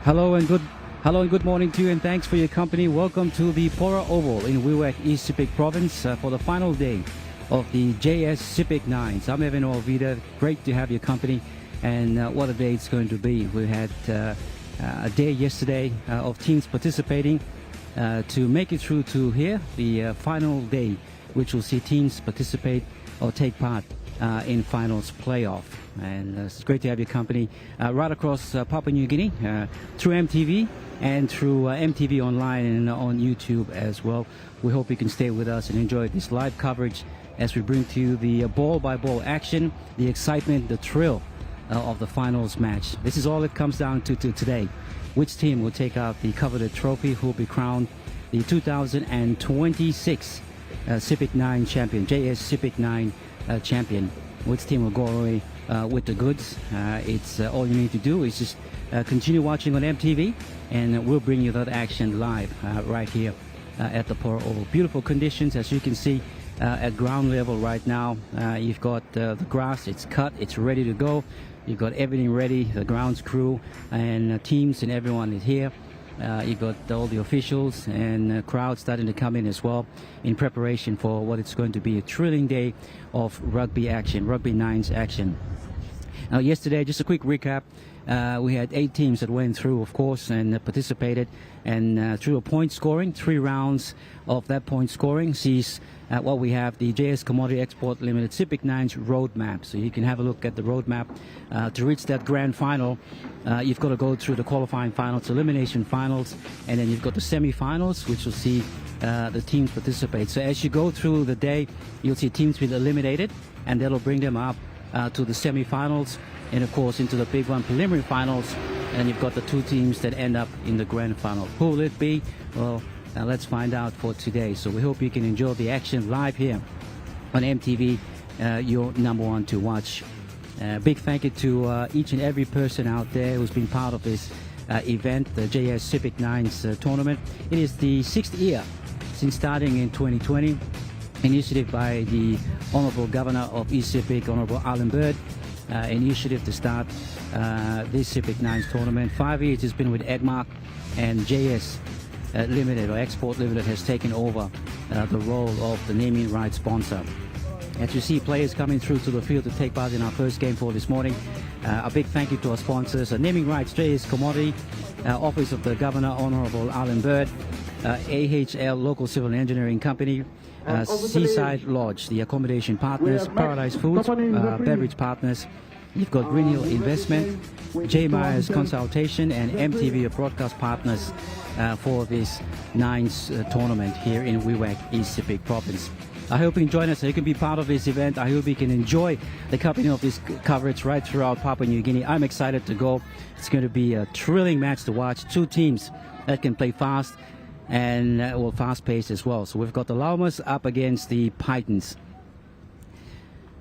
Hello and good morning to you, and thanks for your company. Welcome to the Pora Oval in Wewak, East SEPIK Province for the final day of the JS SEPIK 9s. I'm Evan Orvida. Great to have your company, and what a day it's going to be. We had a day yesterday of teams participating to make it through to here, the final day, which will see teams participate or take part in finals playoff. And it's great to have your company right across Papua New Guinea through MTV and through MTV online and on YouTube as well. We hope you can stay with us and enjoy this live coverage as we bring to you the ball-by-ball action, the excitement, the thrill of the finals match. This is all it comes down to today. Which team will take out the coveted trophy, who will be crowned the 2026 SEPIK 9 champion, JS SEPIK 9 champion. Which team will go away with the goods? It's all you need to do is just continue watching on MTV, and we'll bring you that action live right here at the Pora Oval. Beautiful conditions, as you can see at ground level right now. You've got the grass, it's cut, it's ready to go. You've got everything ready, the grounds crew and teams and everyone is here. You've got all the officials and crowds starting to come in as well in preparation for what it's going to be a thrilling day of rugby action, rugby nines action. Now yesterday, just a quick recap, we had 8 teams that went through, of course, and participated, and through a point scoring, 3 rounds of that point scoring sees what we have, the JS Commodity Export Limited SEPIK 9's roadmap. So you can have a look at the roadmap. To reach that grand final, you've got to go through the qualifying finals, elimination finals, and then you've got the semifinals, which will see the teams participate. So as you go through the day, you'll see teams being eliminated, and that'll bring them up to the semifinals, and of course into the big one, preliminary finals, and you've got the 2 teams that end up in the grand final. Who will it be? Well, let's find out for today. So we hope you can enjoy the action live here on MTV, your number one to watch. Big thank you to each and every person out there who's been part of this event, the JS SEPIK 9's tournament. It is the 6th year since starting in 2020. Initiative by the Honorable Governor of East SEPIK, Honorable Alan Bird. Initiative to start this SEPIK 9's tournament. 5 years it's been with Edmark, and JS Limited or Export Limited has taken over the role of the naming rights sponsor. As you see players coming through to the field to take part in our first game for this morning, a big thank you to our sponsors, naming rights, JS Commodity, Office of the Governor, Honorable Alan Bird, AHL Local Civil Engineering Company, Seaside Lodge, the accommodation partners, Paradise Foods, beverage partners. You've got Green Hill Investment, J. Myers Consultation, and MTV broadcast partners for this 9s tournament here in Wewak, East SEPIK Province. I hope you can join us so you can be part of this event. I hope you can enjoy the company of this coverage right throughout Papua New Guinea. I'm excited to go. It's going to be a thrilling match to watch. 2 teams that can play fast and fast-paced as well. So we've got the Llamas up against the Pitons.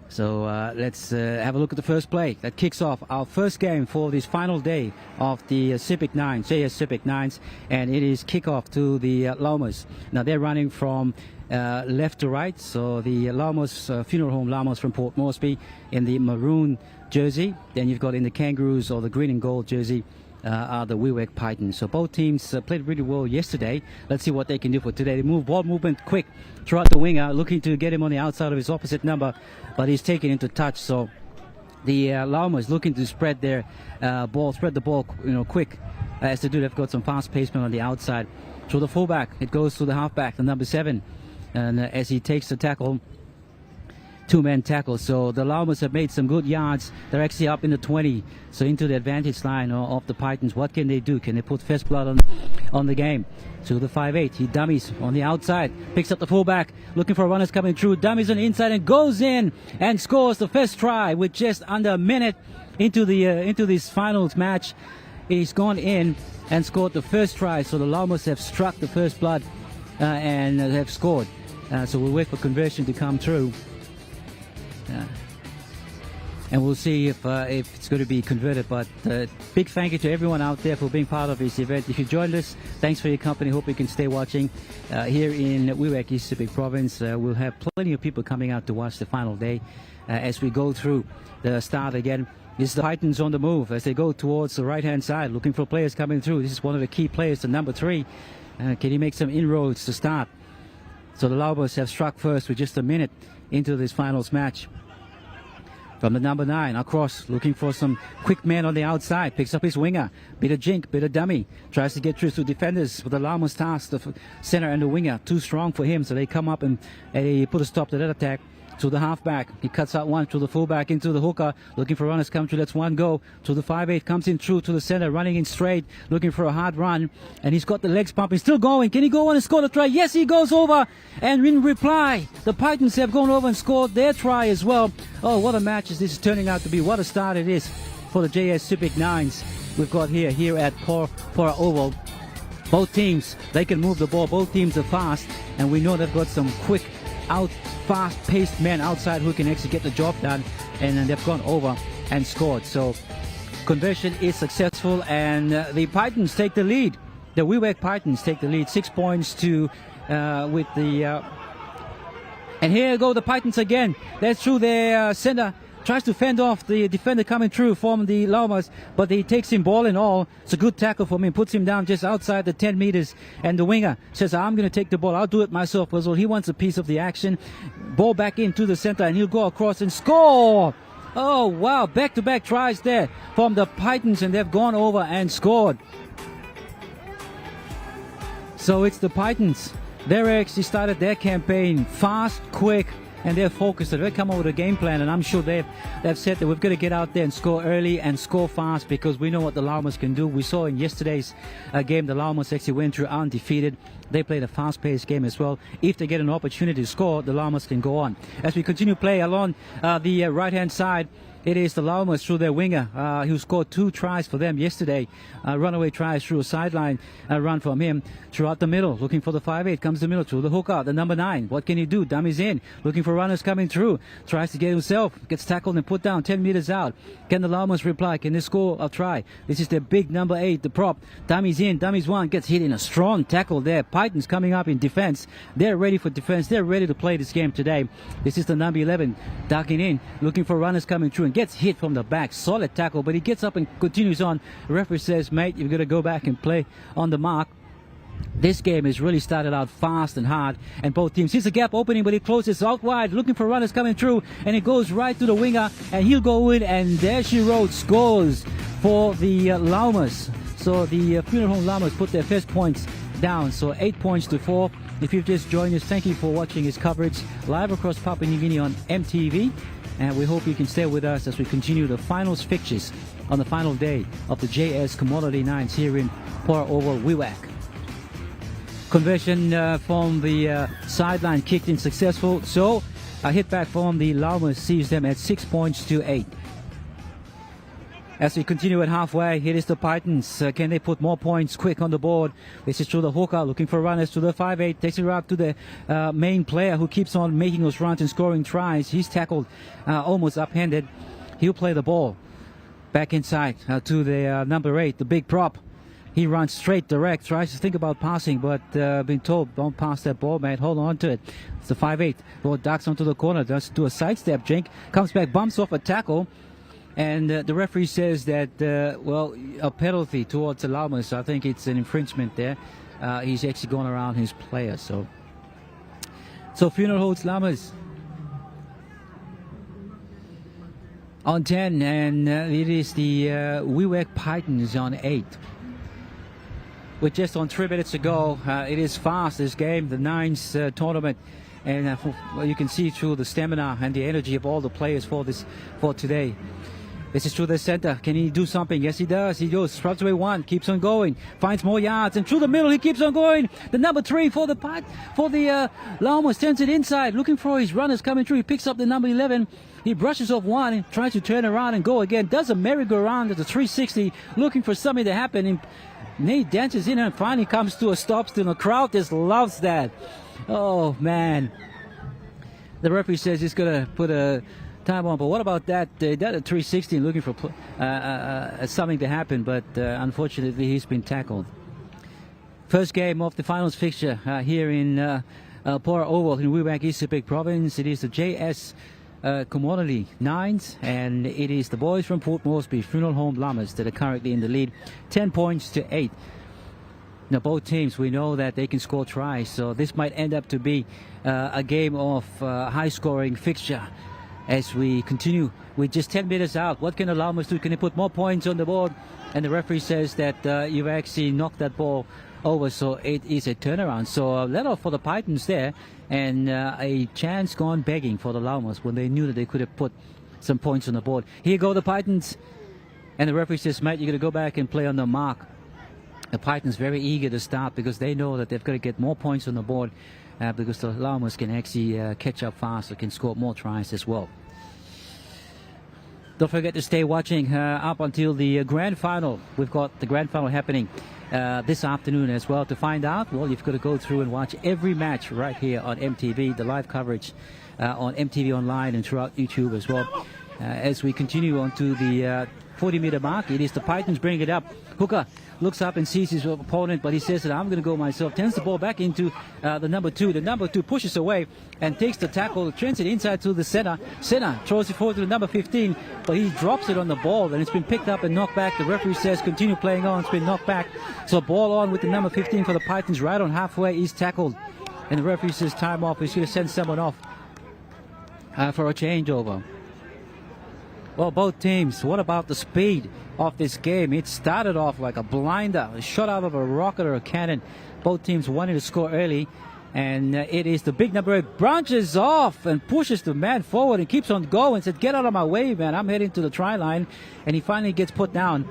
So let's have a look at the first play. That kicks off our first game for this final day of the SEPIK 9, JS SEPIK 9s, and it is kickoff to the Llamas. Now they're running from left to right, so the Llamas, Funeral Home Llamas from Port Moresby in the maroon jersey. Then you've got in the Kangaroos or the green and gold jersey are the Wewak Pitons. So both teams played really well yesterday. Let's see what they can do for today. They move ball movement quick throughout the winger, looking to get him on the outside of his opposite number, but he's taken into touch. So the Llamas looking to spread their ball, spread the ball, quick as they do. They've got some fast pacement on the outside. So the fullback, it goes to the halfback, the number 7, and as he takes the tackle, 2-man tackle. So the Llamas have made some good yards. They're actually up in the 20, so into the advantage line of the Pitons. What can they do? Can they put first blood on the game? To the 5'8", he dummies on the outside, picks up the fullback, looking for runners coming through, dummies on the inside and goes in and scores the first try with just under a minute into this finals match. He's gone in and scored the first try. So the Llamas have struck the first blood and have scored. So we'll wait for conversion to come through. And we'll see if it's going to be converted. But big thank you to everyone out there for being part of this event. If you joined us, thanks for your company. Hope you can stay watching here in Wewak, East SEPIK Province. We'll have plenty of people coming out to watch the final day as we go through the start again It's the Pitons on the move as they go towards the right-hand side, looking for players coming through. This is one of the key players, the number 3. Can he make some inroads to start? So the Llamas have struck first with just a minute into this finals match. From the number 9, across, looking for some quick men on the outside. Picks up his winger. Bit of jink, bit of dummy. Tries to get through to defenders. But the Llamas task, the center and the winger, too strong for him. So they come up and they put a stop to that attack. To the halfback, he cuts out one to the fullback into the hooker, looking for runners come through. Lets one go to the 5'8", comes in through to the center, running in straight, looking for a hard run, and he's got the legs pumping, still going. Can he go on and score the try? Yes, he goes over, and in reply, the Pitons have gone over and scored their try as well. Oh, what a match this is turning out to be! What a start it is for the JS SEPIK Nines. We've got here at Pora Oval. Both teams, they can move the ball. Both teams are fast, and we know they've got some quick fast-paced men outside who can actually get the job done, and then they've gone over and scored. So conversion is successful, and the Pitons take the lead. The Wewak Pitons take the lead, 6 points to with the and here go the Pitons again. That's through their center. Tries to fend off the defender coming through from the Llamas, but he takes him ball and all. It's a good tackle for him. Puts him down just outside the 10 meters. And the winger says, I'm going to take the ball. I'll do it myself. Well, he wants a piece of the action. Ball back into the center, and he'll go across and score. Oh, wow. Back-to-back tries there from the Pitons, and they've gone over and scored. So it's the Pitons. They're actually started their campaign fast, quick, and they're focused. They've come up with a game plan, and I'm sure they've said that we've got to get out there and score early and score fast, because we know what the Llamas can do. We saw in yesterday's game the Llamas actually went through undefeated. They played a fast-paced game as well. If they get an opportunity to score, the Llamas can go on. As we continue play along the right-hand side, it is the Llamas through their winger, who scored 2 tries for them yesterday. Runaway tries through a sideline run from him throughout the middle. Looking for the 5'8", comes the middle to the hooker, the number 9. What can he do? Dummies in, looking for runners coming through. Tries to get himself, gets tackled and put down 10 meters out. Can the Llamas reply? Can they score a try? This is their big number 8, the prop. Dummies in, dummies 1, gets hit in a strong tackle there. Pitons coming up in defense. They're ready for defense. They're ready to play this game today. This is the number 11, ducking in, looking for runners coming through, and gets hit from the back. Solid tackle, but he gets up and continues on. The referee says, mate, you've got to go back and play on the mark. This game has really started out fast and hard, and both teams. Here's a gap opening, but he closes out wide, looking for runners coming through, and it goes right to the winger, and he'll go in, and there she wrote, scores for the Llamas. So the Funeral Home Llamas put their first points down, so 8 points to 4. If you've just joined us, thank you for watching his coverage live across Papua New Guinea on EMTV, and we hope you can stay with us as we continue the finals fixtures on the final day of the JS Commodity Nines here in Pora Oval, Wewak. Conversion from the sideline kicked in successful, so a hit back from the Llamas sees them at 6 points to 8. As we continue at halfway, here is the Pitons. Can they put more points quick on the board? This is through the hooker, looking for runners to the 5'8", takes it out to the main player who keeps on making those runs and scoring tries. He's tackled almost upended. He'll play the ball back inside to the number 8, the big prop. He runs straight direct, tries to think about passing, but being told, don't pass that ball, man, hold on to it. It's the 5'8", ball ducks onto the corner, does do a sidestep, Jink, comes back, bumps off a tackle, and the referee says that, well, a penalty towards the Llamas. So I think it's an infringement there. He's actually gone around his player, so Funeral holds Llamas on 10, and it is the Wewak Pitons on 8. With just on 3 minutes to go, it is fast, this game, the Nines tournament, and well, you can see through the stamina and the energy of all the players for today. This is through the center. Can he do something? Yes, he does. He goes, scrubs away 1, keeps on going, finds more yards, and through the middle he keeps on going. The number 3 for the Llamas sends it inside, looking for his runners coming through. He picks up the number 11. He brushes off 1 and tries to turn around and go again. Does a merry-go-round at the 360, looking for something to happen. And Nate dances in and finally comes to a stop still. The crowd just loves that. Oh, man. The referee says he's going to put a time on, but what about that? That at 360 looking for something to happen, but unfortunately he's been tackled. First game of the finals fixture here in Pora Oval in Wewak, East Sepik Province. It is the JS commodity nines, and it is the boys from Port Moresby, Funeral Home Llamas, that are currently in the lead, 10 points to 8. Now, both teams, we know that they can score tries, so this might end up to be a game of high-scoring fixture as we continue with just 10 minutes out. What can the Llamas do? Can they put more points on the board? And the referee says that you've actually knocked that ball over, so it is a turnaround. So let off for the Pitons there, and a chance gone begging for the Llamas when they knew that they could have put some points on the board. Here go the Pitons, and the referee says, mate, you're going to go back and play on the mark. The Pitons very eager to start because they know that they've got to get more points on the board because the Llamas can actually catch up fast, or can score more tries as well. Don't forget to stay watching up until the grand final. We've got the grand final happening this afternoon as well. To find out, well, you've got to go through and watch every match right here on MTV, the live coverage on MTV Online and throughout YouTube as well. As we continue on to the 40-meter mark, it is the Pitons bringing it up. Hooker looks up and sees his opponent, but he says that I'm going to go myself. Turns the ball back into the number 2. The number 2 pushes away and takes the tackle, turns it inside to the center. Center throws it forward to the number 15, but he drops it on the ball, and it's been picked up and knocked back. The referee says continue playing on. It's been knocked back. So ball on with the number 15 for the Pitons. Right on halfway, he's tackled, and the referee says time off. He's going to send someone off for a changeover. Well, both teams, what about the speed of this game? It started off like a blinder, a shot out of a rocket or a cannon. Both teams wanted to score early, and it is the big number 8 branches off and pushes the man forward and keeps on going. Said, get out of my way, man, I'm heading to the try line. And he finally gets put down.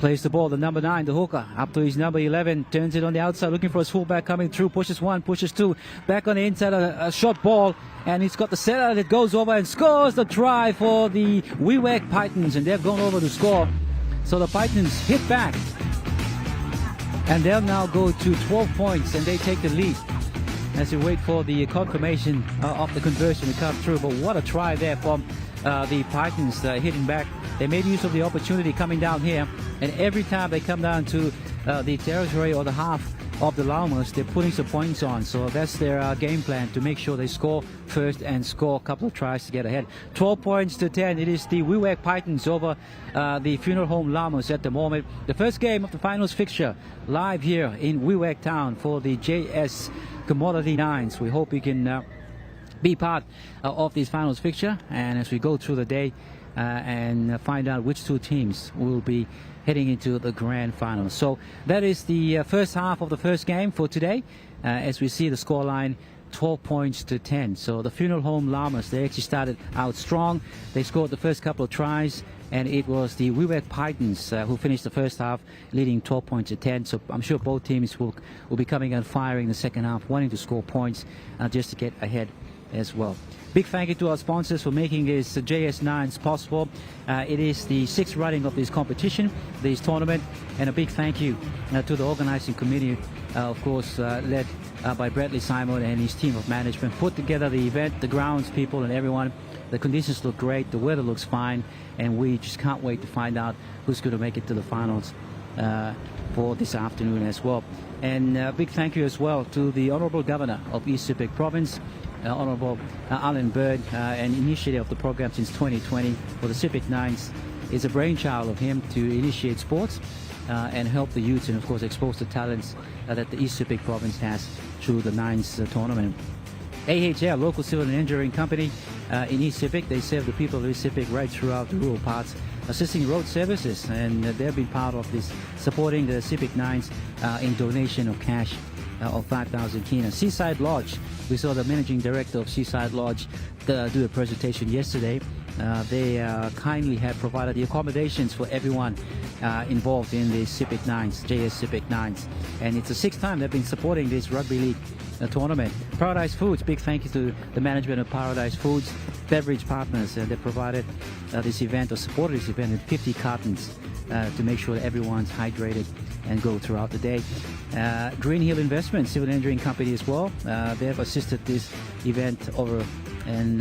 Plays the ball, the number 9, the hooker, up to his number 11, turns it on the outside, looking for his fullback coming through, pushes 1, pushes 2, back on the inside, a short ball, and he's got the setter that goes over and scores the try for the Wewak Pitons, and they've gone over to score. So the Pitons hit back, and they'll now go to 12 points, and they take the lead as we wait for the confirmation of the conversion to come through. But what a try there from the Pitons hitting back. They made use of the opportunity coming down here, and every time they come down to the territory or the half of the Llamas, they're putting some points on. So that's their game plan, to make sure they score first and score a couple of tries to get ahead. 12 points to 10. It is the Wewak Pitons over the Funeral Home Llamas at the moment. The first game of the finals fixture live here in Wewak Town for the JS Commodity Nines. We hope you can be part of this finals fixture, and as we go through the day and find out which 2 teams will be heading into the grand final. So that is the first half of the first game for today, as we see the scoreline 12 points to 10. So the Funeral Home Llamas, they actually started out strong. They scored the first couple of tries, and it was the Wewak Pitons who finished the first half leading 12 points to 10. So I'm sure both teams will be coming and firing the second half, wanting to score points just to get ahead as well. Big thank you to our sponsors for making this JS9s possible. It is the 6th running of this competition, this tournament, and a big thank you to the organizing committee, of course, led by Bradley Simon and his team of management. Put together the event, the grounds people and everyone. The conditions look great, the weather looks fine, and we just can't wait to find out who's going to make it to the finals for this afternoon as well. And a big thank you as well to the Honorable Governor of East Sepik Province, Honorable Alan Bird, an initiator of the program since 2020 for the Sepik Nines. It's a brainchild of him to initiate sports and help the youth, and of course expose the talents that the East Sepik Province has through the Nines tournament. AHL, local civil engineering company in East Sepik. They serve the people of East Sepik right throughout the rural parts, assisting road services, and they've been part of this, supporting the Sepik Nines in donation of cash of 5,000 kina. Seaside Lodge, we saw the managing director of Seaside Lodge do a presentation yesterday. They kindly have provided the accommodations for everyone involved in the Sepik Nines, JS Sepik Nines, and it's the 6th time they've been supporting this rugby league tournament. Paradise Foods, big thank you to the management of Paradise Foods, beverage partners, and they provided this event, or supported this event, with 50 cartons to make sure that everyone's hydrated and go throughout the day. Green Hill Investment, civil engineering company as well. They have assisted this event over and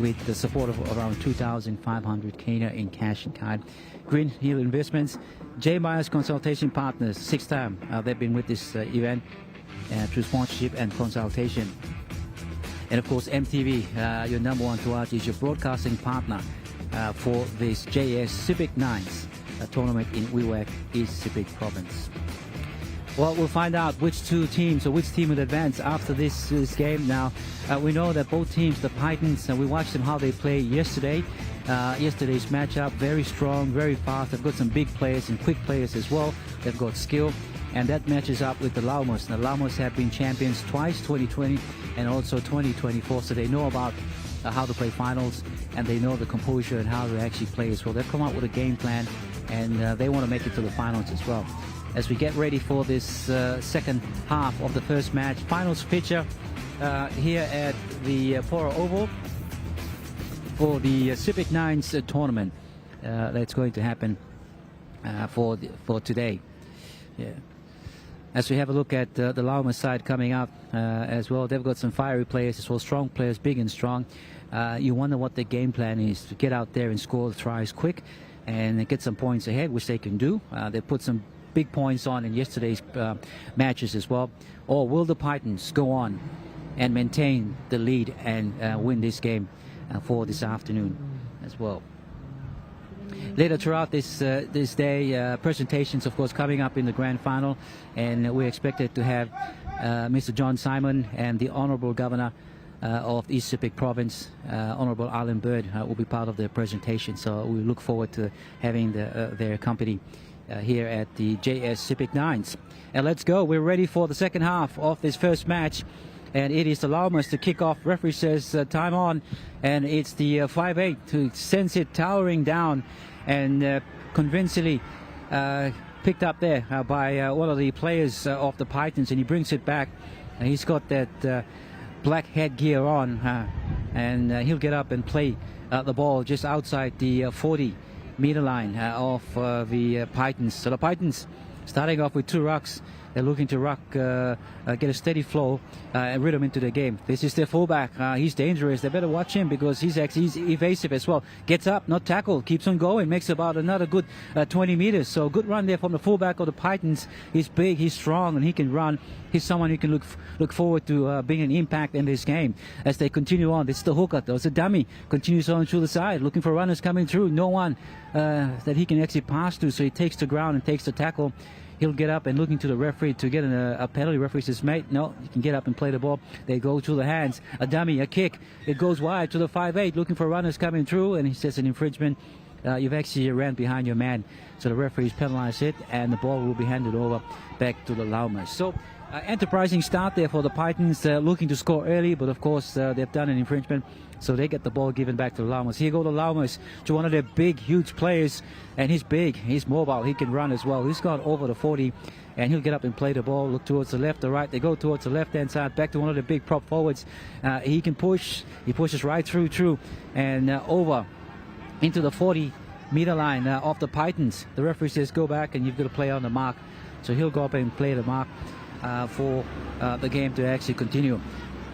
with the support of around 2,500 kina in cash and kind. Green Hill Investments, J. Myers Consultation Partners, 6th time they've been with this event through sponsorship and consultation. And of course, EMTV, your number one to watch, is your broadcasting partner for this JS SEPIK Nines tournament in Wewak, East Sepik Province. Well, we'll find out which two teams or which team will advance after this game. Now, we know that both teams, the Pitons, we watched them how they played yesterday. Yesterday's matchup, very strong, very fast. They've got some big players and quick players as well. They've got skill, and that matches up with the Llamas. The Llamas have been champions twice, 2020 and also 2024, so they know about how to play finals, and they know the composure and how to actually play as well. They've come up with a game plan, and they want to make it to the finals as well. As we get ready for this second half of the first match, finals picture here at the Pora Oval for the SEPIK Nines tournament that's going to happen for today. Yeah. As we have a look at the Llamas side coming up as well, they've got some fiery players as well, strong players, big and strong. You wonder what their game plan is, to get out there and score the tries quick and get some points ahead, which they can do. They put some big points on in yesterday's matches as well. Or will the Pitons go on and maintain the lead and win this game for this afternoon as well? Later throughout this day, presentations of course coming up in the grand final, and we're expected to have Mr. John Simon and the Honourable Governor of East Sepik Province, Honourable Alan Bird, will be part of the presentation. So we look forward to having their company here at the JS SEPIK Nines. And let's go. We're ready for the second half of this first match, and it is the Llamas to kick off. Referee says time on, and it's the 5'8" who sends it towering down and convincingly picked up there by one of the players of the Pitons, and he brings it back. He's got that black headgear on, and he'll get up and play the ball just outside the 40-meter line of the Pitons. So the Pitons starting off with two rucks. They're looking to ruck, get a steady flow and rhythm into the game. This is their fullback. He's dangerous. They better watch him because he's evasive as well. Gets up, not tackled, keeps on going, makes about another good 20 meters. So good run there from the fullback of the Pitons. He's big, he's strong, and he can run. He's someone who can look forward to being an impact in this game. As they continue on, it's the hooker. There's a dummy. Continues on through the side, looking for runners coming through. No one that he can actually pass to, so he takes the ground and takes the tackle. He'll get up and looking to the referee to get a penalty. Referee says, mate, no, you can get up and play the ball. They go through the hands. A dummy, a kick. It goes wide to the 5'8", looking for runners coming through, and he says an infringement. You've actually ran behind your man. So the referee's penalized it, and the ball will be handed over back to the Llamas. So enterprising start there for the Pitons, looking to score early, but of course they've done an infringement. So they get the ball given back to the Llamas. Here go the Llamas to one of their big, huge players. And he's big, he's mobile, he can run as well. He's gone over the 40, and he'll get up and play the ball. Look towards the left or right. They go towards the left-hand side, back to one of the big prop forwards. He can push. He pushes right through, and over into the 40-meter line of the Pitons. The referee says, go back, and you've got to play on the mark. So he'll go up and play the mark for the game to actually continue.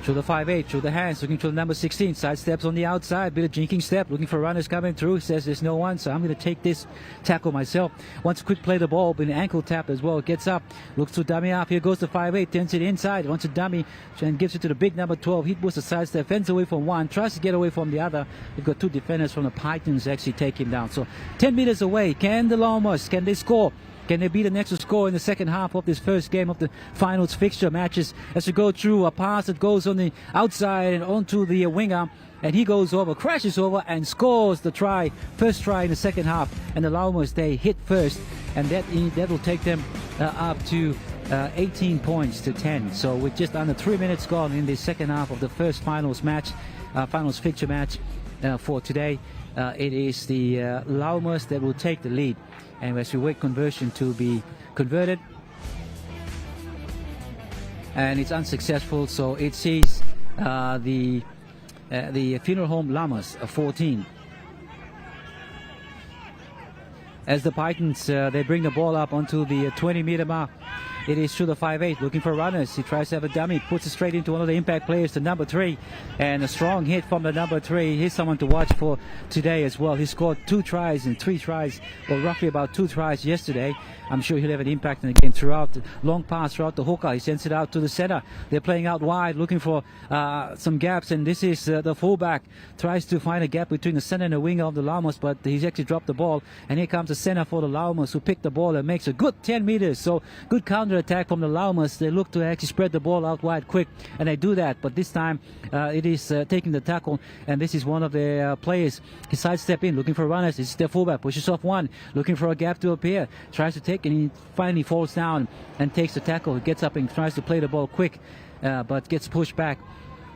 Through the 5'8", through the hands, looking to the number 16, side steps on the outside, bit of jinking step, looking for runners coming through, says there's no one, so I'm going to take this tackle myself. Wants to quick play the ball, but an ankle tap as well, gets up, looks to dummy up, here goes the 5'8", turns it inside, wants to dummy, and gives it to the big number 12, he puts the side step, fends away from one, tries to get away from the other. We've got two defenders from the Pitons actually take him down. So 10 meters away, can the Llamas, can they score? Can they be the next to score in the second half of this first game of the finals fixture matches? As we go through a pass that goes on the outside and onto the winger, and he goes over, crashes over, and scores the try, first try in the second half. And the Llamas, they hit first, and that will take them up to 18 points to 10. So with just under 3 minutes gone in the second half of the first finals match, finals fixture match for today, it is the Llamas that will take the lead. And as we wait conversion to be converted, and it's unsuccessful, so it sees the funeral home Llamas 14. As the Pitons, they bring the ball up onto the 20-meter mark. It is through the 5-8, looking for runners. He tries to have a dummy, puts it straight into one of the impact players, the number 3. And a strong hit from the number 3. He's someone to watch for today as well. He scored 2 tries and 3 tries, well, roughly about 2 tries yesterday. I'm sure he'll have an impact in the game throughout. Long pass throughout the hooker. He sends it out to the center. They're playing out wide, looking for some gaps. And this is the fullback. Tries to find a gap between the center and the winger of the Llamas, but he's actually dropped the ball. And here comes the center for the Llamas, who picked the ball and makes a good 10 meters. So good counter attack from the Llamas. They look to actually spread the ball out wide quick, and they do that. But this time it is taking the tackle, and this is one of the players. He sidestep in, looking for runners. This is their fullback, pushes off one, looking for a gap to appear. Tries to take, and he finally falls down and takes the tackle. He gets up and tries to play the ball quick, but gets pushed back.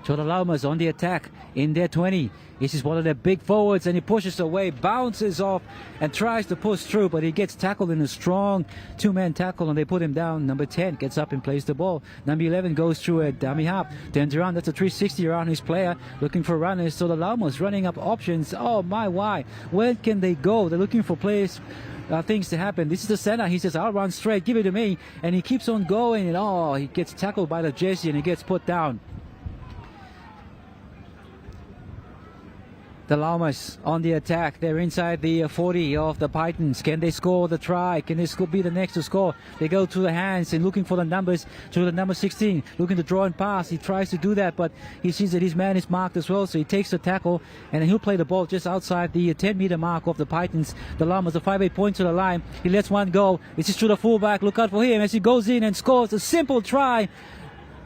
So the Llamas on the attack in their 20. This is one of their big forwards, and he pushes away, bounces off, and tries to push through, but he gets tackled in a strong 2-man tackle, and they put him down. Number 10 gets up and plays the ball. Number 11 goes through a dummy half, turns around. That's a 360 around his player, looking for runners. So the Llamas running up options. Oh my, why? Where can they go? They're looking for players. Things to happen. This is the center. He says, I'll run straight, give it to me. And he keeps on going, and he gets tackled by the jersey, and he gets put down. The Llamas on the attack. They're inside the 40 of the Pitons. Can they score the try? Can they be the next to score? They go to the hands and looking for the numbers, to the number 16, looking to draw and pass. He tries to do that, but he sees that his man is marked as well, so he takes the tackle, and he'll play the ball just outside the 10-meter mark of the Pitons. The Llamas, the 5-8 points to the line. He lets one go. This is to the fullback. Look out for him as he goes in and scores a simple try.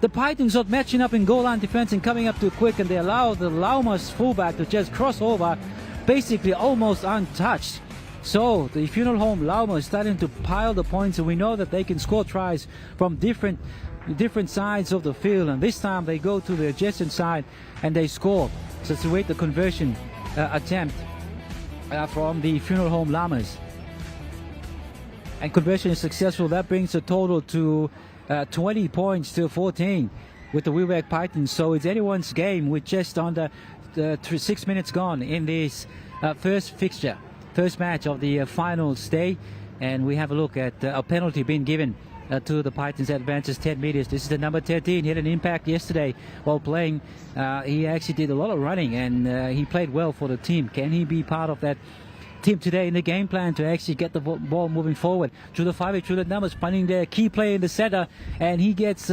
The Pitons not matching up in goal line defense and coming up too quick, and they allow the Llamas fullback to just cross over, basically almost untouched. So the Funeral Home Llamas starting to pile the points, and we know that they can score tries from different sides of the field, and this time they go to the adjacent side and they score. So to wait the conversion attempt from the Funeral Home Llamas, and conversion is successful. That brings the total to 20 points to 14 with the Wewak Pitons. So it's anyone's game with just under 6 minutes gone in this first fixture, first match of the finals day. And we have a look at a penalty being given to the Pitons. Advances 10 meters. This is the number 13. He had an impact yesterday while playing. He actually did a lot of running, and he played well for the team. Can he be part of that team today in the game plan to actually get the ball moving forward? Through the 5-8, through the numbers, finding their key player in the center, and he gets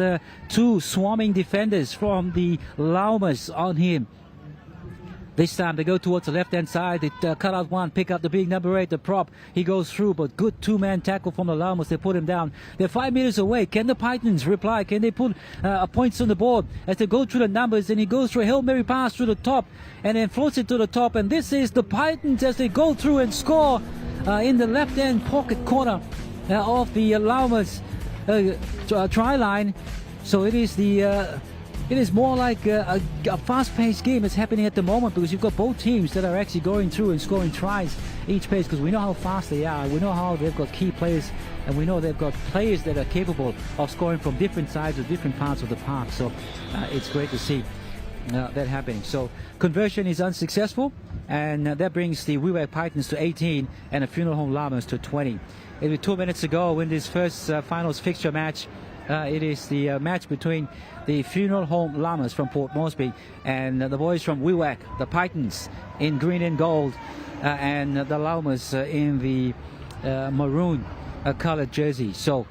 2 swarming defenders from the Llamas on him. This time they go towards the left-hand side. They cut out one, pick up the big number 8, the prop. He goes through, but good 2-man tackle from the Llamas. They put him down. They're 5 meters away. Can the Pitons reply? Can they put points on the board as they go through the numbers? And he goes through a Hail Mary pass through the top and then floats it to the top. And this is the Pitons as they go through and score in the left-hand pocket corner of the Llamas try line. So it is the... It is more like a fast-paced game that's happening at the moment, because you've got both teams that are actually going through and scoring tries each pace, because we know how fast they are. We know how they've got key players, and we know they've got players that are capable of scoring from different sides of different parts of the park. So it's great to see that happening. So conversion is unsuccessful, and that brings the Wewak Pitons to 18 and the Funeral Home Llamas to 20. It was 2 minutes ago in this first finals fixture match. It is the match between the Funeral Home Llamas from Port Moresby and the boys from Wewak, the Pitons in green and gold, and the Llamas in the maroon colored jersey. So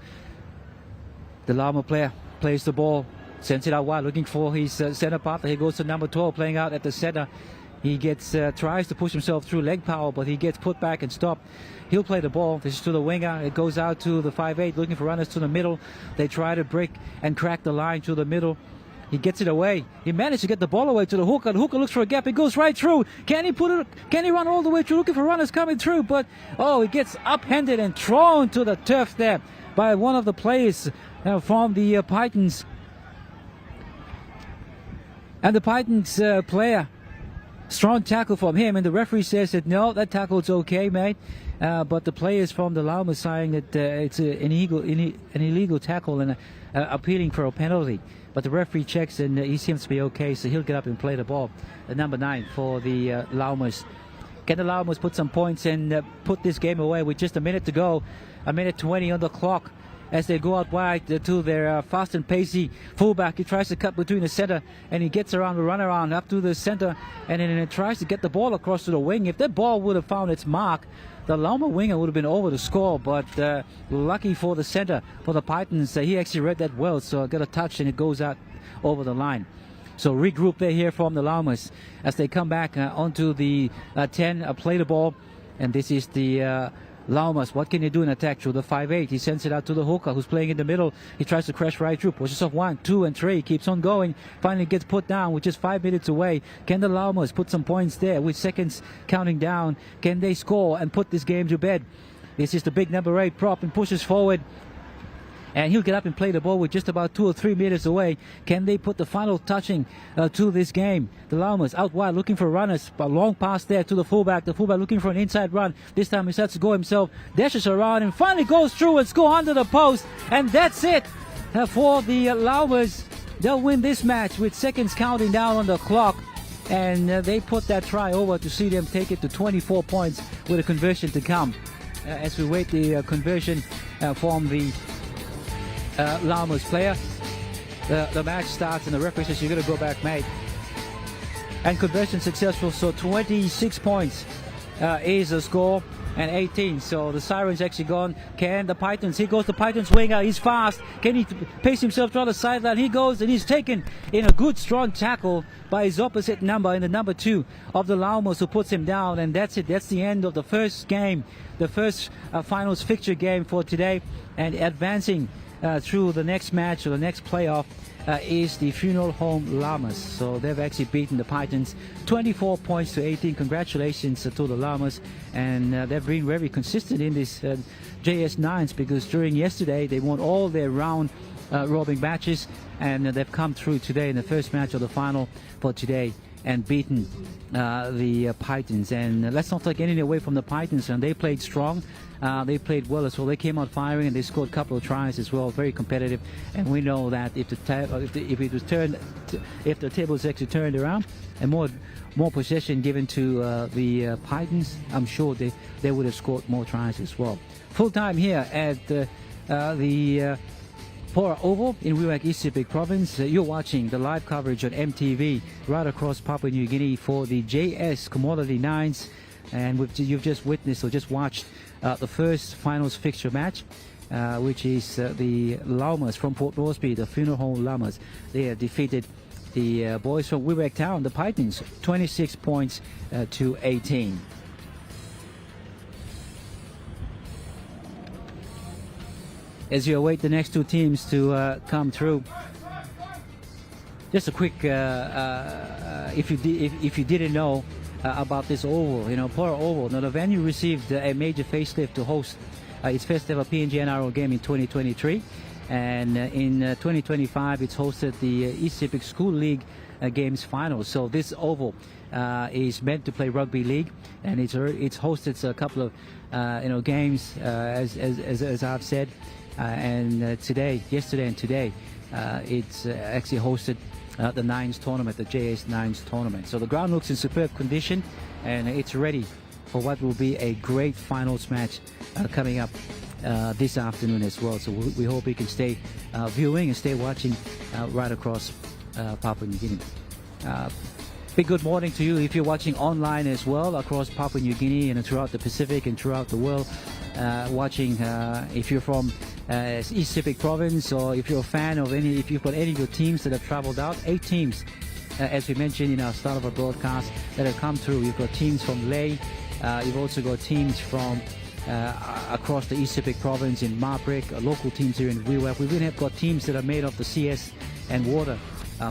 the Llama player plays the ball, sends it out wide, looking for his center partner. He goes to number 12, playing out at the center. He tries to push himself through leg power, but he gets put back and stopped. He'll play the ball. This is to the winger. It goes out to the 5-8, looking for runners to the middle. They try to break and crack the line to the middle. He gets it away. He managed to get the ball away to the hooker. The hooker looks for a gap. It goes right through. Can he run all the way through, looking for runners coming through? But he gets upended and thrown to the turf there by one of the players from the Pitons. And the Pitons player, strong tackle from him, and the referee says that no, that tackle's okay, mate. But the players from the Llamas saying that it's an illegal tackle and appealing for a penalty. But the referee checks, and he seems to be okay, so he'll get up and play the ball. The number 9 for the Llamas. Can the Llamas put some points and put this game away with just a minute to go? A minute 20 on the clock. as they go out wide to their fast and pacey fullback. He tries to cut between the center, and he gets around the runaround up to the center, and then he tries to get the ball across to the wing. If that ball would have found its mark, the Llama winger would have been over to score, but lucky for the center, for the Pitons, he actually read that well, so got a touch and it goes out over the line. So regroup there here from the Llamas as they come back onto the 10, play the ball, and this is the Llamas. What can he do in attack through the 5-8? He sends it out to the hooker who's playing in the middle. He tries to crash right through, pushes off 1, 2, and 3, keeps on going, finally gets put down with just 5 minutes away. Can the Llamas put some points there with seconds counting down? Can they score and put this game to bed? This is the big number 8 prop and pushes forward, and he'll get up and play the ball with just about 2 or 3 meters away. Can they put the final touching to this game? The Llamas out wide looking for runners. A long pass there to the fullback. The fullback looking for an inside run. This time he starts to go himself, dashes around, and finally goes through and scores under the post. And that's it for the Llamas. They'll win this match with seconds counting down on the clock. And they put that try over to see them take it to 24 points with a conversion to come. As we wait the conversion from the Llamas player, the match starts and the referee says you're going to go back, mate. And conversion successful, so 26 points is the score, and 18. So the siren's actually gone. Can the Pitons? Here goes the Pitons winger. He's fast. Can he pace himself to the sideline? He goes and he's taken in a good strong tackle by his opposite number, in the number 2 of the Llamas, who puts him down. And that's it. That's the end of the first game, the first finals fixture game for today, and advancing through the next match or the next playoff is the Funeral Home Llamas. So they've actually beaten the Pitons 24 points to 18. Congratulations to the Llamas, and they've been very consistent in this JS9s, because during yesterday they won all their round robin matches, and they've come through today in the first match of the final for today and beaten the Pitons. And let's not take anything away from the Pitons, and they played strong. They played well as well. They came out firing and they scored a couple of tries as well. Very competitive, and we know that if the tables actually turned around and more possession given to the Pitons, I'm sure they would have scored more tries as well. Full time here at the Pora Oval in Wewak, East Sepik Province. You're watching the live coverage on EMTV right across Papua New Guinea for the JS Commodity Nines, and you've just witnessed or just watched the first finals fixture match, which is the Llamas from Port Moresby, the Funeral Home Llamas. They have defeated the boys from Wewak Town, the Pitons, 26 points to 18. As you await the next two teams to come through, just a quick, if you didn't know about this oval, Pora Oval. Now the venue received a major facelift to host its first ever PNG NRL game in 2023, and in 2025 it's hosted the East Sepik School League games final. So this oval is meant to play rugby league, and it's hosted a couple of games as I've said. And yesterday and today, it's actually hosted the Nines tournament, the JS Nines tournament. So the ground looks in superb condition, and it's ready for what will be a great finals match coming up this afternoon as well. So we hope you can stay viewing and stay watching right across Papua New Guinea. Big good morning to you if you're watching online as well across Papua New Guinea and throughout the Pacific and throughout the world. Watching if you're from East Sepik Province, or if you're a fan of if you've got any of your teams that have traveled out. 8 teams, as we mentioned in our start of our broadcast, that have come through. You've got teams from Leh, you've also got teams from across the East Sepik Province in Marik, local teams here in Wewak. We've even got teams that are made of the CS and water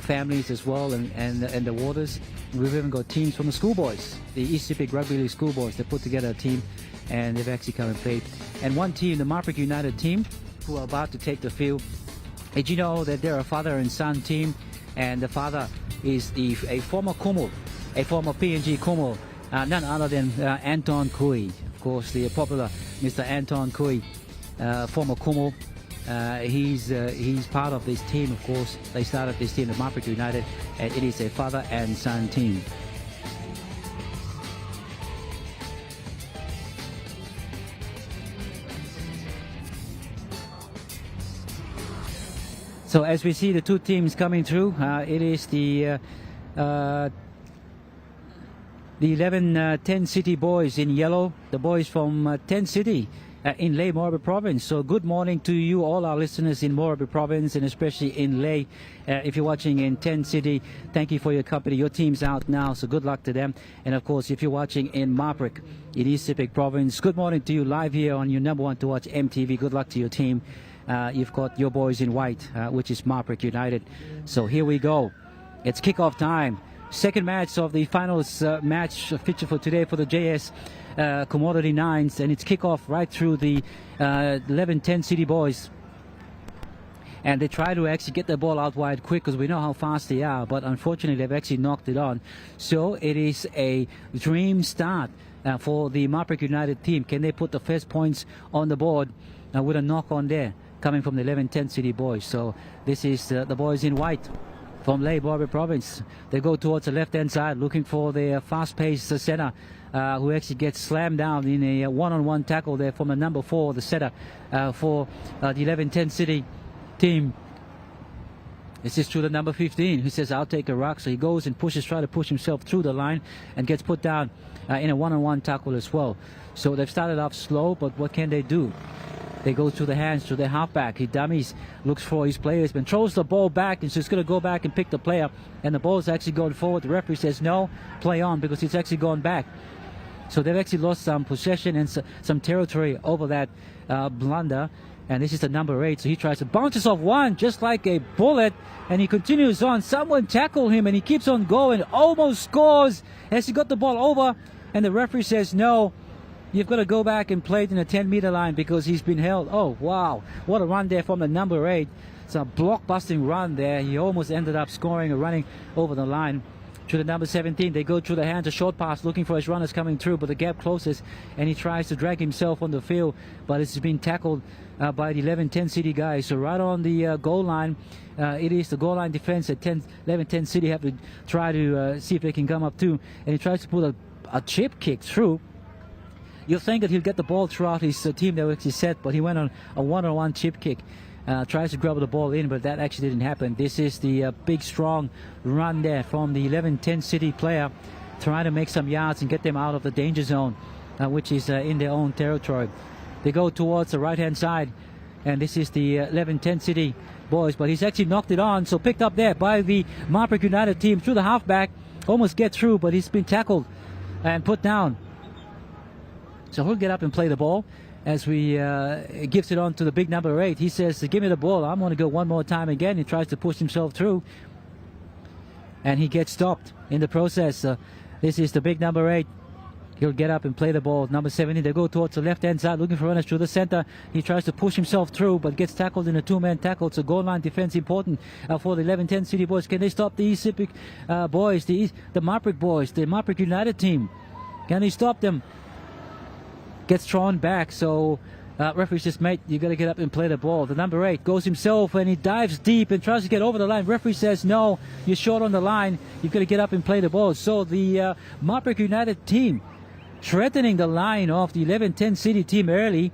families as well, and the waters. We've even got teams from the schoolboys, the East Sepik Rugby League schoolboys. They put together a team, and they've actually come and played. And one team, the Marik United team, who are about to take the field. Did you know that they're a father and son team, and the father is a former Kumul, a former PNG Kumul, none other than Anton Kui. Of course, the popular Mr. Anton Kui, former Kumul. He's part of this team, of course. They started this team, the Marik United, and it is a father and son team. So as we see the two teams coming through, it is the 11-10 City boys in yellow, the boys from 10 City in Ley, Morobe Province. So good morning to you, all our listeners in Morobe Province, and especially in Ley. If you're watching in 10 City, thank you for your company. Your team's out now, so good luck to them. And of course, if you're watching in Marik, in East SEPIK Province, good morning to you live here on your number one to watch MTV. Good luck to your team. You've got your boys in white, which is Marik United. So here we go. It's kickoff time. Second match of the finals match feature for today for the JS Commodity Nines, and it's kickoff right through the 11-10 City boys. And they try to actually get the ball out wide quick because we know how fast they are, but unfortunately they've actually knocked it on. So it is a dream start for the Marik United team. Can they put the first points on the board with a knock on there coming from the 11-10 City boys? So this is the boys in white from Ley, Morobe Province. They go towards the left-hand side looking for their fast-paced setter who actually gets slammed down in a one-on-one tackle there from the number 4, the setter for the 11-10 City team. This is to the number 15 who says, I'll take a rock. So he goes and tries to push himself through the line and gets put down in a one-on-one tackle as well. So they've started off slow, but what can they do? They go to the hands to their halfback. He dummies, looks for his players, but throws the ball back, and so he's going to go back and pick the player. And the ball's actually going forward. The referee says no, play on, because it's actually gone back. So they've actually lost some possession and some territory over that blunder. And this is the number 8. So he tries to bounce off one just like a bullet, and he continues on. Someone tackled him, and he keeps on going. Almost scores as he got the ball over, and the referee says no. You've got to go back and play it in the 10-meter line because he's been held. Oh, wow. What a run there from the number 8. It's a block-busting run there. He almost ended up scoring or running over the line. To the number 17, they go through the hands, a short pass, looking for his runners coming through, but the gap closes, and he tries to drag himself on the field, but it's been tackled by the 11-10 City guys. So right on the goal line, it is the goal line defense that 11-10 City have to try to see if they can come up too, and he tries to put a chip kick through. You'll think that he'll get the ball throughout his team that was actually set, but he went on a one-on-one chip kick. Tries to grab the ball in, but that actually didn't happen. This is the big, strong run there from the 11-10 City player, trying to make some yards and get them out of the danger zone, which is in their own territory. They go towards the right-hand side, and this is the 11-10 City boys, but he's actually knocked it on, so picked up there by the Marik United team through the halfback. Almost get through, but he's been tackled and put down. So he'll get up and play the ball as we gives it on to the big number 8. He says, give me the ball. I'm going to go one more time again. He tries to push himself through, and he gets stopped in the process. This is the big number 8. He'll get up and play the ball. Number 17, they go towards the left-hand side looking for runners through the center. He tries to push himself through, but gets tackled in a two-man tackle. So goal line defense important for the 11-10 City boys. Can they stop the East SEPIK boys, the Marik boys, the Marik United team? Can they stop them? Gets thrown back, so referee says, mate, you got to get up and play the ball. The number 8 goes himself, and he dives deep and tries to get over the line. Referee says, no, you're short on the line. You've got to get up and play the ball. So the Marik United team threatening the line of the 11-10 City team early.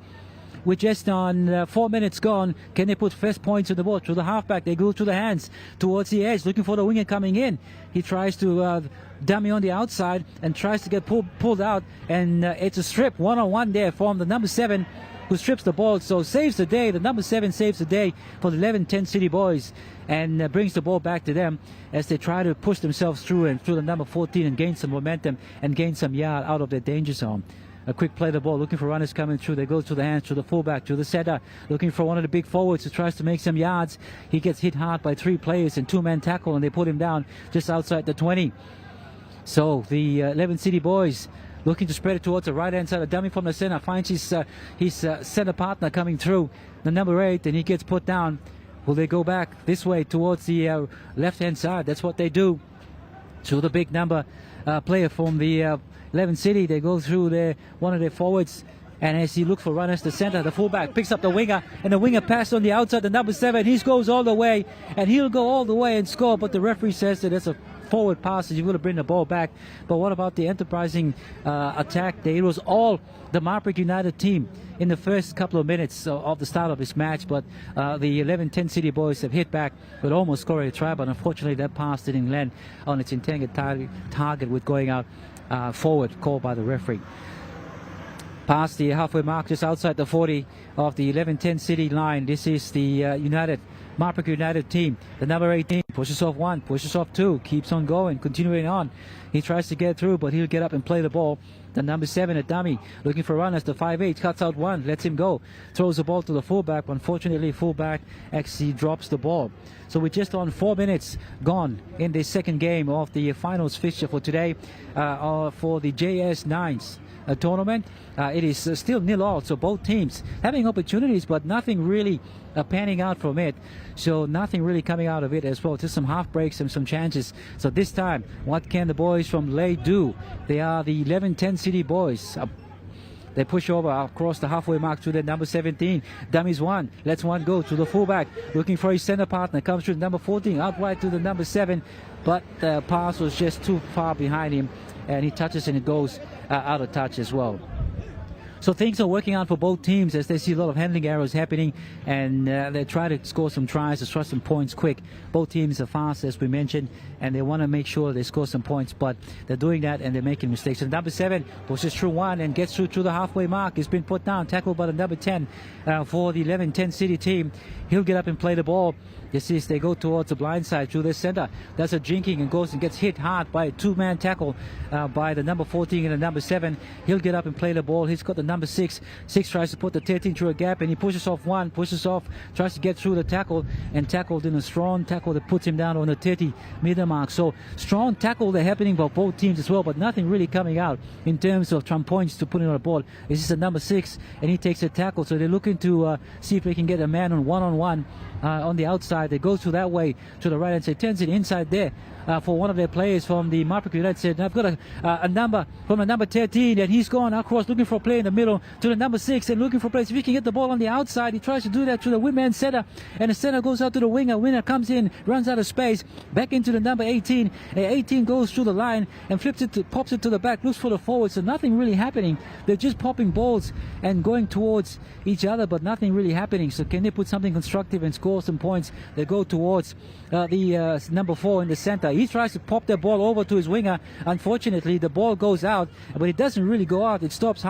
With just on 4 minutes gone, can they put first points on the board? Through the halfback, they go through the hands towards the edge, looking for the winger coming in. He tries to dummy on the outside and tries to get pulled out, and it's a strip one-on-one there from the number 7 who strips the ball, so saves the day. The number 7 saves the day for the 11-10 City boys and brings the ball back to them as they try to push themselves through and through the number 14 and gain some momentum and gain some yard out of their danger zone. A quick play the ball, looking for runners coming through. They go to the hands, to the fullback, to the setter, looking for one of the big forwards who tries to make some yards. He gets hit hard by 3 players and 2-man tackle, and they put him down just outside the 20. So the 11 City boys looking to spread it towards the right-hand side. A dummy from the center finds his center partner coming through, the number 8, and he gets put down. Will they go back this way towards the left-hand side? That's what they do. To the big number player from the 11 City. They go through one of their forwards And as he looks for runners, the center, the fullback picks up the winger, and the winger passes on the outside, the number 7. He goes all the way, and he'll go all the way and score. But the referee says that it's a forward pass, you're going to bring the ball back. But what about the enterprising attack there? It was all the Marik United team in the first couple of minutes of the start of this match, but the 11-10 City Boys have hit back with almost scoring a try, but unfortunately that pass didn't land on its intended target with going out forward, called by the referee. Past the halfway mark, just outside the 40 of the 11-10 City line. This is the Marik United team. The number 18 pushes off 1, pushes off 2, keeps on going, continuing on. He tries to get through, but he'll get up and play the ball. The number 7, a dummy, looking for runners. The 5-8 cuts out 1, lets him go, throws the ball to the fullback. Unfortunately, fullback actually drops the ball. So we're just on 4 minutes gone in the second game of the finals fixture for today for the JS9s. Tournament. It is still 0-0, so both teams having opportunities, but nothing really panning out from it. So nothing really coming out of it as well. Just some half breaks and some chances. So this time, what can the boys from Ley do? They are the 11-10 City Boys. They push over across the halfway mark to the number 17. Dummies 1. Lets 1 go to the fullback. Looking for his center partner. Comes through number 14. Out wide to the number 7. But the pass was just too far behind him. And he touches and it goes out of touch as well. So things are working out for both teams as they see a lot of handling errors happening, and they try to score some tries, to score some points quick. Both teams are fast, as we mentioned, and they want to make sure they score some points, but they're doing that and they're making mistakes. So number 7 pushes through 1 and gets through to the halfway mark. He's been put down, tackled by the number 10 for the 11-10 City team. He'll get up and play the ball. This is, they go towards the blind side through the center. That's a jinking and goes and gets hit hard by a 2-man tackle by the number 14 and the number 7. He'll get up and play the ball. He's got the number 6. 6 tries to put the 13 through a gap, and he pushes off 1, pushes off, tries to get through the tackle, and tackled in a strong tackle that puts him down on the 30-meter mark. So strong tackle they're happening by both teams as well, but nothing really coming out in terms of Trump points to put in on the ball. This is the number 6, and he takes a tackle. So they're looking to see if they can get a man on one-on-one on the outside. They go to that way to the right hand side, turns it inside there for one of their players from the Marik United. Said, I've got a number from the number 13, and he's gone across looking for a play in the middle to the number 6 and looking for plays. If he can get the ball on the outside, he tries to do that to the wingman center, and the center goes out to the winger. Winger comes in, runs out of space, back into the number 18. 18 goes through the line and pops it to the back, looks for the forward. So nothing really happening. They're just popping balls and going towards each other, but nothing really happening. So can they put something constructive and score some points? They go towards the number 4 in the center. He tries to pop the ball over to his winger. Unfortunately, the ball goes out, but it doesn't really go out. It stops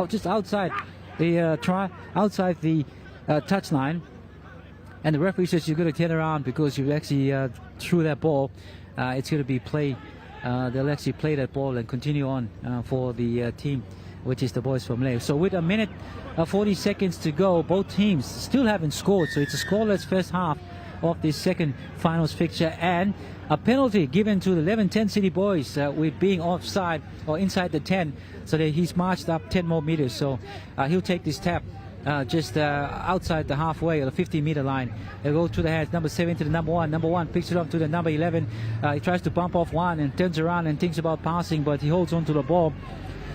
just outside the outside the touchline. And the referee says you're going to turn around because you actually threw that ball. It's going to be play. They'll actually play that ball and continue on for the team, which is the boys from Ley. So with a minute 40 seconds to go, both teams still haven't scored. So it's a scoreless first half of this second finals fixture, and a penalty given to the 11-10 City Boys with being offside or inside the 10. So that he's marched up 10 more meters. So he'll take this tap just outside the halfway or the 50-meter line. They go to the hands, number 7 to the number 1. Number 1 picks it up to the number 11. He tries to bump off 1 and turns around and thinks about passing, but he holds on to the ball.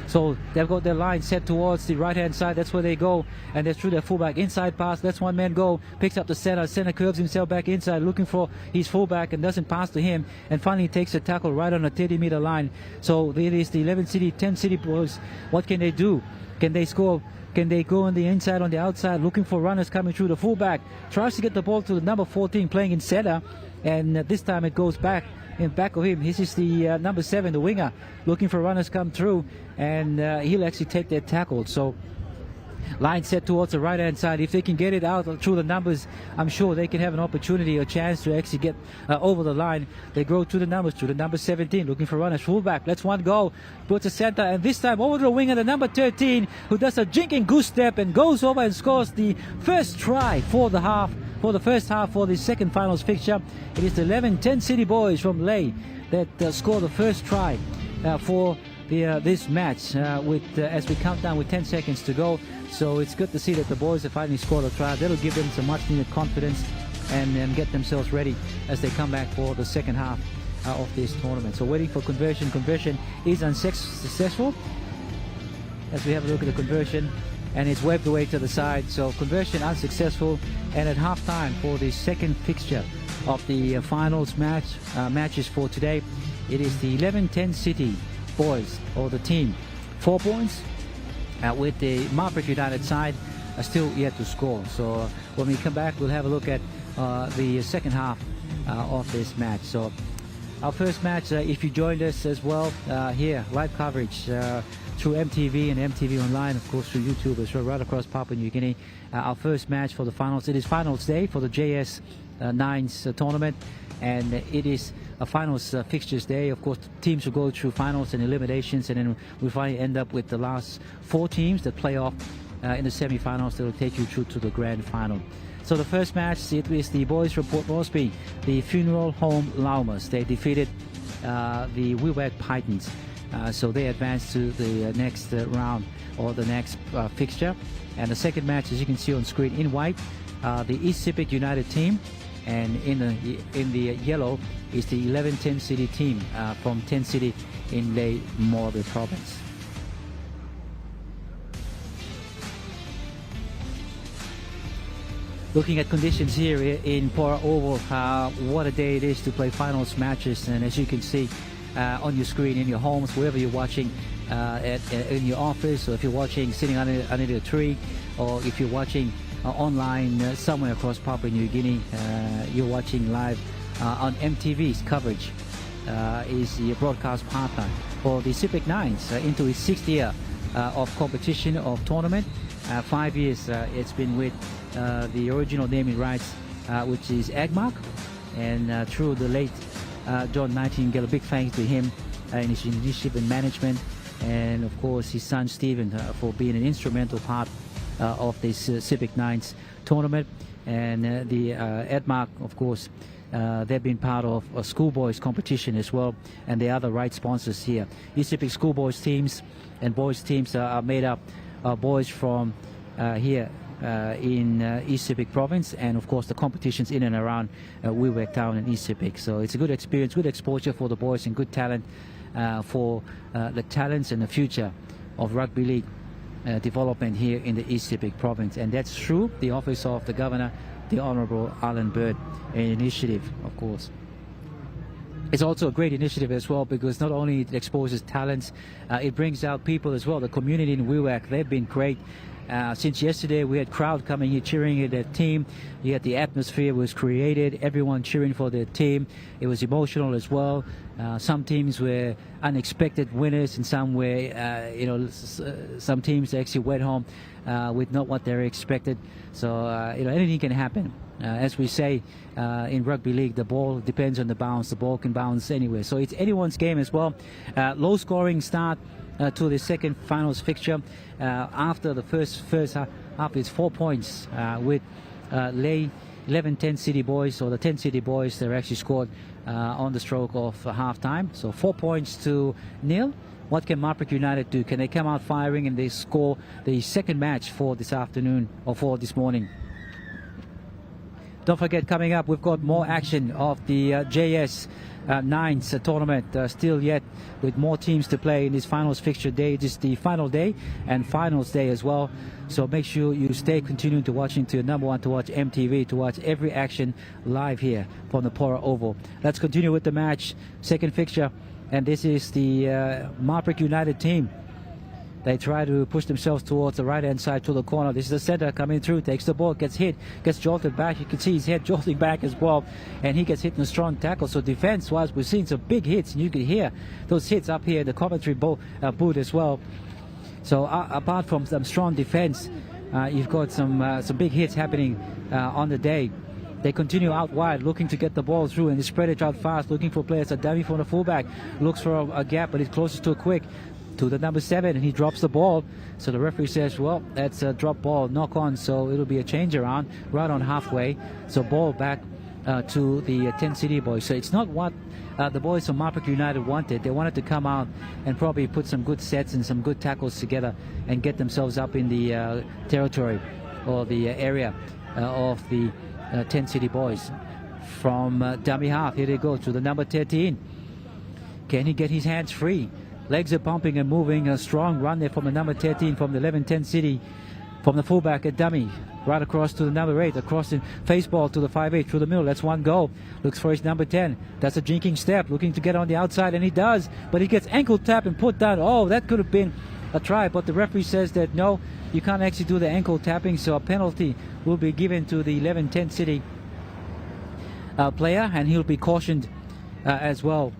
So they've got their line set towards the right-hand side. That's where they go, and they're through their fullback. Inside pass, lets one man go, picks up the center. Center curves himself back inside, looking for his fullback and doesn't pass to him, and finally takes a tackle right on the 30-meter line. So it is the 10 City Boys. What can they do? Can they score? Can they go on the inside, on the outside, looking for runners coming through? The fullback tries to get the ball to the number 14 playing in center, and this time it goes back in back of him. This is the number 7, the winger, looking for runners come through, and he'll actually take that tackle. So line set towards the right hand side. If they can get it out through the numbers, I'm sure they can have an opportunity, a chance to actually get over the line. They go to the numbers, to the number 17, looking for runners. Fullback lets one go, puts a center, and this time over to the winger, the number 13, who does a jinking goose step and goes over and scores the first try for the half. For the first half for the second finals fixture. It is the 11-10 City Boys from Ley that score the first try for this match as we count down with 10 seconds to go. So it's good to see that the boys have finally scored a try. That'll give them some much needed confidence and get themselves ready as they come back for the second half of this tournament. So waiting for conversion. Conversion is unsuccessful. As we have a look at the conversion, and it's waved away to the side. So conversion unsuccessful, and at halftime for the second fixture of the finals matches for today, it is the 11-10 City boys, or the team, 4 points, with the Marik United side still yet to score. So when we come back, we'll have a look at the second half of this match. So our first match, if you joined us as well here, live coverage through MTV and MTV Online, of course through YouTube as well, right across Papua New Guinea. Our first match for the finals. It is finals day for the JS Nines tournament, and it is a finals fixtures day. Of course, teams will go through finals and eliminations, and then we finally end up with the last 4 teams that play off in the semifinals that will take you through to the grand final. So the first match, it is the boys from Port Moresby, the Funeral Home Llamas. They defeated the Wewak Pitons. So they advance to the next round, or the next fixture. And the second match, as you can see on screen in white, the East SEPIK United team, and in the yellow is the 11-10 City team from 10 City in Ley Morbe province. Looking at conditions here in Pora Oval, what a day it is to play finals matches. And as you can see on your screen, in your homes, wherever you're watching, in your office, or if you're watching sitting under a tree, or if you're watching online somewhere across Papua New Guinea, you're watching live on MTV's coverage. Is the broadcast partner for the SEPIK Nines into its 6th year of competition, of tournament. 5 years it's been with the original naming rights, which is Agmark, and through the late John Nightingale, a big thanks to him and his leadership and management, and of course his son Stephen for being an instrumental part of this SEPIK Nines tournament. And the Agmark, of course, they've been part of a schoolboys competition as well, and the other right sponsors here. East SEPIK schoolboys teams and boys teams are made up of boys from here in East SEPIK province, and of course the competitions in and around Wewak town and East SEPIK. So it's a good experience, good exposure for the boys, and good talent for the talents and the future of rugby league development here in the East SEPIK province. And that's through the office of the Governor, the Honourable Alan Bird, an initiative, of course. It's also a great initiative as well, because not only it exposes talents, it brings out people as well. The community in Wewak, they've been great. Since yesterday, we had crowd coming here cheering at their team. You had the atmosphere was created, everyone cheering for their team. It was emotional as well. Some teams were unexpected winners, and some were, some teams actually went home with not what they expected. So, anything can happen. As we say in rugby league, the ball depends on the bounce. The ball can bounce anywhere. So it's anyone's game as well. Low scoring start to the second finals fixture. After the first half, it's 4 points with Ley 11-10 City boys, or the 10 City boys. They're actually scored on the stroke of half time. So 4 points to 0. What can Marik United do? Can they come out firing and they score the second match for this afternoon, or for this morning? Don't forget, coming up, we've got more action of the JS Nines tournament still yet, with more teams to play in this finals fixture day. It is the final day and finals day as well. So make sure you stay continuing to watching to your number one, to watch MTV, to watch every action live here from the Pora Oval. Let's continue with the match, second fixture, and this is the Marik United team. They try to push themselves towards the right-hand side to the corner. This is the center coming through, takes the ball, gets hit, gets jolted back. You can see his head jolting back as well, and he gets hit in a strong tackle. So defense-wise, we've seen some big hits, and you can hear those hits up here in the commentary booth as well. So apart from some strong defense, you've got some big hits happening on the day. They continue out wide, looking to get the ball through, and they spread it out fast, looking for players. A dummy from the fullback looks for a gap, but it's closest to a quick. To the number 7, and he drops the ball. So the referee says, well, that's a drop ball, knock on, so it'll be a change around right on halfway. So ball back to the 10 City boys. So it's not what the boys from Marik United wanted. They wanted to come out and probably put some good sets and some good tackles together and get themselves up in the territory, or the area of the 10 City boys. From dummy half, here they go to the number 13. Can he get his hands free? Legs are pumping and moving. A strong run there from the number 13 from the 11-10 City. from the fullback, a dummy right across to the number 8, across in face ball to the 5'8", through the middle. That's one goal. Looks for his number 10. That's a jinking step, looking to get on the outside, and he does, but he gets ankle tap and put down. Oh, that could have been a try, but the referee says that no, you can't actually do the ankle tapping, so a penalty will be given to the 11-10 City player, and he'll be cautioned as well.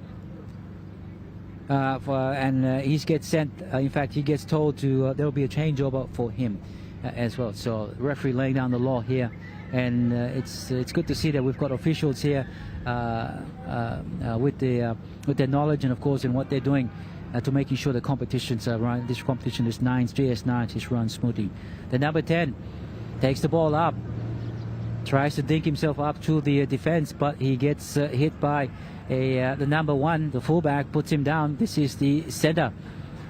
He gets sent. In fact, he gets told to there will be a changeover for him as well. So referee laying down the law here, and it's good to see that we've got officials here with their knowledge and of course in what they're doing to making sure the competitions run. This competition is JS9 is run smoothly. The number 10 takes the ball up, tries to dink himself up to the defense, but he gets hit by the number 1, the fullback, puts him down. This is the center.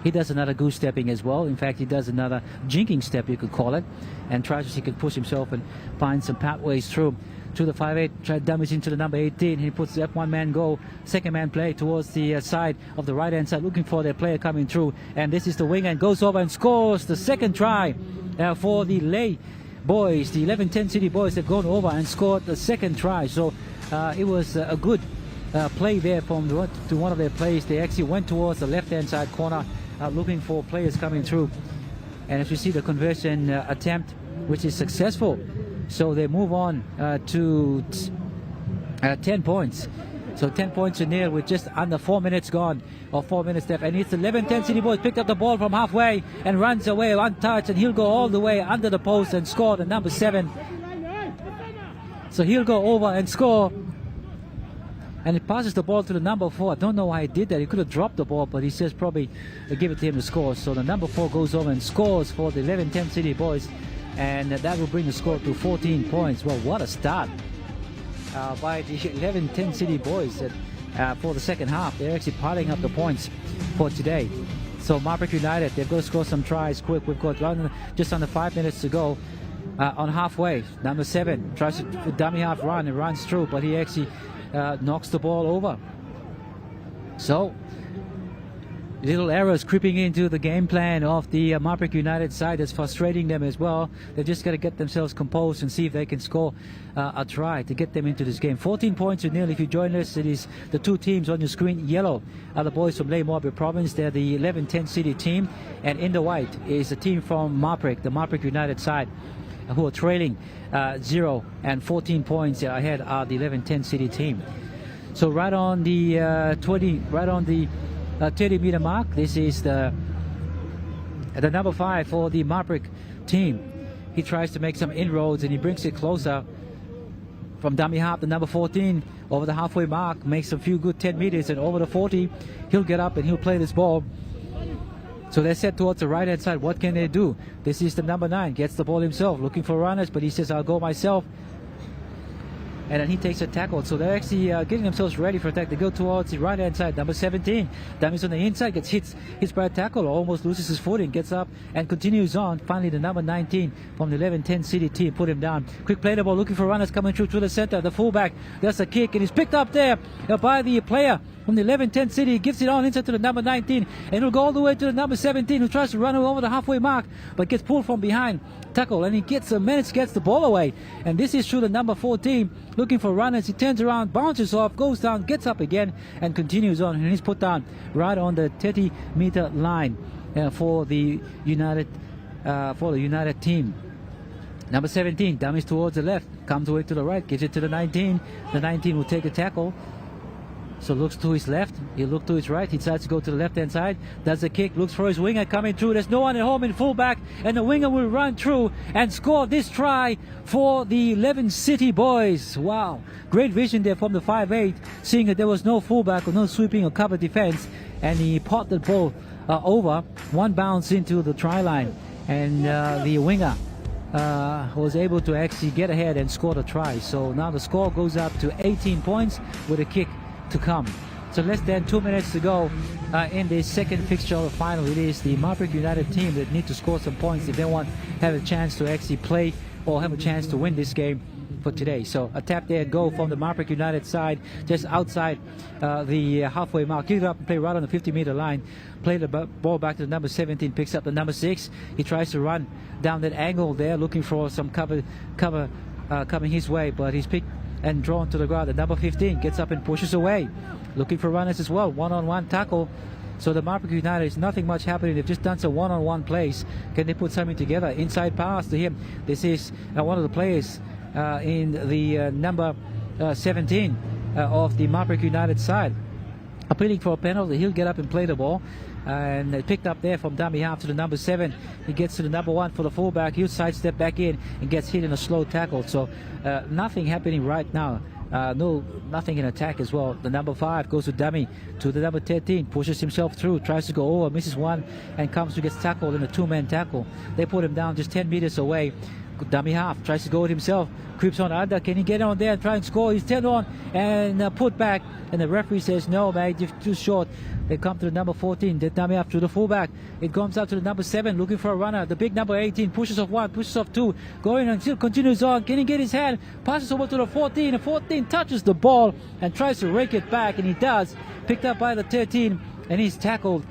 He does another goose stepping as well. In fact, he does another jinking step, you could call it, and tries to see if he can push himself and find some pathways through to the 5'8", try to dummies into the number 18. He puts that one-man goal, second-man play towards the side of the right-hand side, looking for their player coming through. And this is the wing and goes over and scores the second try for the Lay boys. The 11-10 City boys have gone over and scored the second try. So it was a good play there from to one of their plays. They actually went towards the left-hand side corner, looking for players coming through. And as you see, the conversion attempt, which is successful. So they move on to 10 points. So 10 points to nil with just under 4 minutes gone, or 4 minutes left. And it's 11-10 City boys picked up the ball from halfway and runs away untouched, and he'll go all the way under the post and score the number 7. So he'll go over and score. And he passes the ball to the number 4. I don't know why he did that. He could have dropped the ball, but he says probably give it to him to score. So the number 4 goes over and scores for the 11-10 City boys. And that will bring the score to 14 points. Well, what a start by the 11-10 City boys for the second half. They're actually piling up the points for today. So Marik United, they've got to score some tries quick. We've got just under 5 minutes to go on halfway. Number 7 tries to dummy half run and runs through, but he actually knocks the ball over. So little errors creeping into the game plan of the Marik United side that's frustrating them as well. They've just got to get themselves composed and see if they can score a try to get them into this game. 14 points to nil. If you join us, it is the two teams on your screen. Yellow are the boys from Lae Province. They're the 11-10 City team, and in the white is the team from Marik, the Marik United side, who are trailing 0 and 14 points ahead are the 11-10 City team. So right on the 30-meter mark, this is the number 5 for the Marik team. He tries to make some inroads and he brings it closer from dummy half. The number 14 over the halfway mark makes a few good 10 meters, and over the 40 he'll get up and he'll play this ball. So they're set towards the right hand side. What can they do? This is the number 9, gets the ball himself, looking for runners, but he says I'll go myself. And then he takes a tackle. So they're actually getting themselves ready for attack. They go towards the right hand side. Number 17, dummies on the inside, gets hit by a tackle, almost loses his footing, gets up and continues on. Finally the number 19 from the 11-10 City team put him down. Quick play the ball, looking for runners coming through to the center. The fullback does a kick and he's picked up there by the player from the 11-10 City. Gives it on inside to the number 19, and it'll go all the way to the number 17, who tries to run over the halfway mark but gets pulled from behind. Tackle, and he gets the ball away, and this is through the number 14, looking for runners. He turns around, bounces off, goes down, gets up again and continues on, and he's put down right on the 30-meter line for the United team. Number 17 dummies towards the left, comes away to the right, gives it to the 19. The 19 will take a tackle. So looks to his left, he looks to his right, he decides to go to the left hand side, does a kick, looks for his winger coming through. There's no one at home in fullback, and the winger will run through and score this try for the 11 City boys. Wow, great vision there from the 5'8", seeing that there was no fullback or no sweeping or cover defense, and he popped the ball over, one bounce into the try line, and the winger was able to actually get ahead and score the try. So now the score goes up to 18 points with a kick to come. So less than 2 minutes to go in the second fixture of the final. It is the Marik United team that need to score some points if they want to have a chance to actually play or have a chance to win this game for today. So a tap there, goal from the Marik United side, just outside the halfway mark. Kick it up and play right on the 50-meter line. Play the ball back to the number 17, picks up the number 6. He tries to run down that angle there, looking for some cover coming his way, but he's picked and drawn to the ground. The number 15 gets up and pushes away, looking for runners as well. One-on-one tackle. So the Marik United is nothing much happening. They've just done some one-on-one plays. Can they put something together? Inside pass to him. This is one of the players in the number 17 of the Marik United side. Appealing for a penalty. He'll get up and play the ball. And picked up there from dummy half to the number 7. He gets to the number 1 for the fullback. He'll sidestep back in and gets hit in a slow tackle. So nothing happening right now. Nothing in attack as well. The number 5 goes to dummy to the number 13, pushes himself through, tries to go over, misses one, and comes to gets tackled in a 2-man tackle. They put him down just 10 meters away. Dummy half tries to go it himself, creeps on under. Can he get on there and try and score? He's 10 on and put back, and the referee says no, man, you're too short. They come to the number 14, the dummy half to the fullback. It comes out to the number 7, looking for a runner. The big number 18 pushes off 1, pushes off 2, going and still continues on. Can he get his hand? Passes over to the 14. The 14 touches the ball and tries to rake it back, and he does. Picked up by the 13, and he's tackled.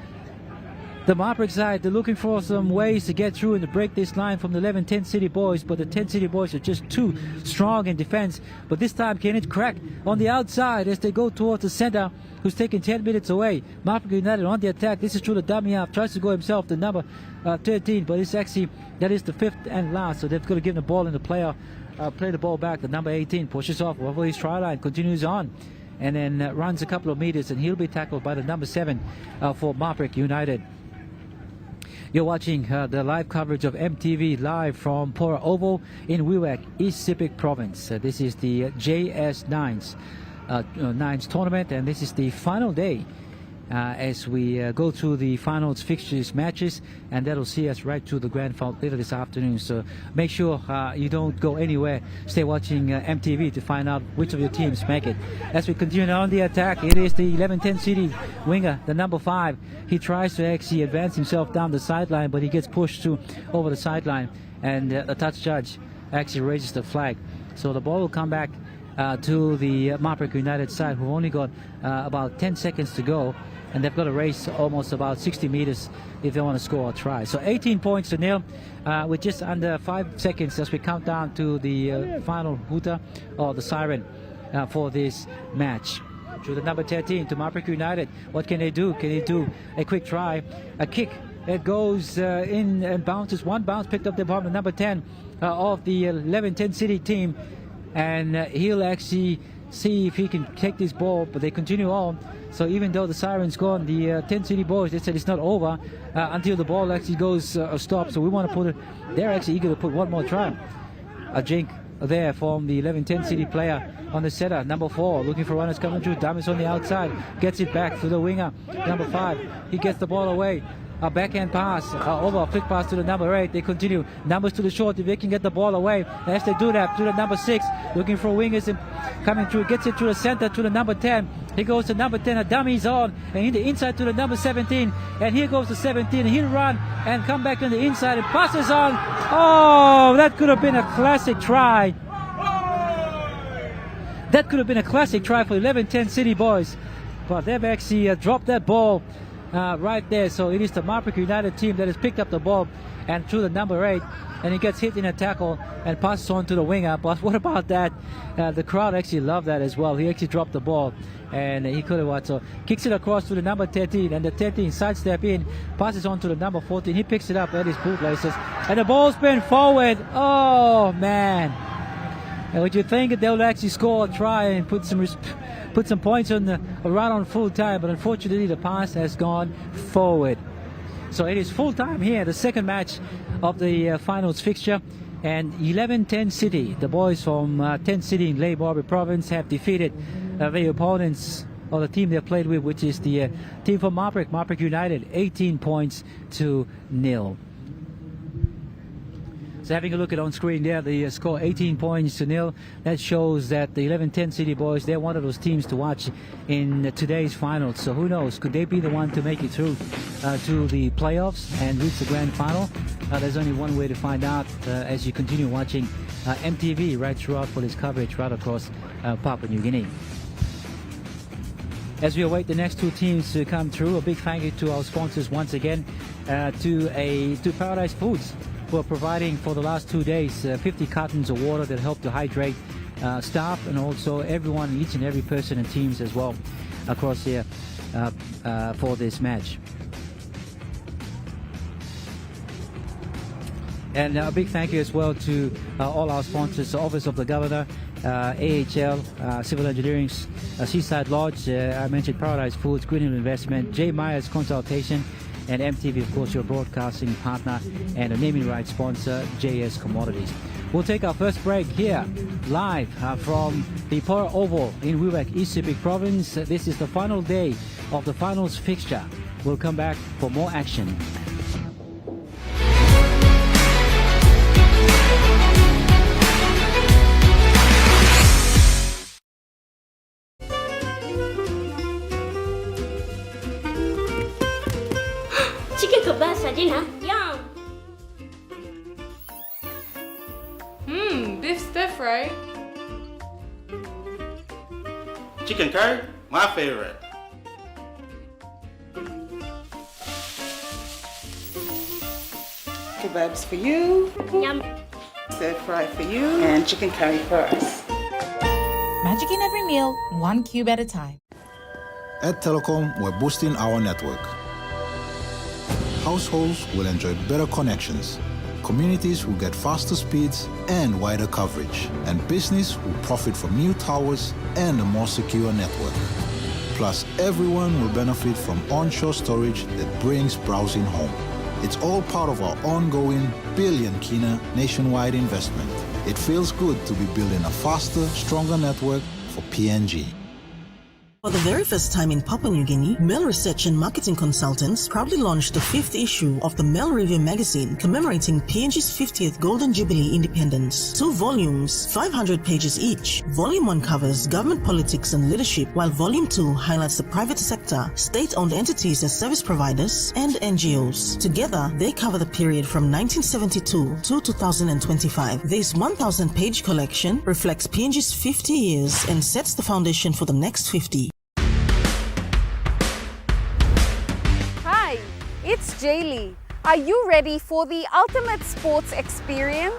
The Marik side, they're looking for some ways to get through and to break this line from the 11-10 City Boys, but the 10 City Boys are just too strong in defense. But this time, can it crack on the outside as they go towards the center, who's taking 10 minutes away? Marik United on the attack. This is through the dummy half. Tries to go himself, the number 13, but it's actually, that is the 5th and last, so they've got to give the ball and the player play the ball back. The number 18 pushes off over his try line, continues on, and then runs a couple of meters, and he'll be tackled by the number 7 for Marik United. You're watching the live coverage of EMTV live from Pora Oval in Wewak, East Sepik Province. This is the JS Nines tournament, and this is the final day as we go through the finals fixtures matches, and that'll see us right to the grand final later this afternoon. So make sure you don't go anywhere. Stay watching EMTV to find out which of your teams make it. As we continue on the attack, it is the 11-10 City winger, the number 5. He tries to actually advance himself down the sideline, but he gets pushed over the sideline, and the touch judge actually raises the flag. So the ball will come back to the Marik United side, who've only got about 10 seconds to go, and they've got to race almost about 60 meters if they want to score a try. So 18 points to nil with just under 5 seconds as we count down to the final hooter or the siren for this match. To the number 13 to Marik United. What can they do? Can they do a quick try? A kick that goes in and bounces. One bounce picked up the ball, the number 10 of the 11-10 City team, and he'll actually see if he can take this ball, but they continue on. So even though the siren's gone, the 10 City Boys, they said it's not over until the ball actually goes stop. So we want to put it, they're actually eager to put one more try. A jink there from the 11-10 City player on the setter, number 4, looking for runners coming through. Diamonds on the outside, gets it back to the winger, number 5. He gets the ball away. A backhand pass, over a flick pass to the number 8. They continue. Numbers to the short if they can get the ball away. As they do that, to the number 6, looking for wingers and coming through. Gets it to the center to the number 10. He goes to number 10. A dummy's on, and in the inside to the number 17. And here goes the 17. He'll run and come back on the inside and passes on. Oh, that could have been a classic try. That could have been a classic try for 11-10 City Boys, but they've actually dropped that ball right there. So it is the Marik United team that has picked up the ball and through the number 8, and he gets hit in a tackle and passes on to the winger. But what about that? The crowd actually loved that as well. He actually dropped the ball, and he could have what? So kicks it across to the number 13, and the 13 sidestep in, passes on to the number 14. He picks it up at his bootlaces, and the ball's been forward. Oh man! And would you think that they'll actually score a try and put some points on the right on full time? But unfortunately, the pass has gone forward. So it is full time here, the second match of the finals fixture. And 11-10 City, the boys from 10 City in Labour Province, have defeated their opponents or the team they played with, which is the team from Marik United, 18 points to nil. So having a look at on screen there, the score 18 points to nil. That shows that the 11-10 City Boys, they're one of those teams to watch in today's finals. So who knows, could they be the one to make it through to the playoffs and reach the grand final? There's only one way to find out as you continue watching EMTV right throughout for this coverage right across Papua New Guinea. As we await the next two teams to come through, a big thank you to our sponsors once again, to Paradise Foods, who are providing for the last 2 days 50 cartons of water that help to hydrate staff and also everyone, each and every person and teams as well across here for this match. And a big thank you as well to all our sponsors, the Office of the Governor, AHL, Civil Engineering, Seaside Lodge, I mentioned Paradise Foods, Green Hill Investment, J. Myers Consultation, and EMTV, of course, your broadcasting partner and a naming rights sponsor, JS Commodities. We'll take our first break here, live from the Pora Oval in Wewak, East Sepik Province. This is the final day of the finals fixture. We'll come back for more action. Beef stir fry. Chicken curry, my favorite. Kebabs for you. Yum. Stir fry for you. And chicken curry for us. Magic in every meal, one cube at a time. At Telecom, we're boosting our network. Households will enjoy better connections. Communities will get faster speeds and wider coverage. And business will profit from new towers and a more secure network. Plus, everyone will benefit from onshore storage that brings browsing home. It's all part of our ongoing billion kina nationwide investment. It feels good to be building a faster, stronger network for PNG. For the very first time in Papua New Guinea, Mail Research and Marketing Consultants proudly launched the 5th issue of the Mail Review magazine commemorating PNG's 50th Golden Jubilee independence. 2 volumes, 500 pages each. Volume 1 covers government politics and leadership, while Volume 2 highlights the private sector, state-owned entities as service providers, and NGOs. Together, they cover the period from 1972 to 2025. This 1,000-page collection reflects PNG's 50 years and sets the foundation for the next 50. It's Jaylee. Are you ready for the ultimate sports experience?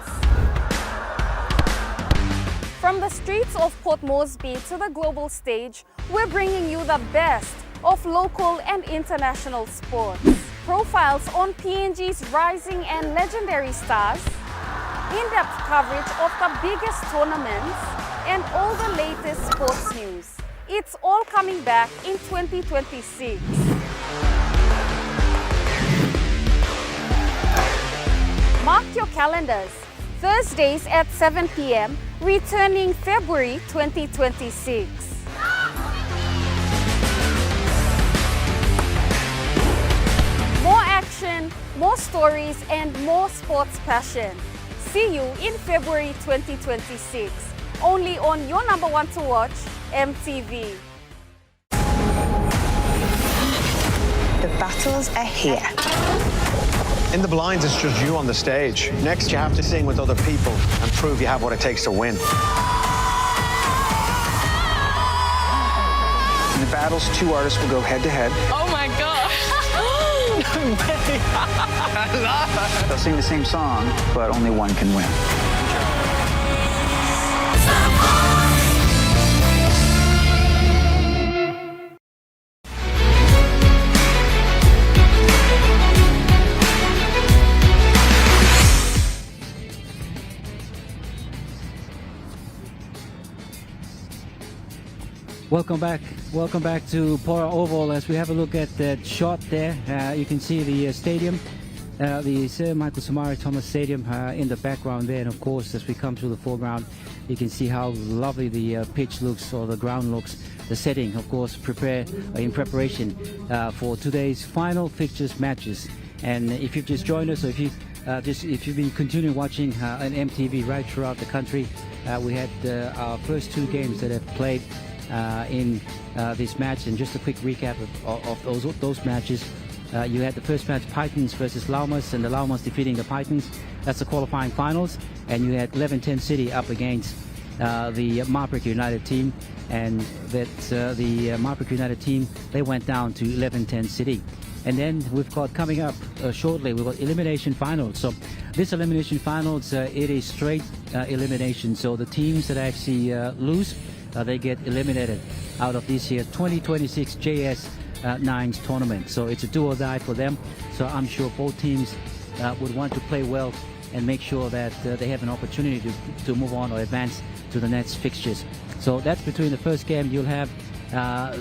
From the streets of Port Moresby to the global stage, we're bringing you the best of local and international sports. Profiles on PNG's rising and legendary stars, in-depth coverage of the biggest tournaments, and all the latest sports news. It's all coming back in 2026. Mark your calendars. Thursdays at 7 p.m., returning February 2026. More action, more stories, and more sports passion. See you in February 2026. Only on your number one to watch, EMTV. The battles are here. In the blinds, it's just you on the stage. Next, you have to sing with other people and prove you have what it takes to win. In the battles, 2 artists will go head-to-head. Oh my gosh. They'll sing the same song, but only one can win. Welcome back to Pora Oval. As we have a look at that shot there, you can see the stadium, the Sir Michael Samari Thomas Stadium in the background there, and of course as we come to the foreground you can see how lovely the pitch looks, or the ground looks, the setting of course in preparation for today's final fixtures matches. And if you've just joined us, or if you just if you've been continuing watching on MTV right throughout the country, we had our first 2 games that have played in this match, and just a quick recap of those matches. You had the first match, Pitons versus Llamas, and the Llamas defeating the Pitons. That's the qualifying finals. And you had 11-10 City up against the Marik United team, and that the Marik United team, they went down to 11-10 City. And then we've got coming up shortly, we've got elimination finals. So this elimination finals, it is straight elimination. So the teams that actually lose, they get eliminated out of this year's 2026 JS Nines tournament. So it's a do or die for them. So I'm sure both teams would want to play well and make sure that they have an opportunity to move on or advance to the next fixtures. So that's between the first game. You'll have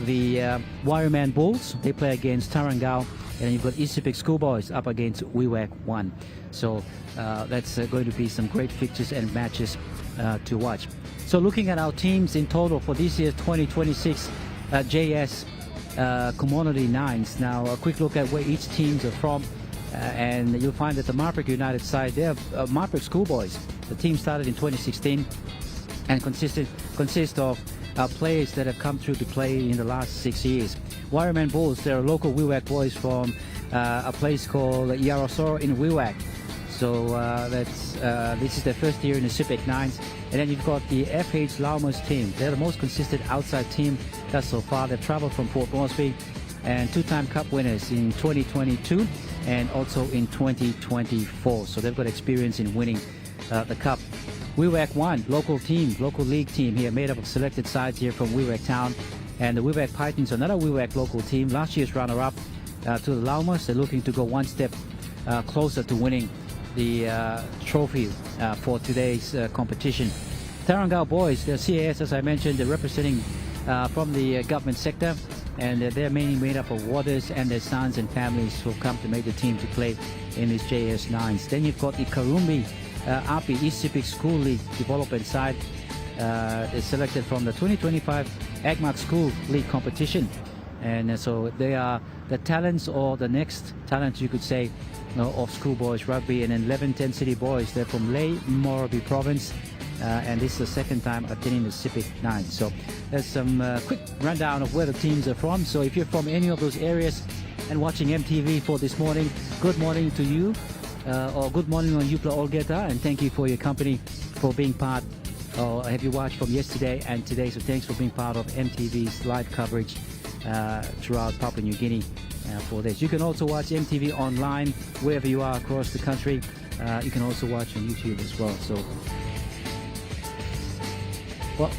the Wireman Bulls, they play against Tarangao, and you've got SEPIK Schoolboys up against Wewak 1. So that's going to be some great fixtures and matches to watch. So looking at our teams in total for this year's 2026 JS Commodity Nines. Now a quick look at where each teams are from, and you'll find that the Marik United side, they have Marik Schoolboys. The team started in 2016 and consists of players that have come through to play in the last 6 years. Wireman Bulls, they're local Wewak boys from a place called Yarosoro in Wewak. So this is their first year in the SEPIK Nines. And then you've got the FH Llamas team. They're the most consistent outside team thus so far. They've traveled from Port Moresby, and 2-time cup winners in 2022 and also in 2024. So they've got experience in winning the cup. Wewak 1, local team, local league team here, made up of selected sides here from Wewak Town. And the Wewak Pitons, another Wewak local team, last year's runner-up to the Llamas. They're looking to go one step closer to winning the trophy for today's competition. Tarangao boys, they're CAS, as I mentioned, they're representing from the government sector, and they're mainly made up of warders and their sons and families who have come to make the team to play in these JS Nines. Then you've got the Karumbi Api SEPIK School League development side, is selected from the 2025 AgMark School League competition. And so they are the talents, or the next talents you could say, of schoolboys rugby. And then 11-10 City boys, they're from Ley Morabi province, and this is the second time attending the SEPIK 9. So there's some quick rundown of where the teams are from. So if you're from any of those areas and watching MTV for this morning, good morning to you, or good morning on Yupla Olgeta, and thank you for your company, for being part, or have you watched from yesterday and today. So thanks for being part of MTV's live coverage throughout Papua New Guinea for this. You can also watch MTV online wherever you are across the country. You can also watch on YouTube as well. So, well,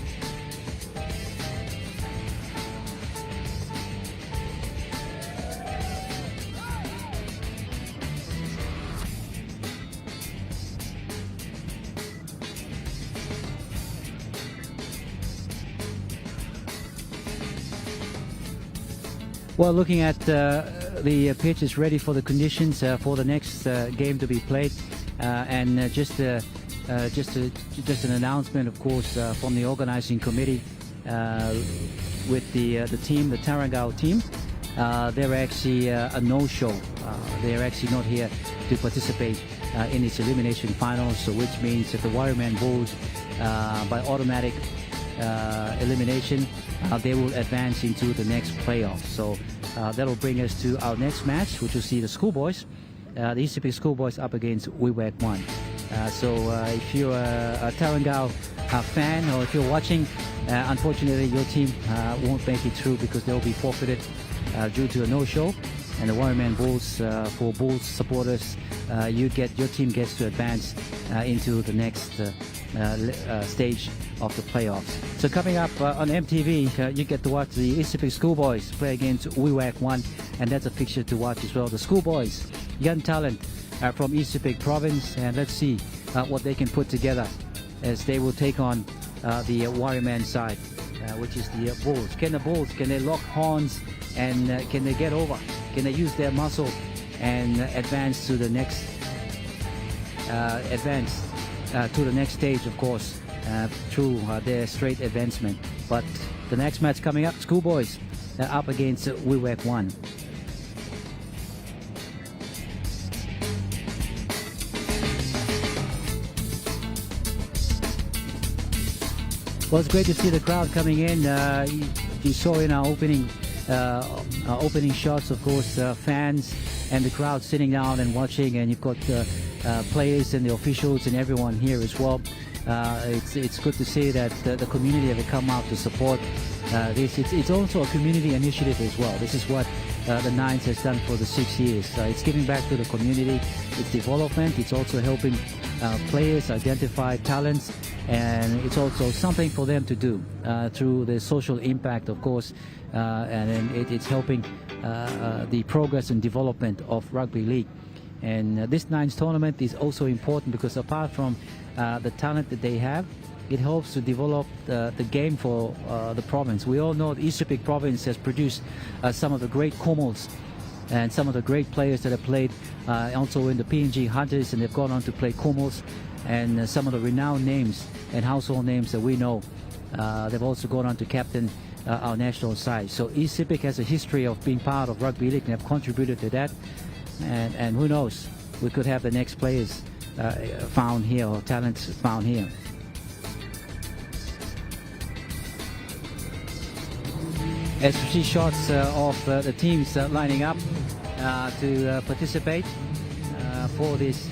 well, looking at the pitch is ready for the conditions for the next game to be played, and just an announcement, of course, from the organizing committee with the team, the Tarangao team. They're actually a no-show. They're actually not here to participate in this elimination finals, so which means that the Wireman Bulls, by automatic elimination, they will advance into the next playoff. So that'll bring us to our next match, which will see the schoolboys, the SEPIK Schoolboys up against Wewak 1. So if you're a Tarangao fan, or if you're watching, unfortunately your team won't make it through because they'll be forfeited due to a no-show. And the Wireman Bulls, for Bulls supporters, your team gets to advance into the next stage of the playoffs. So coming up on MTV, you get to watch the SEPIK Schoolboys play against Wewak 1, and that's a fixture to watch as well. The Schoolboys, young talent from SEPIK province, and let's see what they can put together as they will take on the Wireman side, which is the Bulls. Can they lock horns, and can they get over? Can they use their muscle and advance to the next stage, of course, through their straight advancement. But the next match coming up, Schoolboys up against Wewak 1. Well, it's great to see the crowd coming in. You saw in our opening shots, of course, fans and the crowd sitting down and watching, and you've got players and the officials and everyone here as well. It's good to see that the community have come out to support this. It's also a community initiative as well. This is what the Nines has done for the 6 years. It's giving back to the community. It's development. It's also helping players identify talents, and it's also something for them to do through the social impact, of course, and then it's helping the progress and development of rugby league. And this Nines tournament is also important because apart from the talent that they have, it helps to develop the game for the province. We all know the East Sepik province has produced some of the great Komos and some of the great players that have played also in the PNG Hunters, and they've gone on to play Komos, and some of the renowned names and household names that we know, they've also gone on to captain our national side. So East Sepik has a history of being part of rugby league and have contributed to that, and who knows, we could have the next players found here, or talents found here. As you see shots of the teams lining up to participate for this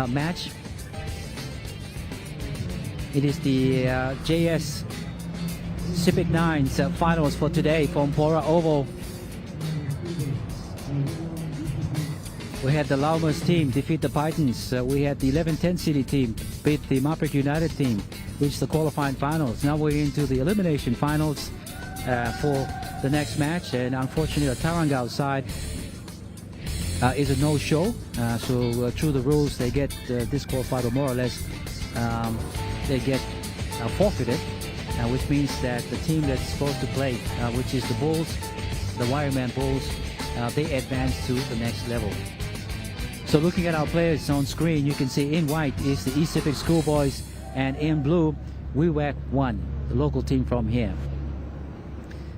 match. It is the JS SEPIK Nines finals for today from Pora Oval. We had the Llamas team defeat the Pitons. We had the 11-10 City team beat the Marik United team, reach the qualifying finals. Now we're into the elimination finals for the next match, and unfortunately the Tarangao side is a no-show. So through the rules they get disqualified, or more or less they get forfeited, which means that the team that's supposed to play, which is the Bulls, the Wireman Bulls, they advance to the next level. So looking at our players on screen, you can see in white is the East Sepik Schoolboys, and in blue, Wewak 1, the local team from here.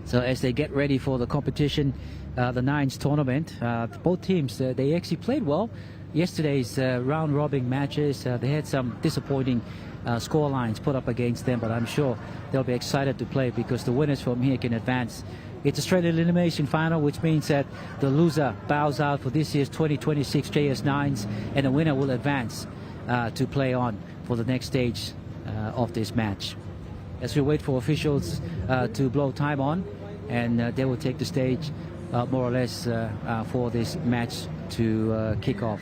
So as they get ready for the competition, the Nines tournament, both teams, they actually played well. Yesterday's round-robin matches, they had some disappointing score lines put up against them, but I'm sure they'll be excited to play because the winners from here can advance. It's a straight elimination final, which means that the loser bows out for this year's 2026 JS Nines, and the winner will advance to play on for the next stage of this match. As we wait for officials to blow time on, and they will take the stage more or less for this match to kick off.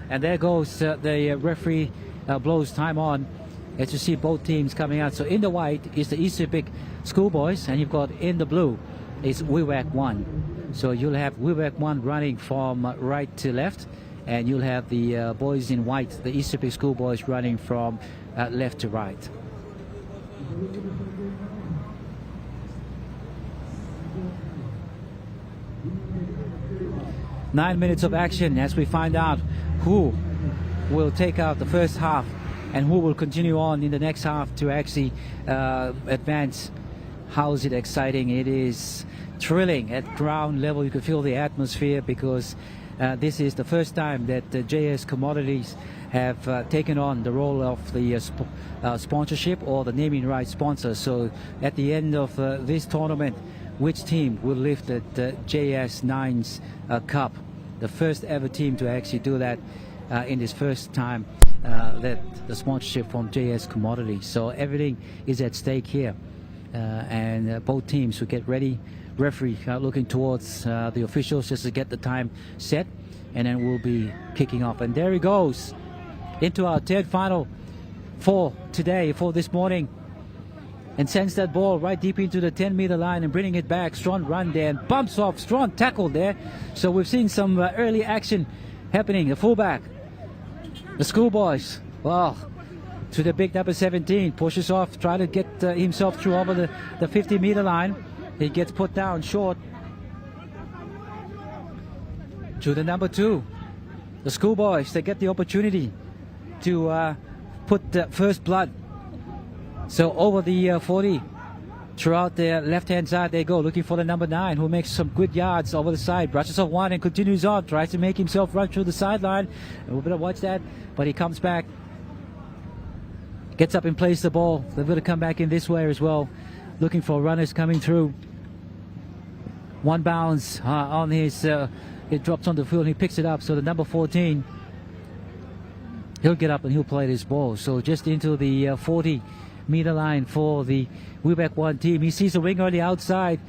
And there goes the referee blows time on, as you see both teams coming out. So in the white is the East Sepik Schoolboys, and you've got in the blue is Wewak 1. So you'll have Wewak 1 running from right to left, and you'll have the boys in white, the East Sepik Schoolboys, running from left to right. Nine minutes of action as we find out who will take out the first half and who will continue on in the next half to actually advance. How is it exciting? It is thrilling at ground level. You can feel the atmosphere because this is the first time that JS Commodities have taken on the role of the sponsorship or the naming rights sponsor. So at the end of this tournament, which team will lift the JS Nines Cup? The first ever team to actually do that in this first time that the sponsorship from JS Commodities. So everything is at stake here, and both teams will get ready. Referee looking towards the officials just to get the time set, and then we'll be kicking off. And there he goes into our third final for today, for this morning, and sends that ball right deep into the 10-meter line and bringing it back. Strong run there and bumps off. Strong tackle there. So we've seen some early action happening. The fullback, the Schoolboys, well, to the big number 17, pushes off, trying to get himself through over the 50-meter line. He gets put down short. To the number 2, the Schoolboys, they get the opportunity to put the first blood. So over the 40, throughout the left-hand side they go, looking for the number 9, who makes some good yards over the side, brushes off one and continues on, tries to make himself run through the sideline. And we better watch that, but he comes back Gets up and plays the ball. They've got to come back in this way as well. Looking for runners coming through. One bounce on his, it drops on the field. He picks it up. So the number 14, he'll get up and he'll play this ball. So just into the 40-meter line for the Wewak 1 team. He sees a winger on the outside.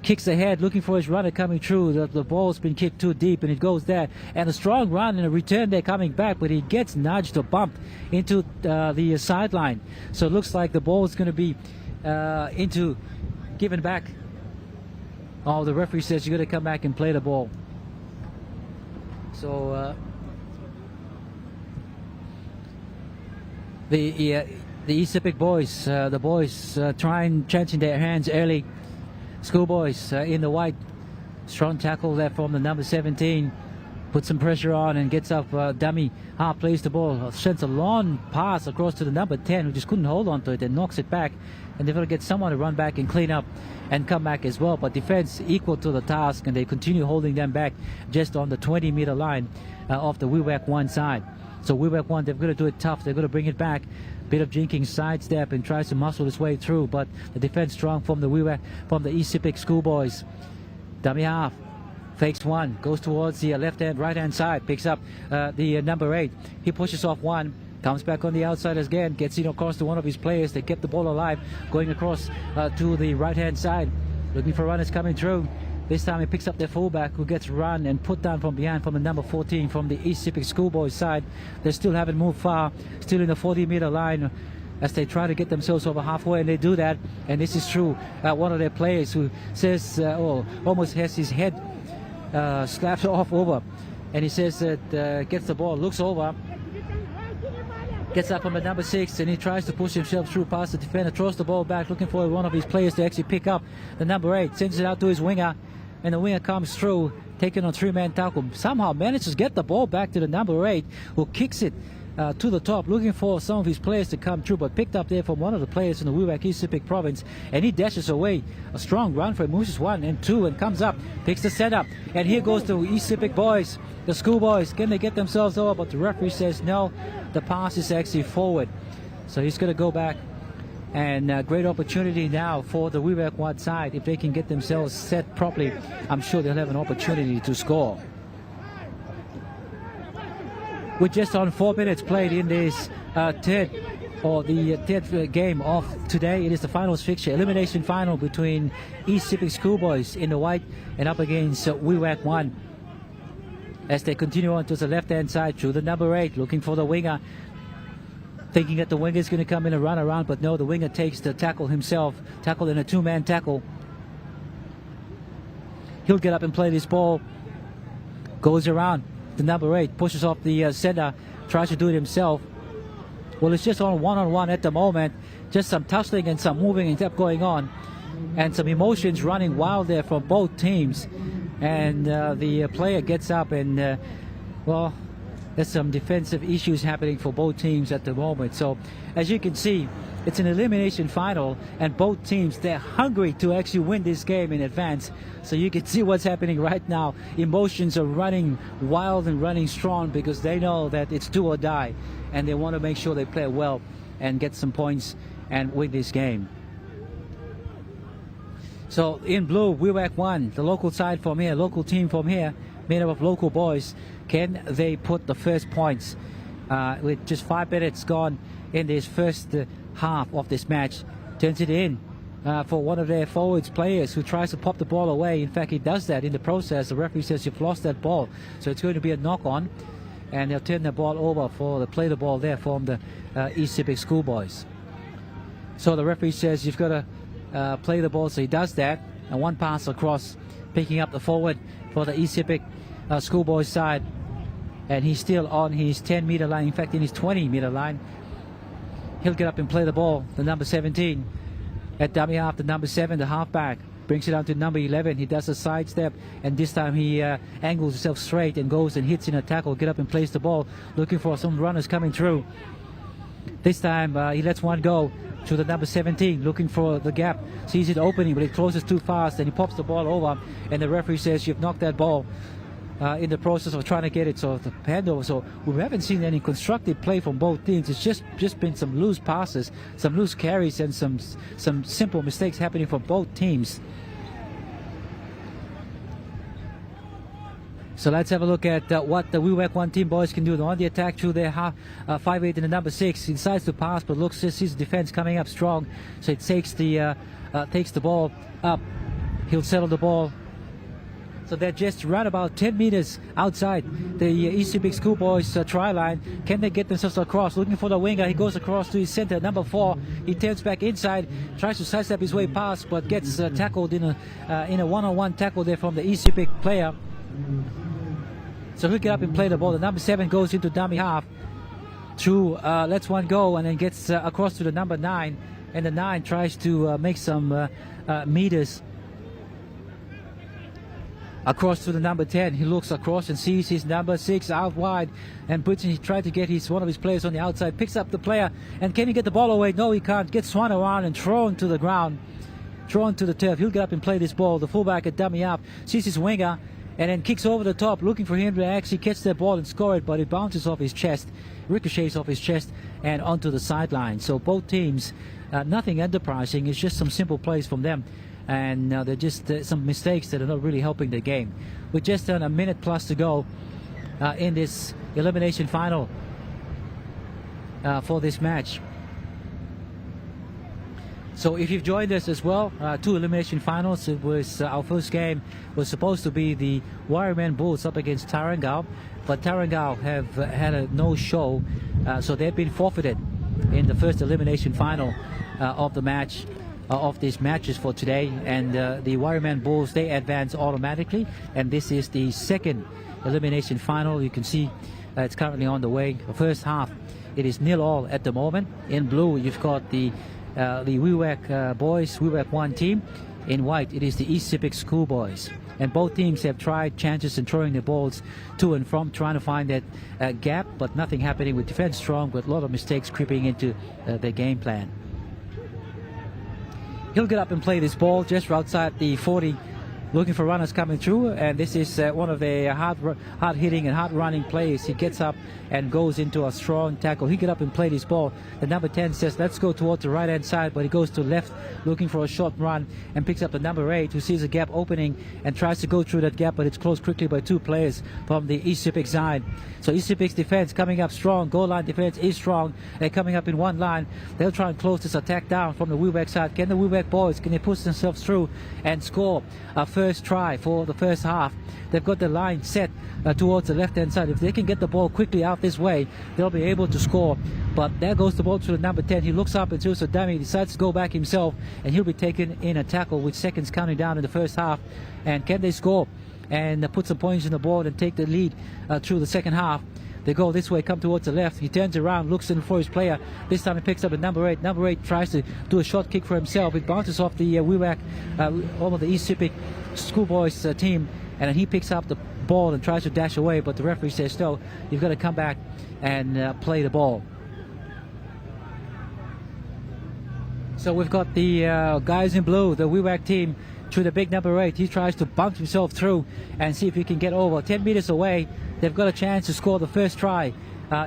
Kicks ahead, looking for his runner coming through. The ball's been kicked too deep, and it goes there. And a strong run and a return there coming back, but he gets nudged or bumped into the sideline. So it looks like the ball is going to be given back. Oh, the referee says you got to come back and play the ball. So the SEPIK boys, the boys changing their hands early. Schoolboys in the white, strong tackle there from the number 17, puts some pressure on and gets up, dummy half plays the ball, sends a long pass across to the number 10 who just couldn't hold on to it and knocks it back, and they've got to get someone to run back and clean up and come back as well. But defense equal to the task, and they continue holding them back just on the 20-meter line of the Wewak 1 side. So Wewak 1, they've got to do it tough, they've got to bring it back. Bit of jinking sidestep and tries to muscle his way through, but the defense strong from the Wewak, from the SEPIK schoolboys. Dummy half, fakes one, goes towards the right-hand side, picks up the number 8. He pushes off one, comes back on the outside again, gets in across to one of his players. They kept the ball alive, going across to the right-hand side, looking for runners coming through. This time he picks up their fullback, who gets run and put down from behind from the number 14 from the SEPIK schoolboys side. They still haven't moved far, still in the 40-meter line as they try to get themselves over halfway, and they do that. And this is true. One of their players who says, almost has his head slapped off over, and he says that gets the ball, looks over, gets up from the number 6, and he tries to push himself through past the defender, throws the ball back, looking for one of his players to actually pick up the number 8, sends it out to his winger, and the winger comes through, taking on 3-man tackle, somehow manages to get the ball back to the number 8, who kicks it to the top, looking for some of his players to come through, but picked up there from one of the players in the Wewak SEPIK province, and he dashes away. A strong run for him, moves 1 and 2 and comes up, picks the setup, and here goes the SEPIK boys, the schoolboys. Can they get themselves over? But the referee says no, the pass is actually forward. So he's going to go back, and great opportunity now for the Wewak 1 side. If they can get themselves set properly, I'm sure they'll have an opportunity to score. We're just on 4 minutes played in this third game of today. It is the finals fixture, elimination final between SEPIK schoolboys in the white and up against Wewak 1. As they continue on to the left-hand side through the number 8, looking for the winger, thinking that the winger is going to come in and run around, but no, the winger takes the tackle himself, tackle in a 2-man tackle. He'll get up and play this ball, goes around the number 8, pushes off the center, tries to do it himself. Well, it's just on one-on-one at the moment, just some tussling and some moving and stuff going on, and some emotions running wild there from both teams. And the player gets up and, well, there's some defensive issues happening for both teams at the moment. So as you can see, it's an elimination final, and both teams, they're hungry to actually win this game in advance. So you can see what's happening right now. Emotions are running wild and running strong because they know that it's do or die, and they want to make sure they play well and get some points and win this game. So in blue, Wewak 1, the local side from here, local team from here, made up of local boys. Can they put the first points with just 5 minutes gone in this first half of this match? Turns it in for one of their forwards players who tries to pop the ball away. In fact, he does that in the process. The referee says you've lost that ball, so it's going to be a knock-on, and they'll turn the ball over for the play the ball there from the SEPIK schoolboys. So the referee says you've got to play the ball, so he does that, and one pass across, picking up the forward for the SEPIK schoolboys side, and he's still on his 10-meter line, in fact in his 20-meter line. He'll get up and play the ball, the number 17 at dummy half, the number 7, the halfback, brings it down to number 11. He does a sidestep, and this time he angles himself straight and goes and hits in a tackle, get up and plays the ball, looking for some runners coming through. This time he lets one go to the number 17, looking for the gap, sees it opening, but it closes too fast, and he pops the ball over, and the referee says you've knocked that ball in the process of trying to get it sort of handover. So we haven't seen any constructive play from both teams. It's just been some loose passes, some loose carries, and some simple mistakes happening for both teams. So let's have a look at what the Wewak 1 team boys can do. On the attack through their 5'8" in the number 6. He decides to pass, but looks to see his defense coming up strong. So it takes the ball up. He'll settle the ball. So they're just right about 10 meters outside the East Sepik Schoolboys try line. Can they get themselves across? Looking for the winger. He goes across to his center, number 4. He turns back inside, tries to sidestep his way past, but gets tackled in a one-on-one tackle there from the East Sepik player. So he'll get up and play the ball. The number 7 goes into dummy half. Through lets one go and then gets across to the number 9. And the 9 tries to make some meters across to the number 10. He looks across and sees his number 6 out wide, and he tried to get one of his players on the outside, picks up the player, and can he get the ball away? No, he can't. Gets swung around and thrown to the ground, thrown to the turf. He'll get up and play this ball. The fullback at dummy up sees his winger and then kicks over the top, looking for him to actually catch that ball and score it, but it bounces off his chest, ricochets off his chest and onto the sideline. So both teams, nothing enterprising. It's just some simple plays from them, and they're just some mistakes that are not really helping the game. With just done a minute plus to go in this elimination final for this match. So if you've joined us as well, 2 elimination finals. It was our first game was supposed to be the Wireman Bulls up against Tarangao, but Tarangao have had a no-show, so they've been forfeited in the first elimination final of the match. Of these matches for today, and the Wireman Bulls, they advance automatically, and this is the second elimination final. You can see it's currently on the way. The first half, it is 0-0 at the moment. In blue, you've got the Wewak boys, Wewak 1 team. In white, it is the East Sepik Schoolboys, and both teams have tried chances and throwing the balls to and from, trying to find that gap, but nothing happening. With defense strong, but a lot of mistakes creeping into their game plan. He'll get up and play this ball just outside the 40, looking for runners coming through, and this is one of the hard-hitting and hard-running plays. He gets up and goes into a strong tackle. He get up and play this ball. The number 10 says, let's go towards the right-hand side, but he goes to left, looking for a short run, and picks up the number 8, who sees a gap opening and tries to go through that gap, but it's closed quickly by 2 players from the East Sepik side. So East Sepik's defense coming up strong. Goal line defense is strong. They're coming up in one line. They'll try and close this attack down from the Wewak side. Can the Wewak boys, can they push themselves through and score a first try for the first half? They've got the line set towards the left-hand side. If they can get the ball quickly out this way, they'll be able to score. But there goes the ball to the number 10. He looks up and sees a dummy. He decides to go back himself, and he'll be taken in a tackle with seconds counting down in the first half. And can they score and put some points on the board and take the lead through the second half? They go this way, come towards the left. He turns around, looks in for his player. This time he picks up a number 8. Number 8 tries to do a short kick for himself. It bounces off the Wewak, all of the East Sepik Schoolboys team, and then he picks up the ball and tries to dash away, but the referee says, no, you've got to come back and play the ball. So we've got the guys in blue, the Wewak team, through the big number 8. He tries to bump himself through and see if he can get over. 10 meters away, they've got a chance to score the first try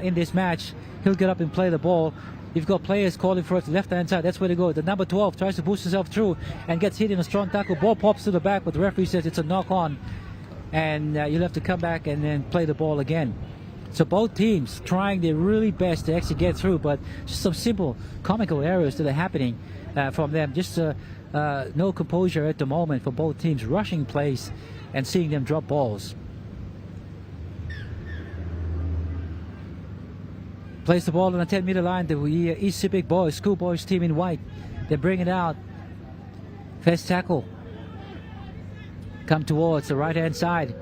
in this match. He'll get up and play the ball. You've got players calling for it to left-hand side. That's where they go. The number 12 tries to boost himself through and gets hit in a strong tackle. Ball pops to the back, but the referee says it's a knock-on. And you'll have to come back and then play the ball again. So both teams trying their really best to actually get through, but just some simple comical errors that are happening from them. Just no composure at the moment for both teams, rushing plays and seeing them drop balls. Plays the ball on a 10-meter line. The East Sepik boys, Schoolboys team in white. They bring it out. First tackle. Come towards the right-hand side.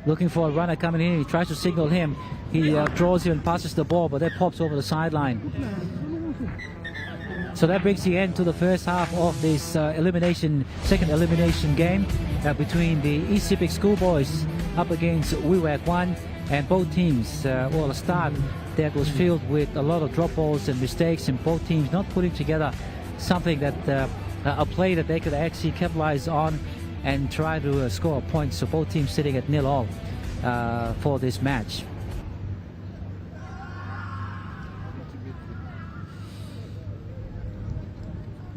Looking for a runner coming in. He tries to signal him. He draws him and passes the ball, but that pops over the sideline. So that brings the end to the first half of this second elimination game between the East Sepik Schoolboys up against Wewak 1. And both teams, a start that was filled with a lot of drop balls and mistakes, and both teams not putting together something that a play that they could actually capitalize on and try to score a point. So both teams sitting at 0-0. for this match.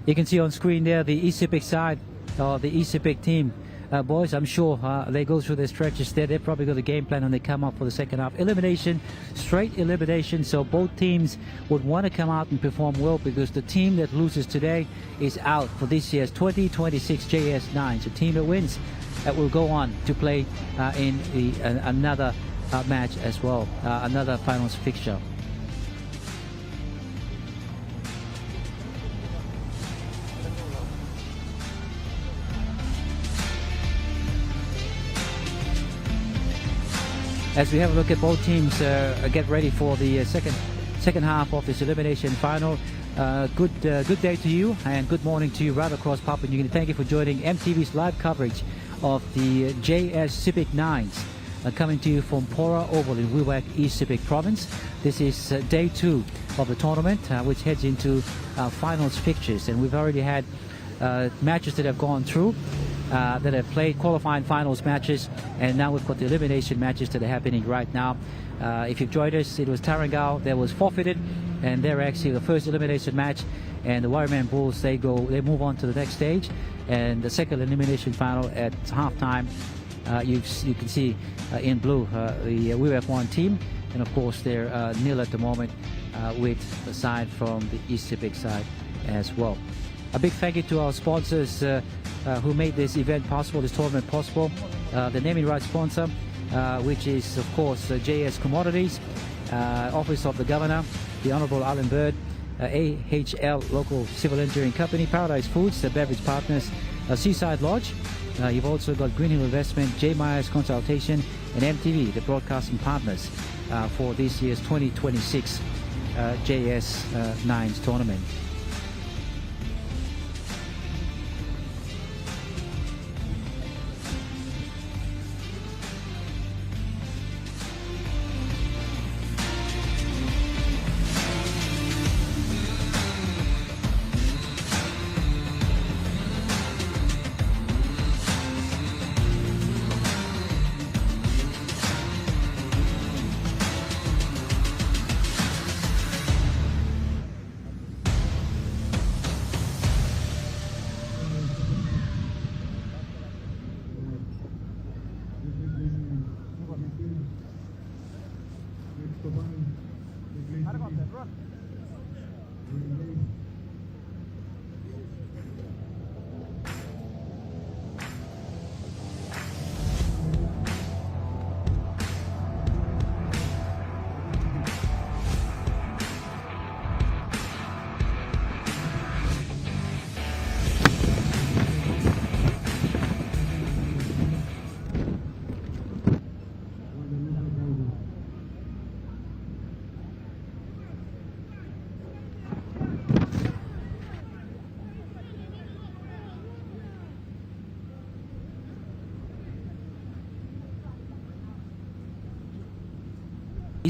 You can see on screen there the SEPIK side, or the SEPIK team. Boys, I'm sure they go through their stretches there. They've probably got a game plan when they come up for the second half. Elimination, straight elimination, so both teams would want to come out and perform well, because the team that loses today is out for this year's 2026 JS9. The team that wins will go on to play in another match as well, another finals fixture. As we have a look at both teams get ready for the second half of this elimination final. Good day to you, and good morning to you right across Papua New Guinea. Thank you for joining MTV's live coverage of the JS SEPIK 9s, coming to you from Pora Oval in Wewak, East Sepik Province. This is day 2 of the tournament, which heads into finals fixtures, and we've already had matches that have gone through, that have played qualifying finals matches, and now we've got the elimination matches that are happening right now. If you've joined us, it was Tarangao that was forfeited, and they're actually the first elimination match, and the Warriorman Bulls, they move on to the next stage, and the second elimination final at halftime. You can see in blue the Wewak 1 team, and of course they're nil at the moment, with the side from the SEPIK side as well. A big thank you to our sponsors who made this event possible, this tournament possible. The naming rights sponsor, which is of course JS Commodities, Office of the Governor, the Honourable Alan Bird, AHL Local Civil Engineering Company, Paradise Foods, the beverage partners, Seaside Lodge. You've also got Green Hill Investment, J. Myers Consultation, and MTV, the broadcasting partners for this year's 2026 JS 9s tournament.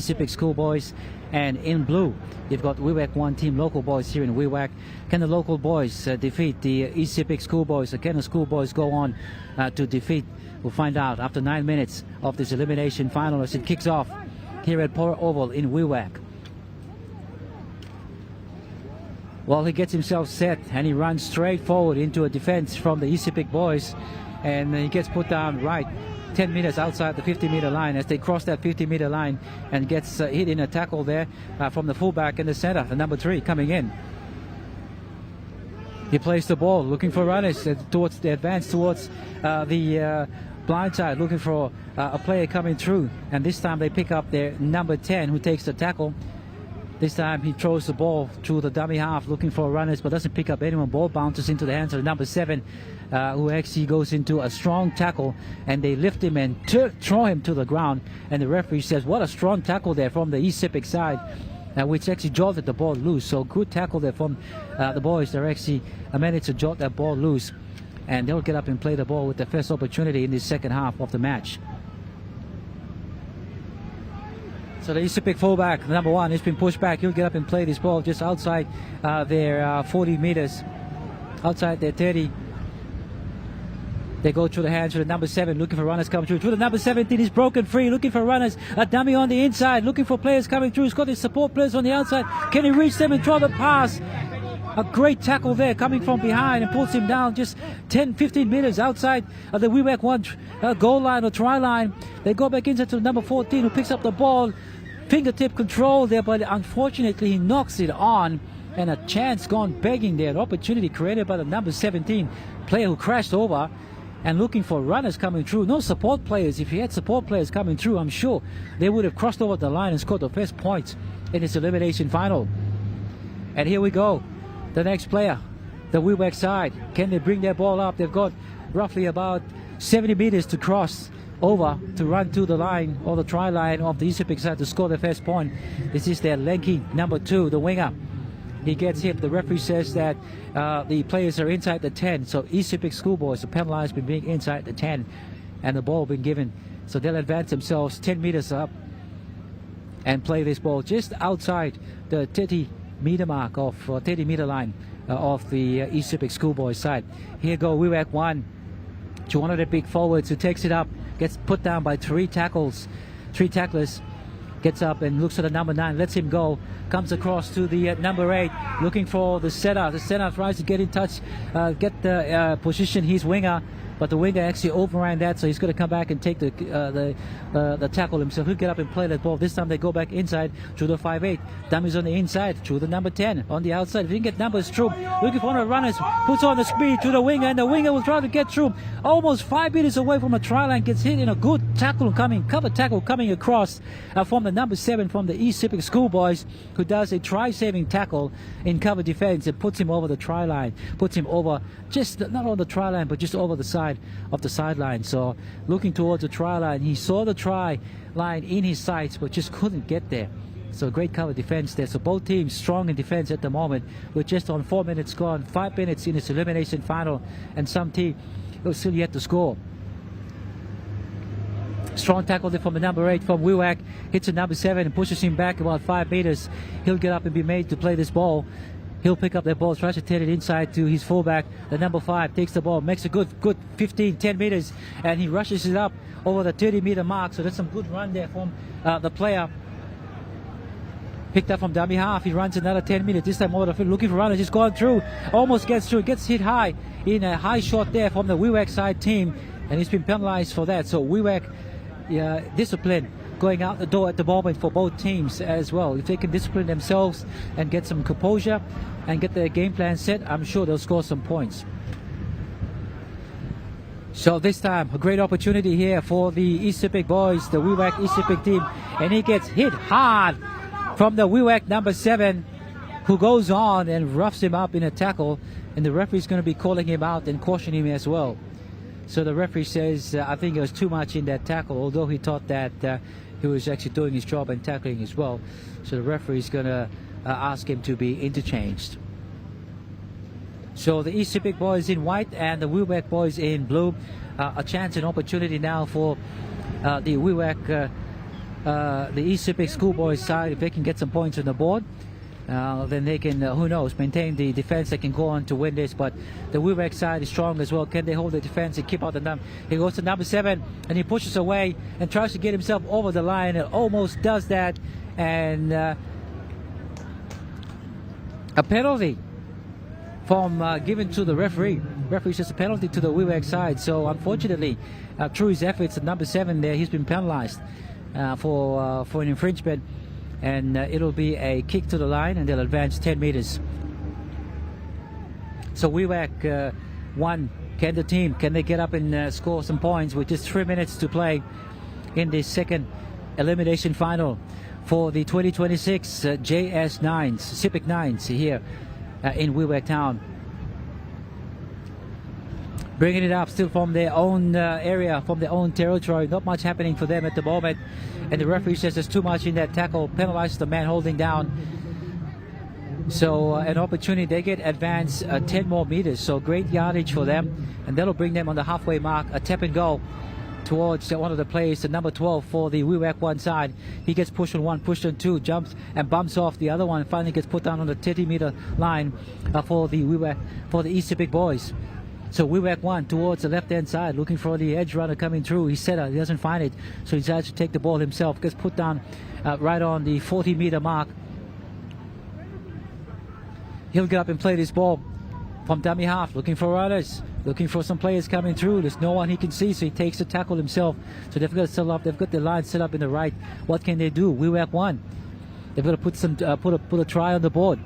SEPIK schoolboys, and in blue you've got Wewak 1 team, local boys here in Wewak. Can the local boys defeat the SEPIK schoolboys, or can the schoolboys go on to defeat? We'll find out after 9 minutes of this elimination final as it kicks off here at Pora Oval in Wewak. Well, he gets himself set and he runs straight forward into a defense from the SEPIK boys, and he gets put down right 10 meters outside the 50-meter line as they cross that 50-meter line, and gets hit in a tackle there from the fullback in the center, the number 3 coming in. He plays the ball looking for runners towards the advance towards the blind side, looking for a player coming through, and this time they pick up their number 10 who takes the tackle. This time he throws the ball through the dummy half looking for runners, but doesn't pick up anyone. Ball bounces into the hands of the number 7 who actually goes into a strong tackle, and they lift him and throw him to the ground, and the referee says what a strong tackle there from the SEPIK side, which actually jolted the ball loose. So good tackle there from the boys. They're actually managed to jolt that ball loose, and they'll get up and play the ball with the first opportunity in the second half of the match. So the SEPIK fullback, number 1, has been pushed back. He'll get up and play this ball just outside their 40 meters, outside their 30. They go through the hands to the number 7, looking for runners coming through. To the number 17, he's broken free, looking for runners. A dummy on the inside, looking for players coming through. He's got his support players on the outside. Can he reach them and throw the pass? A great tackle there coming from behind and pulls him down just 10-15 meters outside of the Wewak 1 goal line or try line. They go back inside to the number 14 who picks up the ball. Fingertip control there, but unfortunately he knocks it on. And a chance gone begging there. An opportunity created by the number 17 player who crashed over. And looking for runners coming through. No support players. If he had support players coming through, I'm sure they would have crossed over the line and scored the first points in this elimination final. And here we go. The next player, the Wewak side. Can they bring their ball up? They've got roughly about 70 meters to cross over to run to the line or the try line of the SEPIK side to score the first point. This is their lanky number 2, the winger. He gets hit. The referee says that the players are inside the 10. So SEPIK schoolboys are penalized for being inside the 10. And the ball been given. So they'll advance themselves 10 meters up and play this ball just outside the 30-meter mark of 30-meter line of the SEPIK schoolboys side. Here go Wewak 1 to one of the big forwards who takes it up. Gets put down by 3 tacklers. Gets up and looks at the number 9, lets him go, comes across to the number 8, looking for the setter. The setter tries to get in touch, get the position, his winger, but the winger actually overran that, so he's going to come back and take the tackle himself. He'll get up and play that ball. This time they go back inside to the 5-8. Dummies on the inside to the number 10 on the outside. If he didn't get numbers through, looking for one of the runners, puts on the speed to the winger, and the winger will try to get through. Almost 5 meters away from the try line, gets hit in a good tackle cover tackle coming across from the number 7 from the SEPIK schoolboys, who does a try-saving tackle in cover defense and puts him over the try line. Puts him over, just not on the try line, but just over the side of the sideline. So looking towards the try line, he saw the try line in his sights but just couldn't get there. So great cover defense there. So both teams strong in defense at the moment, with just on 4 minutes gone, 5 minutes in this elimination final, and some team will still yet to score. Strong tackle there from the number 8 from Wewak, hits the number 7 and pushes him back about 5 meters. He'll get up and be made to play this ball. He'll pick up that ball, tries to take it inside to his fullback. The number 5 takes the ball, makes a good 15-10 meters, and he rushes it up over the 30-meter mark. So that's some good run there from the player. Picked up from dummy half. He runs another 10 meters. This time over the field, looking for runners. He's gone through, almost gets through, gets hit high in a high shot there from the Wewak side team, and he's been penalized for that. So Wewak, discipline going out the door at the moment for both teams as well. If they can discipline themselves and get some composure and get their game plan set, I'm sure they'll score some points. So this time, a great opportunity here for the SEPIK boys, the Wewak SEPIK team, and he gets hit hard from the Wewak number 7, who goes on and roughs him up in a tackle, and the referee's going to be calling him out and cautioning him as well. So the referee says, I think it was too much in that tackle, although he thought that he was actually doing his job and tackling as well. So the referee is going to ask him to be interchanged. So the SEPIK boys in white and the Wewak boys in blue. A chance and opportunity now for the Wewak, the SEPIK schoolboys side. If they can get some points on the board, then they can, who knows, maintain the defense. They can go on to win this. But the Wewak side is strong as well. Can they hold the defense and keep out the number? He goes to number 7 and he pushes away and tries to get himself over the line, and almost does that. And a penalty from given to the referee. Referee says a penalty to the Wewak side. So unfortunately, through his efforts, at number 7 there, he's been penalized for an infringement. And it'll be a kick to the line, and they'll advance 10 meters. So Wewak won. Can the team, can they get up and score some points with just 3 minutes to play in this second elimination final for the 2026 JS 9s, SEPIK 9s here in Wewak Town. Bringing it up still from their own area, from their own territory. Not much happening for them at the moment. And the referee says there's too much in that tackle, penalizes the man holding down. So an opportunity, they get advanced 10 more meters. So great yardage for them. And that'll bring them on the halfway mark. A tap and go towards one of the players, the number 12 for the Wewak one side. He gets pushed on 1, pushed on 2, jumps and bumps off the other one. Finally gets put down on the 30-meter line for the Wewak, for the SEPIK boys. So Wewak 1 towards the left-hand side, looking for the edge runner coming through. He he doesn't find it, so he decides to take the ball himself. Gets put down right on the 40-meter mark. He'll get up and play this ball from dummy half, looking for runners, looking for some players coming through. There's no one he can see, so he takes the tackle himself. So they've got to set up. They've got the line set up in the right. What can they do? Wewak 1. They've got to put some put a try on the board.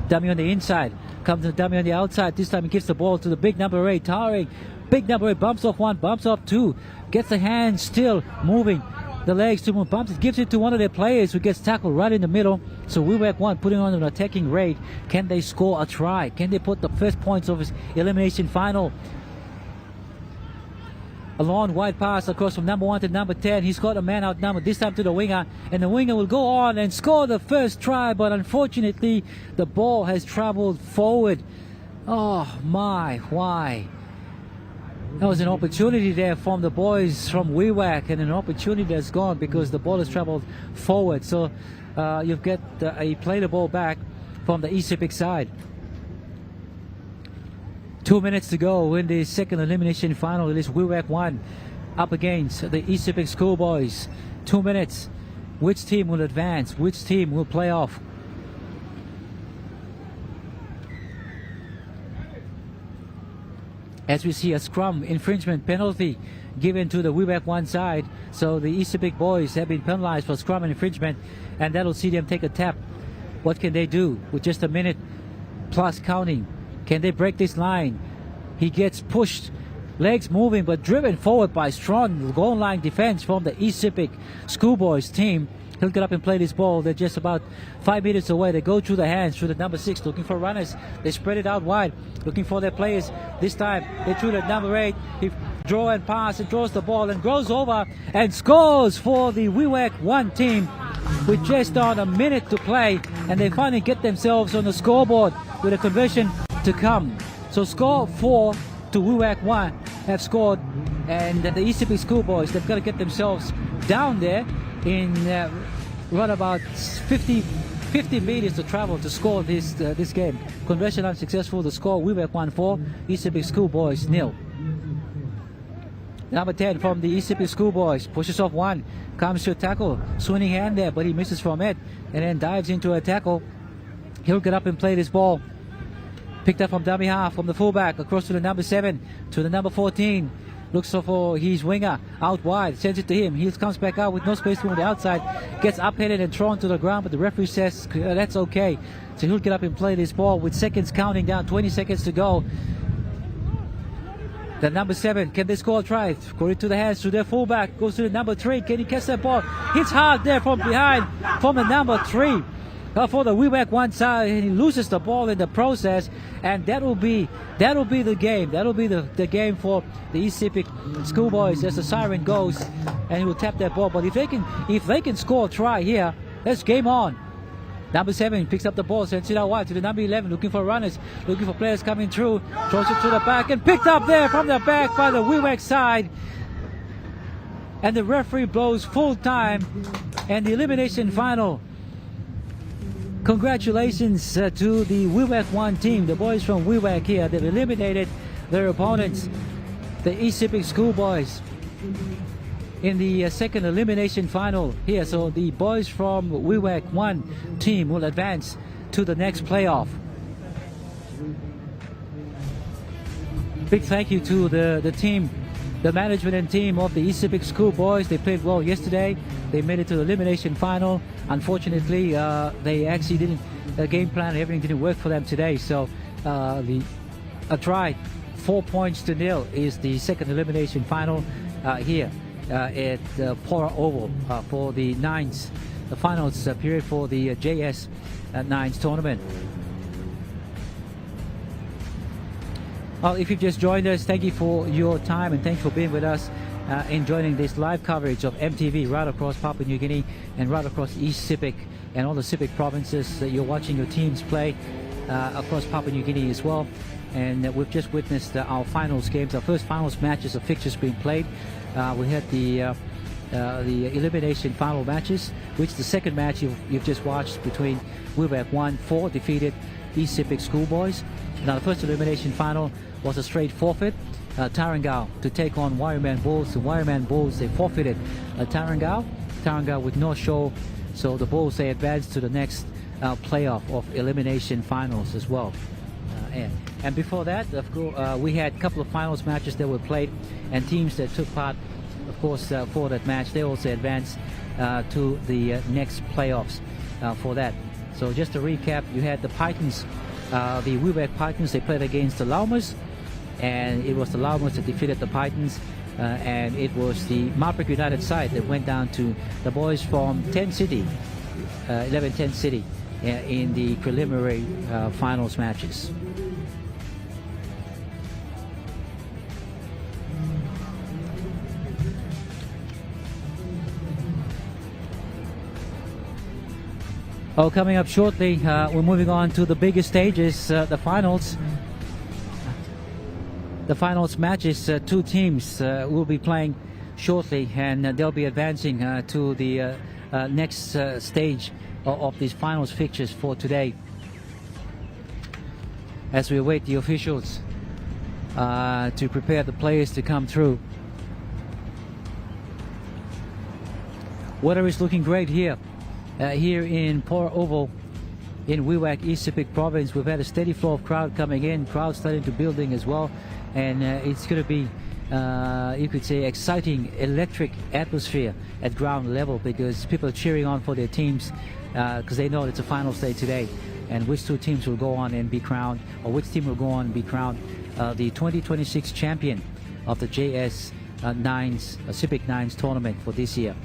Dummy on the inside. Comes to the dummy on the outside. This time he gives the ball to the big number 8, towering. Big number 8 bumps off 1, bumps off 2. Gets the hands still moving. The legs to move, bumps it, gives it to one of their players who gets tackled right in the middle. So Wewak 1 putting on an attacking raid. Can they score a try? Can they put the first points of his elimination final? A long wide pass across from number 1 to number 10. He's got a man outnumbered, this time to the winger, and the winger will go on and score the first try, but unfortunately the ball has traveled forward. Oh my, why? There was an opportunity there from the boys from Wewak, and an opportunity that's gone because the ball has traveled forward. So you've got a play the ball back from the SEPIK side. 2 minutes to go in the second elimination final. It is Wewak 1 up against the SEPIK Schoolboys. 2 minutes. Which team will advance? Which team will play off? As we see a scrum infringement penalty given to the Wewak 1 side. So the SEPIK boys have been penalized for scrum infringement, and that'll see them take a tap. What can they do with just a minute plus counting? Can they break this line? He gets pushed, legs moving, but driven forward by strong goal line defense from the SEPIK Schoolboys team. He'll get up and play this ball. They're just about 5 meters away. They go through the hands, through the number 6, looking for runners. They spread it out wide, looking for their players. This time, they threw the number 8. He draw and pass and draws the ball and goes over and scores for the Wewak 1 team with just on a minute to play. And they finally get themselves on the scoreboard with a conversion to come. So score 4 to Wewak 1 have scored, and the SEPIK Schoolboys, they've got to get themselves down there in run about 50 meters to travel to score this game. Conversion unsuccessful. The score Wewak 1-4, SEPIK Schoolboys 0. Number 10 from the SEPIK Schoolboys pushes off 1, comes to a tackle, swinging hand there, but he misses from it, and then dives into a tackle. He'll get up and play this ball. Picked up from dummy half from the fullback across to the number 7 to the number 14. Looks for his winger out wide, sends it to him. He comes back out with no space on the outside, gets upheaded and thrown to the ground, but the referee says that's okay. So he'll get up and play this ball with seconds counting down, 20 seconds to go. The number 7, can they score a try? Go into the hands to their fullback, goes to the number 3. Can he catch that ball? Hits hard there from behind from the number 3. For the Wewak 1 side, and he loses the ball in the process, and that'll be the game. That'll be the game for the SEPIK Schoolboys as the siren goes, and he will tap that ball. But if they can score a try here, that's game on. Number 7 picks up the ball, sends it out wide to the number 11, looking for runners, looking for players coming through, throws it to the back, and picked up there from the back by the Wewak side. And the referee blows full time, and the elimination final. Congratulations to the Wewak 1 team, the boys from Wewak here. They've eliminated their opponents, the SEPIK Schoolboys, in the second elimination final here. So the boys from Wewak 1 team will advance to the next playoff. Big thank you to the team, the management and team of the SEPIK Schoolboys. They played well yesterday. They made it to the elimination final. Unfortunately, they actually didn't, the game plan, everything didn't work for them today. So a try, 4 points to 0 is the second elimination final here at Pora Oval for the nines, the finals period for the JS Nines tournament. Well, if you've just joined us, thank you for your time and thanks for being with us in joining this live coverage of MTV right across Papua New Guinea and right across East SEPIK and all the SEPIK provinces that you're watching your teams play across Papua New Guinea as well. And we've just witnessed our finals games, our first finals matches of fixtures being played. We had the elimination final matches, which the second match you've just watched between Wewak 1-4 defeated East SEPIK Schoolboys. Now the first elimination final was a straight forfeit. Tarangao to take on Wireman Bulls. The Wireman Bulls, they forfeited Tarangao with no show, so the Bulls, they advanced to the next playoff of elimination finals as well. And before that, of course, we had a couple of finals matches that were played, and teams that took part, of course, for that match, they also advanced to the next playoffs for that. So just to recap, you had the Pitons, the Wewak Pitons, they played against the Llamas, and it was the Llamas that defeated the Pitons, and it was the Marik United side that went down to the boys from 10 City, 11-10 City, in the preliminary finals matches. Oh, coming up shortly, we're moving on to the biggest stages, the finals. The finals matches, two teams will be playing shortly, and they'll be advancing to the next stage of these finals fixtures for today, as we await the officials to prepare the players to come through. Weather is looking great here. Here in Port Oval in Wewak, East Sepik Province. We've had a steady flow of crowd coming in, crowd starting to building as well, and it's going to be, you could say, exciting, electric atmosphere at ground level, because people are cheering on for their teams because they know it's a final day today, and which two teams will go on and be crowned, or which team will go on and be crowned the 2026 champion of the JS Nines, SEPIK Nines tournament for this year.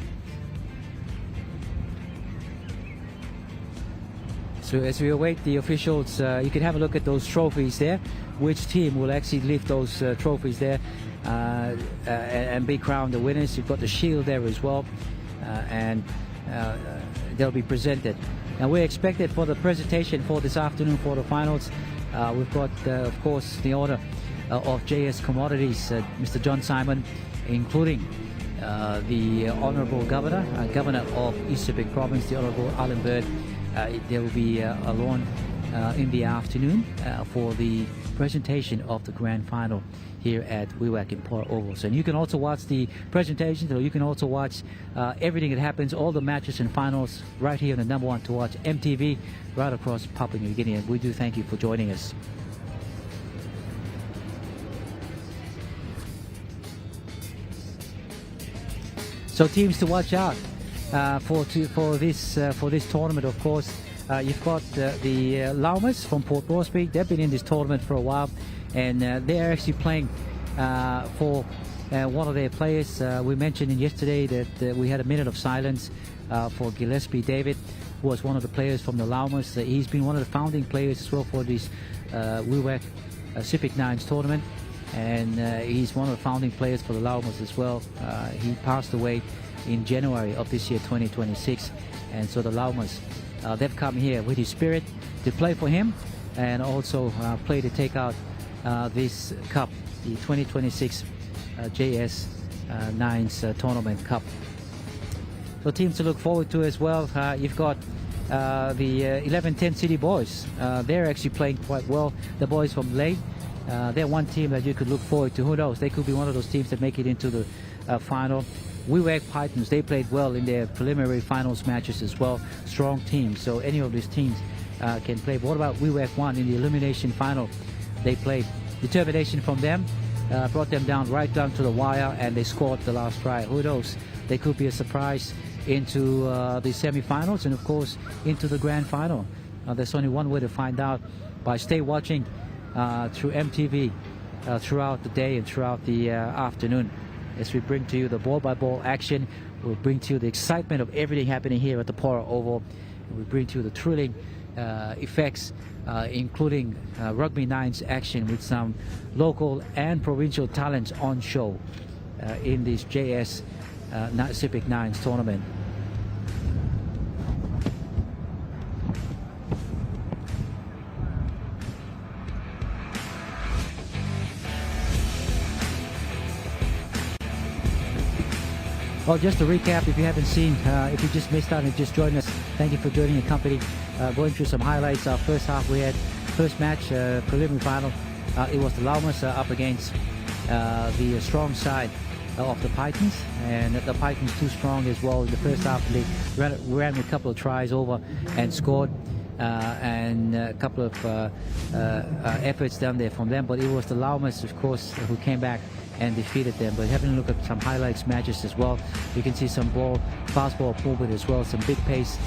So as we await the officials, you can have a look at those trophies there. Which team will actually lift those trophies there and be crowned the winners. You've got the shield there as well, and they'll be presented. Now we're expected for the presentation for this afternoon for the finals. We've got, of course, the owner of JS Commodities, Mr. John Simon, including the Honourable Governor of East Sepik Province, the Honourable Alan Bird. There will be a lawn in the afternoon for the presentation of the grand final here at Wewak in Port Oval. So you can also watch the presentation, so you can also watch everything that happens, all the matches and finals right here on the #1 to watch EMTV right across Papua New Guinea. And we do thank you for joining us. So teams to watch out for this tournament, of course. You've got the Llamas from Port Moresby. They've been in this tournament for a while, and they're actually playing for one of their players. We mentioned yesterday that we had a minute of silence for Gillespie David, who was one of the players from the Llamas. He's been one of the founding players as well for this Wewak SEPIK Nines tournament, and he's one of the founding players for the Llamas as well. He passed away in January of this year, 2026, and so the Llamas, they've come here with his spirit to play for him, and also play to take out this cup, the 2026 JS Nines Tournament Cup. So teams to look forward to as well. You've got the 11-10 City boys. They're actually playing quite well. The boys from Ley, they're one team that you could look forward to. Who knows? They could be one of those teams that make it into the final. Wewak Pitons, they played well in their preliminary finals matches as well. Strong teams, so any of these teams can play. But what about Wewak 1 in the elimination final? They played. Determination from them brought them down right down to the wire, and they scored the last try. Who knows? They could be a surprise into the semifinals, and of course into the grand final. There's only one way to find out, by stay watching through EMTV throughout the day and throughout the afternoon, as we bring to you the ball-by-ball action. We'll bring to you the excitement of everything happening here at the Port Oval. We'll bring to you the thrilling effects, including Rugby Nines action with some local and provincial talents on show in this JS SEPIK Nines tournament. Well, just to recap, if you haven't seen, if you just missed out and just joined us, thank you for joining the company. Going through some highlights. Our first half, we had first match, preliminary final, it was the Llamas up against the strong side of the Pitons, and the Pitons too strong as well in the first half. They ran a couple of tries over and scored, and a couple of efforts down there from them, but it was the Llamas, of course, who came back and defeated them. But having a look at some highlights matches as well, you can see some fast ball movement as well, some big pace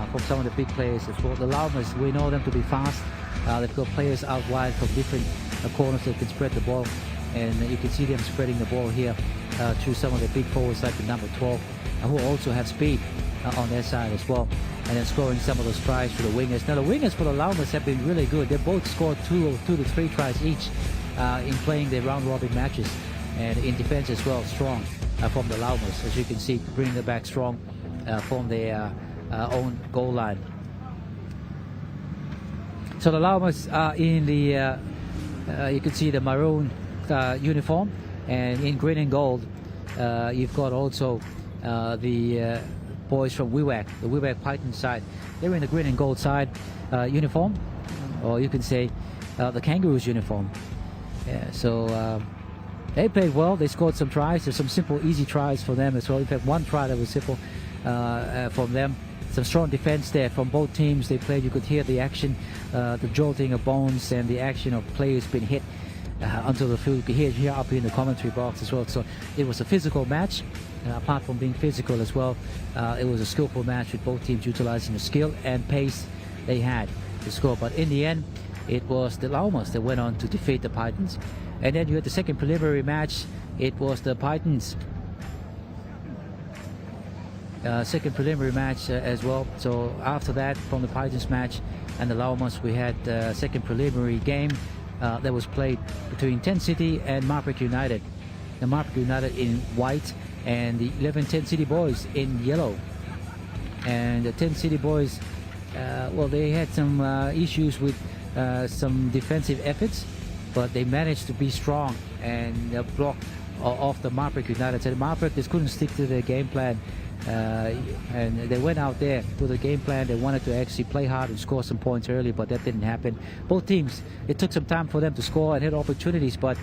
from some of the big players as well. The Llamas, we know them to be fast. They've got players out wide from different corners that can spread the ball, and you can see them spreading the ball here through some of the big forwards like the number 12, who also have speed on their side as well, and then scoring some of those tries for the wingers. Now the wingers for the Llamas have been really good. They both scored two to three tries each in playing their round robin matches, and in defense as well, strong from the Llamas, as you can see, bringing it back strong from their own goal line. So the Llamas are in the you can see the maroon uniform, and in green and gold you've got also the boys from Wewak, the Wewak Python side. They're in the green and gold side uniform, or you can say the Kangaroos uniform. Yeah, so they played well. They scored some tries. There's some simple, easy tries for them as well. In fact, one try that was simple from them. Some strong defense there from both teams. They played. You could hear the action, the jolting of bones, and the action of players being hit onto the field. You could hear here up in the commentary box as well. So it was a physical match. Apart from being physical as well, it was a skillful match with both teams utilizing the skill and pace they had to score. But in the end, it was the Llamas that went on to defeat the Pitons. And then you had the second preliminary match. It was the Pitons. Second preliminary match as well. So after that, from the Pitons match and the Llamas, we had second preliminary game that was played between 10 City and Marik United. The Marik United in white and the 11-10 City boys in yellow. And the 10 City boys, well, they had some issues with some defensive efforts, but they managed to be strong and block off the Marik United. So the Marik just couldn't stick to their game plan. And they went out there with a game plan. They wanted to actually play hard and score some points early, but that didn't happen. Both teams, it took some time for them to score and hit opportunities, but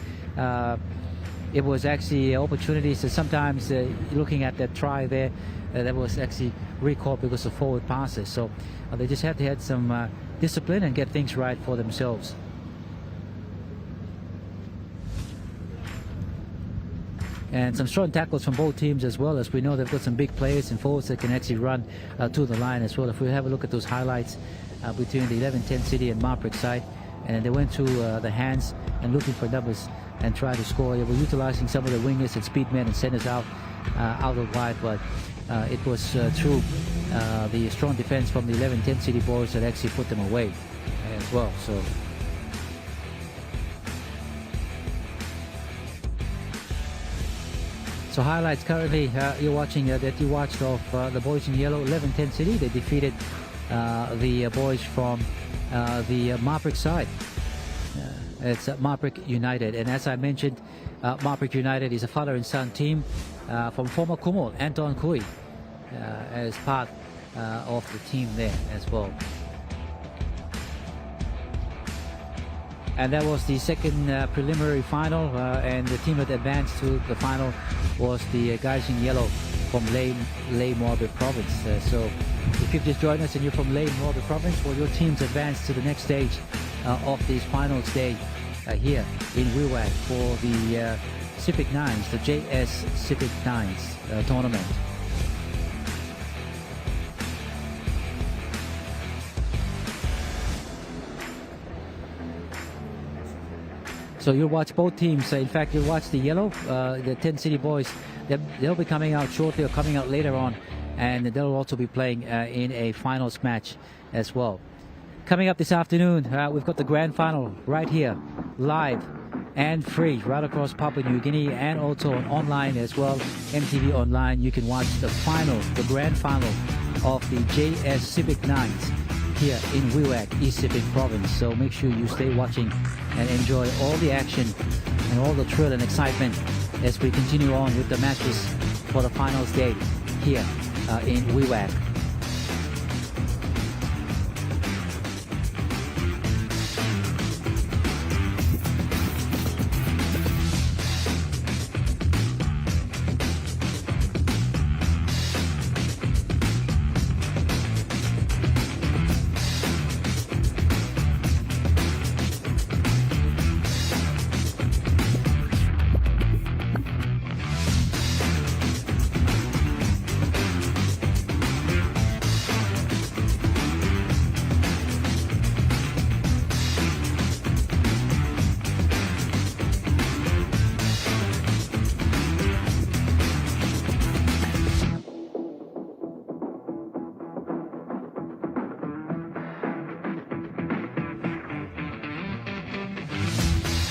it was actually opportunities that sometimes looking at that try there, that was actually recalled because of forward passes. So they just had to have some discipline and get things right for themselves. And some strong tackles from both teams as well, as we know they've got some big players and forwards that can actually run to the line as well. If we have a look at those highlights between the 11-10 City and Marik side, and they went to the hands and looking for numbers and tried to score. They were utilizing some of the wingers and speedmen and centers out of wide, but it was through the strong defense from the 11-10 City boys that actually put them away as well. So highlights currently you're watching that you watched of the boys in yellow, 11-10 City. They defeated the boys from the Marik side. It's Marik United, and as I mentioned, Marik United is a father and son team from former Kumul, Anton Kui, as part of the team there as well. And that was the second preliminary final, and the team that advanced to the final was the guys in yellow from Ley Morbe province. So if you've just joined us and you're from Ley Morbe province, well, your team's advanced to the next stage of this finals day here in Wewak for the SEPIK 9s, the JS SEPIK 9s tournament. So you'll watch both teams. In fact, you'll watch the yellow, the 10 City boys. They'll be coming out shortly or coming out later on, and they'll also be playing in a finals match as well. Coming up this afternoon, we've got the grand final right here, live and free, right across Papua New Guinea, and also online as well, EMTV online. You can watch the final, the grand final of the JS SEPIK 9s here in Wewak, East Sepik Province. So make sure you stay watching and enjoy all the action and all the thrill and excitement as we continue on with the matches for the finals day here in Wewak.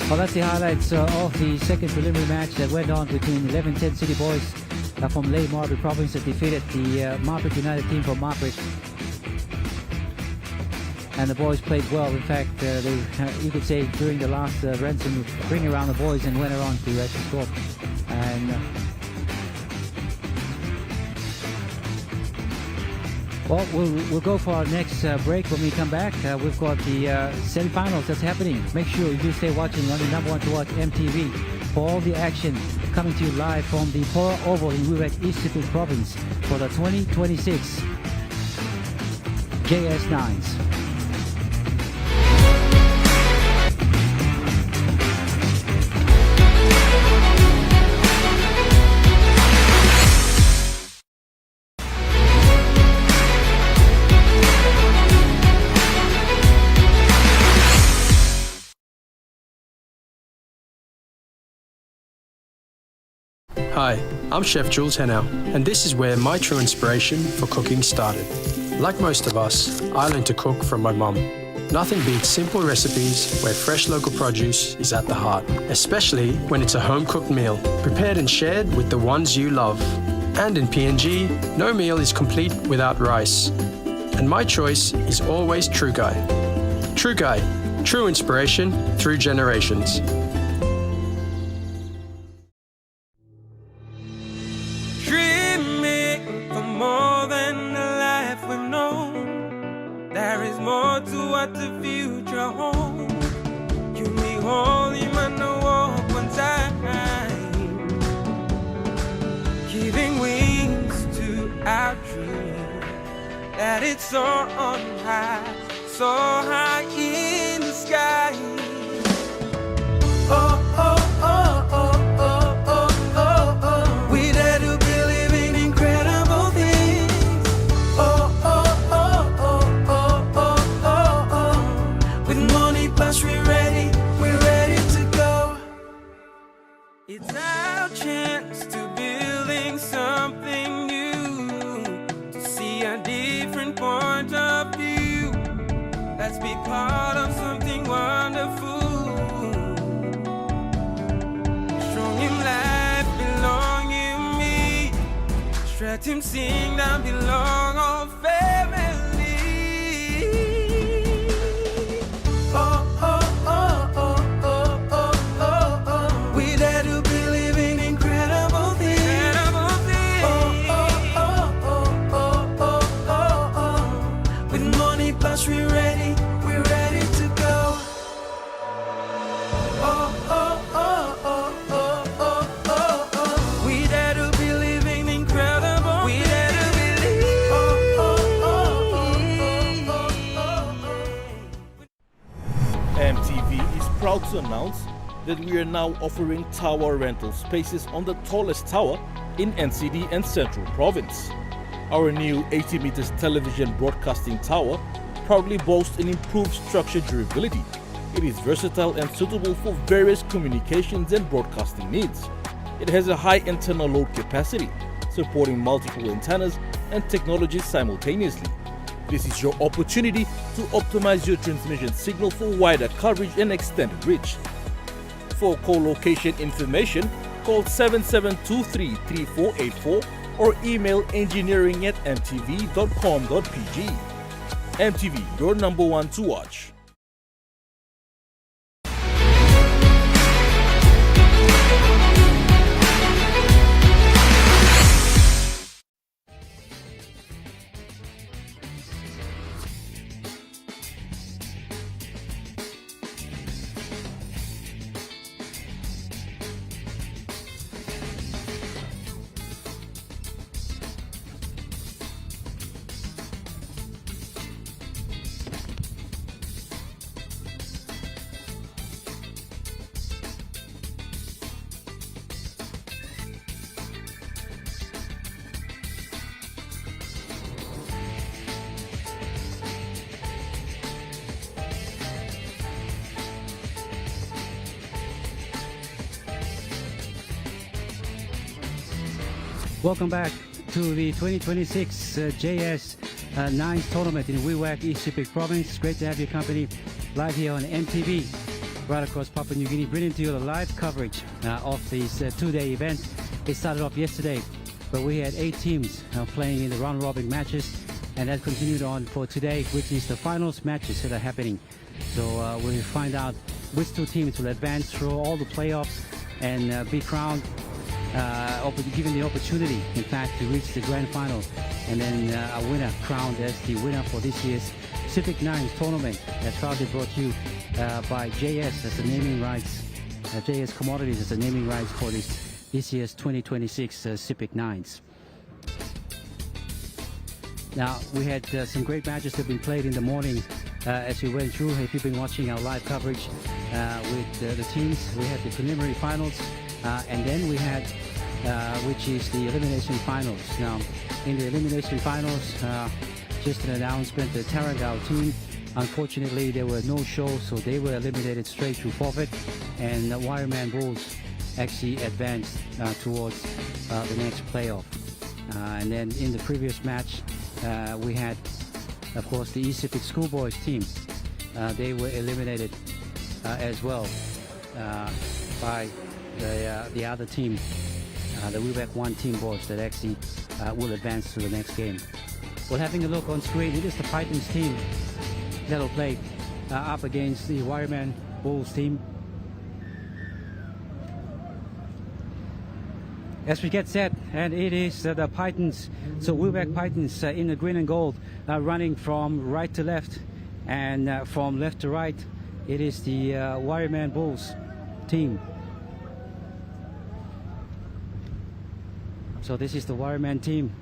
Well, that's the highlights of the second preliminary match that went on between 11-10 City Boys from Ley Marbury Province that defeated the Marik United team from Marik. And the boys played well. In fact, you could say during the last ransom, bring around the boys and went around to actually score. And well, we'll go for our next break. When we come back, we've got the semifinals that's happening. Make sure you do stay watching on the number one to watch EMTV for all the action coming to you live from the Pora Oval in Wewak, East Sepik Province for the 2026 JS9s. Hi, I'm Chef Jules Henao, and this is where my true inspiration for cooking started. Like most of us, I learned to cook from my mum. Nothing beats simple recipes where fresh local produce is at the heart, especially when it's a home-cooked meal, prepared and shared with the ones you love. And in PNG, no meal is complete without rice. And my choice is always True Guy. True Guy, true inspiration through generations. That it's so on high, so high in the sky. Oh, oh, oh, oh, oh, oh, oh, oh. We dare to believe in incredible things. Oh, oh, oh, oh, oh, oh, oh, oh. With money plus we're ready to go. It's our chance to building something new, to see a different point of view. Let's be part of something wonderful. Strong in life, belong in me. Stretch him, sing, that belong all family. Oh, oh, oh, oh, oh, oh, oh, oh. We dare to believe in incredible things. Plus we're ready to go. Oh, oh, oh, oh, oh, oh, oh, oh. We dare to believe in incredible. We dare to believe. Oh, oh, oh, oh, oh, oh. EMTV is proud to announce that we are now offering tower rental spaces on the tallest tower in NCD and Central Province. Our new 80 meters television broadcasting tower proudly boasts an improved structure durability. It is versatile and suitable for various communications and broadcasting needs. It has a high internal load capacity, supporting multiple antennas and technologies simultaneously. This is your opportunity to optimize your transmission signal for wider coverage and extended reach. For co-location information, call 7723-3484 or email engineering@mtv.com.pg. MTV, your number one to watch. Welcome back to the 2026 JS 9s tournament in Wewak, East Sepik Province. Great to have your company live here on MTV. right across Papua New Guinea, bringing to you the live coverage of this two-day event. It started off yesterday, but we had 8 teams playing in the round-robin matches, and that continued on for today, which is the finals matches that are happening. So we'll find out which 2 teams will advance through all the playoffs and be crowned, given the opportunity, in fact, to reach the grand final, and then a winner crowned as the winner for this year's SEPIK 9 tournament. That's proudly brought to you by JS as the naming rights, JS Commodities as the naming rights for this year's 2026 SEPIK 9s. Now, we had some great matches that have been played in the morning as we went through. If you've been watching our live coverage with the teams, we had the preliminary finals, and then we had, which is the elimination finals. Now, in the elimination finals, just an announcement, the Tarragao team, unfortunately, there were no shows, so they were eliminated straight through forfeit, and the Wireman Bulls actually advanced towards the next playoff. And then in the previous match, we had, of course, the SEPIK Schoolboys team. They were eliminated as well by the other team, the Wewak 1 team boys that actually will advance to the next game. Well, having a look on screen, it is the Pitons team that will play up against the Wireman Bulls team. As we get set, and it is the Pitons, so Wewak Pitons in the green and gold, running from right to left and from left to right. It is the Wireman Bulls team. So this is the Wireman team.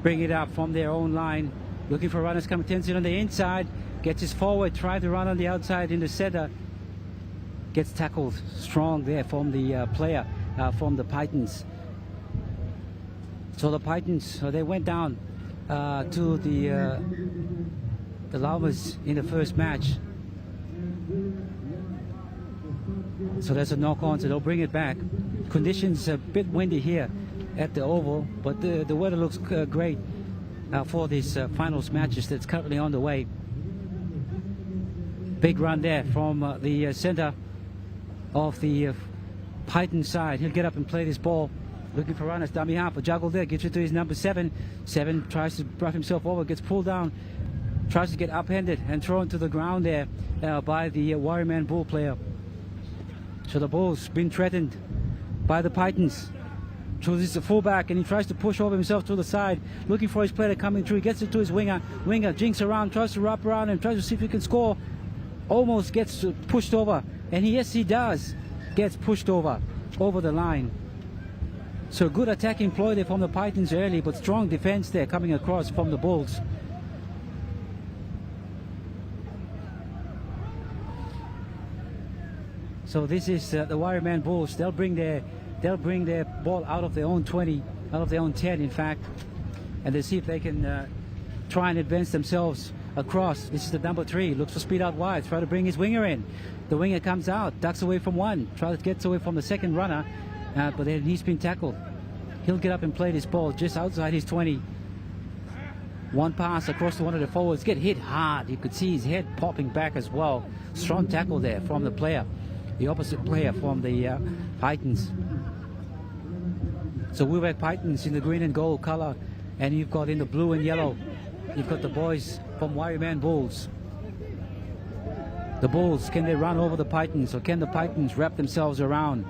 Bring it up from their own line, looking for runners coming tension on the inside, gets his forward, trying to run on the outside in the center. Gets tackled strong there from the player from the Pitons. So the Pitons, they went down to the Llamas in the first match. So there's a knock-on, so they'll bring it back. Conditions a bit windy here at the Oval, but the weather looks great for these finals matches that's currently on the way. Big run there from the center of the Python side. He'll get up and play this ball, looking for runners. Dummy half, a juggle there, gets it to his number 7. 7 tries to brush himself over, gets pulled down, tries to get upended and thrown to the ground there by the Wireman Bull player. So the Bulls been threatened by the Pythons. So this is a fullback, and he tries to push over himself to the side, looking for his player coming through. He gets it to his winger. Winger jinks around, tries to wrap around and tries to see if he can score. Almost gets pushed over, and yes, he does. Gets pushed over the line. So good attacking ploy there from the Pythons early, but strong defense there coming across from the Bulls. So this is the Wireman Bulls. They'll bring their ball out of their own 20, out of their own 10, in fact, and they see if they can try and advance themselves across. This is the number 3. Looks for speed out wide. Try to bring his winger in. The winger comes out, ducks away from one, tries to get away from the second runner, but then he's been tackled. He'll get up and play this ball just outside his 20. One pass across to one of the forwards. Get hit hard. You could see his head popping back as well. Strong tackle there from the player, the opposite player from the Pythons. So Wewak Pythons in the green and gold color, and you've got in the blue and yellow, you've got the boys from Wireman Bulls. The Bulls, can they run over the Pythons, or can the Pythons wrap themselves around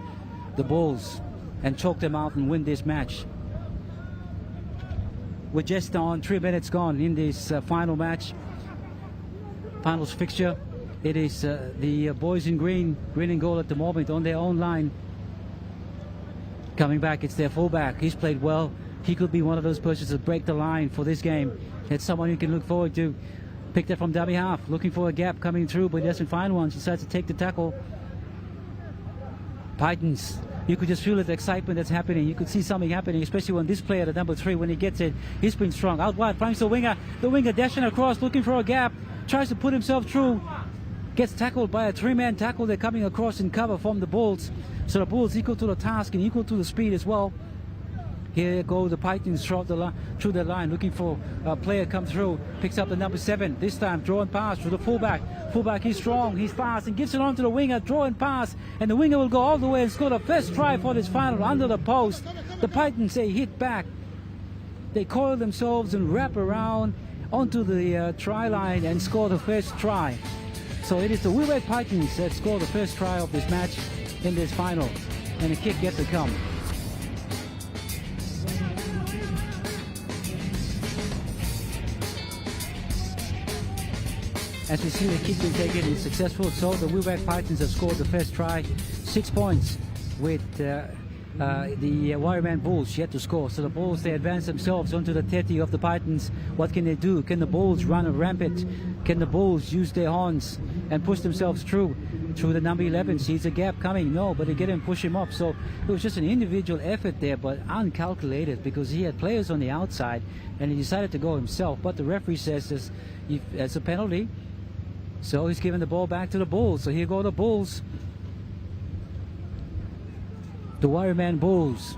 the Bulls and choke them out and win this match? We're just on 3 minutes gone in this final match, finals fixture. It is the boys in green and gold at the moment on their own line. Coming back, it's their fullback. He's played well. He could be one of those persons that break the line for this game. It's someone you can look forward to. Picked up from dummy half, looking for a gap coming through, but he doesn't find one. He decides to take the tackle. Pythons, you could just feel the excitement that's happening. You could see something happening, especially when this player, the number 3, when he gets it, he's been strong. Out wide, finds the winger. The winger dashing across, looking for a gap. Tries to put himself through. Gets tackled by a 3-man tackle. They're coming across in cover from the Bulls. So the Bulls equal to the task and equal to the speed as well. Here go the Pitons through the line, looking for a player come through. Picks up the number 7. This time, draw and pass to the fullback. Fullback, he's strong, he's fast, and gives it on to the winger. Draw and pass, and the winger will go all the way and score the first try for this final under the post. The Pitons, they hit back. They coil themselves and wrap around onto the try line and score the first try. So it is the Wewak Pitons that score the first try of this match in this final, and the kick gets to come. As we see the kick being taken is successful, so the Wewak Pitons have scored the first try, 6 points, with the Wireman Bulls yet to score. So the Bulls, they advance themselves onto the 30 of the Pitons. What can they do? Can the Bulls run rampant? Can the Bulls use their horns and push themselves through the number 11? Sees a gap coming, no, but they get him, push him up. So it was just an individual effort there, but uncalculated, because he had players on the outside and he decided to go himself. But the referee says as a penalty, so he's giving the ball back to the Bulls. So here go the Bulls. The Wireman Bulls.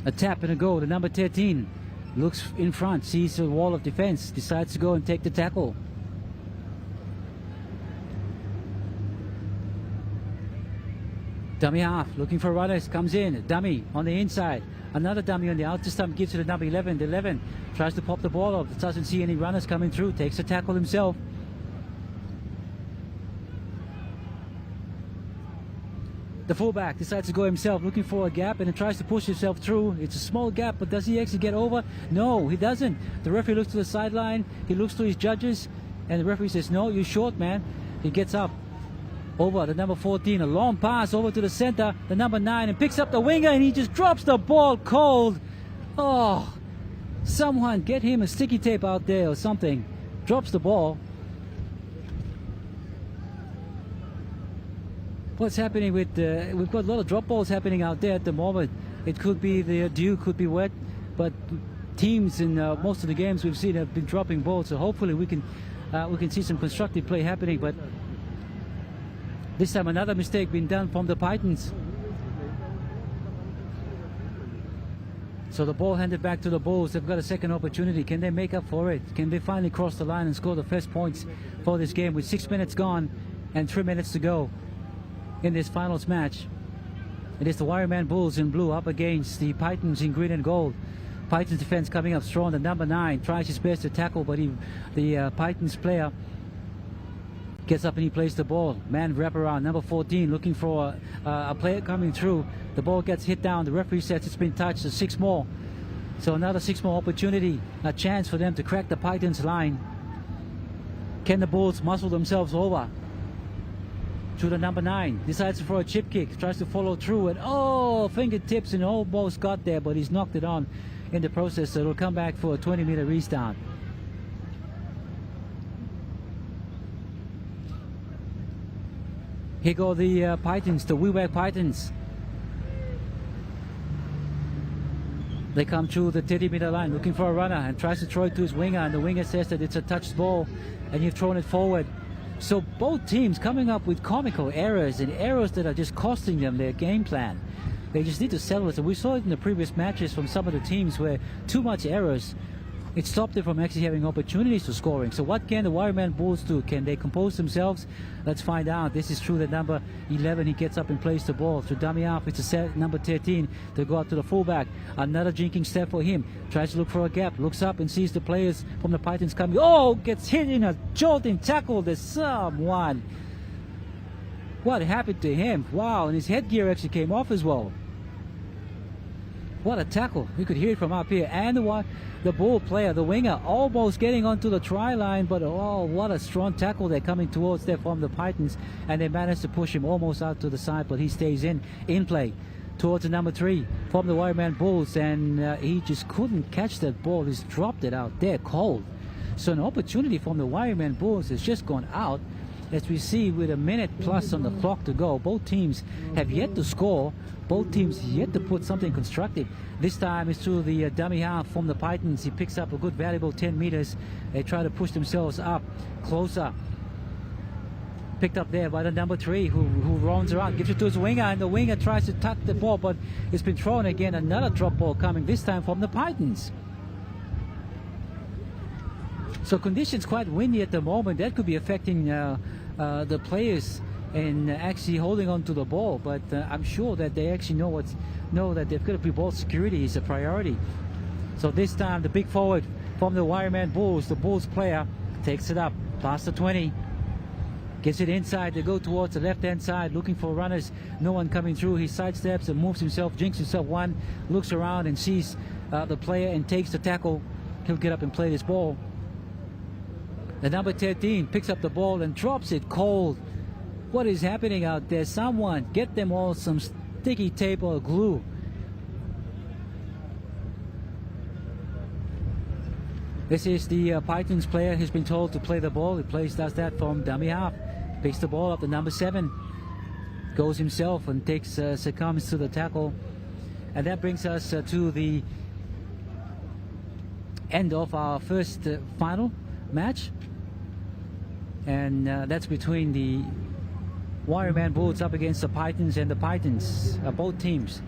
A tap and a go. The number 13 looks in front, sees the wall of defense, decides to go and take the tackle. Dummy half, looking for runners, comes in. Dummy on the inside. Another dummy on the out. This time gives to the number 11. The 11 tries to pop the ball up. Doesn't see any runners coming through. Takes the tackle himself. The fullback decides to go himself, looking for a gap, and then tries to push himself through. It's a small gap, but does he actually get over? No, he doesn't. The referee looks to the sideline. He looks to his judges, and the referee says, no, you're short, man. He gets up over the number 14. A long pass over to the center, the number 9, and picks up the winger, and he just drops the ball cold. Oh, someone get him a sticky tape out there or something. Drops the ball. What's happening with we've got a lot of drop balls happening out there at the moment. It could be the dew could be wet, but teams in most of the games we've seen have been dropping balls, so hopefully we can see some constructive play happening. But this time another mistake being done from the Pitons. So the ball handed back to the Bulls. They've got a second opportunity. Can they make up for it? Can they finally cross the line and score the first points for this game with 6 minutes gone and 3 minutes to go in this finals match? It is the Wireman Bulls in blue up against the Pitons in green and gold. Pitons defense coming up strong. The number 9 tries his best to tackle, but the Pitons player gets up and he plays the ball. Man wrap around. Number 14 looking for a player coming through. The ball gets hit down. The referee says it's been touched. So 6 more. So another 6 more opportunity. A chance for them to crack the Pitons line. Can the Bulls muscle themselves over to the number 9? Decides for a chip kick. Tries to follow through, and oh, fingertips, and almost got there, but he's knocked it on in the process. So it'll come back for a 20-meter restart. Here go the Pitons, the Wewak Pitons. They come through the 30-meter line looking for a runner and tries to throw it to his winger, and the winger says that it's a touched ball and you've thrown it forward. So both teams coming up with comical errors and errors that are just costing them their game plan. They just need to settle it. And we saw it in the previous matches from some of the teams where too much errors, it stopped them from actually having opportunities to scoring. So what can the Wireman Bulls do? Can they compose themselves? Let's find out. This is through the number 11. He gets up and plays the ball. To dummy off, it's a number 13 to go out to the fullback. Another jinking step for him. Tries to look for a gap. Looks up and sees the players from the Pitons coming. Oh, gets hit in a jolting tackle. There's someone. What happened to him? Wow, and his headgear actually came off as well. What a tackle. You could hear it from up here. And the Bull player, the winger, almost getting onto the try line, but oh, what a strong tackle. They're coming towards there from the Pitons, and they managed to push him almost out to the side, but he stays in play towards the number 3 from the Wireman Bulls, and he just couldn't catch that ball. He's dropped it out there cold. So an opportunity from the Wireman Bulls has just gone out. As we see, with a minute plus on the clock to go, both teams have yet to score. Both teams yet to put something constructive. This time it's through the dummy half from the Pitons. He picks up a good valuable 10 meters. They try to push themselves up closer Picked up there by the number 3 who runs around, gives it to his winger, and the winger tries to tuck the ball, but it's been thrown again. Another drop ball coming, this time from the Pitons. So conditions quite windy at the moment. That could be affecting the players in actually holding on to the ball, but I'm sure that they actually know that they've got to be ball security is a priority. So this time the big forward from the Wireman Bulls, the Bulls player, takes it up past the 20. Gets it inside to go towards the left-hand side, looking for runners. No one coming through. He sidesteps and moves himself, jinks himself one, looks around and sees the player and takes the tackle. He'll get up and play this ball. The number 13 picks up the ball and drops it cold. What is happening out there? Someone get them all some sticky tape or glue. This is the Pitons player who's been told to play the ball. He does that from dummy half. Picks the ball up to number 7. Goes himself and succumbs to the tackle. And that brings us to the end of our first final match. And that's between the Wireman Bulls up against the Pitons, and the Pitons, both teams.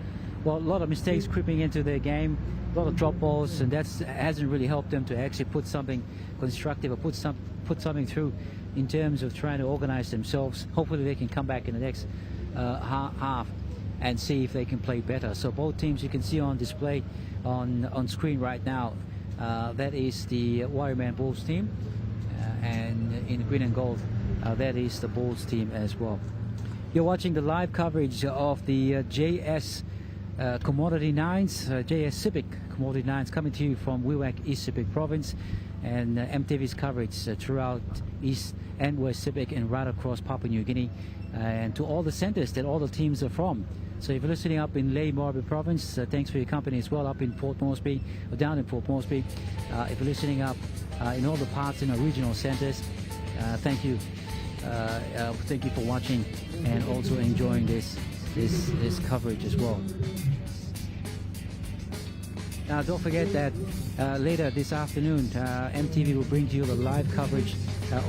Well, a lot of mistakes creeping into their game. A lot of drop balls, and that hasn't really helped them to actually put something constructive or put something through in terms of trying to organize themselves. Hopefully they can come back in the next half and see if they can play better. So both teams you can see on display on screen right now. That is the Wireman Bulls team, and in green and gold that is the Bulls team as well. You're watching the live coverage of the JS Commodity Nines, JS SEPIK Commodity Nines, coming to you from Wewak, East Sepik Province, and EMTV's coverage throughout East and West Sepik and right across Papua New Guinea, and to all the centers that all the teams are from. So if you're listening up in Ley Moriba Province, thanks for your company as well, up in Port Moresby, or down in Port Moresby. If you're listening up in all the parts in our regional centers, thank you. Thank you for watching and also enjoying this coverage as well. Now don't forget that later this afternoon MTV will bring to you the live coverage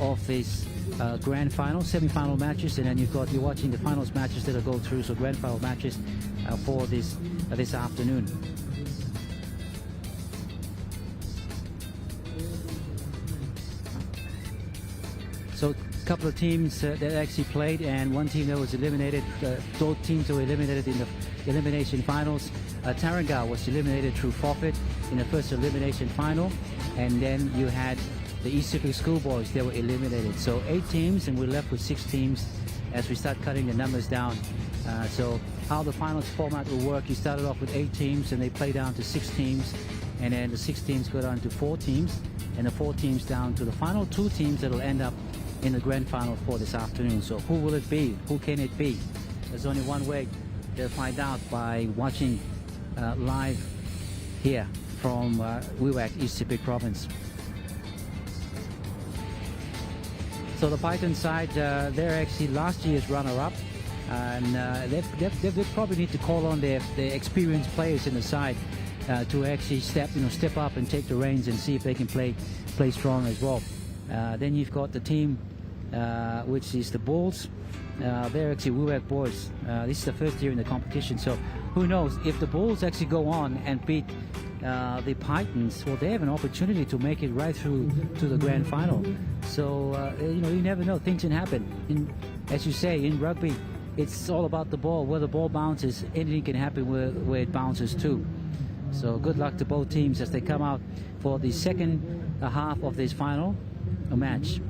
of this grand final, semi-final matches, and then you're watching the finals matches that'll go through, so grand final matches for this afternoon. So a couple of teams that actually played, and one team that was eliminated. Both teams were eliminated in the elimination finals. Taranga was eliminated through forfeit in the first elimination final, and then you had the East Sepik Schoolboys. They were eliminated. So 8 teams, and we're left with 6 teams as we start cutting the numbers down. So how the finals format will work, you started off with 8 teams, and they play down to 6 teams, and then the 6 teams go down to 4 teams, and the 4 teams down to the final 2 teams that will end up in the grand final for this afternoon. So who will it be? Who can it be? There's only one way to find out, by watching live here from Wewak, East Sepik Province. So the Python side, they're actually last year's runner-up, and they probably need to call on their experienced players in the side to actually step up and take the reins and see if they can play strong as well. Then you've got the team which is the Bulls. They're actually Wewak boys. This is the first year in the competition, so who knows if the Bulls actually go on and beat the Pitons. Well, they have an opportunity to make it right through to the grand final. So you never know, things can happen. As you say, in rugby, it's all about the ball. Where the ball bounces, anything can happen where it bounces too. So good luck to both teams as they come out for the second half of this final match.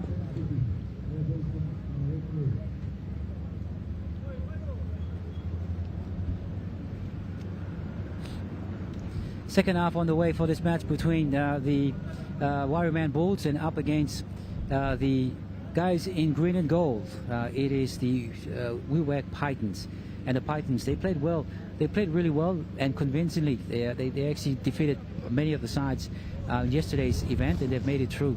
Second half on the way for this match between the Wireman Bulls and up against the guys in green and gold. It is the Wewak Pitons. And the Pitons, they played well. They played really well and convincingly. They actually defeated many of the sides in yesterday's event, and they've made it through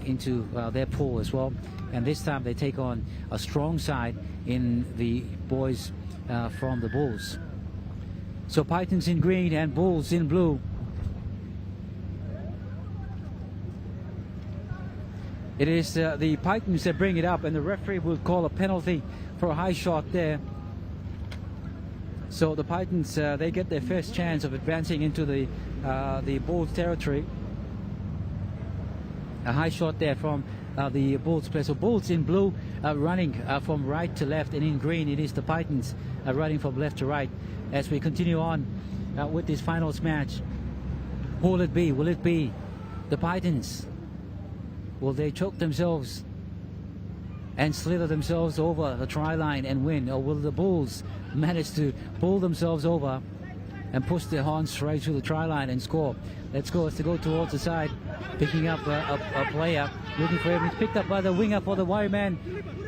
into their pool as well. And this time they take on a strong side in the boys from the Bulls. So Pitons in green and Bulls in blue. It is the Pitons that bring it up, and the referee will call a penalty for a high shot there. So the Pitons, they get their first chance of advancing into the Bulls territory. A high shot there from the Bulls player. So Bulls in blue running from right to left, and in green it is the Pitons running from left to right. As we continue on with this finals match, who will it be? Will it be the Pitons? Will they choke themselves and slither themselves over the try line and win? Or will the Bulls manage to pull themselves over and push their horns right through the try line and score? Let's go. As they go towards the side, picking up a player, looking for him. He's picked up by the winger for the Wireman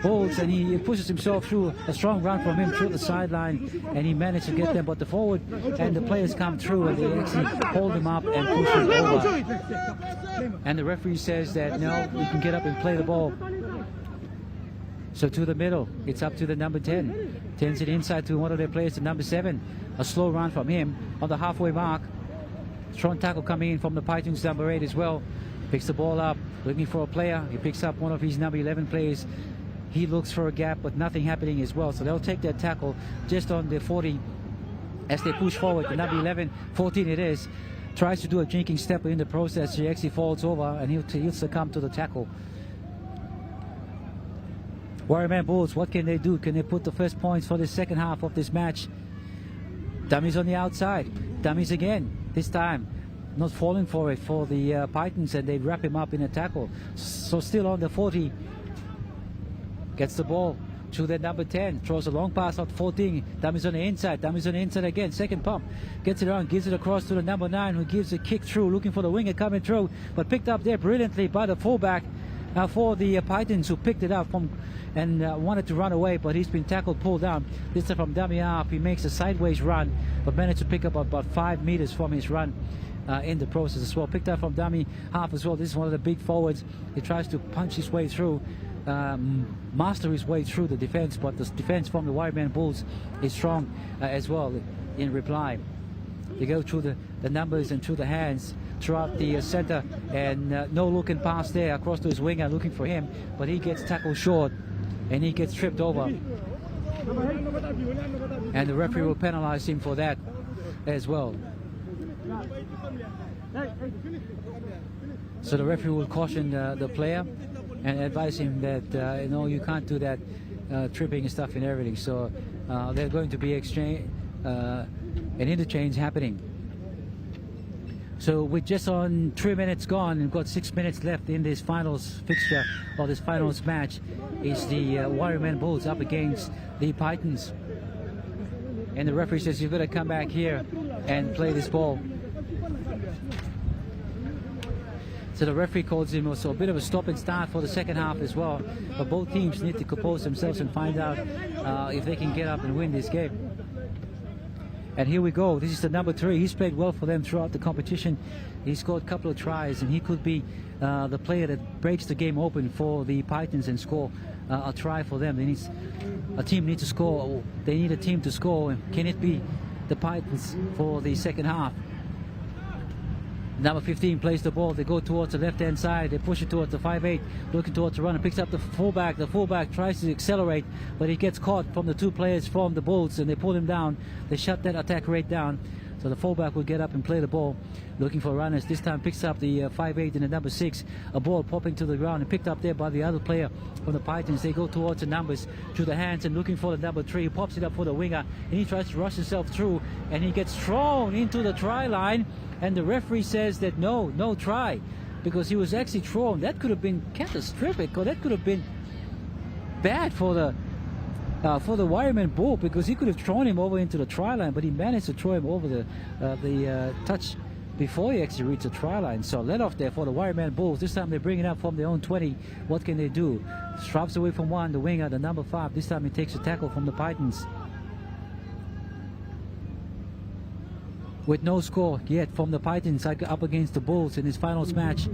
Bulls, and he pushes himself through. A strong run from him through the sideline, and he managed to get them. But the forward and the players come through, and they actually hold him up and push him over. And the referee says that no, you can get up and play the ball. So to the middle, it's up to the number 10. 10's it inside to one of their players, the number 7. A slow run from him on the halfway mark. Strong tackle coming in from the Pitons, number 8 as well. Picks the ball up, looking for a player. He picks up one of his number 11 players. He looks for a gap, but nothing happening as well. So they'll take that tackle just on the 40 as they push forward. The number 11, 14 it is, tries to do a drinking step, but in the process he actually falls over, and he'll succumb to the tackle. Wireman Bulls, what can they do? Can they put the first points for the second half of this match? Dummies on the outside. Dummies again. This time not falling for it for the Pitons, and they wrap him up in a tackle. So still on the 40. Gets the ball to the number 10. Throws a long pass out 14. Dummies on the inside. Dummies on the inside again. Second pump. Gets it around. Gives it across to the number 9, who gives a kick through, looking for the winger coming through. But picked up there brilliantly by the fullback for the Pitons, who picked it up from and wanted to run away, but he's been tackled, pulled down. This time from dummy half, he makes a sideways run, but managed to pick up about 5 meters from his run in the process as well. Picked up from dummy half as well. This is one of the big forwards. He tries to punch his way through, master his way through the defense, but the defense from the Wireman Bulls is strong as well in reply. They go through the numbers and through the hands throughout the center, and no looking pass there across to his winger looking for him, but he gets tackled short and he gets tripped over, and the referee will penalize him for that as well. So the referee will caution the player and advise him that no, you can't do that, tripping and stuff and everything. So there's going to be exchange, an interchange happening. So with just on 3 minutes gone and got 6 minutes left in this finals fixture or this finals match, is the Wireman Bulls up against the Pitons. And the referee says you've got to come back here and play this ball. So the referee calls him also a bit of a stop and start for the second half as well. But both teams need to compose themselves and find out if they can get up and win this game. And here we go. This is the number 3. He's played well for them throughout the competition. He scored a couple of tries, and he could be the player that breaks the game open for the Pitons and score a try for them. A team needs to score. They need a team to score. Can it be the Pitons for the second half? Number 15 plays the ball. They go towards the left-hand side. They push it towards the 5'8", looking towards the runner. Picks up the fullback. The fullback tries to accelerate, but he gets caught from the 2 players from the Bulls, and they pull him down. They shut that attack rate down. So the fullback will get up and play the ball, looking for runners. This time picks up the 5'8" and the number 6. A ball popping to the ground and picked up there by the other player from the Pitons. They go towards the numbers, to the hands, and looking for the number 3. He pops it up for the winger, and he tries to rush himself through, and he gets thrown into the try line. And the referee says that no try, because he was actually thrown. That could have been catastrophic, or that could have been bad for the Wireman Bull, because he could have thrown him over into the try line, but he managed to throw him over the touch before he actually reached the try line. So let off there for the Wireman Bulls. This time they bring it up from their own 20. What can they do? Straps away from one, the winger, the number 5. This time he takes a tackle from the Pitons. With no score yet from the Pitons up against the Bulls in this finals match,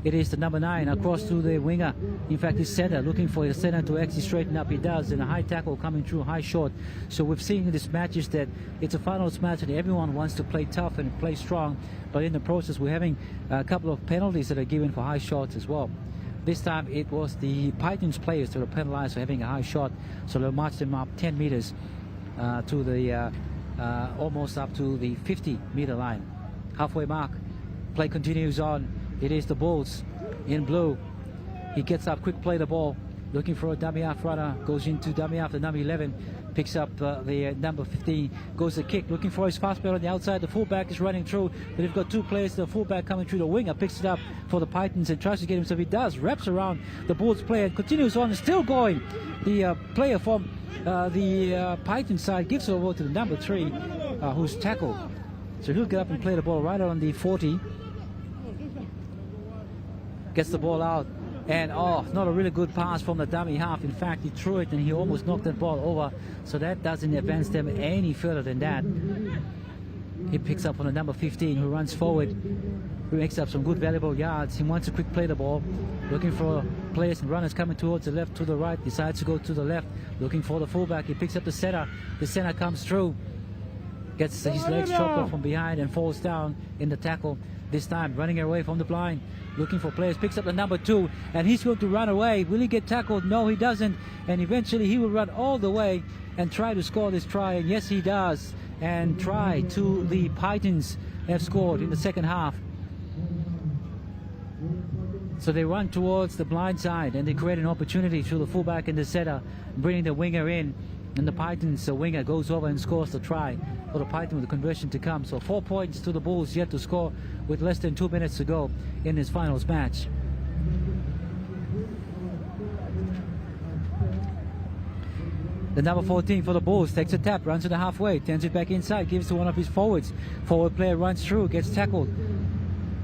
it is the number 9 across to the winger. In fact, his center, looking for the center to actually straighten up. He does, and a high tackle coming through, high short. So we've seen in this match is that it's a finals match and everyone wants to play tough and play strong, but in the process we're having a couple of penalties that are given for high shots as well. This time it was the Pitons players that were penalized for having a high shot, so they marched them up 10 meters to the almost up to the 50-meter line. Halfway mark, play continues on. It is the Bulls in blue. He gets up, quick play the ball, looking for a dummy half runner, goes into dummy half, the number 11, picks up the number 15, goes the kick, looking for his fast player on the outside. The fullback is running through, but they've got two players, the fullback coming through, the winger picks it up for the Pitons and tries to get himself. He does, wraps around the Bulls player and continues on, still going. The player from the Python side gives it over to the number 3, who's tackled. So he'll get up and play the ball right on the 40. Gets the ball out. And not a really good pass from the dummy half. In fact, he threw it and he almost knocked that ball over. So that doesn't advance them any further than that. He picks up on the number 15 who runs forward, who makes up some good valuable yards. He wants to quick play the ball, looking for players and runners coming towards the left, to the right, decides to go to the left, looking for the fullback. He picks up the center. The center comes through, gets his legs chopped off from behind and falls down in the tackle. This time running away from the blind, looking for players, picks up the number 2 and he's going to run away. Will he get tackled? No, he doesn't, and eventually he will run all the way and try to score this try, and yes he does, and try to the Pitons have scored in the second half. So they run towards the blind side and they create an opportunity through the fullback and the center, bringing the winger in, and the Pitons winger goes over and scores the try for the Python with the conversion to come. So 4 points to the Bulls yet to score with less than 2 minutes to go in this finals match. The number 14 for the Bulls takes a tap, runs to the halfway, turns it back inside, gives to one of his forwards. Forward player runs through, gets tackled.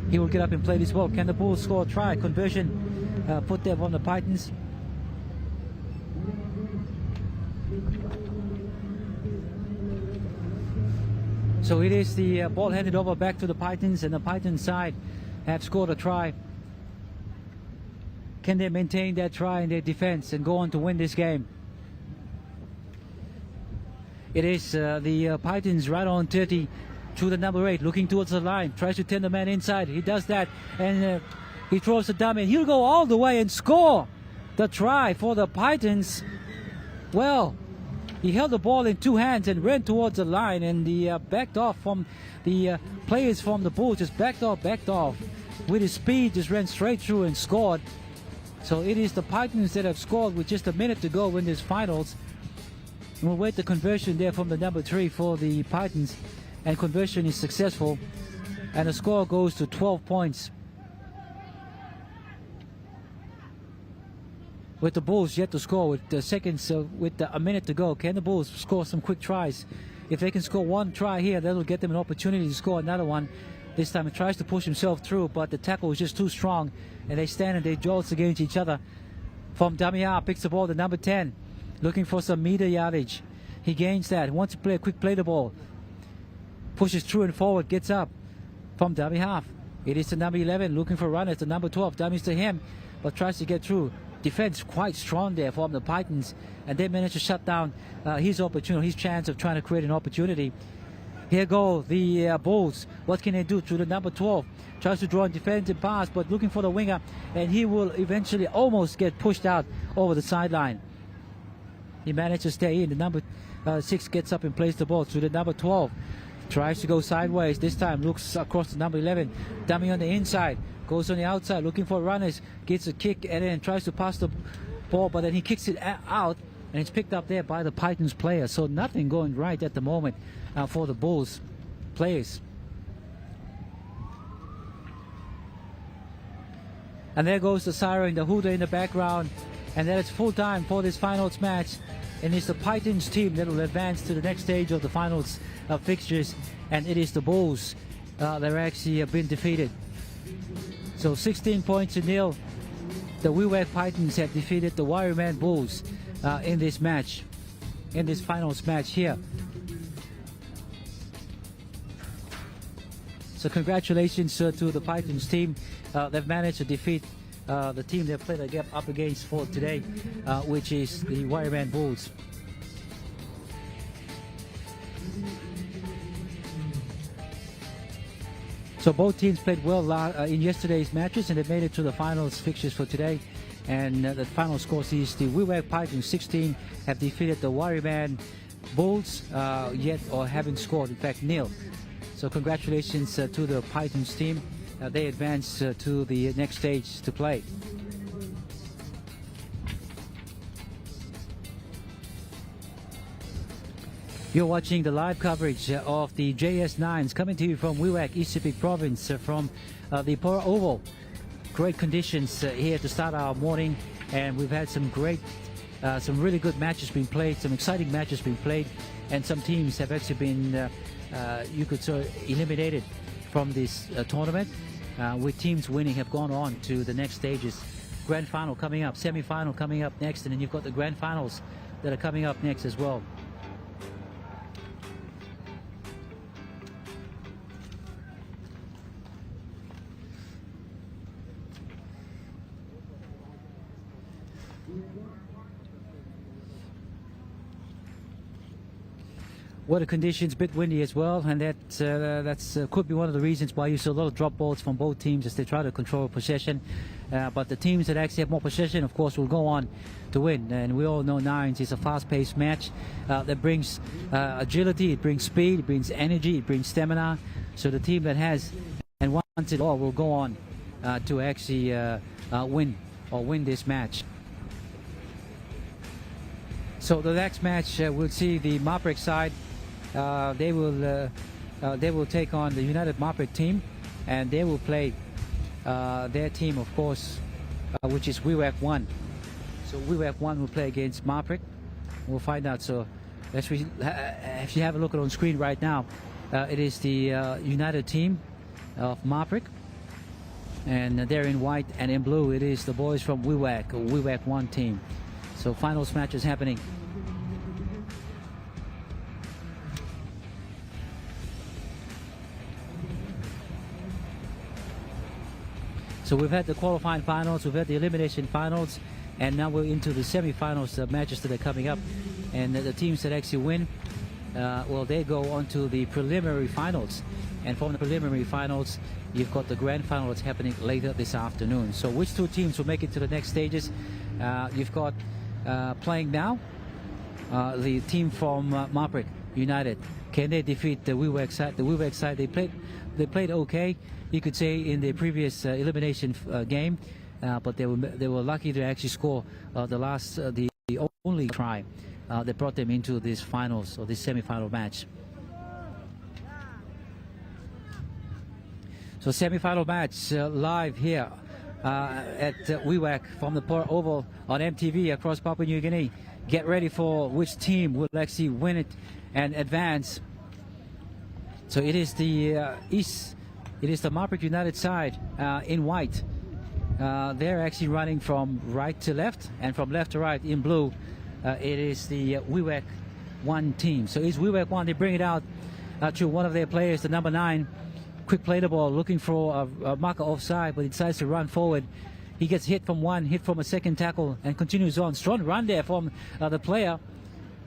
He will get up and play this ball. Can the Bulls score a try? Conversion put there on the Pythons. So it is the ball handed over back to the Pythons, and the Python side have scored a try. Can they maintain that try in their defense and go on to win this game? It is the Pythons right on 30 to the number 8, looking towards the line, tries to turn the man inside. He does that, and he throws the dummy. He'll go all the way and score the try for the Pythons. Well, he held the ball in 2 hands and ran towards the line, and the backed off from the players from the Bulls, just backed off with his speed, just ran straight through and scored. So it is the Pythons that have scored with just a minute to go in this finals. And we'll wait the conversion there from the number 3 for the Pythons, and conversion is successful, and the score goes to 12 points. With the Bulls yet to score with the seconds, with a minute to go. Can the Bulls score some quick tries? If they can score one try here, that'll get them an opportunity to score another one. This time he tries to push himself through, but the tackle is just too strong, and they stand and they jolt against each other. From Damiar picks the ball, the number 10, looking for some meter yardage. He gains that. He wants to play a quick play the ball. Pushes through and forward, gets up from dummy half. It is the number 11 looking for runners, the number 12, dummies to him, but tries to get through. Defense quite strong there from the Pythons, and they managed to shut down his opportunity, his chance of trying to create an opportunity. Here go the Bulls. What can they do? To the number 12, tries to draw a defensive pass, but looking for the winger, and he will eventually almost get pushed out over the sideline. He managed to stay in. The number 6 gets up and plays the ball to the number 12. Tries to go sideways. This time looks across the number 11. Dummy on the inside. Goes on the outside looking for runners. Gets a kick and then tries to pass the ball, but then he kicks it out, and it's picked up there by the Pythons player. So nothing going right at the moment for the Bulls players. And there goes the siren, the hooter in the background. And then it's full time for this finals match. And it's the Pythons team that will advance to the next stage of the finals fixtures. And it is the Bulls that actually have been defeated. So 16 points to nil. The Wewak Pythons have defeated the Wireman Bulls in this match, in this finals match here. So congratulations to the Pythons team. They've managed to defeat the team they've played up against for today, which is the Wireman Bulls. So both teams played well in yesterday's matches, and they made it to the finals fixtures for today. And the final score sees the Wewak Pitons 16 have defeated the Warriorman Bulls or haven't scored, in fact nil. So congratulations to the Pitons team. They advance to the next stage to play. You're watching the live coverage of the JS9s coming to you from Wewak, East Sepik Province, from the Pora Oval. Great conditions here to start our morning, and we've had some really good matches being played, some exciting matches being played, and some teams have actually been, you could say, eliminated from this tournament, with teams winning have gone on to the next stages. Grand final coming up, semi-final coming up next, and then you've got the grand finals that are coming up next as well. Weather conditions a bit windy as well, and that could be one of the reasons why you see a lot of drop balls from both teams as they try to control possession. But the teams that actually have more possession, of course, will go on to win. And we all know nines is a fast-paced match that brings agility, it brings speed, it brings energy, it brings stamina. So the team that has and wants it all will go on to actually win this match. So the next match we'll see the Marik side. They will take on the United Marik team, and they will play their team, of course, which is Wewak 1. So Wewak 1 will play against Marik. We'll find out. So if you have a look on screen right now, it is the United team of Marik, and they're in white, and in blue it is the boys from Wewak 1 team. So finals match is happening. So we've had the qualifying finals, we've had the elimination finals, and now we're into the semi-finals matches that are coming up. And the teams that actually win, well, they go on to the preliminary finals. And from the preliminary finals, you've got the grand final that's happening later this afternoon. So which two teams will make it to the next stages? You've got playing now the team from Marik United. Can they defeat the Wewak side? The Wewak side, they played okay, you could say, in the previous elimination game, but they were lucky to actually score the only try that brought them into this finals or this semi-final match. So semi-final match live here at Wewak from the Port Oval on EMTV across Papua New Guinea. Get ready for which team will actually win it and advance. So it is the Marik United side in white. They're actually running from right to left and from left to right in blue. It is the Wewak 1 team. So it's Wewak 1. They bring it out to one of their players, the number 9. Quick play the ball, looking for a marker offside, but he decides to run forward. He gets hit from one, hit from a second tackle, and continues on. Strong run there from the player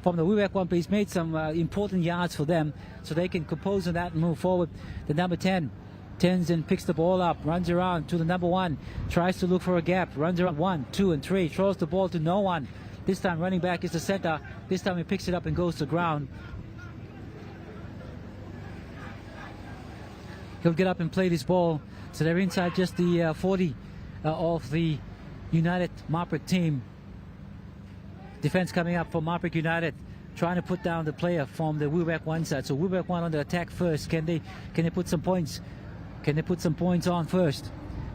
from the Wewak 1, but he's made some important yards for them, so they can compose on that and move forward. The number 10 turns and picks the ball up, runs around to the number 1, tries to look for a gap, runs around 1, 2, and 3, throws the ball to no one. This time running back is the center. This time he picks it up and goes to ground. He'll get up and play this ball. So they're inside just the 40 of the United Marik team. Defense coming up for Marik United, trying to put down the player from the Wewak 1 side. So Wewak 1 on the attack first. Can they put some points? Can they put some points on first?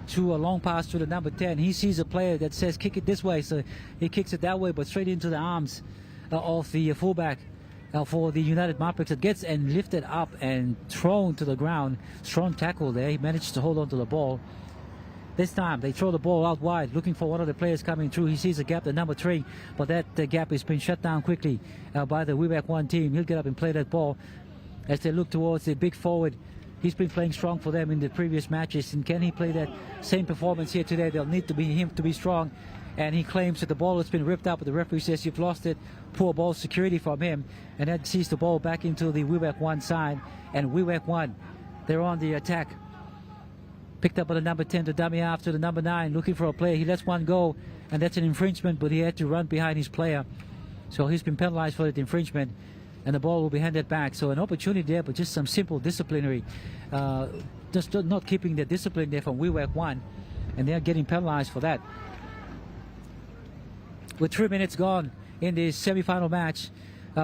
To a long pass to the number 10. He sees a player that says kick it this way, so he kicks it that way, but straight into the arms of the fullback for the United Marik. That gets and lifted up and thrown to the ground. Strong tackle there. He managed to hold on to the ball. This time they throw the ball out wide, looking for one of the players coming through. He sees a gap, the number 3, but that gap has been shut down quickly by the Wewak 1 team. He'll get up and play that ball as they look towards the big forward. He's been playing strong for them in the previous matches, and can he play that same performance here today? They'll need him to be strong, and he claims that the ball has been ripped up, but the referee says you've lost it. Poor ball security from him, and that sees the ball back into the Wewak 1 side, and Wewak 1, they're on the attack. Picked up by the number 10 to dummy half to the number 9, looking for a player. He lets one go, and that's an infringement, but he had to run behind his player. So he's been penalized for the infringement, and the ball will be handed back. So an opportunity there, but just some simple disciplinary, just not keeping the discipline there from Wewak 1, and they're getting penalized for that. With 3 minutes gone in this semi-final match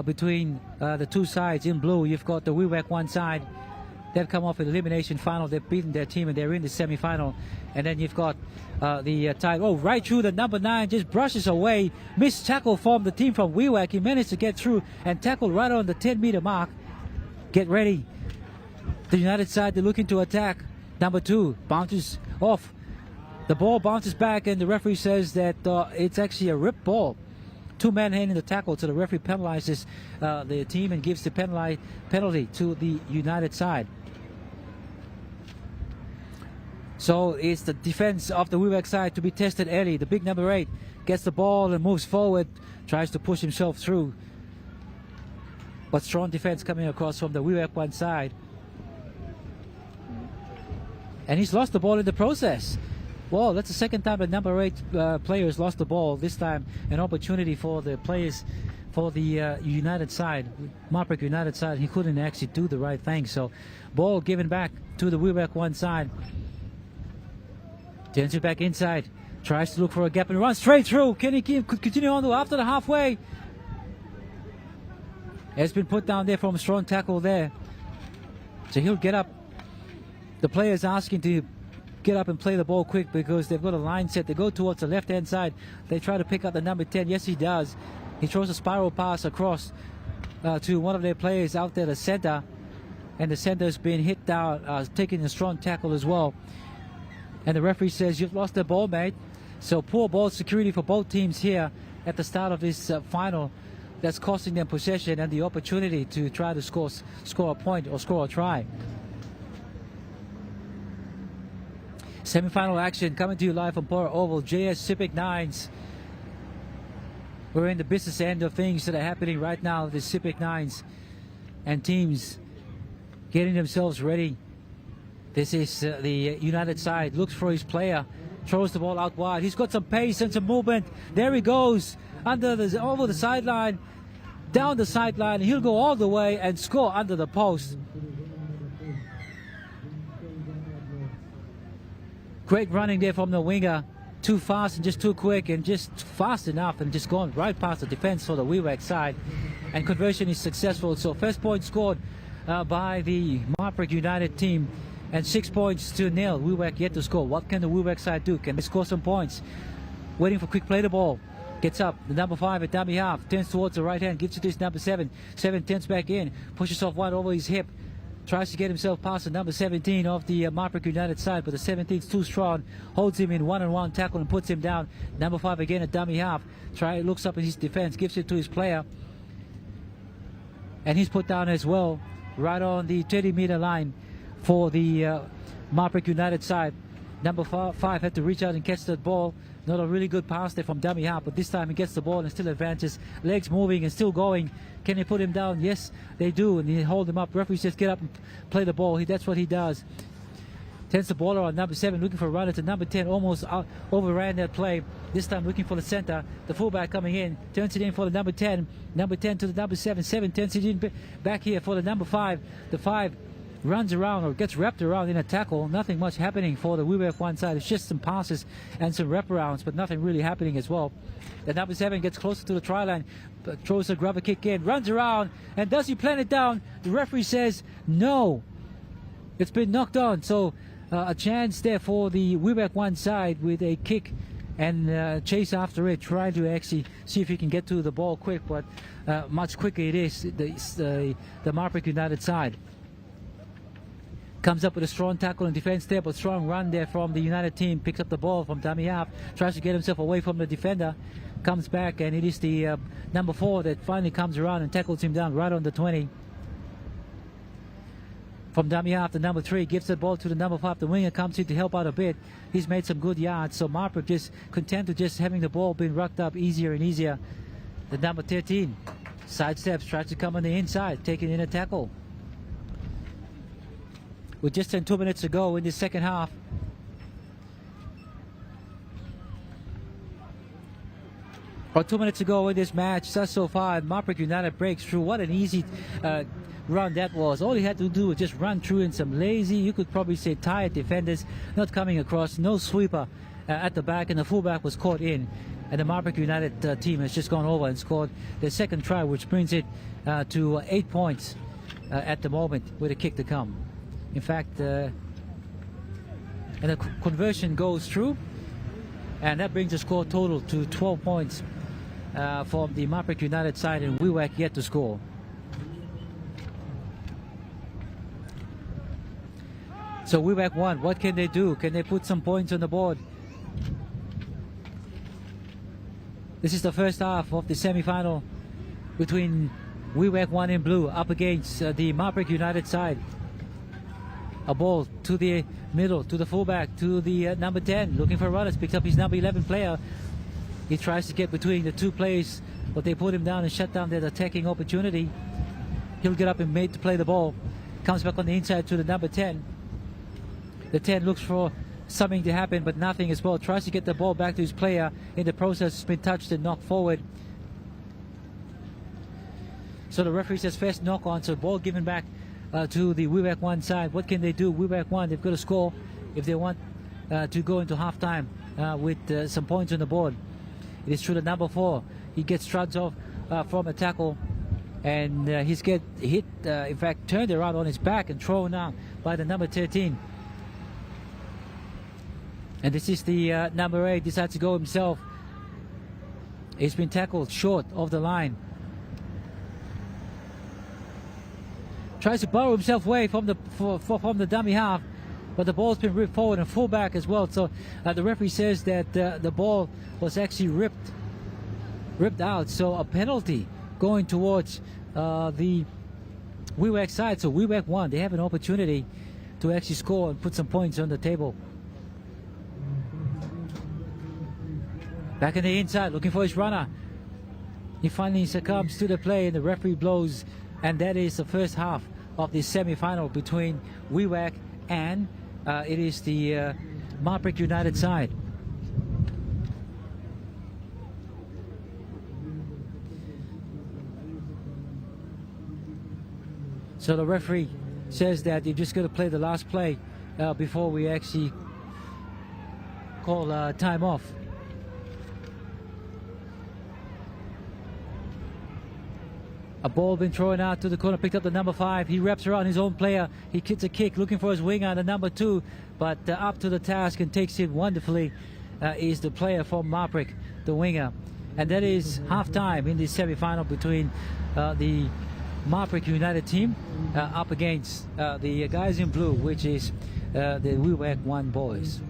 between the two sides, in blue, you've got the Wewak 1 side. They've come off an elimination final. They've beaten their team and they're in the semi-final. And then you've got the tide. Oh, right through the number 9, just brushes away. Missed tackle from the team from Wewak. He managed to get through and tackle right on the 10-meter mark. Get ready. The United side, they're looking to attack. Number 2 bounces off. The ball bounces back and the referee says that it's actually a ripped ball. 2-man hand in the tackle, so the referee penalizes the team and gives the penalty to the United side. So it's the defense of the Wewak side to be tested early. The big number 8 gets the ball and moves forward, tries to push himself through. But strong defense coming across from the Wewak 1 side. And he's lost the ball in the process. Well, that's the second time the number 8 player has lost the ball. This time an opportunity for the players for the United side, Marik United side. He couldn't actually do the right thing. So ball given back to the Wewak 1 side. Turns it back inside. Tries to look for a gap and runs straight through. Can he continue on to after the halfway? Has been put down there from a strong tackle there. So he'll get up. The player's asking to get up and play the ball quick because they've got a line set. They go towards the left-hand side. They try to pick up the number 10. Yes, he does. He throws a spiral pass across to one of their players out there, the center. And the center's been hit down, taking a strong tackle as well. And the referee says, you've lost the ball, mate. So poor ball security for both teams here at the start of this final. That's costing them possession and the opportunity to try to score a point or score a try. Semi-final action coming to you live from Pora Oval. JS SEPIK 9s. We're in the business end of things that are happening right now. The SEPIK 9s and teams getting themselves ready. This is the United side. Looks for his player. Throws the ball out wide. He's got some pace and some movement. There he goes. Over the sideline. Down the sideline. He'll go all the way and score under the post. Great running there from the winger. Too fast and just too quick and just fast enough and just gone right past the defense for the Wewak side. And conversion is successful. So first point scored by the Marik United team. And 6 points to nil. Wewak yet to score. What can the Wewak side do? Can they score some points? Waiting for quick play the ball. Gets up. The number 5 at dummy half. Turns towards the right hand. Gives it to his number 7. 7 turns back in. Pushes off one over his hip. Tries to get himself past the number 17 of the Marik United side. But the 17's too strong. Holds him in one-on-one tackle and puts him down. Number 5 again at dummy half. Looks up at his defense. Gives it to his player. And he's put down as well. Right on the 30-meter line for the Marik United side. Number 5 had to reach out and catch that ball. Not a really good pass there from dummy half, but this time he gets the ball and still advances. Legs moving and still going. Can they put him down? Yes, they do, and they hold him up. Referee says get up and play the ball. That's what he does. Turns the ball around. Number 7 looking for a runner to number 10. Almost overran that play. This time looking for the center. The fullback coming in. Turns it in for the number 10. Number 10 to the number 7. 7 turns it in back here for the number 5. The 5 runs around or gets wrapped around in a tackle. Nothing much happening for the Wewak 1 side. It's just some passes and some wraparounds, but nothing really happening as well. The number 7 gets closer to the try line, throws a grubber kick in, runs around, and does he plant it down? The referee says no. It's been knocked on, so a chance there for the Wewak 1 side with a kick and chase after it, trying to actually see if he can get to the ball quick, but much quicker it is the Marik United side. Comes up with a strong tackle and defense there, but strong run there from the United team. Picks up the ball from dummy half, tries to get himself away from the defender, comes back, and it is the number 4 that finally comes around and tackles him down right on the 20. From dummy half, the number 3 gives the ball to the number 5. The winger comes in to help out a bit. He's made some good yards, so Marik just content to just having the ball being rucked up easier and easier. The number 13 sidesteps, tries to come on the inside, taking in a tackle. With just 2 minutes to go in the second half, Or 2 minutes ago in this match, so far, Marik United breaks through. What an easy run that was. All he had to do was just run through in some lazy, you could probably say tired defenders, not coming across, no sweeper at the back, and the fullback was caught in. And the Marik United team has just gone over and scored their second try, which brings it to 8 points at the moment with a kick to come. In fact, and the conversion goes through, and that brings the score total to 12 points from the Marik United side, and Wewak yet to score. So Wewak won. What can they do? Can they put some points on the board? This is the first half of the semi-final between Wewak 1 in blue up against the Marik United side. A ball to the middle, to the fullback, to the number 10, looking for runners, picks up his number 11 player. He tries to get between the two players, but they put him down and shut down their attacking opportunity. He'll get up and made to play the ball. Comes back on the inside to the number 10. The 10 looks for something to happen, but nothing as well. Tries to get the ball back to his player. In the process, it's been touched and knocked forward. So the referee says first knock on, so ball given back to the Wewak 1 side. What can they do? Wewak 1, they've got to score if they want to go into halftime with some points on the board. It is through the number 4. He gets shrugged off from a tackle, and he's get hit, in fact, turned around on his back and thrown out by the number 13. And this is the number 8, decides to go himself. He's been tackled short of the line. Tries to burrow himself away from the dummy half, but the ball's been ripped forward and fullback as well. So the referee says that the ball was actually ripped out. So a penalty going towards the Wewak side. So Wewak 1, they have an opportunity to actually score and put some points on the table. Back on the inside, looking for his runner. He finally succumbs to the play, and the referee blows. And that is the first half of the semi-final between Wewak and it is the Marik United side. So the referee says that you're just going to play the last play before we actually call time off. A ball been thrown out to the corner, picked up the number 5. He wraps around his own player. He gets a kick, looking for his winger, the number 2. But up to the task and takes it wonderfully is the player from Marik, the winger. And that is halftime in the semi-final between the Marik United team up against the guys in blue, which is the Wewak 1 boys.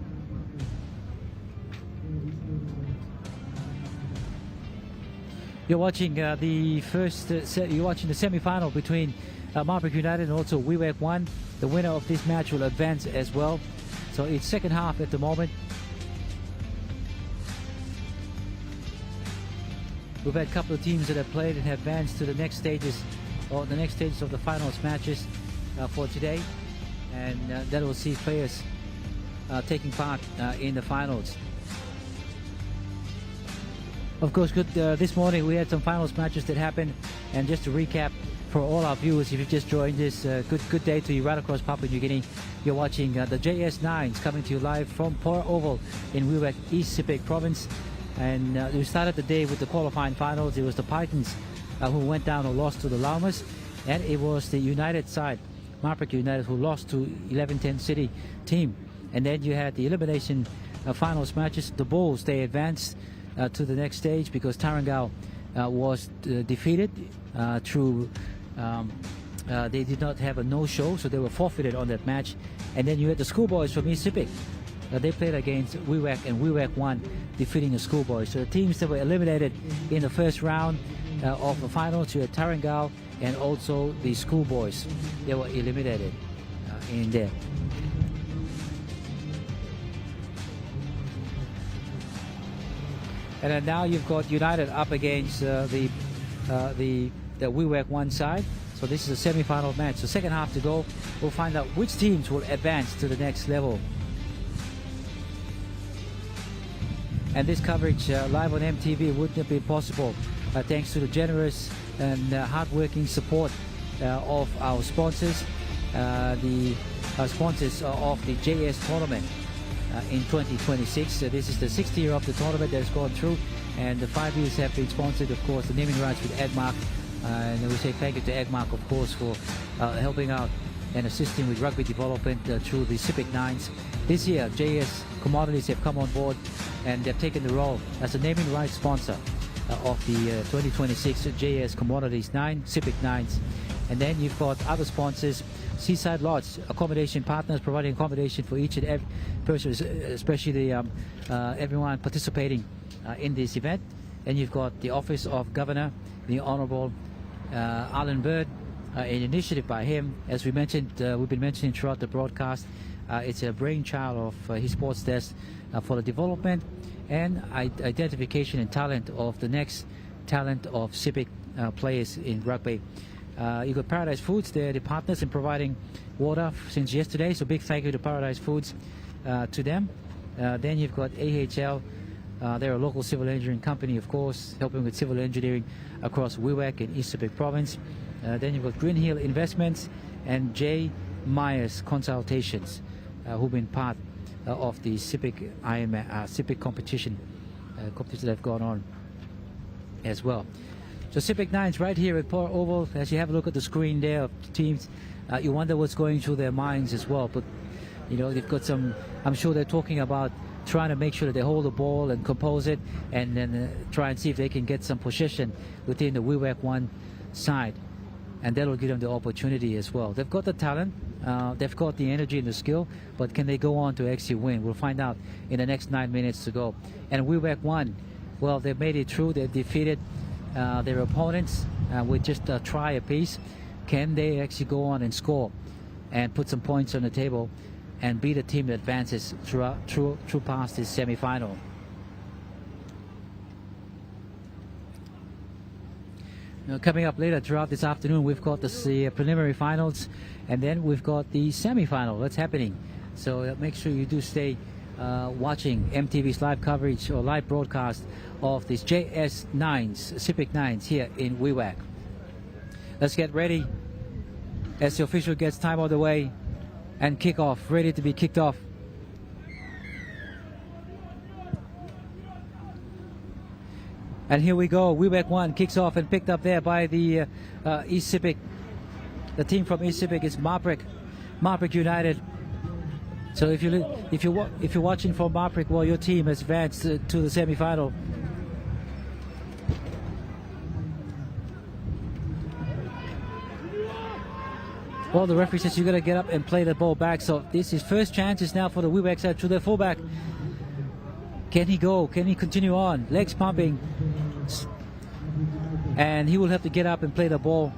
You're watching the first. You're watching the semi-final between Marik United and also Wewak 1. The winner of this match will advance as well. So it's second half at the moment. We've had a couple of teams that have played and have advanced to the next stages, or the next stages of the finals matches for today, and that will see players taking part in the finals. Of course, this morning we had some finals matches that happened, and just to recap for all our viewers, if you just joined this, good day to you right across Papua New Guinea. You're watching the JS9s coming to you live from Pora Oval in Wewak, East Sepik Province, and we started the day with the qualifying finals. It was the Pitons who went down or lost to the Llamas, and it was the United side, Marik United, who lost to 1110 City team. And then you had the elimination finals matches. The Bulls, they advanced to the next stage because Tarangao was defeated through they did not have a no-show, so they were forfeited on that match. And then you had the Schoolboys from East Sepik. They played against Wewak, and Wewak won, defeating the Schoolboys. So the teams that were eliminated in the first round of the finals, you had Tarangao and also the Schoolboys. They were eliminated in there. And then now you've got United up against the Wewak 1 side. So this is a semi-final match. So second half to go. We'll find out which teams will advance to the next level. And this coverage live on MTV wouldn't have been possible thanks to the generous and hard-working support of our sponsors, the sponsors of the JS tournament in 2026. This is the 6th year of the tournament that has gone through, and the 5 years have been sponsored, of course, the naming rights with Edmark. And we say thank you to Edmark, of course, for helping out and assisting with rugby development through the SEPIK 9s. This year, JS Commodities have come on board and they've taken the role as a naming rights sponsor of the 2026 JS Commodities 9, SEPIK 9s. And then you've got other sponsors, Seaside Lodge, accommodation partners providing accommodation for each and every person, especially the everyone participating in this event. And you've got the Office of Governor, the Honorable Alan Bird, an initiative by him. As we mentioned, we've been mentioning throughout the broadcast, it's a brainchild of his sports desk for the development and identification and talent of the next talent of SEPIK players in rugby. You've got Paradise Foods, they're the partners in providing water since yesterday, so big thank you to Paradise Foods to them. Then you've got AHL, they're a local civil engineering company, of course, helping with civil engineering across Wewak and East Sepik Province. Then you've got Green Hill Investments and J. Myers Consultations, who've been part of the SEPIK SEPIK competition that have gone on as well. So SEPIK 9s right here at Port Oval. As you have a look at the screen there of the teams, you wonder what's going through their minds as well. But you know, they've got some, I'm sure they're talking about trying to make sure that they hold the ball and compose it, and then try and see if they can get some possession within the Wewak 1 side, and that'll give them the opportunity as well. They've got the talent, they've got the energy and the skill, but can they go on to actually win? We'll find out in the next 9 minutes to go. And Wewak 1, well, they've made it through. They've defeated their opponents with just a try apiece. Can they actually go on and score and put some points on the table and be the team that advances through past this semi-final? Now, coming up later throughout this afternoon, we've got the preliminary finals, and then we've got the semi-final that's happening. So make sure you do stay watching MTV's live coverage or live broadcast of these JS 9s, SEPIK 9s here in Wewak. Let's get ready as the official gets time on the way and kickoff, ready to be kicked off. And here we go. Wewak 1 kicks off and picked up there by the East SEPIK. The team from East SEPIK is Marik United. So if you're watching from Marik, well, your team has advanced to the semi-final. Well, the referee says you got to get up and play the ball back. So this is first chances now for the Wewak side to their fullback. Can he go? Can he continue on? Legs pumping. And he will have to get up and play the ball.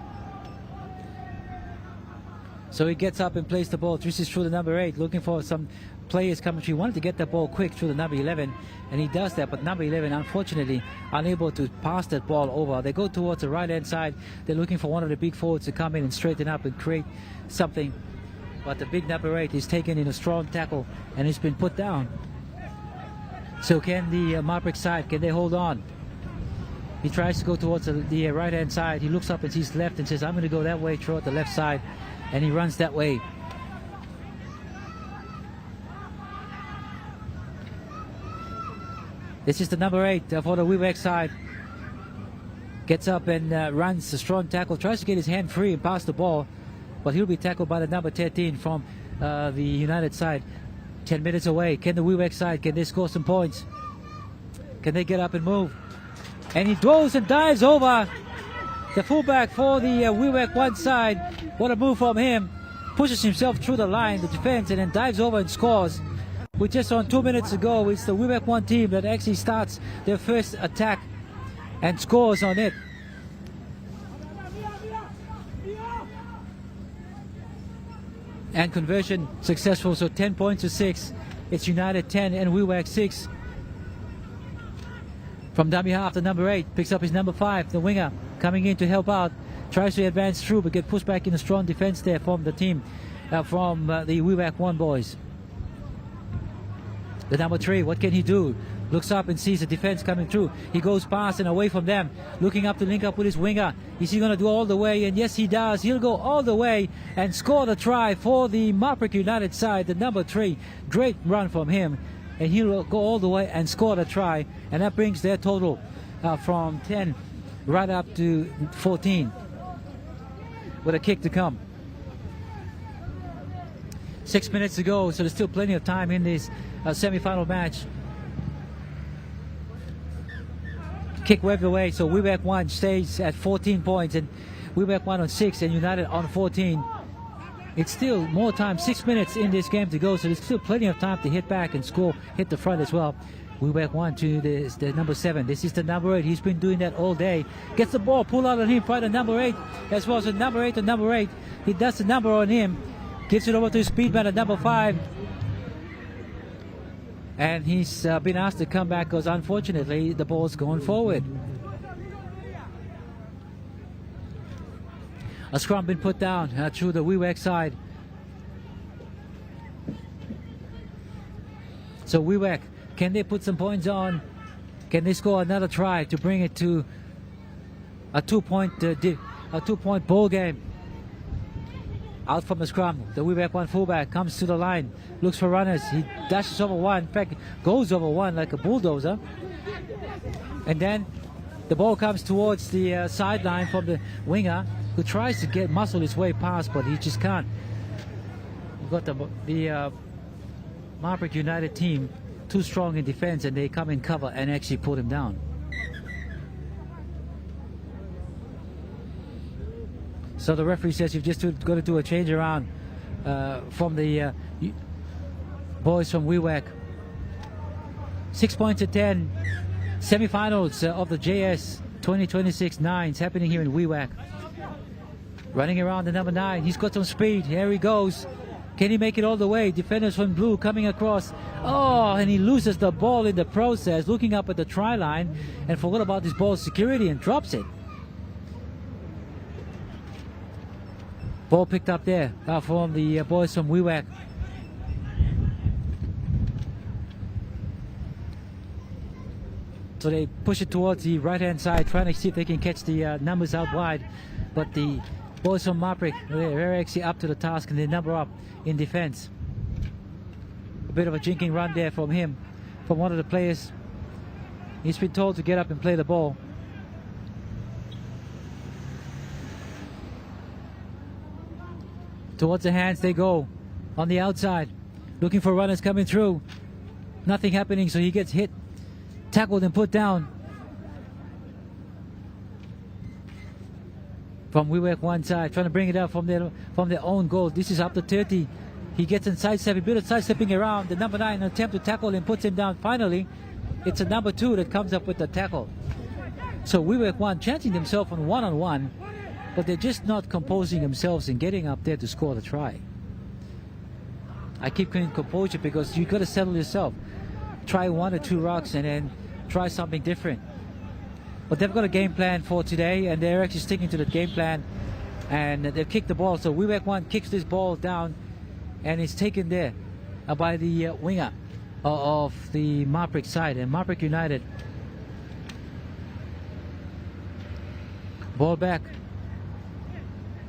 So he gets up and plays the ball. This is through the number 8, looking for some players coming through. He wanted to get the ball quick through the number 11, and he does that. But number 11, unfortunately, unable to pass that ball over. They go towards the right-hand side. They're looking for one of the big forwards to come in and straighten up and create something. But the big number 8 is taken in a strong tackle, and it's been put down. So can the Marik side, can they hold on? He tries to go towards the right-hand side. He looks up and sees left and says, I'm going to go that way toward the left side. And he runs that way. This is the number 8 for the Wewak side. Gets up and runs a strong tackle. Tries to get his hand free and pass the ball. But he'll be tackled by the number 13 from the United side. 10 minutes away. Can the Wewak side, can they score some points? Can they get up and move? And he goes and dives over the fullback for the Wewak 1 side. What a move from him. Pushes himself through the line, the defense, and then dives over and scores. With just on 2 minutes ago, it's the Wewak 1 team that actually starts their first attack and scores on it. And conversion successful, so 10 points to 6. It's United 10 and Wewak 6. From dummy half, the number 8 picks up his number 5, the winger, coming in to help out. Tries to advance through, but get pushed back in a strong defense there from the team, from the Wewak 1 boys. The number 3, what can he do? Looks up and sees the defense coming through. He goes past and away from them, looking up to link up with his winger. Is he going to do all the way? And yes, he does. He'll go all the way and score the try for the Marik United side, the number 3. Great run from him. And he'll go all the way and score the try. And that brings their total from 10 right up to 14 with a kick to come. 6 minutes to go, so there's still plenty of time in this semi-final match. Kick waved away, so Wewak 1 stays at 14 points, and Wewak 1 on 6 and United on 14. It's still more time, 6 minutes in this game to go, so there's still plenty of time to hit back and score, hit the front as well. Wewak 1 to the number 7. This is the number 8. He's been doing that all day. Gets the ball, pull out on him, right, the number 8 as well. So number 8 to number 8. He does the number on him, gives it over to his speedman at number 5. And he's been asked to come back because unfortunately the ball's going forward. A scrum been put down through the Wewak side. So Wewak, can they put some points on? Can they score another try to bring it to a 2-point ball game? Out from the scrum, the Wewak 1 fullback comes to the line, looks for runners. He dashes over one, in fact, goes over one like a bulldozer. And then the ball comes towards the sideline from the winger, who tries to muscle his way past, but he just can't. You've got the Marik United team too strong in defense, and they come in cover and actually put him down. So the referee says you've just got to do a change around from the boys from Wewak. 6 points at 10. Semifinals of the JS 2026 nines happening here in Wewak. Running around the number 9. He's got some speed. Here he goes. Can he make it all the way? Defenders from blue coming across. Oh, and he loses the ball in the process, looking up at the try line and forgot about his ball security and drops it. Ball picked up there from the boys from Wewak. So they push it towards the right-hand side, trying to see if they can catch the numbers out wide. But the boys from Marik, they're actually up to the task and they number up in defense. A bit of a jinking run there from him, from one of the players. He's been told to get up and play the ball. Towards the hands they go on the outside, looking for runners coming through. Nothing happening, so he gets hit, tackled and put down. From Wewak one side, trying to bring it up from their own goal. This is up to 30. He gets in sidestepping, a bit of sidestepping around. The number 9 attempt to tackle and puts him down. Finally, it's a number 2 that comes up with the tackle. So Wewak 1 chancing themselves on one-on-one, but they're just not composing themselves and getting up there to score the try. I keep calling composure because you got to settle yourself. Try 1 or 2 rocks and then try something different. But they've got a game plan for today, and they're actually sticking to the game plan. And they've kicked the ball. So Wewak 1 kicks this ball down, and it's taken there by the winger of the Marik side. And Marik United, ball back.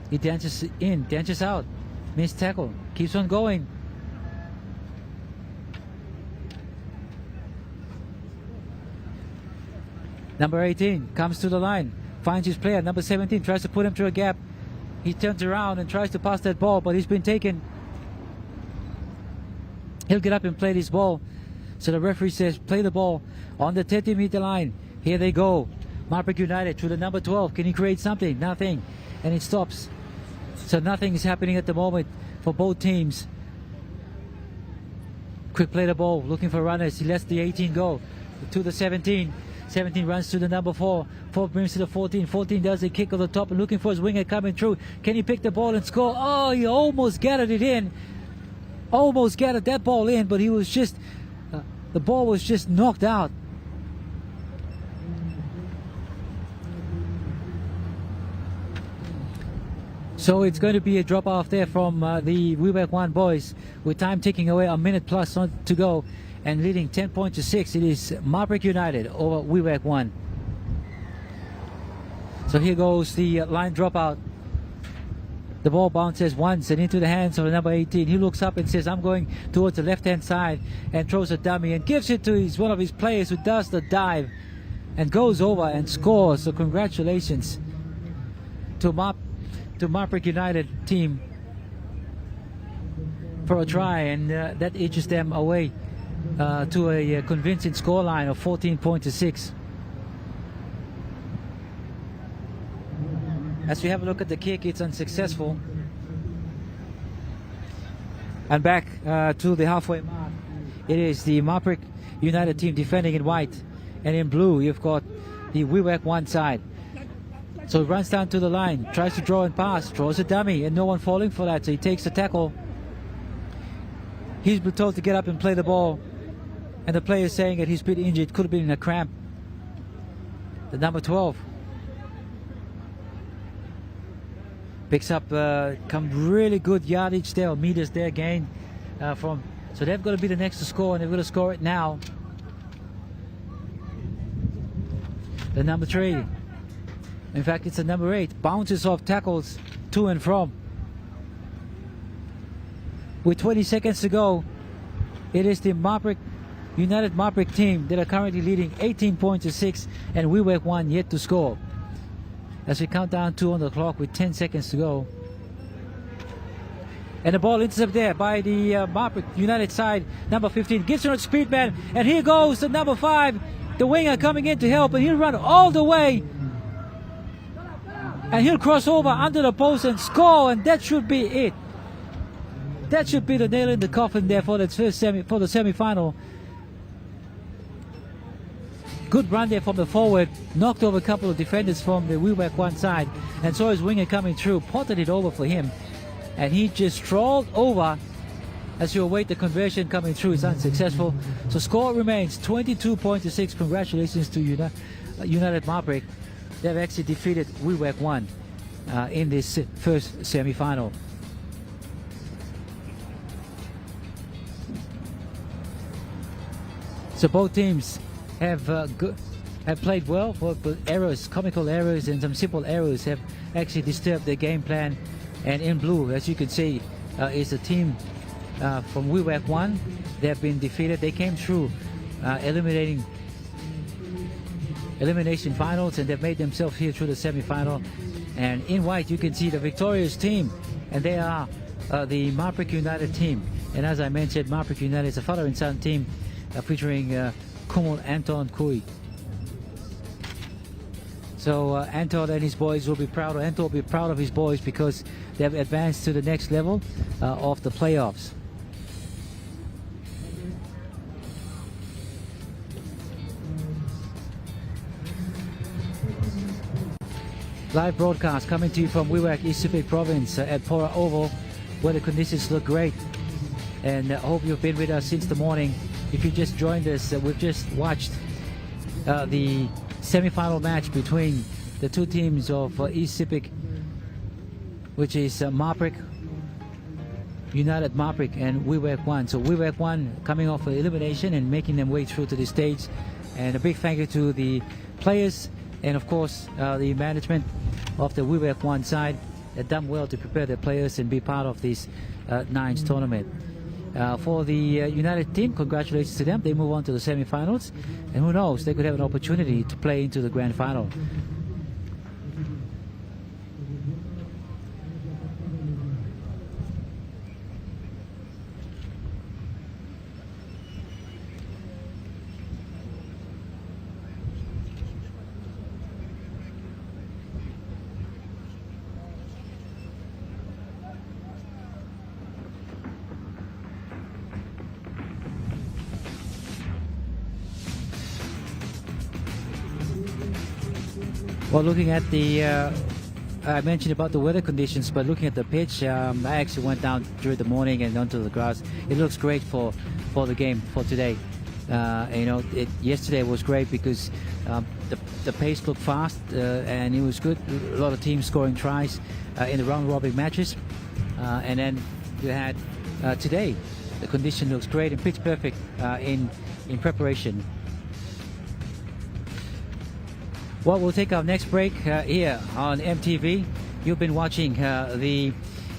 He dances in, dances out. Missed tackle. Keeps on going. Number 18 comes to the line. Finds his player. Number 17 tries to put him through a gap. He turns around and tries to pass that ball, but he's been taken. He'll get up and play this ball. So the referee says, play the ball on the 30-meter line. Here they go. Marik United to the number 12. Can he create something? Nothing. And it stops. So nothing is happening at the moment for both teams. Quick play the ball, looking for runners. He lets the 18 go to the 17. 17 runs to the number 4. 4 brings to the 14. 14 does a kick on the top and looking for his winger coming through. Can he pick the ball and score? Oh, he almost gathered it in. Almost gathered that ball in, but he was just, the ball was just knocked out. So it's going to be a drop off there from the Wewak 1 boys with time ticking away, a minute plus to go. and leading 10 points to 6. It is Marik United over Wewak 1. So here goes the line dropout. The ball bounces once and into the hands of the number 18. He looks up and says, I'm going towards the left-hand side, and throws a dummy and gives it to one of his players who does the dive and goes over and scores. So congratulations to Marik United team for a try, and that edges them away to a convincing scoreline of 14 points to 6. As we have a look at the kick, it's unsuccessful. And back to the halfway mark. It is the Marik United team defending in white, and in blue you've got the Wewak 1 side. So he runs down to the line, tries to draw and pass, draws a dummy, and no one falling for that, so he takes the tackle. He's been told to get up and play the ball, and the player is saying that he's been injured, could have been in a cramp. The number 12 picks up come really good yardage there, or meters there gained from. So they've got to be the next to score, and they've got to score it now. The number 3, in fact it's the number 8, bounces off tackles to and from. With 20 seconds to go, it is the United Marik team that are currently leading 18 points to 6, and Wewak 1 yet to score. As we count down 2 on the clock with 10 seconds to go. And the ball intercepted there by the Marik United side, number 15. Gibson on speed man, and here goes the number 5, the winger coming in to help, and he'll run all the way. And he'll cross over under the post and score, and that should be it. That should be the nail in the coffin there for the semi-final. Good run there from the forward, knocked over a couple of defenders from the Wewak 1 side, and saw his winger coming through, potted it over for him, and he just strolled over. As you await the conversion coming through, it's unsuccessful. So score remains 22 points to 6. Congratulations to United Marik. They've actually defeated Wewak 1 in this first semi-final. So both teams have played well, but errors, comical errors and some simple errors have actually disturbed their game plan. And in blue, as you can see, is the team from Wewak 1. They have been defeated. They came through elimination finals, and they've made themselves here through the semi-final. And in white, you can see the victorious team, and they are the Marik United team. And as I mentioned, Marik United is a father and son team featuring Kumul Anton Kui. So Anton and his boys will be proud, or Anton will be proud of his boys, because they have advanced to the next level of the playoffs. Live broadcast coming to you from Wewak, East Sepik Province at Pora Oval, where the conditions look great. And I hope you've been with us since the morning. If you just joined us, we've just watched the semi-final match between the two teams of East Sepik, which is Marik, United Marik, and Wewak 1. So Wewak 1 coming off elimination and making them way through to this stage. And a big thank you to the players and of course the management of the Wewak 1 side. They've done well to prepare their players and be part of this nines tournament. For the United team, congratulations to them. They move on to the semi-finals, and who knows, they could have an opportunity to play into the grand final. Well, looking at the, I mentioned about the weather conditions, but looking at the pitch, I actually went down during the morning and onto the grass. It looks great for the game for today. You know, yesterday was great because the pace looked fast and it was good. A lot of teams scoring tries in the round-robin matches, and then you had today The condition looks great and pitch perfect in preparation. Well, we'll take our next break here on EMTV. You've been watching the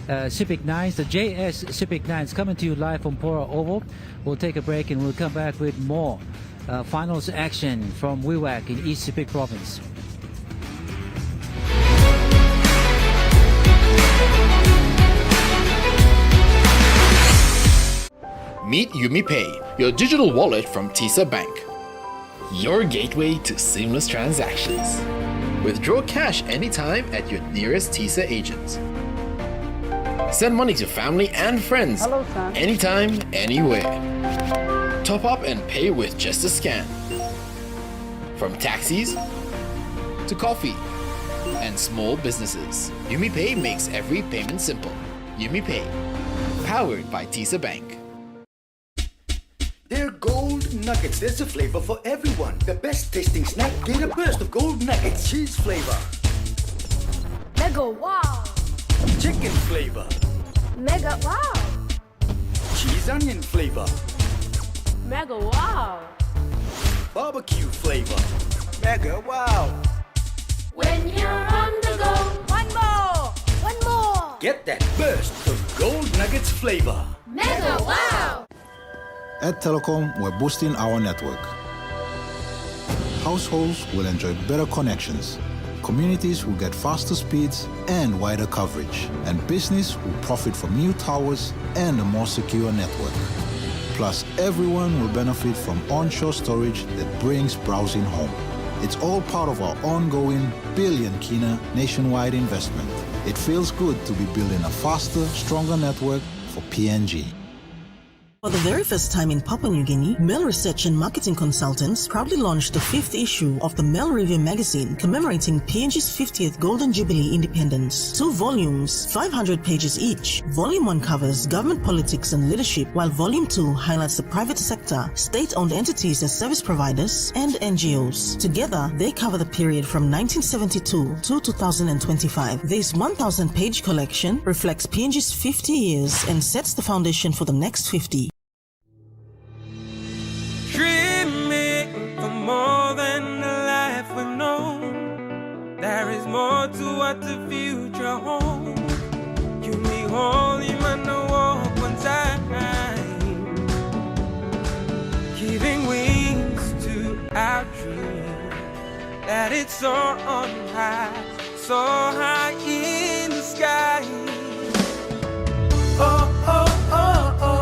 SEPIK 9s, the JS SEPIK 9s, coming to you live from Pora Oval. We'll take a break and we'll come back with more finals action from Wewak in East SEPIK Province. Meet UmiPay, your digital wallet from TISA Bank. Your gateway to seamless transactions. Withdraw cash anytime at your nearest TISA agent. Send money to family and friends anytime, anywhere. Top up and pay with just a scan. From taxis to coffee and small businesses, UmiPay makes every payment simple. UmiPay, powered by TISA Bank. They're gold nuggets. There's a flavor for everyone. The best tasting snack. Get a burst of gold nuggets. Cheese flavor. Mega wow. Chicken flavor. Mega wow. Cheese onion flavor. Mega wow. Barbecue flavor. Mega wow. When you're on the go, one more. One more. Get that burst of gold nuggets flavor. Mega wow. At Telecom, we're boosting our network. Households will enjoy better connections. Communities will get faster speeds and wider coverage. And business will profit from new towers and a more secure network. Plus, everyone will benefit from onshore storage that brings browsing home. It's all part of our ongoing billion kina nationwide investment. It feels good to be building a faster, stronger network for PNG. For the very first time in Papua New Guinea, Mail Research and Marketing Consultants proudly launched the 5th issue of the Mail Review magazine commemorating PNG's 50th Golden Jubilee independence. 2 volumes, 500 pages each. Volume 1 covers government politics and leadership, while Volume 2 highlights the private sector, state-owned entities as service providers, and NGOs. Together, they cover the period from 1972 to 2025. This 1,000-page collection reflects PNG's 50 years and sets the foundation for the next 50. Dreaming for more than the life we've known. There is more to what the future holds. You me holy man no walk one time, giving wings to our dream. That it's so on high in the sky. Oh, oh, oh, oh.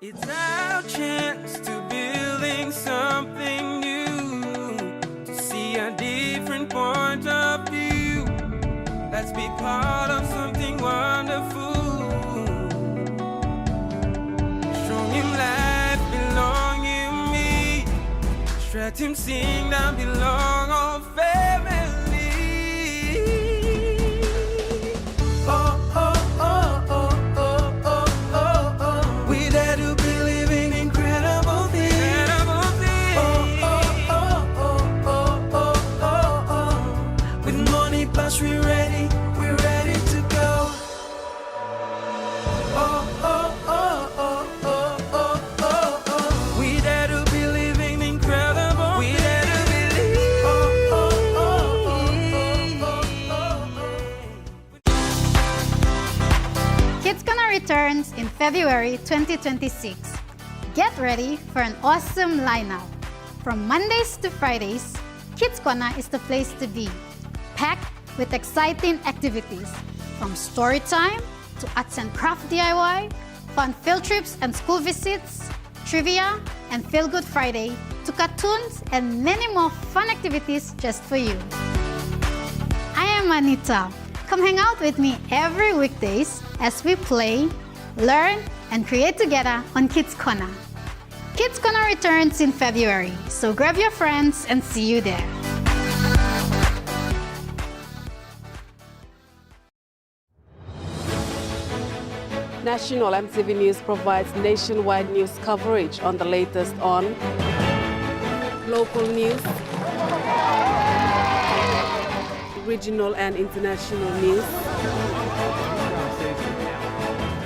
It's our chance to building something new, to see a different point of view. Let's be part of something wonderful. Strong in life, belong in me. Stretch him, sing, down, belong all family. Oh, oh, oh, oh. We're ready to go. Oh, oh, oh, oh, oh, oh, oh, oh. We dare to be living incredible. We dare to believe. Oh, oh, oh, oh, oh, oh. Kids Corner returns in February 2026. Get ready for an awesome lineup. From Mondays to Fridays, Kids Corner is the place to be. Packed with exciting activities, from story time to arts and craft DIY, fun field trips and school visits, trivia and Feel Good Friday, to cartoons and many more fun activities just for you. I am Anita. Come hang out with me every weekdays as we play, learn, and create together on Kids Corner. Kids Corner returns in February, so grab your friends and see you there. International, EMTV News provides nationwide news coverage on the latest on local news, regional and international news,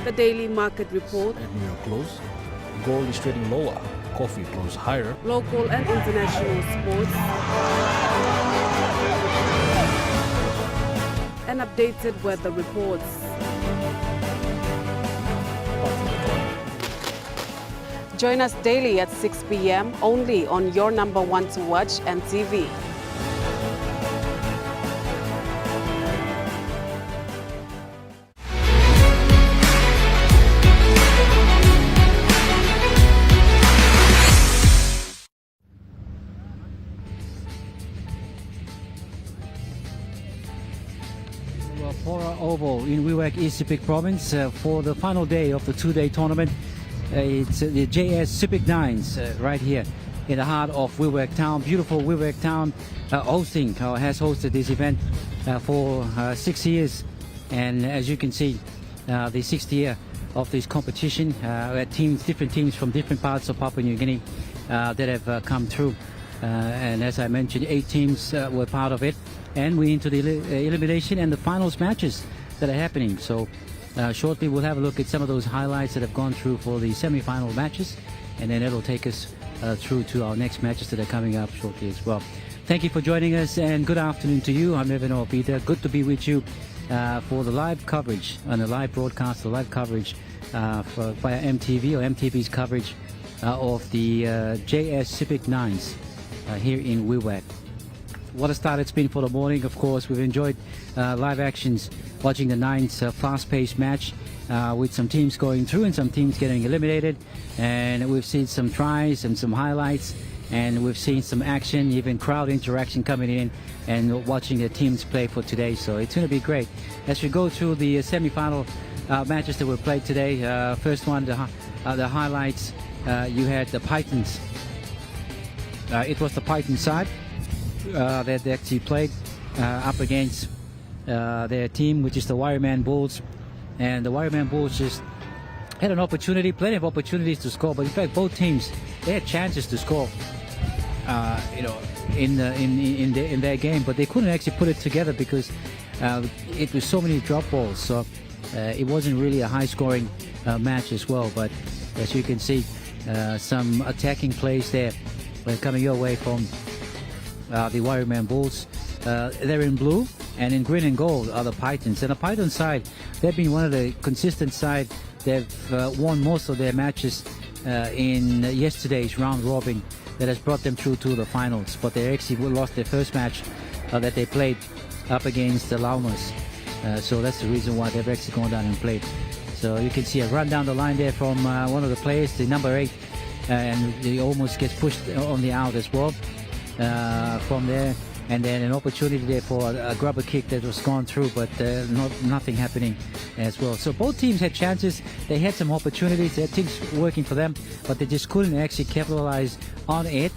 the daily market report, At New York close, gold is trading lower, coffee closed higher. local and international sports, and updated weather reports. Join us daily at 6 p.m. only on your number one to watch, EMTV. Pora Oval in Wewak, East Sepik Province for the final day of the two-day tournament. It's the JS SEPIK Nines right here in the heart of Wewak Town. Beautiful Wewak Town has hosted this event for 6 years, and as you can see, the 6th year of this competition. Different teams from different parts of Papua New Guinea that have come through, and as I mentioned, 8 teams were part of it, and we're into the elimination and the finals matches that are happening. So shortly we'll have a look at some of those highlights that have gone through for the semi-final matches, and then it'll take us through to our next matches that are coming up shortly as well. Thank you for joining us, and good afternoon to you. I'm Evan Peter. Good to be with you for the live coverage and the live broadcast, the live coverage via MTV or MTV's coverage of the JS SEPIK Nines here in Wewak. What a start it's been for the morning. Of course, we've enjoyed live actions watching the Nines fast-paced match with some teams going through and some teams getting eliminated, and we've seen some tries and some highlights, and we've seen some action, even crowd interaction coming in and watching the teams play for today. So it's going to be great as we go through the semi-final matches that were played today. First one, the highlights, you had the Pitons. It was the Python side that they actually played up against their team, which is the Wireman Bulls, and the Wireman Bulls just had an opportunity, plenty of opportunities to score, but in fact both teams, they had chances to score in their game, but they couldn't actually put it together because it was so many drop balls. So it wasn't really a high scoring match as well, but as you can see, some attacking plays there coming your way from the Wireman Bulls. They're in blue, and in green and gold are the Pitons. And the Python side, they've been one of the consistent side. They've won most of their matches in yesterday's round robin that has brought them through to the finals. But they actually lost their first match that they played up against the Llamas. So that's the reason why they've actually gone down and played. So you can see a run down the line there from one of the players, the number 8, and he almost gets pushed on the out as well from there. And then an opportunity there for a grubber kick that was gone through, but nothing happening as well. So both teams had chances. They had some opportunities. They had things working for them, but they just couldn't actually capitalize on it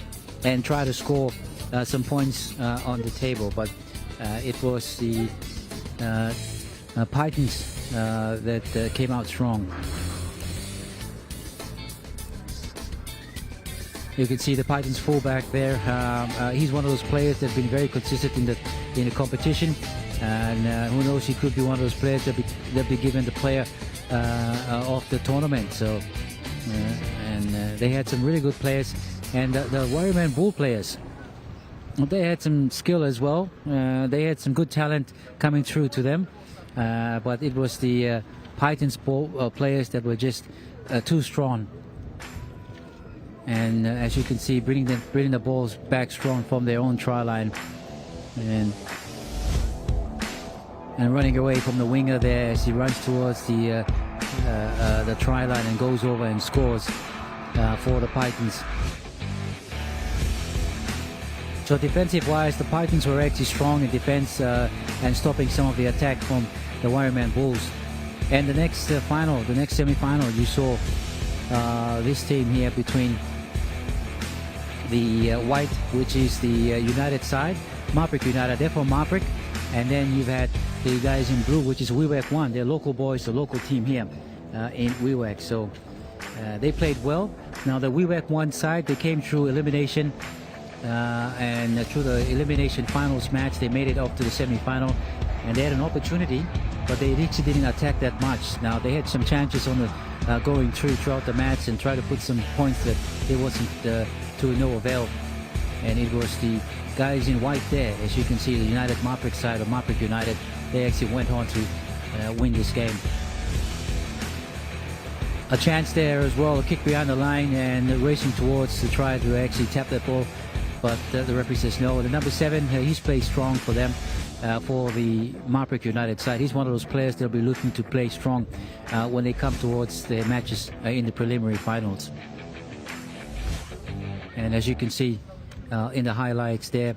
and try to score some points on the table. But it was the Pitons that came out strong. You can see the Pitons fullback there. He's one of those players that's been very consistent in the competition, and who knows, he could be one of those players that be given the player of the tournament. So, and they had some really good players, and the Wireman Bull players, they had some skill as well. They had some good talent coming through to them, but it was the Pitons players that were just too strong. And as you can see, bringing the balls back strong from their own try line, and running away from the winger there as he runs towards the try line and goes over and scores for the Pitons. So defensive-wise, the Pitons were actually strong in defense and stopping some of the attack from the Wireman Bulls. And the next semi-final, you saw this team here between the white, which is the United side, Marik United, they're from Marik, and then you've had the guys in blue, which is Wewak 1, they're local boys, the local team here in Wewak. So they played well. Now the Wewak one side, they came through elimination, and through the elimination finals match, they made it up to the semi-final, and they had an opportunity, but they actually didn't attack that much. Now they had some chances on the going throughout the match and try to put some points that it wasn't to no avail. And it was the guys in white there, as you can see, the United Marik side of Marik United. They actually went on to win this game. A chance there as well, a kick behind the line and racing towards to try to actually tap that ball, but the referee says no. The number 7, he's played strong for them, for the Marik United side. He's one of those players they'll be looking to play strong when they come towards their matches in the preliminary finals. And as you can see in the highlights there,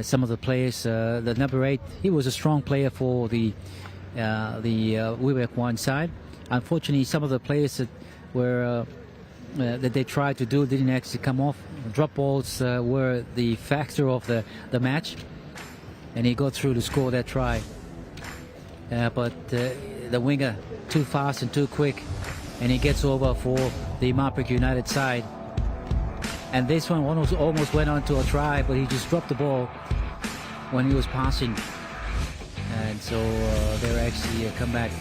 some of the players, the number 8, he was a strong player for the Wewak one side. Unfortunately, some of the players that were that they tried to do didn't actually come off. Drop balls were the factor of the match, and he got through to score that try. But the winger too fast and too quick, and he gets over for the Marik United side. And this one almost went on to a try, but he just dropped the ball when he was passing, and so they were actually come back.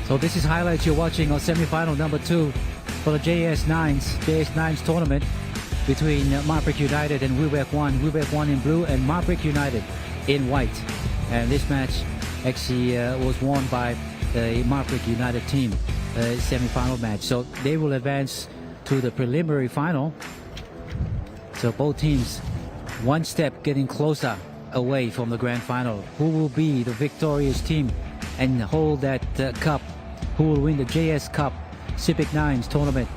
So this is highlights you're watching on semi-final number 2 for the JS9s tournament between Marik United and Wewak 1. Wewak 1 in blue and Marik United in white. And this match actually was won by the Marik United team, semi-final match. So they will advance to the preliminary final. So both teams one step getting closer away from the grand final. Who will be the victorious team and hold that cup? Who will win the JS Cup SEPIK 9s tournament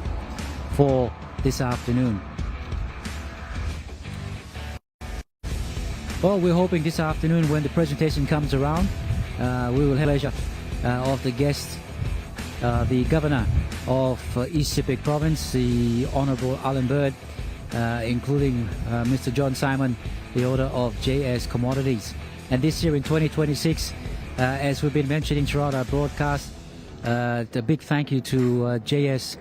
for this afternoon? Well, we're hoping this afternoon when the presentation comes around, we will have pleasure of the guest, the governor of East Sepik Province, the Honorable Alan Bird, including Mr. John Simon, the owner of JS Commodities. And this year in 2026, as we've been mentioning throughout our broadcast, a big thank you to JS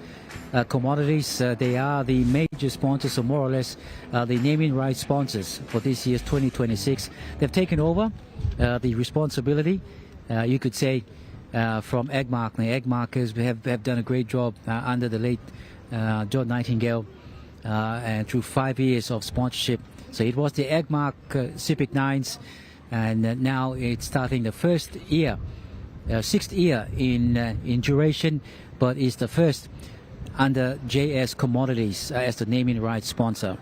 Commodities. They are the major sponsors, so more or less the naming rights sponsors for this year's 2026. They've taken over the responsibility, you could say, from Agmark. The Agmarkers have done a great job under the late John Nightingale, and through 5 years of sponsorship. So it was the Agmark SEPIK 9s, and now it's starting the first year, 6th year in duration, but it's the first under JS Commodities as the naming rights sponsor.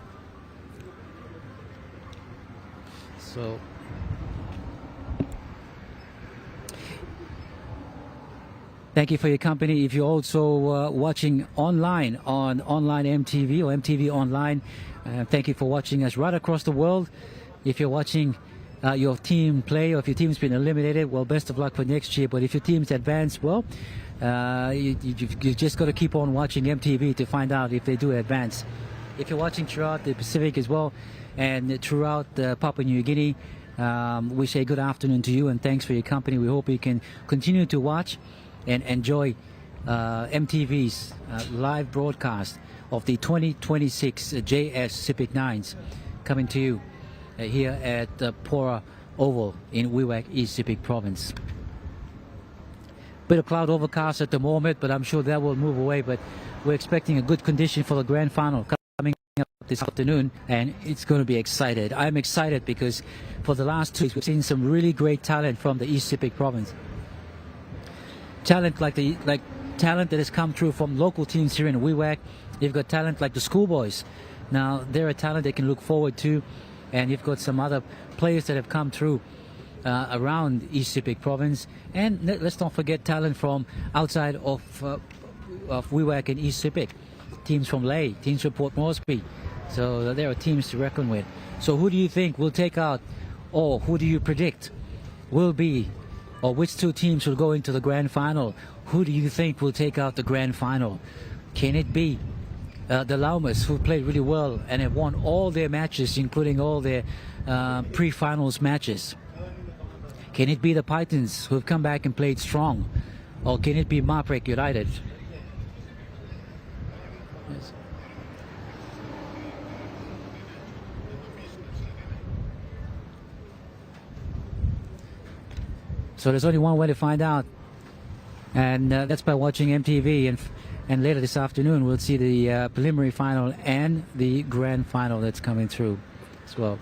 So thank you for your company. If you're also watching online on online MTV or MTV Online, thank you for watching us right across the world. If you're watching your team play, or if your team's been eliminated, well, best of luck for next year. But if your team's advanced, well, you've just got to keep on watching MTV to find out if they do advance. If you're watching throughout the Pacific as well, and throughout Papua New Guinea, we say good afternoon to you and thanks for your company. We hope you can continue to watch and enjoy MTV's live broadcast of the 2026 JS SEPIK 9s coming to you here at the Pora Oval in Wewak, East Sepik Province. Bit of cloud overcast at the moment, but I'm sure that will move away. But we're expecting a good condition for the grand final coming up this afternoon, and it's going to be excited. I'm excited because for the last 2 weeks we've seen some really great talent from the East Sepik Province. Talent like talent that has come through from local teams here in Wewak. You've got talent like the schoolboys. Now they're a talent they can look forward to, and you've got some other players that have come through around East Sepik Province. And let's not forget talent from outside of Wewak and East Sepik. Teams from Lae, teams from Port Moresby. So there are teams to reckon with. So who do you think will take out, or who do you predict will be, or which 2 teams will go into the grand final? Who do you think will take out the grand final? Can it be the Llamas, who played really well and have won all their matches, including all their pre-finals matches? Can it be the Pitons who have come back and played strong? Or can it be Marik United? Yes. So there's only one way to find out, and that's by watching MTV. And later this afternoon, we'll see the preliminary final and the grand final that's coming through as well.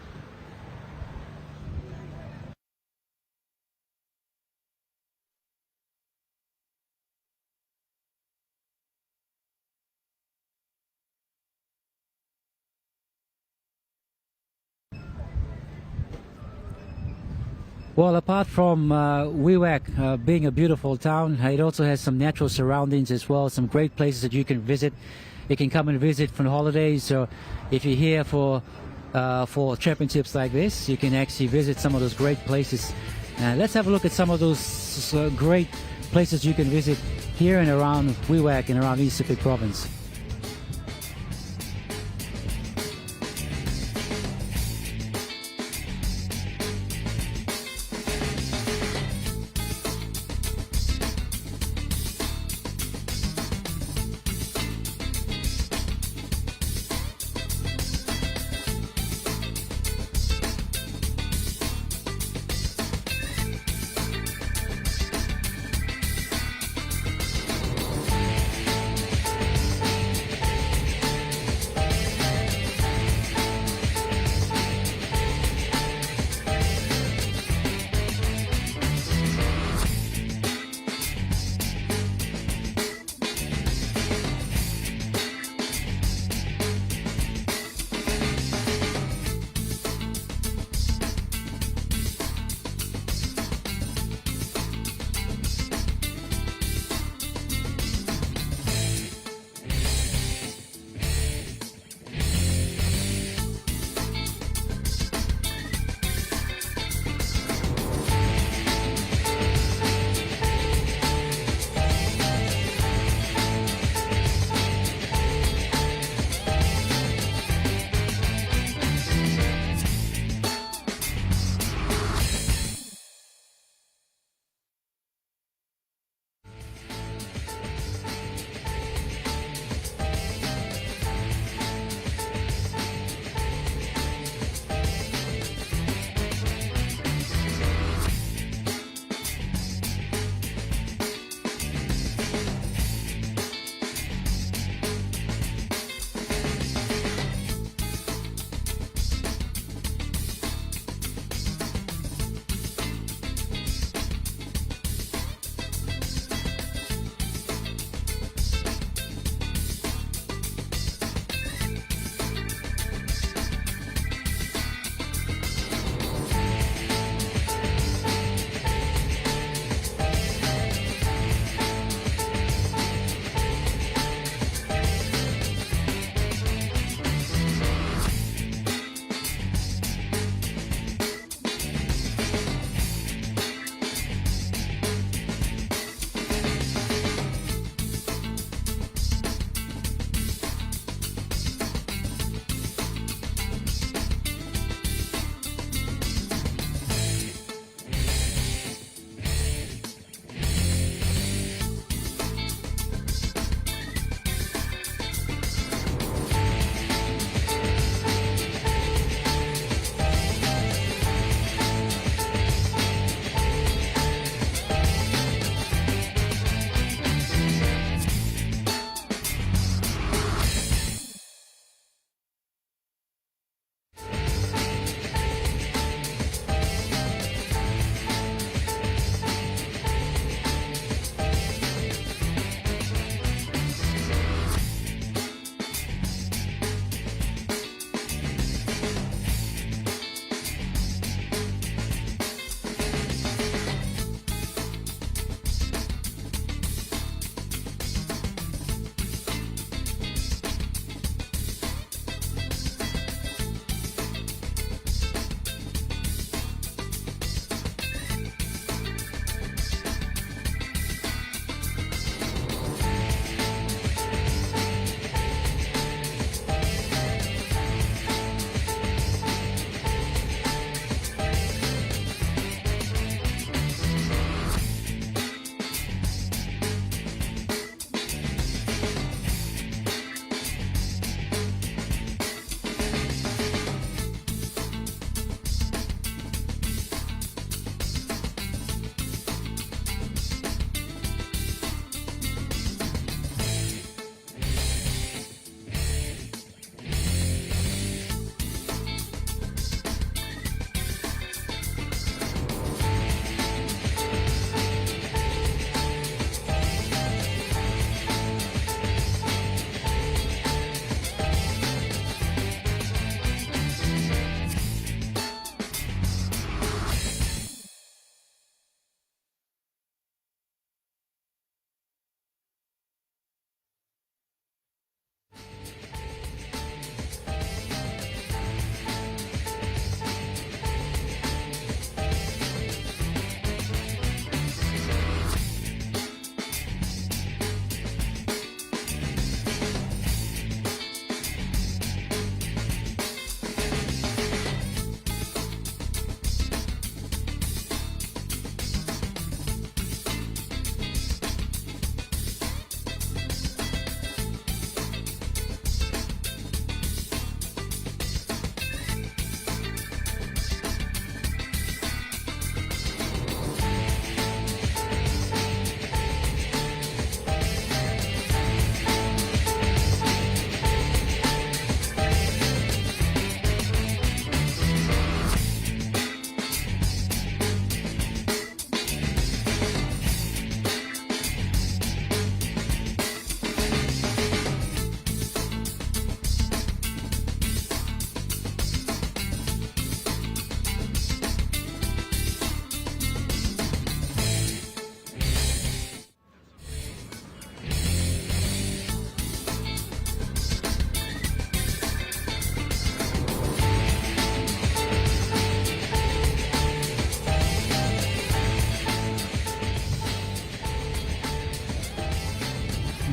Well, apart from Wewak being a beautiful town, it also has some natural surroundings as well, some great places that you can visit. You can come and visit for the holidays. So if you're here for championships like this, you can actually visit some of those great places. Let's have a look at some of those great places you can visit here and around Wewak and around East Sepik province.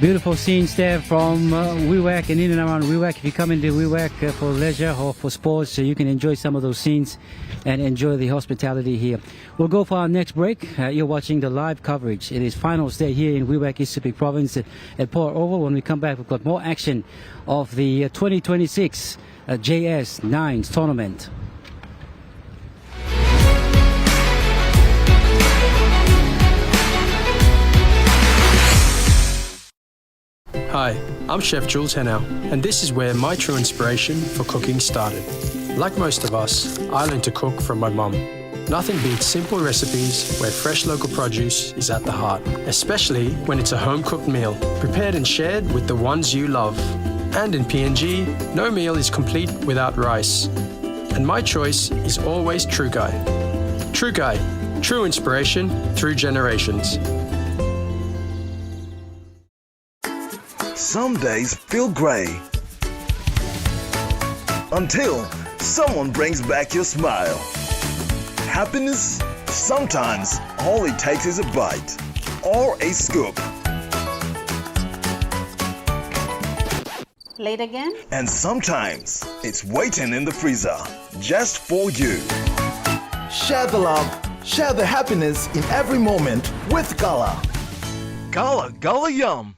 Beautiful scenes there from Wewak and in and around Wewak. If you come into Wewak for leisure or for sports, you can enjoy some of those scenes and enjoy the hospitality here. We'll go for our next break. You're watching the live coverage. It is finals day here in Wewak, East Sepik Province at Port Oval. When we come back, we've got more action of the 2026 JS Nines tournament. Hi, I'm Chef Jules Henau, and this is where my true inspiration for cooking started. Like most of us, I learned to cook from my mum. Nothing beats simple recipes where fresh local produce is at the heart, especially when it's a home-cooked meal, prepared and shared with the ones you love. And in PNG, no meal is complete without rice. And my choice is always True Guy. True Guy, true inspiration through generations. Some days feel grey until someone brings back your smile. Happiness, sometimes all it takes is a bite or a scoop. Late again? And sometimes it's waiting in the freezer just for you. Share the love, share the happiness in every moment with Gala. Gala, Gala Yum.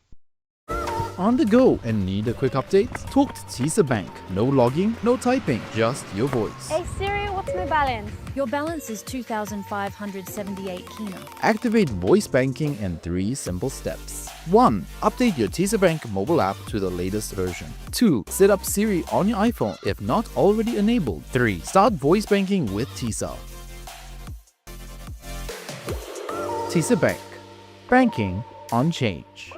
On the go and need a quick update? Talk to TISA Bank. No logging, no typing, just your voice. Hey Siri, what's my balance? Your balance is 2,578 kina. Activate voice banking in 3 simple steps. 1. Update your TISA Bank mobile app to the latest version. 2. Set up Siri on your iPhone if not already enabled. 3. Start voice banking with TISA. TISA Bank. Banking on change.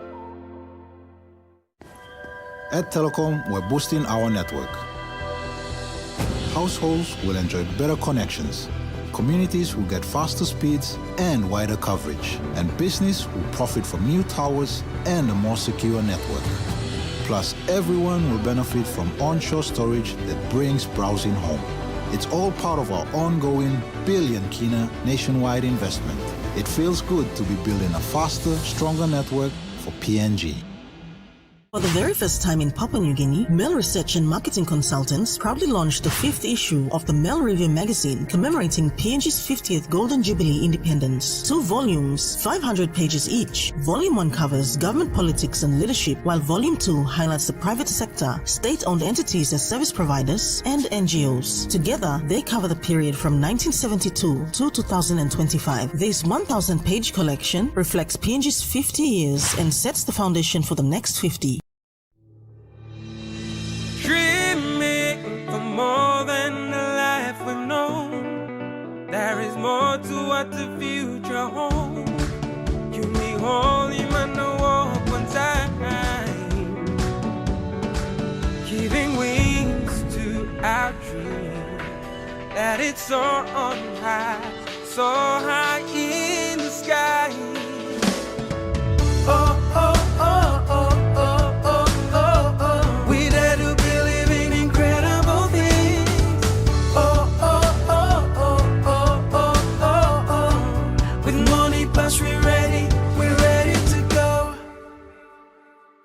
At Telecom, we're boosting our network. Households will enjoy better connections. Communities will get faster speeds and wider coverage. And business will profit from new towers and a more secure network. Plus, everyone will benefit from onshore storage that brings browsing home. It's all part of our ongoing billion kina nationwide investment. It feels good to be building a faster, stronger network for PNG. For the very first time in Papua New Guinea, Mail Research and Marketing Consultants proudly launched the 5th issue of the Mail Review magazine commemorating PNG's 50th Golden Jubilee independence. 2 volumes, 500 pages each. Volume 1 covers government politics and leadership, while Volume 2 highlights the private sector, state-owned entities as service providers, and NGOs. Together, they cover the period from 1972 to 2025. This 1,000-page collection reflects PNG's 50 years and sets the foundation for the next 50. Dreaming for more than the life we've known. There is more to what the future holds. You may hold him and walk one time, giving wings to our dream. That it's soar on high in the sky. Oh, oh, oh, oh.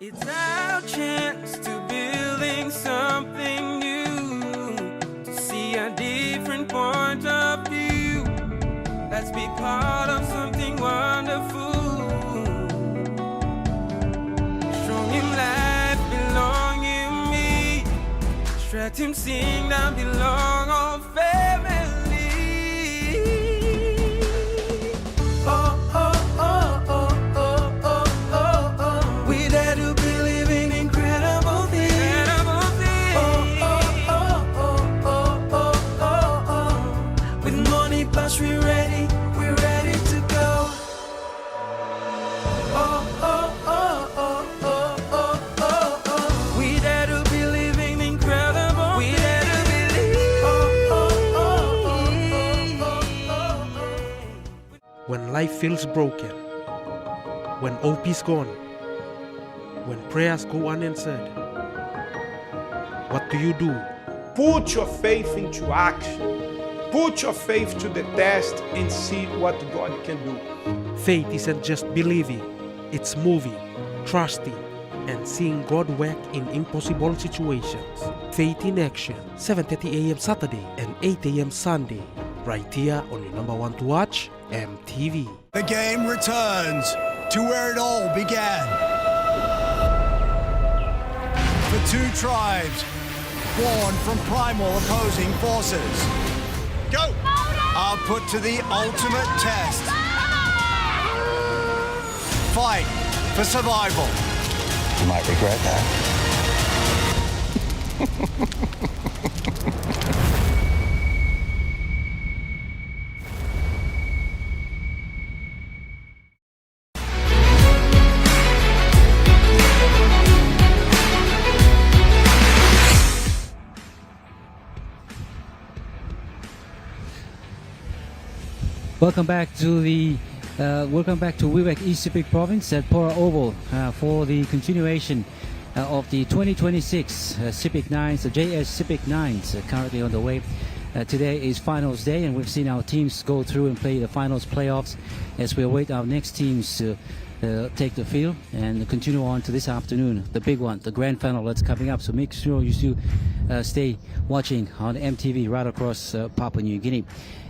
It's our chance to building something new, to see a different point of view. Let's be part of something wonderful. Strong in life, belong in me. Stretch him, sing, that belong all family. Oh, oh, oh, oh. We're ready to go. Oh, oh, oh, oh, oh, oh, oh, oh. We dare to be living incredible. We dare to believe. Oh, oh, oh, oh, oh, oh, oh. When life feels broken, when OP's gone, when prayers go unanswered, what do? Put your faith into action. Put your faith to the test and see what God can do. Faith isn't just believing, it's moving, trusting, and seeing God work in impossible situations. Faith in Action, 7:30 a.m. Saturday and 8 a.m. Sunday, right here on your number one to watch, EMTV. The game returns to where it all began. The two tribes, born from primal opposing forces, are put to the ultimate test. Fight for survival. You might regret that. Welcome back to Wewak East Sepik Province at Pora Oval for the continuation of the 2026 Sepik 9s, the JS Sepik 9s currently on the way. Today is finals day, and we've seen our teams go through and play the finals playoffs as we await our next teams to take the field and continue on to this afternoon, the big one, the grand final that's coming up. So make sure you still stay watching on MTV right across Papua New Guinea.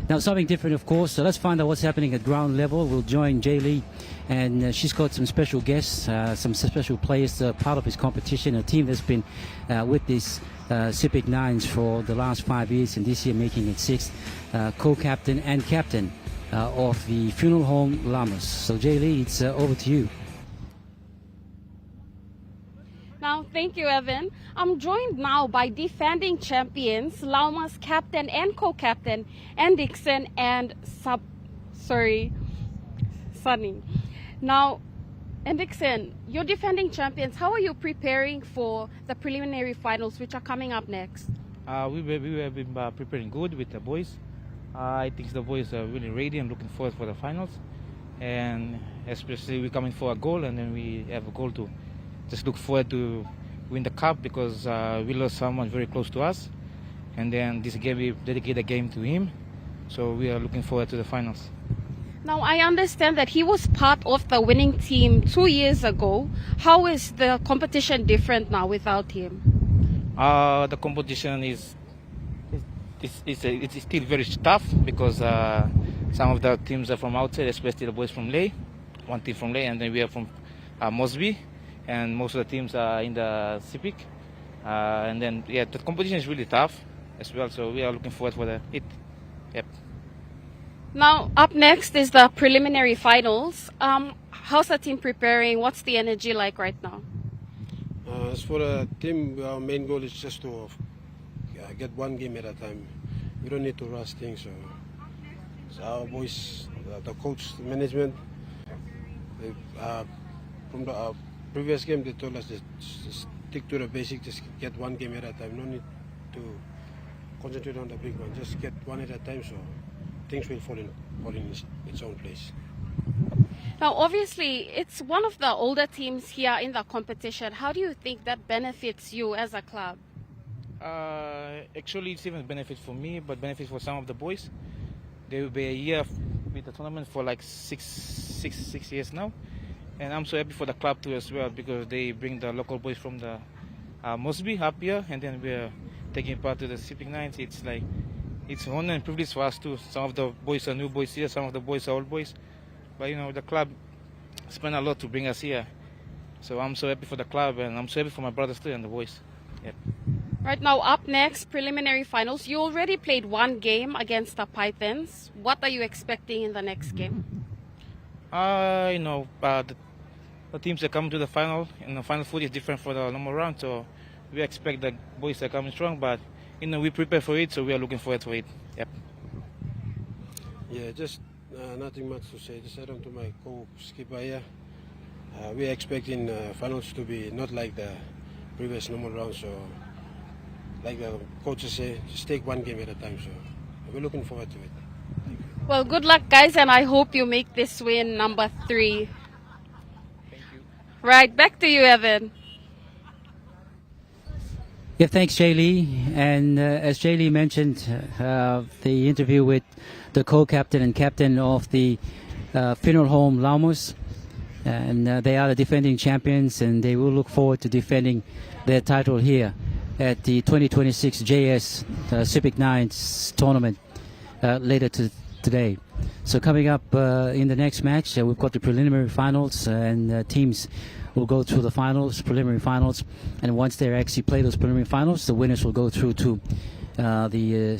Now, something different, of course, so let's find out what's happening at ground level. We'll join Jay Lee, and she's got some special guests, some special players, part of his competition, a team that's been with this Sepik 9s for the last 5 years, and this year making it 6th, co-captain and captain of the funeral home Llamas. So Jay Lee, it's over to you. Now, thank you, Evan. I'm joined now by defending champions, Llamas captain and co-captain, Dixon and Sunny. Now, Dixon, you're defending champions. How are you preparing for the preliminary finals, which are coming up next? We have been preparing good with the boys. I think the boys are really ready and looking forward for the finals. And especially we're coming for a goal, and then we have a goal to just look forward to win the cup, because we lost someone very close to us, and then this game we dedicate the game to him, so we are looking forward to the finals. Now, I understand that he was part of the winning team 2 years ago. How is the competition different now without him? The competition is still very tough, because some of the teams are from outside, especially the boys from Ley, one team from Ley, and then we are from Mosby. And most of the teams are in the SEPIK. And then, yeah, the competition is really tough as well, so we are looking forward for it. Yep. Now, up next is the preliminary finals. How's the team preparing? What's the energy like right now? As for the team, our main goal is just to get one game at a time. We don't need to rush things. So our boys, the coach, the management, from the previous game, they told us to stick to the basic, just get one game at a time. No need to concentrate on the big one. Just get one at a time, so things will fall in its own place. Now, obviously, it's one of the older teams here in the competition. How do you think that benefits you as a club? Actually, it's even benefit for me, but benefit for some of the boys. They will be a year with the tournament for like six years now. And I'm so happy for the club too as well, because they bring the local boys from the Mosby up here, and then we're taking part to the Sepik 9s. It's like, it's an honor and privilege for us too. Some of the boys are new boys here, some of the boys are old boys. But you know, the club spent a lot to bring us here. So I'm so happy for the club, and I'm so happy for my brothers too and the boys. Yep. Right now, up next, preliminary finals. You already played one game against the Pitons. What are you expecting in the next game? The teams that come to the final, and the final foot is different for the normal round, so we expect the boys are coming strong, but we prepare for it, so we are looking forward to it. Yep. Yeah, just nothing much to say. Just add on to my co-skipper here. We're expecting finals to be not like the previous normal round, so like the coaches say, just take one game at a time, so we're looking forward to it. Well, good luck, guys, and I hope you make this win number 3. Thank you. Right, back to you, Evan. Yeah, thanks, Jay Lee. And as Jay Lee mentioned, the interview with the co-captain and captain of the funeral home Llamas. And they are the defending champions, and they will look forward to defending their title here at the 2026 JS SEPIK 9s tournament later today. So coming up in the next match, we've got the preliminary finals, and teams will go through the finals, preliminary finals, and once they actually play those preliminary finals, the winners will go through to the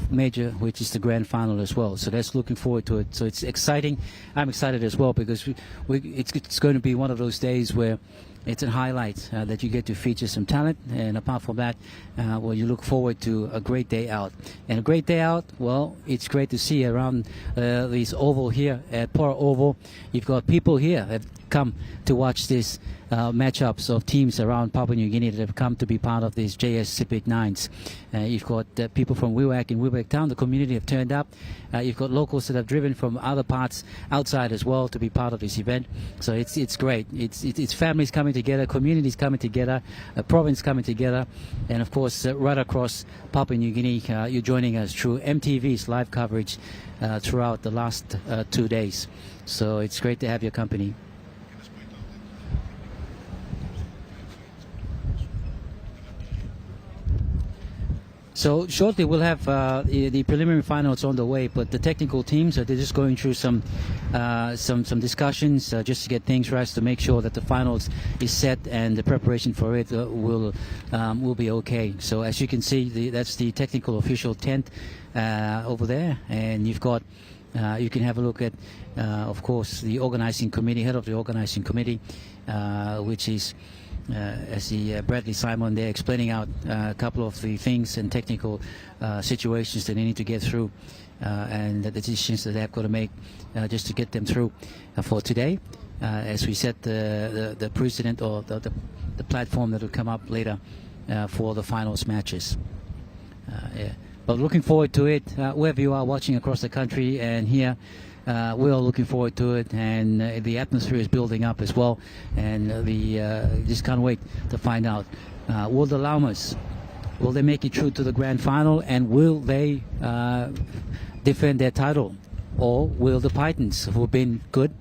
major, which is the grand final as well. So that's looking forward to it. So it's exciting. I'm excited as well, because it's going to be one of those days where it's a highlight that you get to feature some talent, and apart from that, well, you look forward to a great day out. And a great day out, well, it's great to see around this oval here at Pora Oval. You've got people here that have come to watch this matchups of teams around Papua New Guinea that have come to be part of these JS SEPIK 9s. You've got people from Wewak and Wewak Town, the community have turned up. You've got locals that have driven from other parts outside as well to be part of this event. So it's great. It's families coming together, communities coming together, a province coming together, and of course right across Papua New Guinea, you're joining us through MTV's live coverage throughout the last 2 days. So it's great to have your company. So shortly we'll have the preliminary finals on the way, but the technical teams they're just going through some discussions just to get things right, to make sure that the finals is set and the preparation for it will be okay. So as you can see, that's the technical official tent over there, and you've got you can have a look at of course the organizing committee, head of the organizing committee, which is as the Bradley Simon there explaining out a couple of the things and technical situations that they need to get through and the decisions that they've got to make just to get them through for today. As we set the precedent or the platform that will come up later for the finals matches. Yeah. But looking forward to it, wherever you are watching across the country and here. We're all looking forward to it, and the atmosphere is building up as well, and just can't wait to find out. Will the Llamas, will they make it through to the grand final, and will they defend their title? Or will the Pitons, who've been good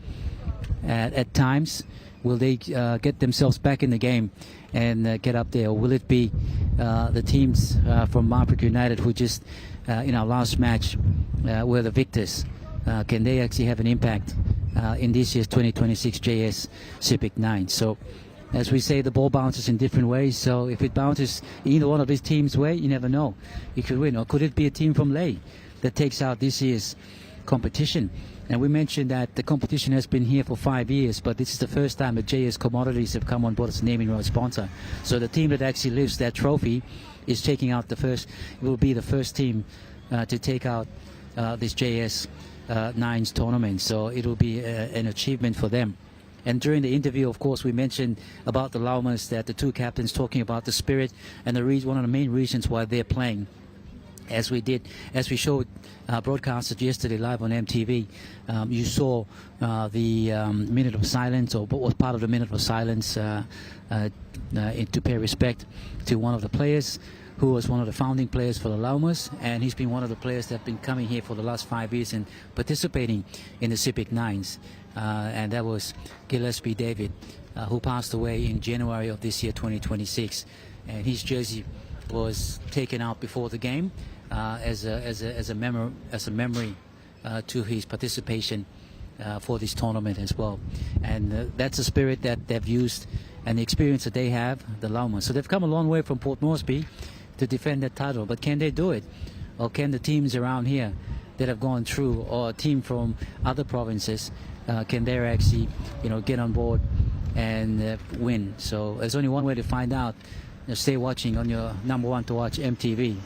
at times, will they get themselves back in the game and get up there? Or will it be the teams from Marik United who just in our last match were the victors? Can they actually have an impact in this year's 2026 JS SEPIK 9? So, as we say, the ball bounces in different ways. So, if it bounces either one of these teams' way, you never know. It could win. Or could it be a team from Leh that takes out this year's competition? And we mentioned that the competition has been here for 5 years, but this is the first time that JS Commodities have come on board as a naming rights sponsor. So, the team that actually lifts that trophy is taking out will be the first team to take out this JS 9s tournament, so it will be an achievement for them. And during the interview, of course, we mentioned about the Llamas, that the two captains talking about the spirit and one of the main reasons why they're playing. As we showed broadcasted yesterday live on MTV, you saw the minute of silence, or what was part of the minute of silence to pay respect to one of the players who was one of the founding players for the Llamas, and he's been one of the players that have been coming here for the last 5 years and participating in the SEPIK 9s. And that was Gillespie David, who passed away in January of this year, 2026. And his jersey was taken out before the game as a memory to his participation for this tournament as well. And that's the spirit that they've used and the experience that they have, the Llamas. So they've come a long way from Port Moresby to defend that title, but can they do it? Or can the teams around here that have gone through, or a team from other provinces, can they actually get on board and win? So there's only one way to find out. Stay watching on your number one to watch, MTV.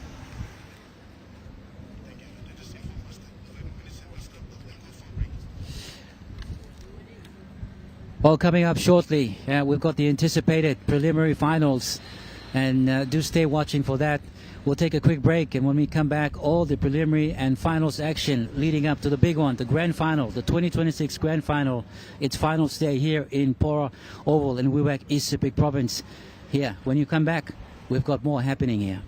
Well, coming up shortly, we've got the anticipated preliminary finals, and do stay watching for that. We'll take a quick break, and when we come back, all the preliminary and finals action leading up to the big one, the grand final, the 2026 grand final. It's finals day here in Pora Oval in Wewak, East SEPIK Province. Here, when you come back, we've got more happening here.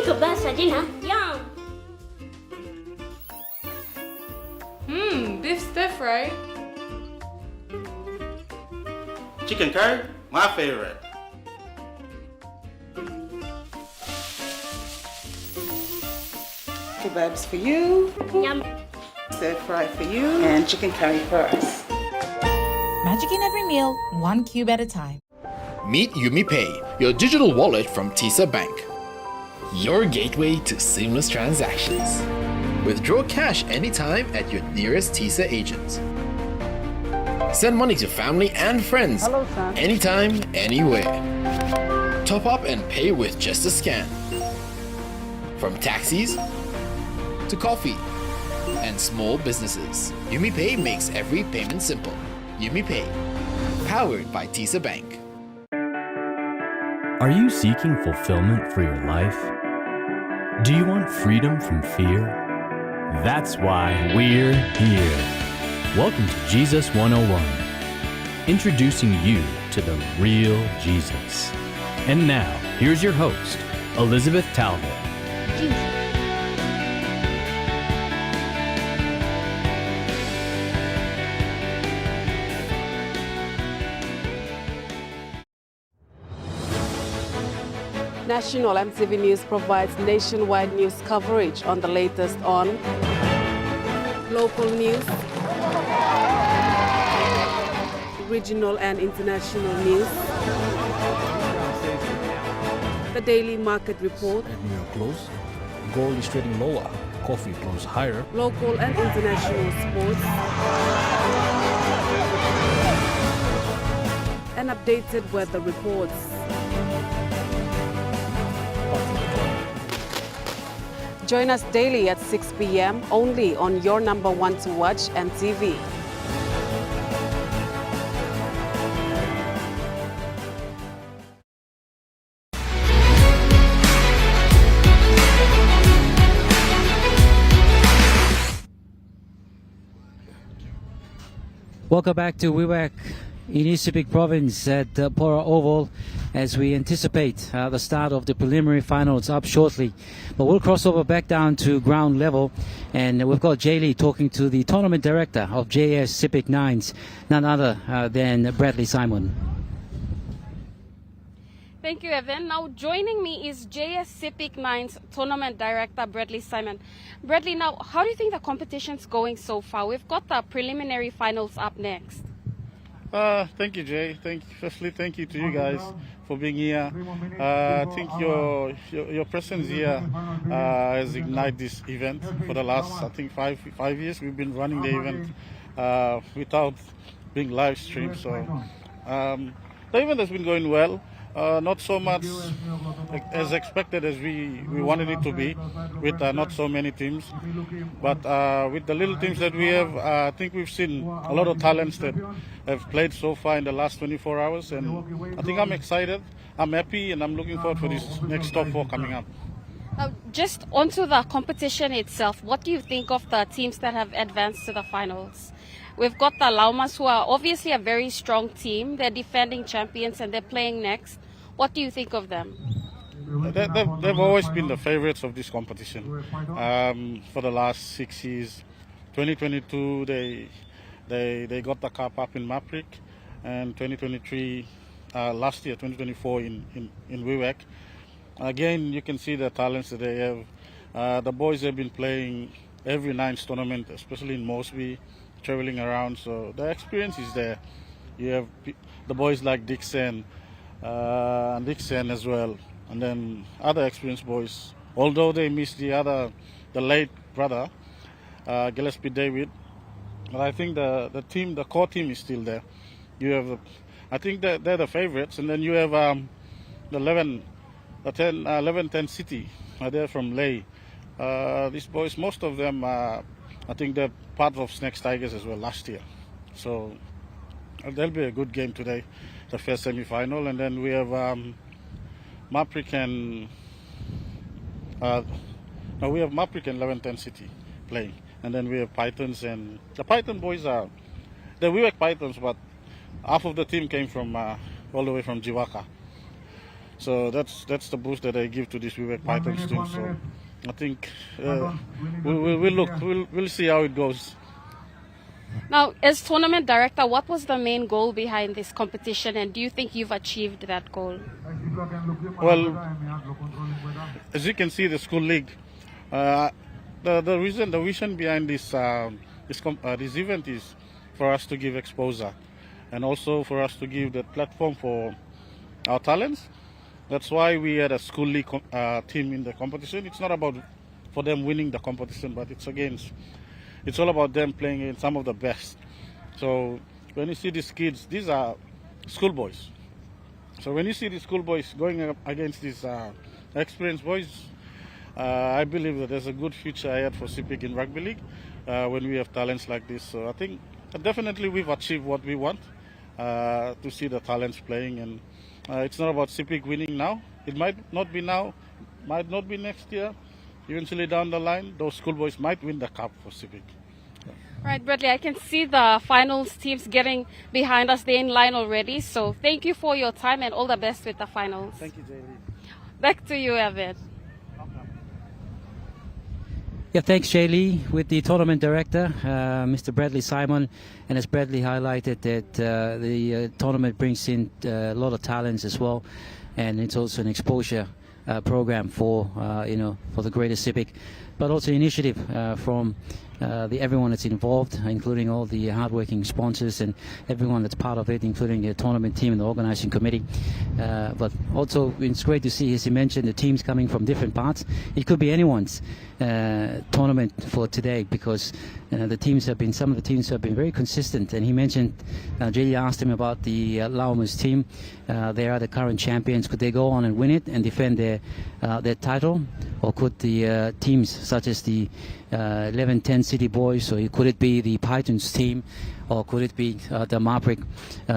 coba saja na. Yum. Beef stiff, right? Chicken curry, my favorite. Kebabs for you. Yum. Stir fry for you. And chicken curry for us. Magic in every meal, one cube at a time. Meet YumiPay, your digital wallet from TISA Bank. Your gateway to seamless transactions. Withdraw cash anytime at your nearest TISA agent. Send money to family and friends anytime, anywhere. Top up and pay with just a scan. From taxis to coffee and small businesses, YumiPay makes every payment simple. YumiPay, powered by TISA Bank. Are you seeking fulfillment for your life? Do you want freedom from fear? That's why we're here. Welcome to Jesus 101, introducing you to the real Jesus. And now, here's your host, Elizabeth Talbot. National EMTV News provides nationwide news coverage on the latest on local news, regional and international news, the daily market report, New York close. Gold is trading lower. Coffee closed higher. local and international sports, and updated weather reports. Join us daily at 6 p.m. only on your number one to watch EMTV. Welcome back to Wewak in East SEPIK Province at Pora Oval as we anticipate the start of the preliminary finals up shortly. But we'll cross over back down to ground level, and we've got Jay Lee talking to the tournament director of JS SEPIK 9s, none other than Bradley Simon. Thank you, Evan. Now joining me is JS SEPIK 9's Tournament Director, Bradley Simon. Bradley, now how do you think the competition's going so far? We've got the preliminary finals up next. Thank you, Jay. Firstly, thank you to you guys for being here. I think your presence here has ignited this event for the last, I think, five years. We've been running the event without being live streamed. So the event has been going well. Not so much as expected as we wanted it to be, with not so many teams. But with the little teams that we have, I think we've seen a lot of talents that have played so far in the last 24 hours. And I think I'm excited, I'm happy, and I'm looking forward for this next top 4 coming up. Now, just onto the competition itself, what do you think of the teams that have advanced to the finals? We've got the Llamas, who are obviously a very strong team. They're defending champions and they're playing next. What do you think of them? They've always been the favorites of this competition for the last 6 years. 2022, they got the cup up in Marik, and 2023, last year, 2024 in Wewak. Again, you can see the talents that they have. The boys have been playing every 9th tournament, especially in Mosby, traveling around, so the experience is there. You have the boys like Dixon as well, and then other experienced boys. Although they missed the late brother, Gillespie David, but I think the core team is still there. You have, I think they're the favorites, and then you have the 11-10 City. They're from Ley. These boys, most of them, I think they're part of Snakes Tigers as well last year. So there'll be a good game today, the first semi-final. And then we have Marik and 11-10 City playing. And then we have Pitons, and the Python boys are the Wewak Pythons, but half of the team came from all the way from Jiwaka. So that's the boost that I give to this Wewak Pitons team. So I think we'll see how it goes. Now, as tournament director, what was the main goal behind this competition, and do you think you've achieved that goal? Well, as you can see, the school league. The vision behind this event is for us to give exposure, and also for us to give the platform for our talents. That's why we had a school league team in the competition. It's not about for them winning the competition, but it's all about them playing in some of the best. So when you see these kids, these are schoolboys. So when you see these schoolboys going up against these experienced boys, I believe that there's a good future ahead for SEPIK in rugby league when we have talents like this. So I think definitely we've achieved what we want to see the talents playing, and it's not about SEPIK winning now. It might not be now, might not be next year. Eventually down the line, those schoolboys might win the cup for SEPIK. Right, Bradley, I can see the finals teams getting behind us. They're in line already. So thank you for your time and all the best with the finals. Thank you, Jaylee. Back to you, Evan. Yeah, thanks, Jaylee, with the tournament director, Mr. Bradley Simon. And as Bradley highlighted, that the tournament brings in a lot of talents as well, and it's also an exposure program for for the greater SEPIK, but also initiative from everyone that's involved, including all the hardworking sponsors and everyone that's part of it, including the tournament team and the organizing committee. But also, it's great to see, as he mentioned, the teams coming from different parts. It could be anyone's tournament for today, because some of the teams have been very consistent. And he mentioned, Jay asked him about the Llamas team. They are the current champions. Could they go on and win it and defend their title, or could the teams such as the 11-10 City Boys, or could it be the Pitons team, or could it be the Marik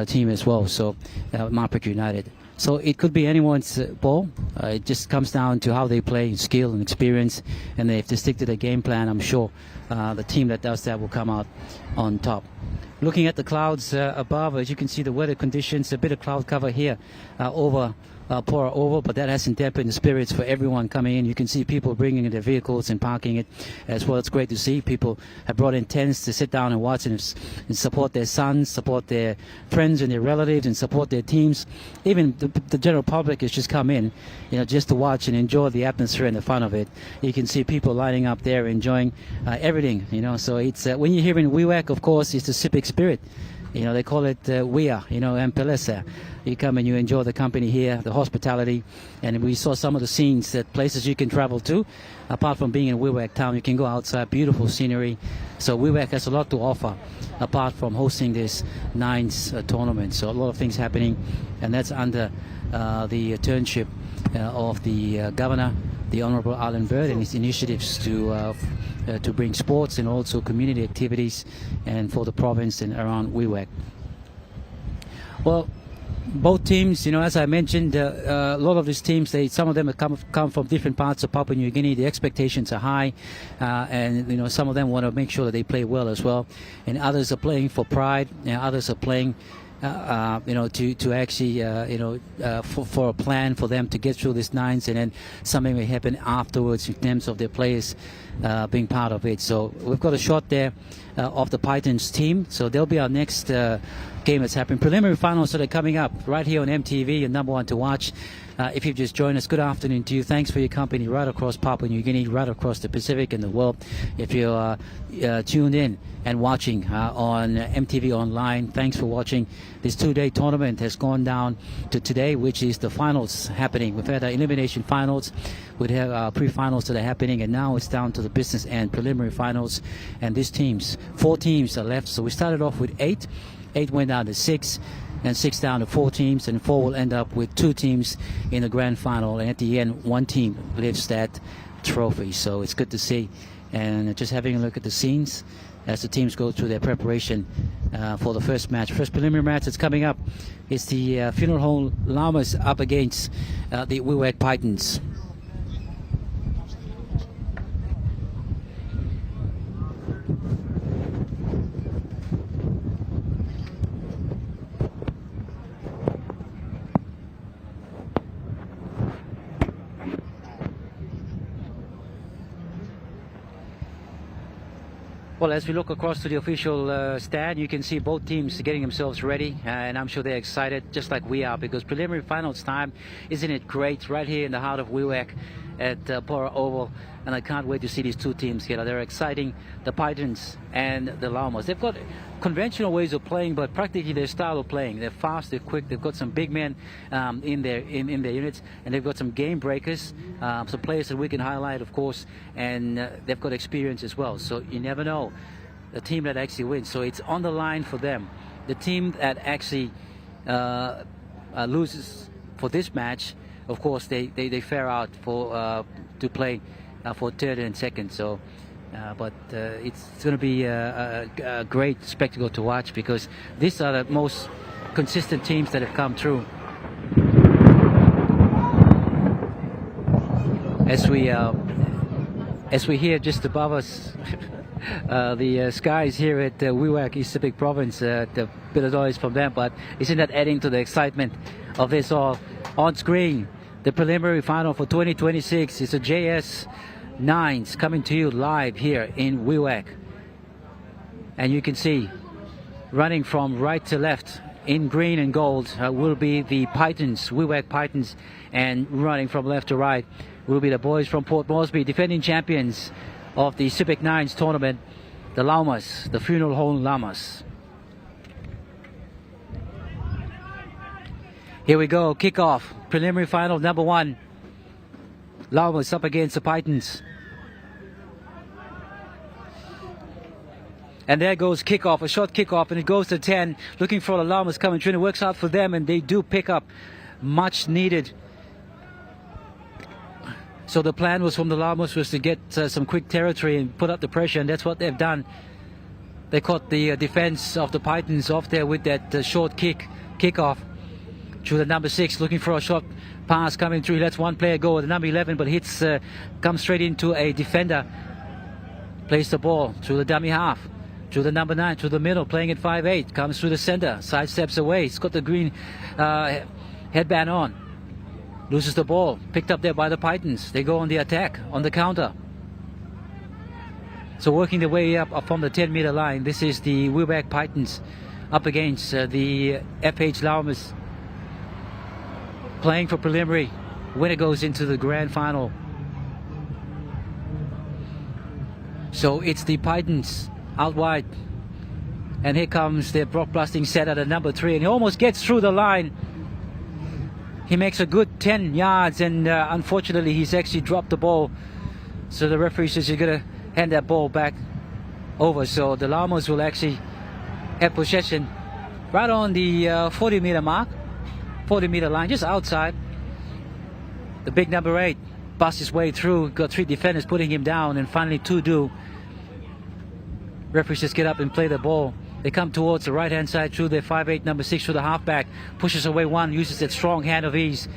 team as well? So Marik United. So it could be anyone's ball. It just comes down to how they play, skill and experience, and if they stick to the game plan, I'm sure the team that does that will come out on top. Looking at the clouds above, as you can see, the weather conditions, a bit of cloud cover here over Pora Oval, but that hasn't dampened the spirits for everyone coming in. You can see people bringing in their vehicles and parking it as well. It's great to see. People have brought in tents to sit down and watch and support their sons, support their friends and their relatives, and support their teams. Even the general public has just come in, just to watch and enjoy the atmosphere and the fun of it. You can see people lining up there enjoying everything. So it's when you're here in Wewak, of course, it's the SEPIK spirit. They call it Wea, and Pelesa. You come and you enjoy the company here, the hospitality, and we saw some of the scenes, that places you can travel to. Apart from being in Wewak town, you can go outside, beautiful scenery. So Wewak has a lot to offer, apart from hosting this Nines tournament. So a lot of things happening, and that's under the internship of the Governor, the Honourable Alan Bird, and his initiatives to bring sports and also community activities and for the province and around Wewak. Well, both teams, as I mentioned, a lot of these teams, some of them have come from different parts of Papua New Guinea. The expectations are high, and some of them want to make sure that they play well as well. And others are playing for pride, and others are playing to actually, for a plan for them to get through this Nines, and then something may happen afterwards in terms of their players being part of it. So we've got a shot there of the Pitons team. So they'll be our next game that's happening. Preliminary finals that are coming up right here on EMTV, your number one to watch. If you've just joined us, good afternoon to you. Thanks for your company right across Papua New Guinea, right across the Pacific and the world. If you're tuned in and watching on MTV Online, thanks for watching. This two-day tournament has gone down to today, which is the finals happening. We've had our elimination finals. We'd have our pre-finals that are happening, and now it's down to the business and preliminary finals. And these teams, 4 teams are left. So we started off with 8. 8 went down to 6. And 6 down to 4 teams, and 4 will end up with 2 teams in the grand final. And at the end, 1 team lifts that trophy. So it's good to see. And just having a look at the scenes as the teams go through their preparation for the first match. First preliminary match that's coming up is the Funeral Home Llamas up against the Wewak Pitons. Well, as we look across to the official stand, you can see both teams getting themselves ready, and I'm sure they're excited, just like we are, because preliminary finals time, isn't it great, right here in the heart of Wewak at Pora Oval, and I can't wait to see these two teams together. They're exciting, the Pitons and the Llamas. They've got conventional ways of playing, but practically their style of playing. They're fast, they're quick, they've got some big men in their units, and they've got some game breakers, some players that we can highlight, of course, and they've got experience as well. So you never know the team that actually wins. So it's on the line for them. The team that actually loses for this match, of course, they fare out for to play for third and second. So. But it's going to be a great spectacle to watch, because these are the most consistent teams that have come through. As we hear just above us, the skies here at Wewak, East Sepik Province, a bit of noise from them, but isn't that adding to the excitement of this all? On screen, the preliminary final for 2026 is a JS 9s coming to you live here in Wewak, and you can see running from right to left in green and gold will be the Pitons, Wewak Pitons, and running from left to right will be the boys from Port Moresby, defending champions of the SEPIK 9s tournament, the Llamas, the Funeral Home Llamas. Here we go, kickoff, preliminary final number 1. Llamas up against the Pitons. And there goes kickoff, a short kickoff, and it goes to 10, looking for the Llamas coming through, and it works out for them, and they do pick up much needed. So the plan was from the Llamas was to get some quick territory and put up the pressure, and that's what they've done. They caught the defense of the Pitons off there with that short kickoff to the number 6, looking for a short pass coming through. He lets one player go, the number 11, but hits comes straight into a defender. Plays the ball to the dummy half, to the number 9, to the middle, playing at 5'8", comes through the center, side steps away. He's got the green headband on, loses the ball, picked up there by the Pitons. They go on the attack, on the counter. So working their way up from the 10-meter line. This is the Wewak Pitons up against the FH Llamas, playing for preliminary. Winner goes into the grand final. So it's the Pitons out wide, and here comes their blockbusting set at the number 3, and he almost gets through the line. He makes a good 10 yards, and unfortunately he's actually dropped the ball. So the referee says you're gonna hand that ball back over. So the Llamas will actually have possession right on the 40-meter mark, 40-meter line, just outside. The big number 8 busts his way through, got 3 defenders putting him down, and finally 2 do. Referees just get up and play the ball. They come towards the right-hand side through their 5'8", number 6 through the halfback, pushes away one, uses that strong hand of ease.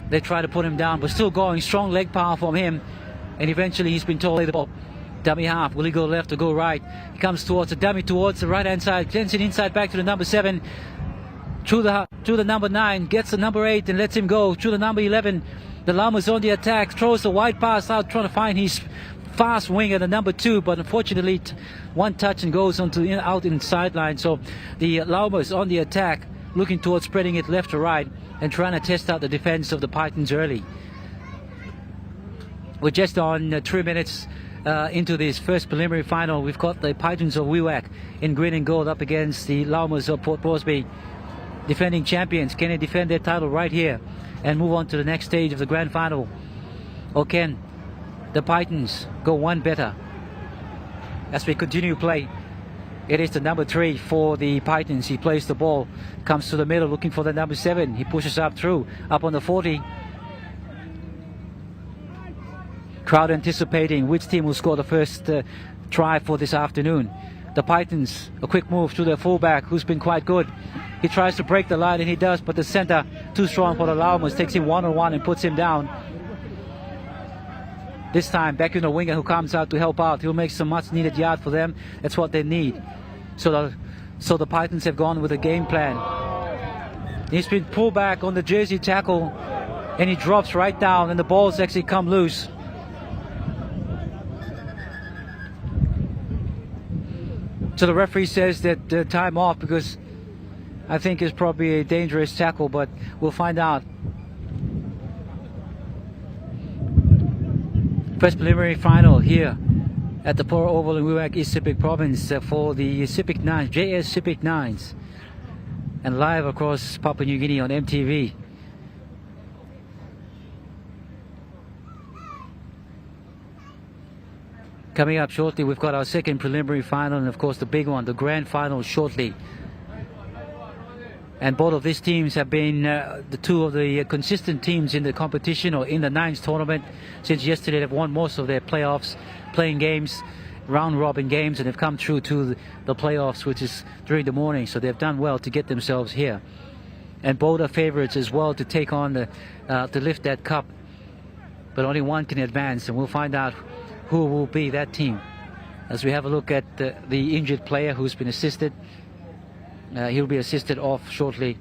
They try to put him down, but still going, strong leg power from him, and eventually he's been told, play the ball. Dummy half, will he go left or go right? He comes towards the dummy, towards the right-hand side, cleans it inside back to the number 7, to the number 9, gets the number 8 and lets him go, to the number 11. The Llamas on the attack, throws the wide pass out, trying to find his fast winger, the number 2, but unfortunately one touch and goes onto out in sideline. So the Llamas on the attack, looking towards spreading it left to right and trying to test out the defense of the Pitons early. We're just on 3 minutes into this first preliminary final. We've got the Pitons of Wewak in green and gold up against the Llamas of Port Moresby, defending champions. Can they defend their title right here and move on to the next stage of the grand final, or can the Pitons go one better? As we continue play, it is the number 3 for the Pitons. He plays the ball, comes to the middle looking for the number 7. He pushes up through, up on the 40. Crowd anticipating which team will score the first try for this afternoon. The Pitons, a quick move to their fullback, who's been quite good. He tries to break the line, and he does, but the center, too strong for the Llamas, takes him one-on-one and puts him down. This time, back in the winger who comes out to help out. He'll make some much-needed yard for them. That's what they need. So the Pitons have gone with a game plan. He's been pulled back on the jersey tackle, and he drops right down, and the ball's actually come loose. So the referee says that time off because I think it's probably a dangerous tackle, but we'll find out. First preliminary final here at the Pora Oval in Wewak, East Sepik Province for the SEPIK 9s, JS SEPIK 9s, and live across Papua New Guinea on EMTV. Coming up shortly, we've got our second preliminary final and of course the big one, the grand final shortly. And both of these teams have been the two of the consistent teams in the competition or in the 9s tournament. Since yesterday they've won most of their playoffs, playing games, round robin games, and they've come through to the playoffs, which is during the morning. So they've done well to get themselves here. And both are favorites as well to take on to lift that cup. But only one can advance, and we'll find out who will be that team as we have a look at the injured player who's been assisted. He'll be assisted off shortly.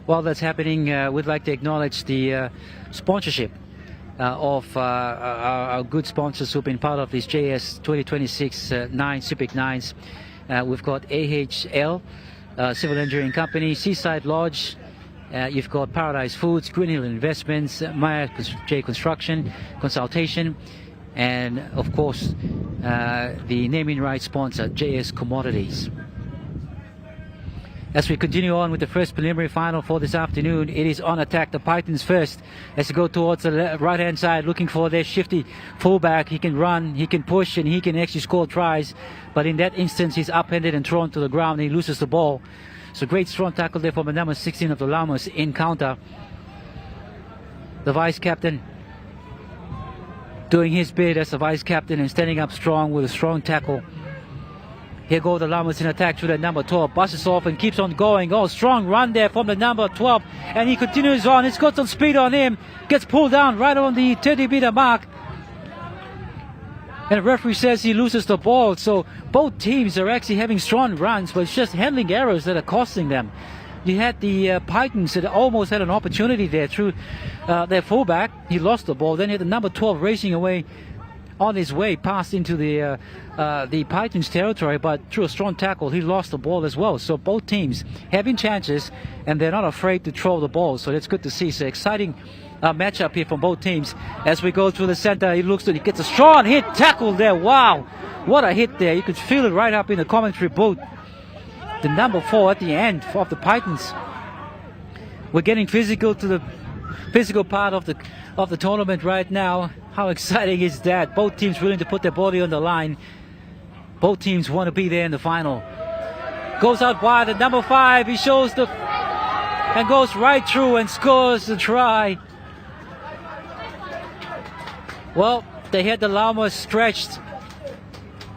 While that's happening, we'd like to acknowledge the sponsorship of our good sponsors who've been part of this JS 2026 9 SEPIK 9s. We've got AHL, Civil Engineering Company, Seaside Lodge, you've got Paradise Foods, Green Hill Investments, Maya J Construction, Consultation, and of course the naming rights sponsor JS Commodities. As we continue on with the first preliminary final for this afternoon, it is on attack, the Pitons first, as they go towards the right hand side looking for their shifty fullback. He can run, he can push, and he can actually score tries, but in that instance he's upended and thrown to the ground and he loses the ball. So great strong tackle there from the number 16 of the Llamas in counter. The vice captain doing his bit as the vice captain and standing up strong with a strong tackle. Here go the Llamas in attack through the number 12. Buses off and keeps on going. Oh, strong run there from the number 12. And he continues on. It's got some speed on him. Gets pulled down right on the 30-meter mark. And the referee says he loses the ball. So both teams are actually having strong runs, but it's just handling errors that are costing them. You had the Pitons that almost had an opportunity there through their fullback. He lost the ball. Then you had the number 12 racing away on his way past into the Pitons territory, but through a strong tackle he lost the ball as well. So both teams having chances and they're not afraid to throw the ball, so that's good to see. So exciting matchup here from both teams. As we go through the center, he looks to, he gets a strong hit tackle there. Wow, what a hit there. You could feel it right up in the commentary booth. The number 4 at the end of the Pitons. We're getting physical to the physical part of the tournament right now. How exciting is that? Both teams willing to put their body on the line. Both teams want to be there in the final. Goes out wide at number 5. He shows the and goes right through and scores the try. Well, they had the Llamas stretched.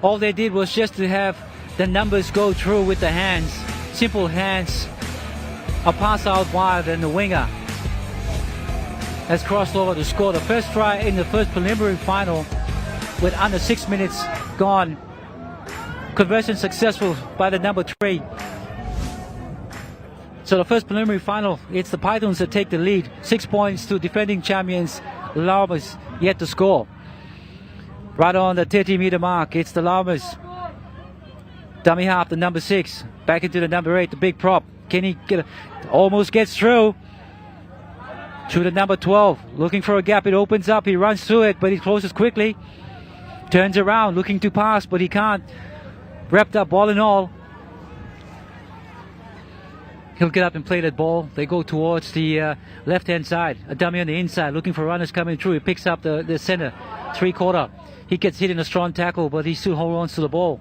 All they did was just to have the numbers go through with the hands. Simple hands. A pass out wide and the winger has crossed over to score the first try in the first preliminary final with under 6 minutes gone. Conversion successful by the number 3. So the first preliminary final, it's the Pitons that take the lead. 6 points to defending champions Llamas yet to score. Right on the 30-meter mark, it's the Llamas. Dummy half, the number 6. Back into the number 8, the big prop. Can he get almost gets through. To the number 12, looking for a gap, it opens up, he runs through it, but he closes quickly. Turns around, looking to pass, but he can't. Wrapped up ball and all. He'll get up and play that ball. They go towards the left-hand side. A dummy on the inside, looking for runners coming through. He picks up the center, 3/4. He gets hit in a strong tackle, but he still holds on to the ball.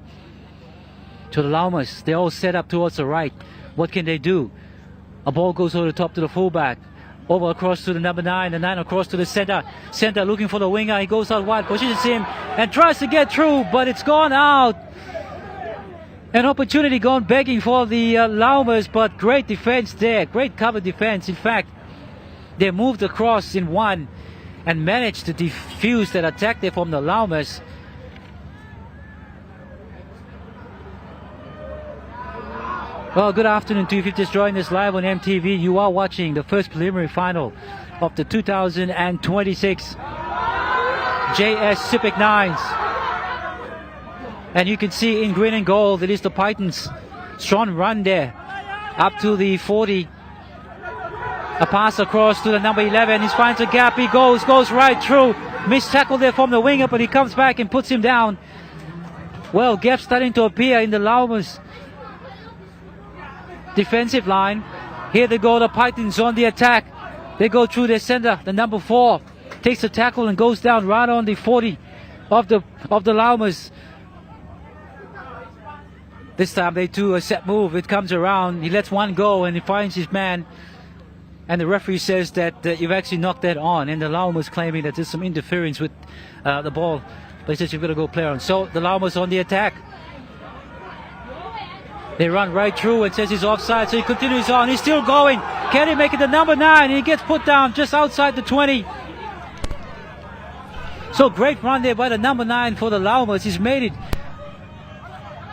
To the Llamas, they all set up towards the right. What can they do? A ball goes over the top to the fullback. Over across to the number 9, the 9 across to the center. Center looking for the winger. He goes out wide, positions him, and tries to get through, but it's gone out. An opportunity gone begging for the Llamas, but great defense there. Great cover defense. In fact, they moved across in one and managed to defuse that attack there from the Llamas. Well, good afternoon to you. If you've just joined us live on EMTV, you are watching the first preliminary final of the 2026 JS SEPIK 9s. And you can see in green and gold, it is the Pitons. Strong run there, up to the 40. A pass across to the number 11. He finds a gap. He goes right through. Missed tackle there from the winger, but he comes back and puts him down. Well, gaps starting to appear in the Llamas defensive line. Here they go, the Pitons on the attack. They go through their center. The number 4 takes the tackle and goes down right on the 40 of the Llamas. This time they do a set move. It comes around. He lets one go and he finds his man. And the referee says that you've actually knocked that on. And the Llamas claiming that there's some interference with the ball. But he says you've got to go play on. So the Llamas on the attack. They run right through and says he's offside. So he continues on. He's still going. Can he make it to number 9? And he gets put down just outside the 20. So great run there by the number 9 for the Llamas. He's made it.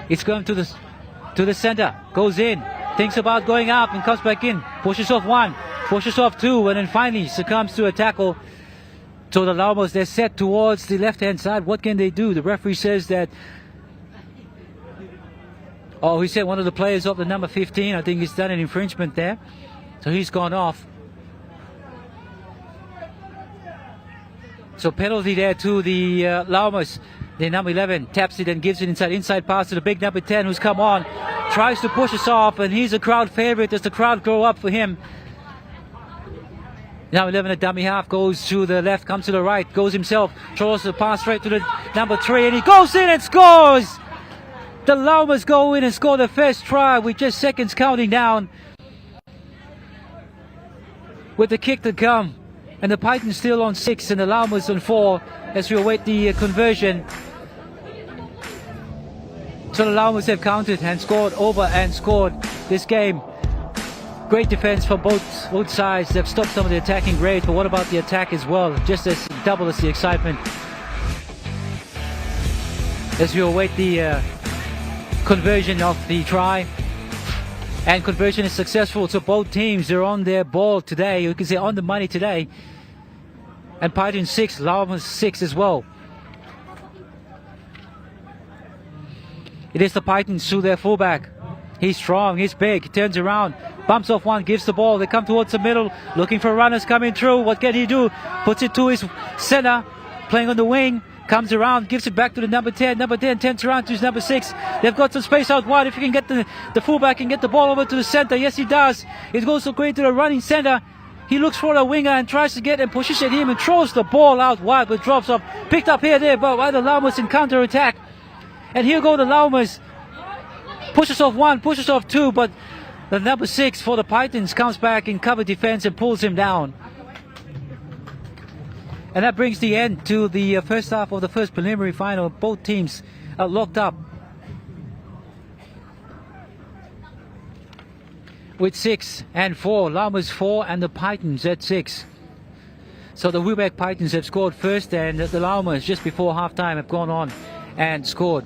It's going to the center. Goes in. Thinks about going up and comes back in. Pushes off 1. Pushes off 2. And then finally succumbs to a tackle. So the Llamas, they're set towards the left-hand side. What can they do? The referee says that... Oh, he said one of the players of the number 15. I think he's done an infringement there. So he's gone off. So penalty there to the Llamas. The number 11 taps it and gives it inside pass to the big number 10 who's come on. Tries to push us off, and he's a crowd favorite as the crowd go up for him. Now 11 at dummy half, goes to the left, comes to the right, goes himself, throws the pass straight to the number 3, and he goes in and scores! The Llamas go in and score the first try with just seconds counting down. With the kick to come. And the Pitons still on 6 and the Llamas on 4 as we await the conversion. So the Llamas have counted and scored over and scored this game. Great defense from both sides. They've stopped some of the attacking rate, but what about the attack as well? Just as double as the excitement. As we await the conversion of the try. And conversion is successful, so both teams are on their ball today. You can say on the money today. And Pitons 6, Llamas 6 as well. It is the Pitons through their fullback. He's strong, he's big, he turns around, bumps off 1, gives the ball. They come towards the middle, looking for runners coming through. What can he do? Puts it to his center, playing on the wing. Comes around, gives it back to the number 10. Number 10 turns around to his number 6. They've got some space out wide. If he can get the fullback and get the ball over to the center. Yes, he does. It goes so great to the running center. He looks for a winger and tries to get and pushes at him and throws the ball out wide, but drops off. Picked up here, there, but by the Llamas in counter-attack. And here go the Llamas. Pushes off 1, pushes off 2, but the number 6 for the Pitons comes back in cover defense and pulls him down. And that brings the end to the first half of the first preliminary final. Both teams are locked up with 6 and 4. Llamas 4 and the Pitons at 6. So the Wewak Pitons have scored first, and the Llamas just before halftime have gone on and scored.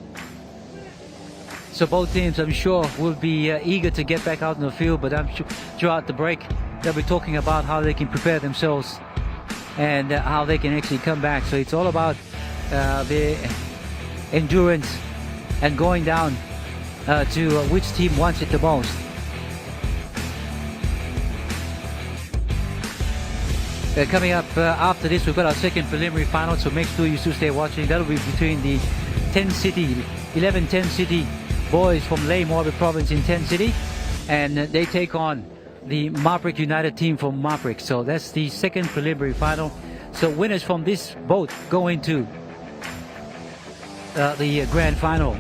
So both teams, I'm sure, will be eager to get back out in the field, but I'm sure throughout the break they'll be talking about how they can prepare themselves and how they can actually come back. So it's all about their endurance and going down to which team wants it the most. Coming up after this, we've got our second preliminary final, so make sure you still stay watching. That'll be between the 11-10 City boys from Ley Morbid Province in 10 City, and they take on the Marik United team from Marik. So that's the second preliminary final. So winners from this both go into the grand final.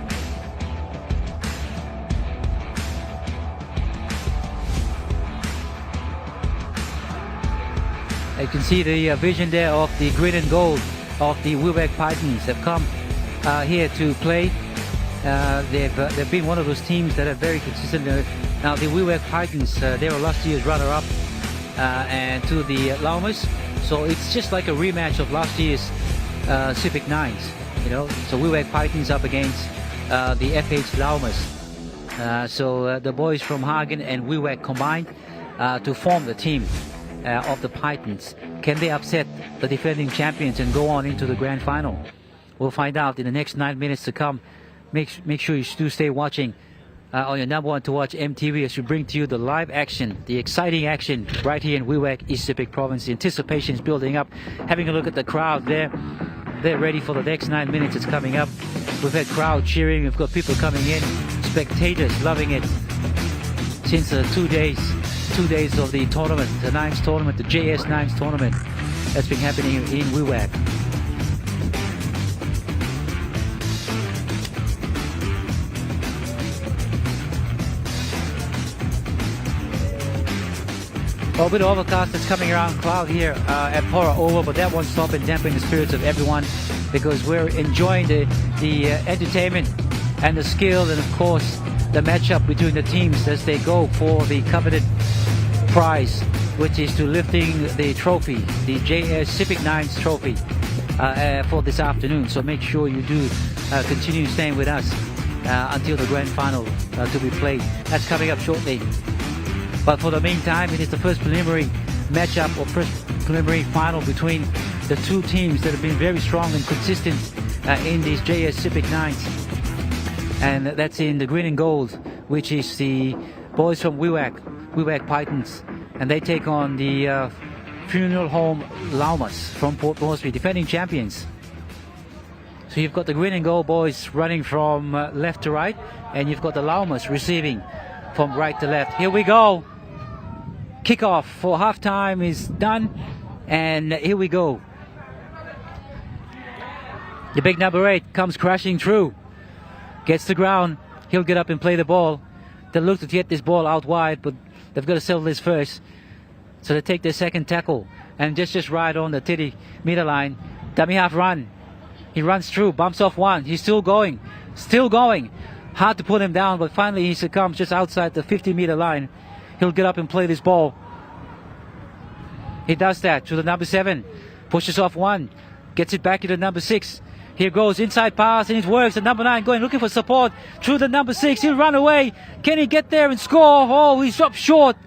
You can see the vision there of the green and gold of the Wewak Pitons have come here to play. They've been one of those teams that are very consistent. Now the Wewak Pitons, they were last year's runner-up and to the Llamas. So it's just like a rematch of last year's SEPIK 9s, you know. So Wewak Pitons up against the FH Llamas. So the boys from Hagen and Wewak combined to form the team of the Pitons. Can they upset the defending champions and go on into the grand final? We'll find out in the next 9 minutes to come. Make sure you do stay watching on your number one to watch EMTV as we bring to you the live action, the exciting action right here in Wewak, East Sepik Province. The anticipation is building up. Having a look at the crowd there. They're ready for the next 9 minutes. It's coming up. We've had crowd cheering. We've got people coming in. Spectators loving it. Since 2 days of the tournament, the Nines tournament, the JS Nines tournament that's been happening in Wewak. A bit of overcast that's coming around cloud here at Pora Oval, but that won't stop and dampen the spirits of everyone because we're enjoying the entertainment and the skill and of course the matchup between the teams as they go for the coveted prize, which is to lifting the trophy, the JS SEPIK Nines trophy for this afternoon. So make sure you do continue staying with us until the grand final to be played. That's coming up shortly. But for the meantime, it is the first preliminary matchup or first preliminary final between the two teams that have been very strong and consistent in these JS SEPIK Nines. And that's in the green and gold, which is the boys from Wewak Pitons. And they take on the funeral home Llamas from Port Moresby, defending champions. So you've got the green and gold boys running from left to right, and you've got the Llamas receiving from right to left. Here we go. Kickoff for halftime is done, and here we go. The big number 8 comes crashing through, gets the ground. He'll get up and play the ball. They look to get this ball out wide, but they've got to settle this first. So they take their second tackle and just right on the 30-meter line. Dummy half run. He runs through, bumps off one. He's still going. Hard to put him down, but finally he succumbs just outside the 50-meter line. He'll get up and play this ball. He does that to the number 7. Pushes off one. Gets it back to the number 6. Here goes inside pass and it works. The number 9 going looking for support through the number 6. He'll run away. Can he get there and score? Oh, he's up short.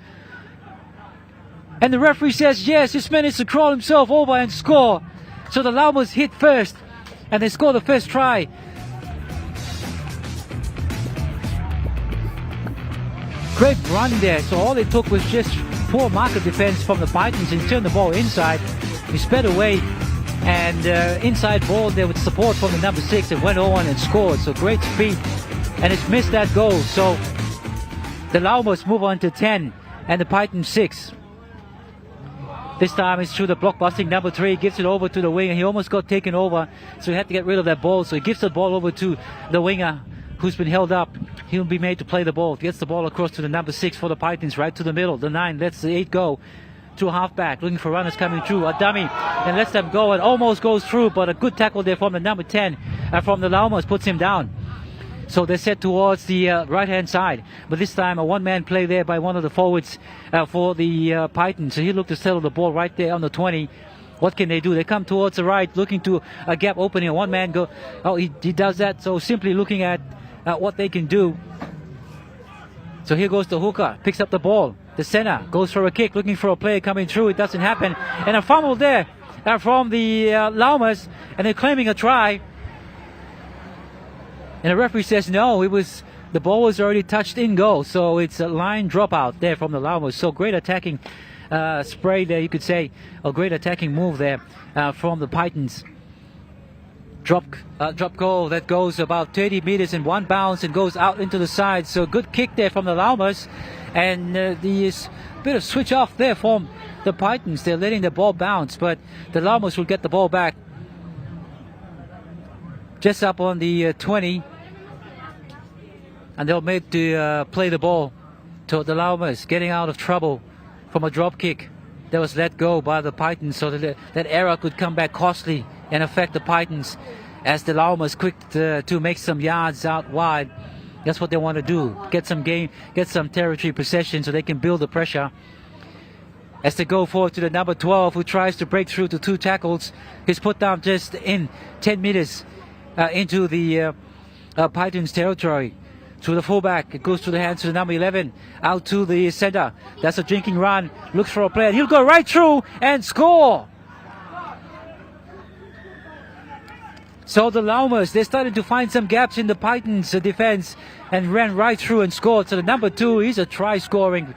And the referee says yes, this man needs to crawl himself over and score. So the Llamas hit first and they score the first try. Great run there. So all it took was just poor market defense from the Pitons and turned the ball inside. He sped away and inside ball there with support from the number 6 and went on and scored. So great speed, and it's missed that goal. So the Llamas move on to 10 and the Pitons 6. This time it's through the block-busting number 3, gives it over to the winger. He almost got taken over, so he had to get rid of that ball. So he gives the ball over to the winger who's been held up. He'll be made to play the ball. Gets the ball across to the number 6 for the Pitons, right to the middle. The 9 lets the 8 go to a halfback, looking for runners coming through. A dummy and lets them go and almost goes through, but a good tackle there from the number 10 from the Llamas puts him down. So they're set towards the right-hand side. But this time a one-man play there by one of the forwards for the Pitons. So he looked to settle the ball right there on the 20. What can they do? They come towards the right, looking to a gap opening. A one-man go. Oh, he does that. So simply looking at what they can do. So here goes the hooker, picks up the ball. The center goes for a kick, looking for a player coming through. It doesn't happen. And a fumble there from the Llamas, and they're claiming a try. And the referee says no, the ball was already touched in goal. So it's a line dropout there from the Llamas. So great attacking spray there, you could say. A great attacking move there from the Pitons. Drop goal that goes about 30 meters in one bounce and goes out into the side. So good kick there from the Llamas. And there's a bit of switch off there from the Pitons. They're letting the ball bounce, but the Llamas will get the ball back. Just up on the 20. And they'll make to play the ball to the Llamas, getting out of trouble from a drop kick that was let go by the Pitons, so that error could come back costly and affect the Pitons as the Llamas quick to make some yards out wide. That's what they want to do, get some territory possession so they can build the pressure. As they go forward to the number 12, who tries to break through to 2 tackles. He's put down just in 10 meters into the Pitons territory. to the fullback. It goes to the hands of the number 11. Out to the center. That's a drinking run. Looks for a player. He'll go right through and score. So the Llamas, they started to find some gaps in the Pitons defense and ran right through and scored. So the number 2 is a try-scoring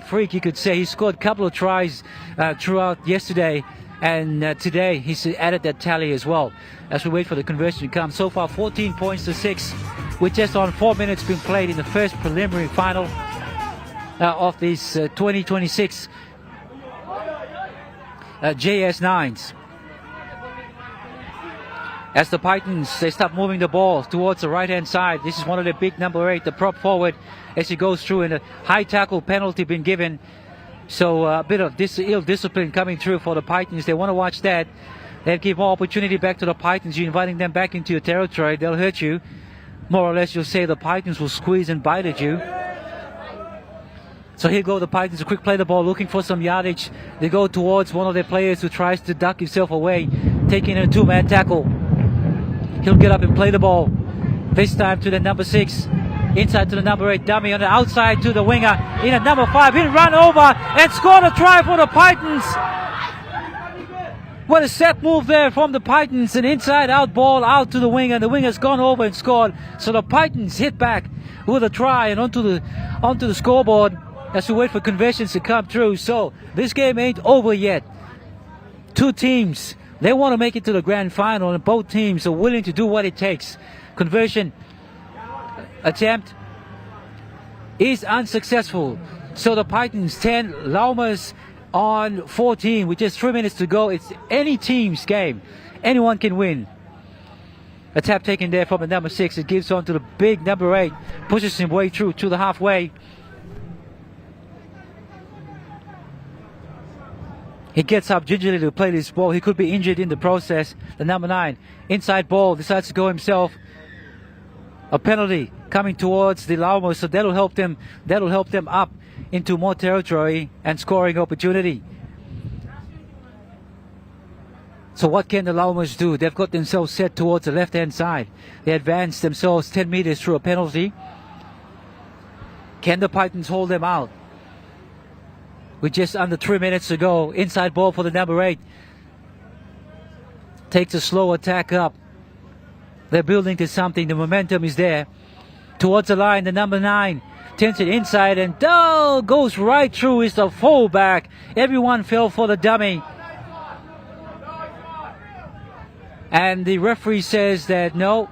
freak, you could say. He scored a couple of tries throughout yesterday. And today he's added that tally as well as we wait for the conversion to come. So far 14 points to 6 with just on 4 minutes being played in the first preliminary final of these 2026 JS9s. As the Pitons, they start moving the ball towards the right-hand side. This is one of the big number 8, the prop forward, as he goes through, and a high tackle penalty been given. So a bit of ill discipline coming through for the Pitons. They want to watch that. They'll give more opportunity back to the Pitons. You're inviting them back into your territory. They'll hurt you. More or less, you'll say the Pitons will squeeze and bite at you. So here go the Pitons. A quick play the ball, looking for some yardage. They go towards one of their players who tries to duck himself away, taking a 2-man tackle. He'll get up and play the ball. This time to the number 6. Inside to the number 8, dummy on the outside to the winger. In at number 5, he'll run over and score a try for the Pitons. What a set move there from the Pitons. An inside-out ball out to the winger. The winger's gone over and scored. So the Pitons hit back with a try and onto the scoreboard as we wait for conversions to come through. So this game ain't over yet. Two teams, they want to make it to the grand final, and both teams are willing to do what it takes. Conversion attempt is unsuccessful. So the Pitons 10, Llamas on 14 with just 3 minutes to go. It's any team's game. Anyone can win. A tap taken there from the number 6. It gives on to the big number 8. Pushes him way through to the halfway. He gets up gingerly to play this ball. He could be injured in the process. The number 9, inside ball, decides to go himself. A penalty coming towards the Llamas, so that'll help them up into more territory and scoring opportunity. So what can the Llamas do? They've got themselves set towards the left-hand side. They advance themselves 10 meters through a penalty. Can the Pitons hold them out? With just under 3 minutes to go, inside ball for the number 8. Takes a slow attack up. They're building to something. The momentum is there. Towards the line, the number 9 turns it inside and goes right through. Is the fullback. Everyone fell for the dummy. And the referee says that no,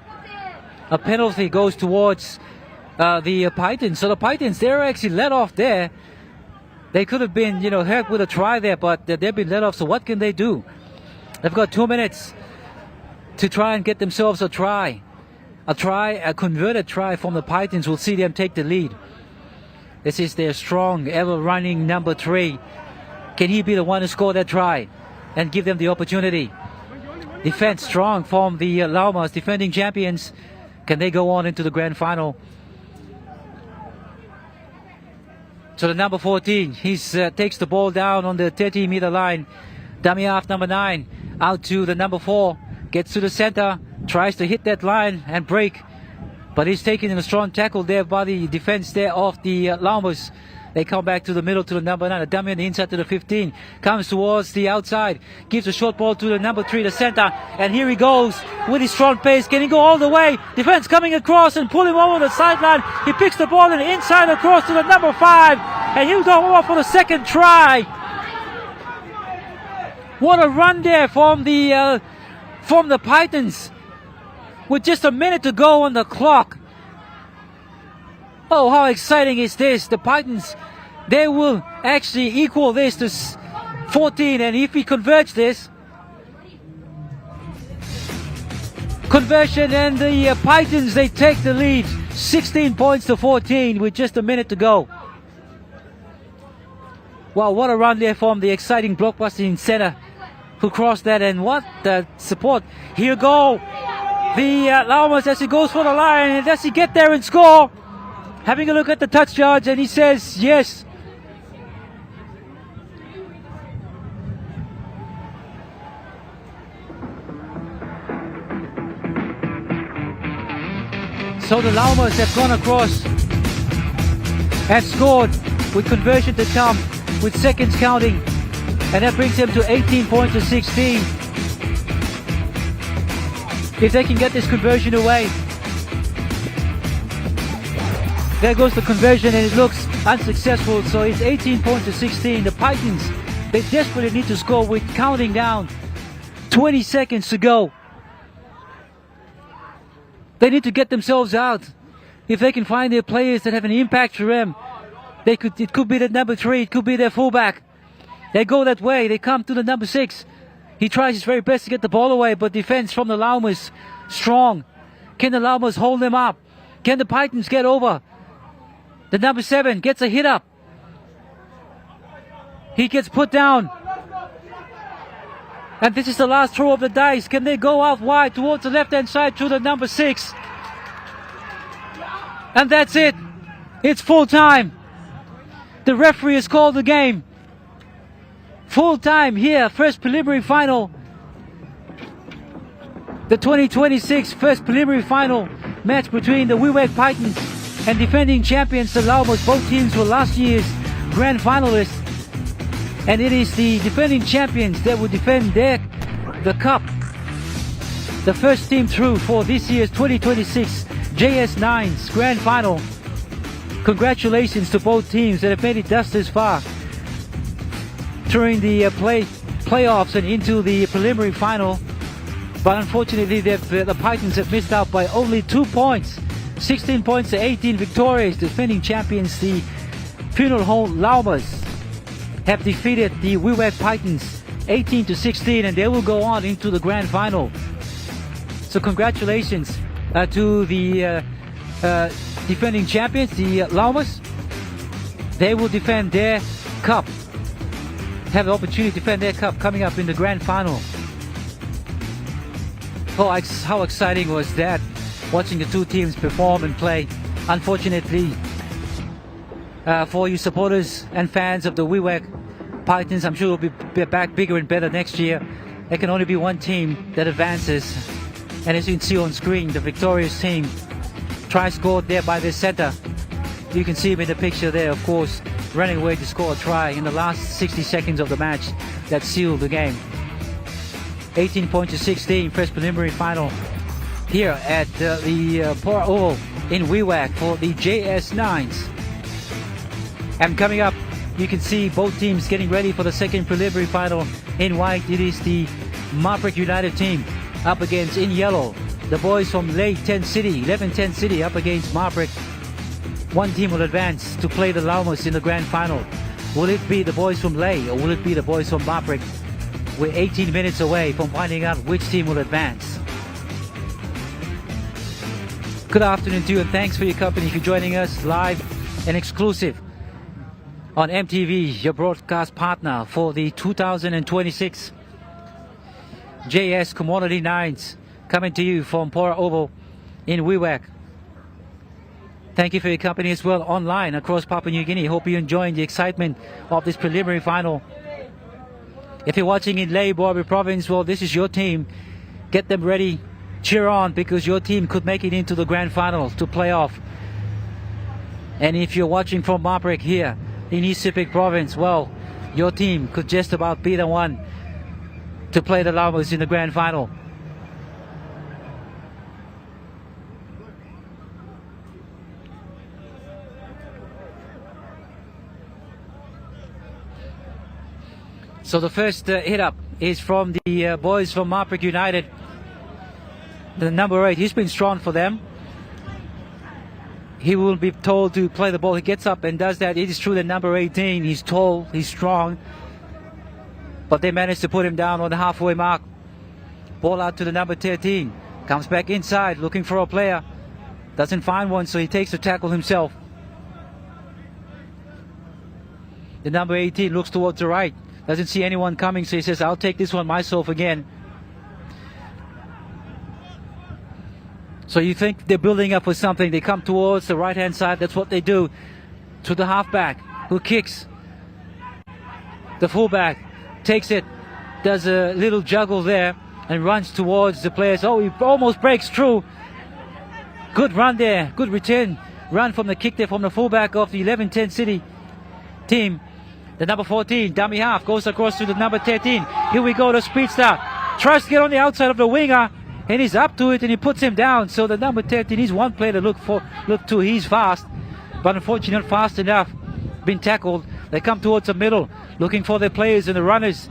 a penalty goes towards the Pitons. So the Pitons, they're actually let off there. They could have been, hurt with a try there, but they've been let off. So what can they do? They've got 2 minutes to try and get themselves a try. A converted try from the Pitons will see them take the lead. This is their strong, ever-running number 3. Can he be the one to score that try and give them the opportunity? Defense strong from the Llamas, defending champions. Can they go on into the grand final? So the number 14, he takes the ball down on the 30-meter line. Dummy off number 9, out to the number 4. Gets to the center, tries to hit that line and break. But he's taken a strong tackle there by the defense there of the Llamas. They come back to the middle to the number 9. A dummy on the inside to the 15. Comes towards the outside. Gives a short ball to the number 3, the center. And here he goes with his strong pace. Can he go all the way? Defense coming across and pull him over the sideline. He picks the ball and inside across to the number 5. And he'll go over for the second try. What a run there from the Pitons. With just a minute to go on the clock. Oh, how exciting is this? The Pitons, they will actually equal this to 14. And if he converts this, conversion, and the Pitons, they take the lead. 16 points to 14 with just a minute to go. Wow, what a run there from the exciting blockbusting center who crossed that, and what the support. Here go the Llamas as he goes for the line, and does he get there and score? Having a look at the touch charge, and he says yes. So the Llamas have gone across, have scored with conversion to come, with seconds counting, and that brings them to 18 points to 16. If they can get this conversion away, there goes the conversion and it looks unsuccessful, so it's 18 points to 16. The Pitons, they desperately need to score with counting down 20 seconds to go. They need to get themselves out. If they can find their players that have an impact for them, it could be the number 3, it could be their fullback. They go that way, they come to the number 6. He tries his very best to get the ball away, but defense from the Llamas strong. Can the Llamas hold them up? Can the Pitons get over? The number 7 gets a hit up. He gets put down. And this is the last throw of the dice. Can they go out wide towards the left-hand side to the number 6? And that's it. It's full time. The referee has called the game. Full time here, first preliminary final. The 2026 first preliminary final match between the Wewak Pitons and defending champions the Llamas. Both teams were last year's grand finalists. And it is the defending champions that will defend the cup. The first team through for this year's 2026 JS9's grand final. Congratulations to both teams that have made it thus far during the playoffs and into the preliminary final. But unfortunately, the Pitons have missed out by only 2 points. 16 points to 18 victorious. Defending champions, the Funeral Home Llamas, have defeated the Wewak Pitons 18 to 16, and they will go on into the grand final. So congratulations to the defending champions, the Llamas. They will defend their cup, have the opportunity to defend their cup coming up in the grand final. Oh, how exciting was that, watching the two teams perform and play. Unfortunately, for you supporters and fans of the Wewak Pitons, I'm sure we'll be back bigger and better next year. There can only be one team that advances, and as you can see on screen, the victorious team. Try scored there by the center. You can see him in the picture there, of course, running away to score a try in the last 60 seconds of the match that sealed the game. 18 points to 16, first preliminary final here at the Pora Oval in Wewak for the JS9s. And coming up, you can see both teams getting ready for the second preliminary final. In white, it is the Marik United team up against, in yellow, the boys from 11 10 City up against Marik. One team will advance to play the Llamas in the grand final. Will it be the boys from Ley or will it be the boys from Marik? We're 18 minutes away from finding out which team will advance. Good afternoon to you, and thanks for your company for joining us live and exclusive on EMTV, your broadcast partner for the 2026 JS Commodity Nines, coming to you from Pora Oval in Wewak. Thank you for your company as well online across Papua New Guinea. Hope you're enjoying the excitement of this preliminary final. If you're watching in Ley Borobi Province, well, this is your team. Get them ready, cheer on, because your team could make it into the grand final to play off. And if you're watching from Marik here in East SEPIK Province, well, your team could just about be the one to play the Llamas in the grand final. So the first hit up is from the boys from Marik United. The number 8, he's been strong for them. He will be told to play the ball. He gets up and does that. It is true that number 18, he's tall, he's strong. But they managed to put him down on the halfway mark. Ball out to the number 13. Comes back inside looking for a player. Doesn't find one, so he takes the tackle himself. The number 18 looks towards the right. Doesn't see anyone coming, so he says, I'll take this one myself again. So you think they're building up for something. They come towards the right-hand side. That's what they do. To the halfback, who kicks. The fullback takes it, does a little juggle there, and runs towards the players. Oh, he almost breaks through. Good run there, good return run from the kick there from the fullback of the 11-10 City team. The number 14, dummy half, goes across to the number 13. Here we go, the speedster. Tries to get on the outside of the winger, and he's up to it, and he puts him down. So the number 13 is one player to look to. He's fast, but unfortunately not fast enough. Been tackled. They come towards the middle, looking for their players and the runners.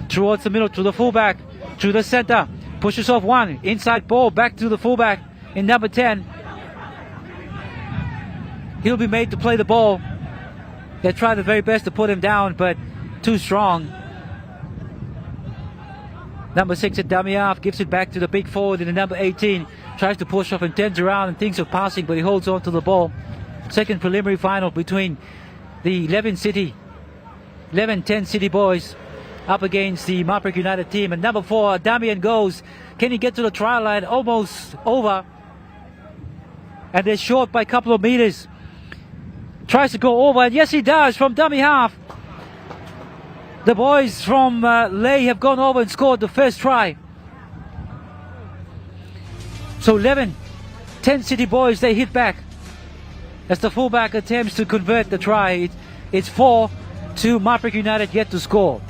Towards the middle, to the fullback, to the center. Pushes off one, inside ball, back to the fullback in number 10. He'll be made to play the ball. They try their very best to put him down, but too strong. Number 6 at dummy half, gives it back to the big forward in the number 18. Tries to push off and turns around and thinks of passing, but he holds on to the ball. Second preliminary final between the 11-10 City boys up against the Marik United team. And number 4, Damian goes. Can he get to the try line? Almost over. And they're short by a couple of meters. Tries to go over, and yes he does, from dummy half. The boys from Ley have gone over and scored the first try. So 11-10 City boys, they hit back as the fullback attempts to convert the try. It's 4-2 Marik United yet to score.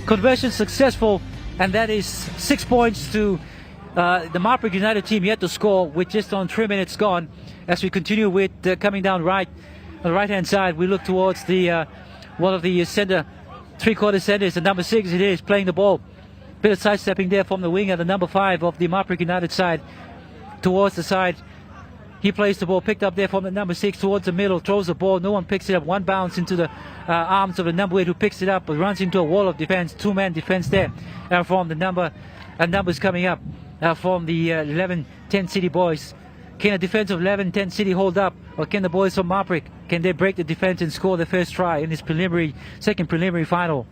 Conversion successful, and that is 6 points to the Marik United team yet to score with just on 3 minutes gone. As we continue with coming down right on the right hand side, we look towards the one of the center, three-quarter centers, the number 6 it is, playing the ball. Bit of sidestepping there from the winger, the number 5 of the Marik United side, towards the side. He plays the ball, picked up there from the number 6 towards the middle, throws the ball, no one picks it up, one bounce into the arms of the number 8 who picks it up, but runs into a wall of defense, two-man defense there from the numbers coming up from the 11-10 City boys. Can a defense of 11-10 City hold up, or can the boys from Marik, can they break the defense and score the first try in this second preliminary final?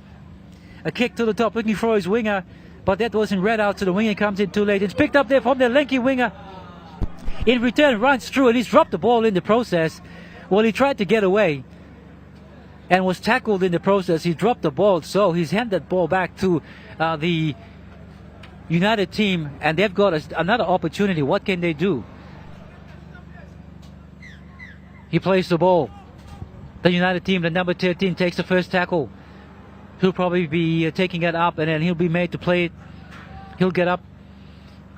A kick to the top, looking for his winger, but that wasn't read out, so the winger comes in too late. It's picked up there from the lanky winger. In return, runs through, and he's dropped the ball in the process. Well, he tried to get away and was tackled in the process. He dropped the ball, so he's handed the ball back to the United team, and they've got another opportunity. What can they do? He plays the ball. The United team, the number 13, takes the first tackle. He'll probably be taking it up, and then he'll be made to play it. He'll get up.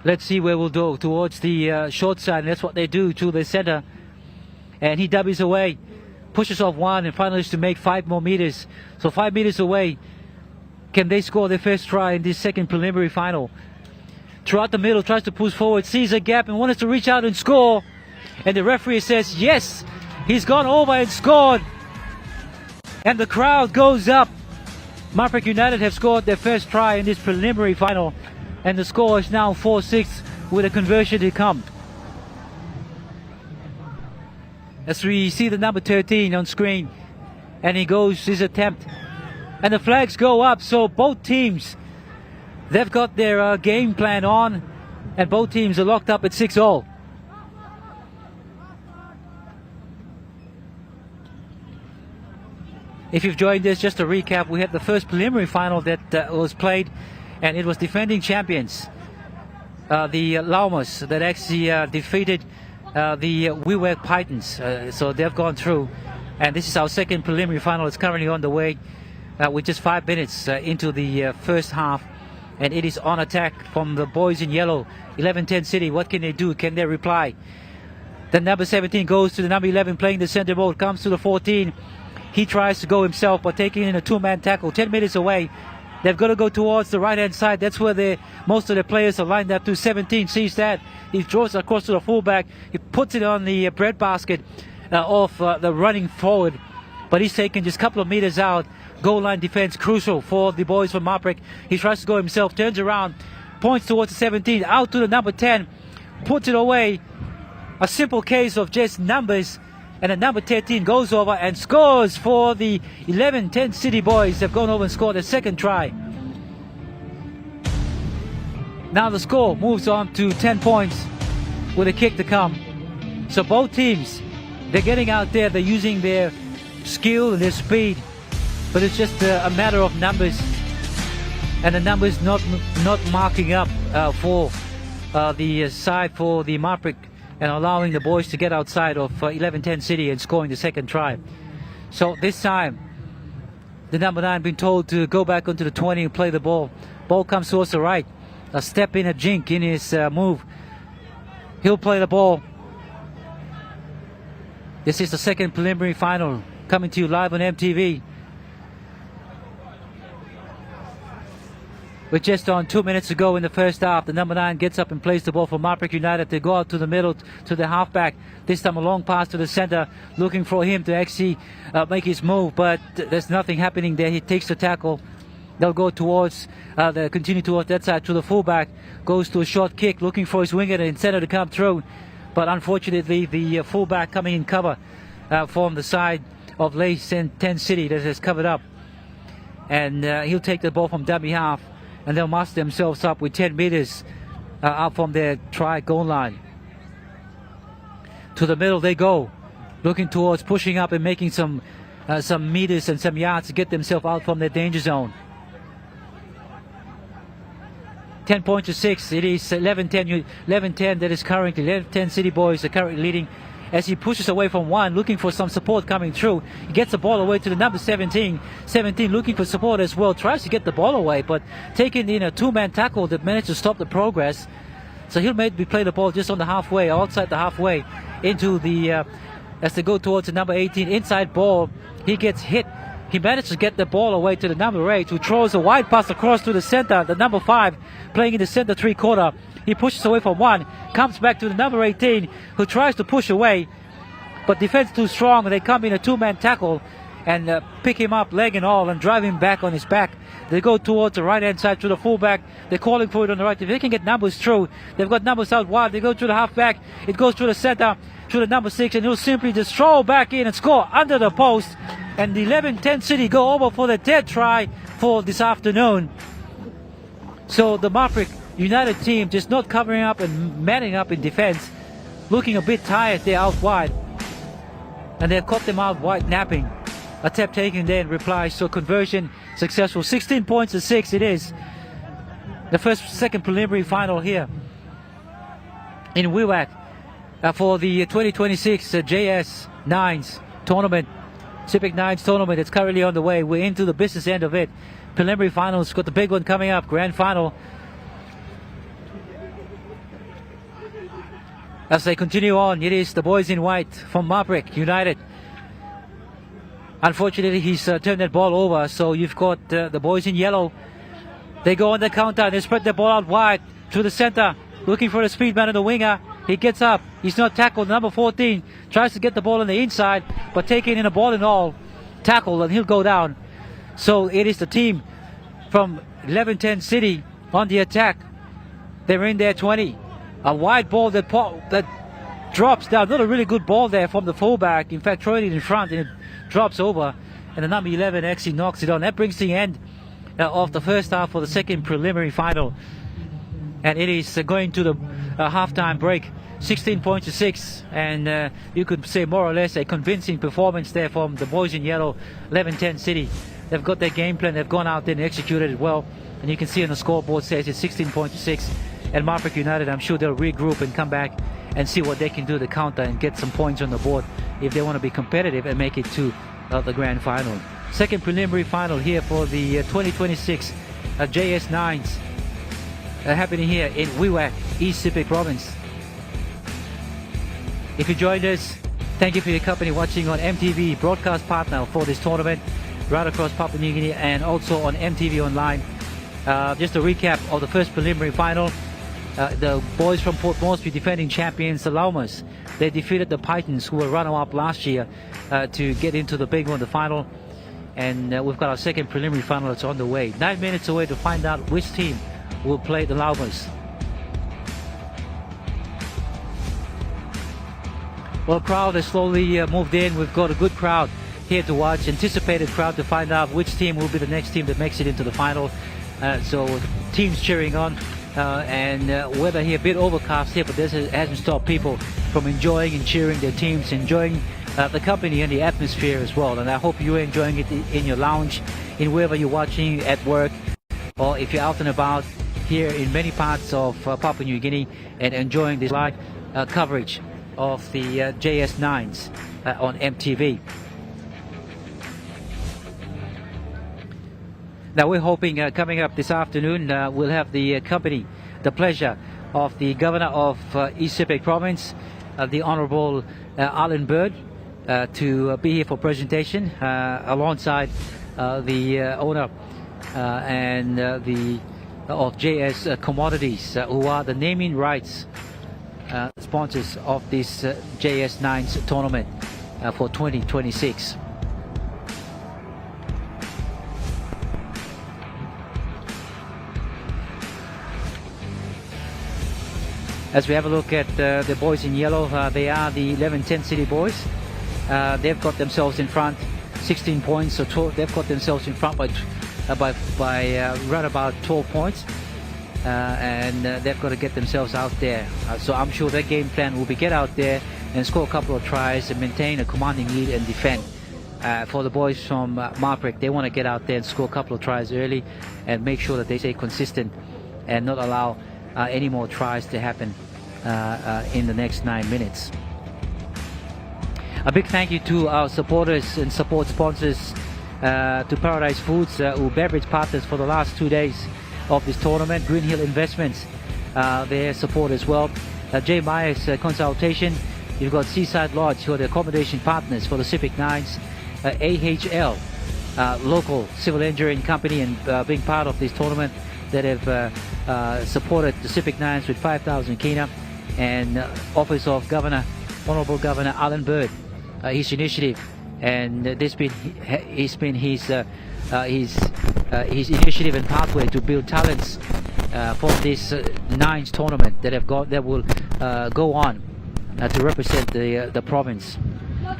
Let's see where we'll go. Towards the short side, and that's what they do to the center. And he dubbies away. Pushes off one, and finally is to make 5 more meters. So 5 meters away. Can they score their first try in this second preliminary final? Throughout the middle, tries to push forward, sees a gap, and wants to reach out and score. And the referee says, yes, he's gone over and scored. And the crowd goes up. Marik United have scored their first try in this preliminary final. And the score is now 4-6 with a conversion to come. As we see the number 13 on screen. And he goes his attempt. And the flags go up, so both teams, they've got their game plan on. And both teams are locked up at 6-all. If you've joined us, just to recap, we had the first preliminary final that was played, and it was defending champions, the Llamas, that actually defeated the Wewak Pitons. So they've gone through, and this is our second preliminary final. It's currently on the way with just 5 minutes into the first half, and it is on attack from the boys in yellow, 11-10 City. What can they do? Can they reply? The number 17 goes to the number 11 playing the center mode, comes to the 14. He tries to go himself, but taking in a two-man tackle 10 meters away. They've got to go towards the right-hand side. That's where most of the players are lined up to. 17 sees that. He throws across to the fullback. He puts it on the breadbasket of the running forward. But he's taken just a couple of meters out. Goal line defense crucial for the boys from Marik. He tries to go himself, turns around, points towards the 17, out to the number 10, puts it away. A simple case of just numbers. And the number 13 goes over and scores for the 11-10 City boys. They've gone over and scored a second try. Now the score moves on to 10 points with a kick to come. So both teams, they're getting out there. They're using their skill and their speed. But it's just a matter of numbers. And the numbers not marking up for the side for the Marik and allowing the boys to get outside of 11-10 City and scoring the second try. So this time, the number 9 been told to go back onto the 20 and play the ball. Ball comes towards the right. A step in, a jink in his move. He'll play the ball. This is the second preliminary final coming to you live on MTV. With just on 2 minutes to go in the first half, the number 9 gets up and plays the ball for Marik United. They go out to the middle to the halfback. This time a long pass to the center, looking for him to actually make his move, but there's nothing happening there. He takes the tackle. They'll go towards, they continue towards that side to the fullback. Goes to a short kick, looking for his winger and center to come through. But unfortunately, the fullback coming in cover from the side of Lace and 10 City that has covered up. And he'll take the ball from dummy half. And they'll mask themselves up with 10 meters out from their try goal line. To the middle they go, looking towards pushing up and making some meters and some yards to get themselves out from their danger zone. 10 points to 6. It is 11-10 that is currently. 11-10 City boys are currently leading. As he pushes away from one, looking for some support coming through. He gets the ball away to the number 17. 17 looking for support as well. Tries to get the ball away, but taking in a two-man tackle that managed to stop the progress. So he'll maybe play the ball just on the halfway, outside the halfway, into the, as they go towards the number 18. Inside ball, he gets hit. He managed to get the ball away to the number 8, who throws a wide pass across to the center. The number 5 playing in the center three-quarter. He pushes away from one, comes back to the number 18, who tries to push away, but defense too strong. They come in a two-man tackle and pick him up, leg and all, and drive him back on his back. They go towards the right-hand side to the fullback. They're calling for it on the right. If they can get numbers through, they've got numbers out wide. They go to the halfback. It goes to the center, to the number 6, and he'll simply just throw back in and score under the post. And the 11-10 City go over for the 10th try for this afternoon. So the Marik United team just not covering up and manning up in defense, looking a bit tired there out wide, and they've caught them out wide napping. A tap taken there in reply, so conversion successful. 16 points to 6 it is. The second preliminary final here in Wewak for the 2026 JS 9s tournament, SEPIK 9s tournament. It's currently on the way. We're into the business end of it. Preliminary finals, got the big one coming up, grand final. As they continue on, it is the boys in white from Marik United. Unfortunately, he's turned that ball over, so you've got the boys in yellow. They go on the counter, they spread the ball out wide to the center, looking for the speed man and the winger. He gets up, he's not tackled. Number 14 tries to get the ball on the inside, but taking in a ball and all, tackle, and he'll go down. So it is the team from 11-10 City on the attack. They're in their 20. A wide ball that drops down. Not a really good ball there from the fullback. In fact, throwing it in front and it drops over. And the number 11 actually knocks it on. That brings the end of the first half for the second preliminary final. And it is going to the halftime break. 16 points to 6. And you could say more or less a convincing performance there from the boys in yellow, 11-10 City. They've got their game plan. They've gone out there and executed it well. And you can see on the scoreboard says it's 16 points to 6. And Marik United, I'm sure they'll regroup and come back and see what they can do to counter and get some points on the board if they want to be competitive and make it to the grand final. Second preliminary final here for the 2026 JS 9s happening here in Wewak, East Sepik Province. If you joined us, thank you for your company watching on MTV, broadcast partner for this tournament right across Papua New Guinea and also on MTV Online. Just a recap of the first preliminary final. The boys from Port Moresby, defending champions, the Llamas. They defeated the Pitons, who were runner-up last year, to get into the big one, the final. And we've got our second preliminary final that's on the way. 9 minutes away to find out which team will play the Llamas. Well, crowd has slowly moved in. We've got a good crowd here to watch, anticipated crowd to find out which team will be the next team that makes it into the final. So teams cheering on. And weather here a bit overcast here, but this hasn't stopped people from enjoying and cheering their teams, enjoying the company and the atmosphere as well. And I hope you're enjoying it in your lounge, in wherever you're watching, at work, or if you're out and about here in many parts of Papua New Guinea and enjoying this live. coverage of the JS9s on MTV. Now we're hoping coming up this afternoon we'll have the pleasure of the Governor of East Sepik Province, the Honourable Alan Bird, to be here for presentation alongside the owner and of JS Commodities, who are the naming rights sponsors of this JS9s tournament for 2026. As we have a look at the boys in yellow, they are the 11-10 City boys. They've got themselves in front, 16 points. So they've got themselves in front by around about 12 points, and they've got to get themselves out there. So I'm sure their game plan will be get out there and score a couple of tries and maintain a commanding lead and defend. For the boys from Marik, they want to get out there and score a couple of tries early and make sure that they stay consistent and not allow any more tries to happen in the next 9 minutes. A big thank you to our supporters and support sponsors, to Paradise Foods, who beverage partners for the last 2 days of this tournament. Green Hill Investments, their support as well. J. Myers Consultation. You've got Seaside Lodge, who are the accommodation partners for the SEPIK 9s. AHL, local civil engineering company, and being part of this tournament, that have supported the SEPIK 9s with 5,000 kina, and Office of Honourable Governor Alan Bird, his initiative, and this has been his initiative and pathway to build talents for this 9s tournament that will go on to represent the province.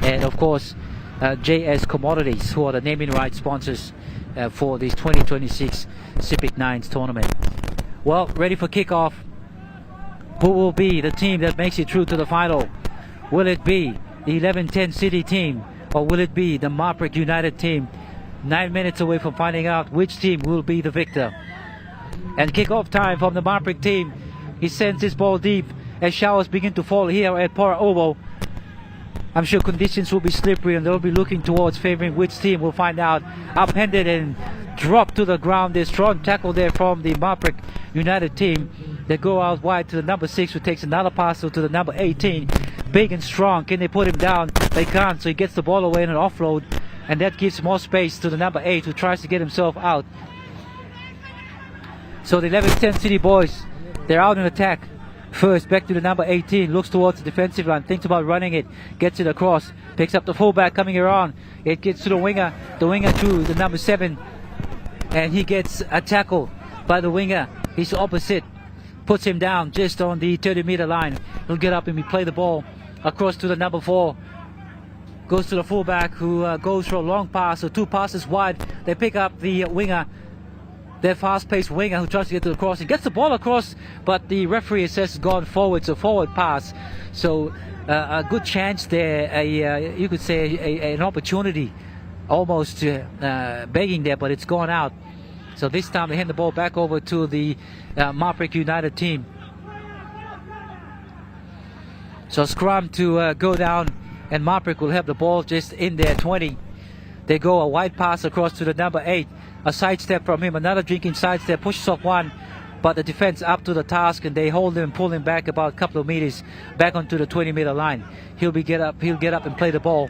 And of course, JS Commodities, who are the naming rights sponsors for this 2026 SEPIK 9s tournament. Well, ready for kickoff. Who will be the team that makes it through to the final? Will it be the 11-10 City team, or will it be the Marik United team? 9 minutes away from finding out which team will be the victor. And kickoff time from the Marik team. He sends his ball deep as showers begin to fall here at Pora Oval. I'm sure conditions will be slippery and they'll be looking towards favoring which team. We'll find out. Upended and dropped to the ground. There's strong tackle there from the Marik United team. They go out wide to the number 6, who takes another pass to the number 18. Big and strong. Can they put him down? They can't, so he gets the ball away in an offload, and that gives more space to the number 8, who tries to get himself out. So the 11-10 City boys, they're out in attack. First, back to the number 18, looks towards the defensive line, thinks about running it, gets it across, picks up the fullback coming around. It gets to the winger to the number 7, and he gets a tackle by the winger. He's opposite, puts him down just on the 30-meter line. He'll get up and play the ball across to the number 4. Goes to the fullback, who goes for a long pass, so 2 passes wide. They pick up the winger, their fast-paced winger, who tries to get to the cross. He gets the ball across, but the referee says it's gone forward, so forward pass. So a good chance there, you could say an opportunity, almost begging there, but it's gone out. So this time they hand the ball back over to the Marik United team. So scrum to go down, and Marik will have the ball just in their 20. They go a wide pass across to the number 8. A sidestep from him, another drinking sidestep, pushes off one, but the defense up to the task, and they hold him and pull him back about a couple of meters back onto the 20-meter line. He'll get up and play the ball.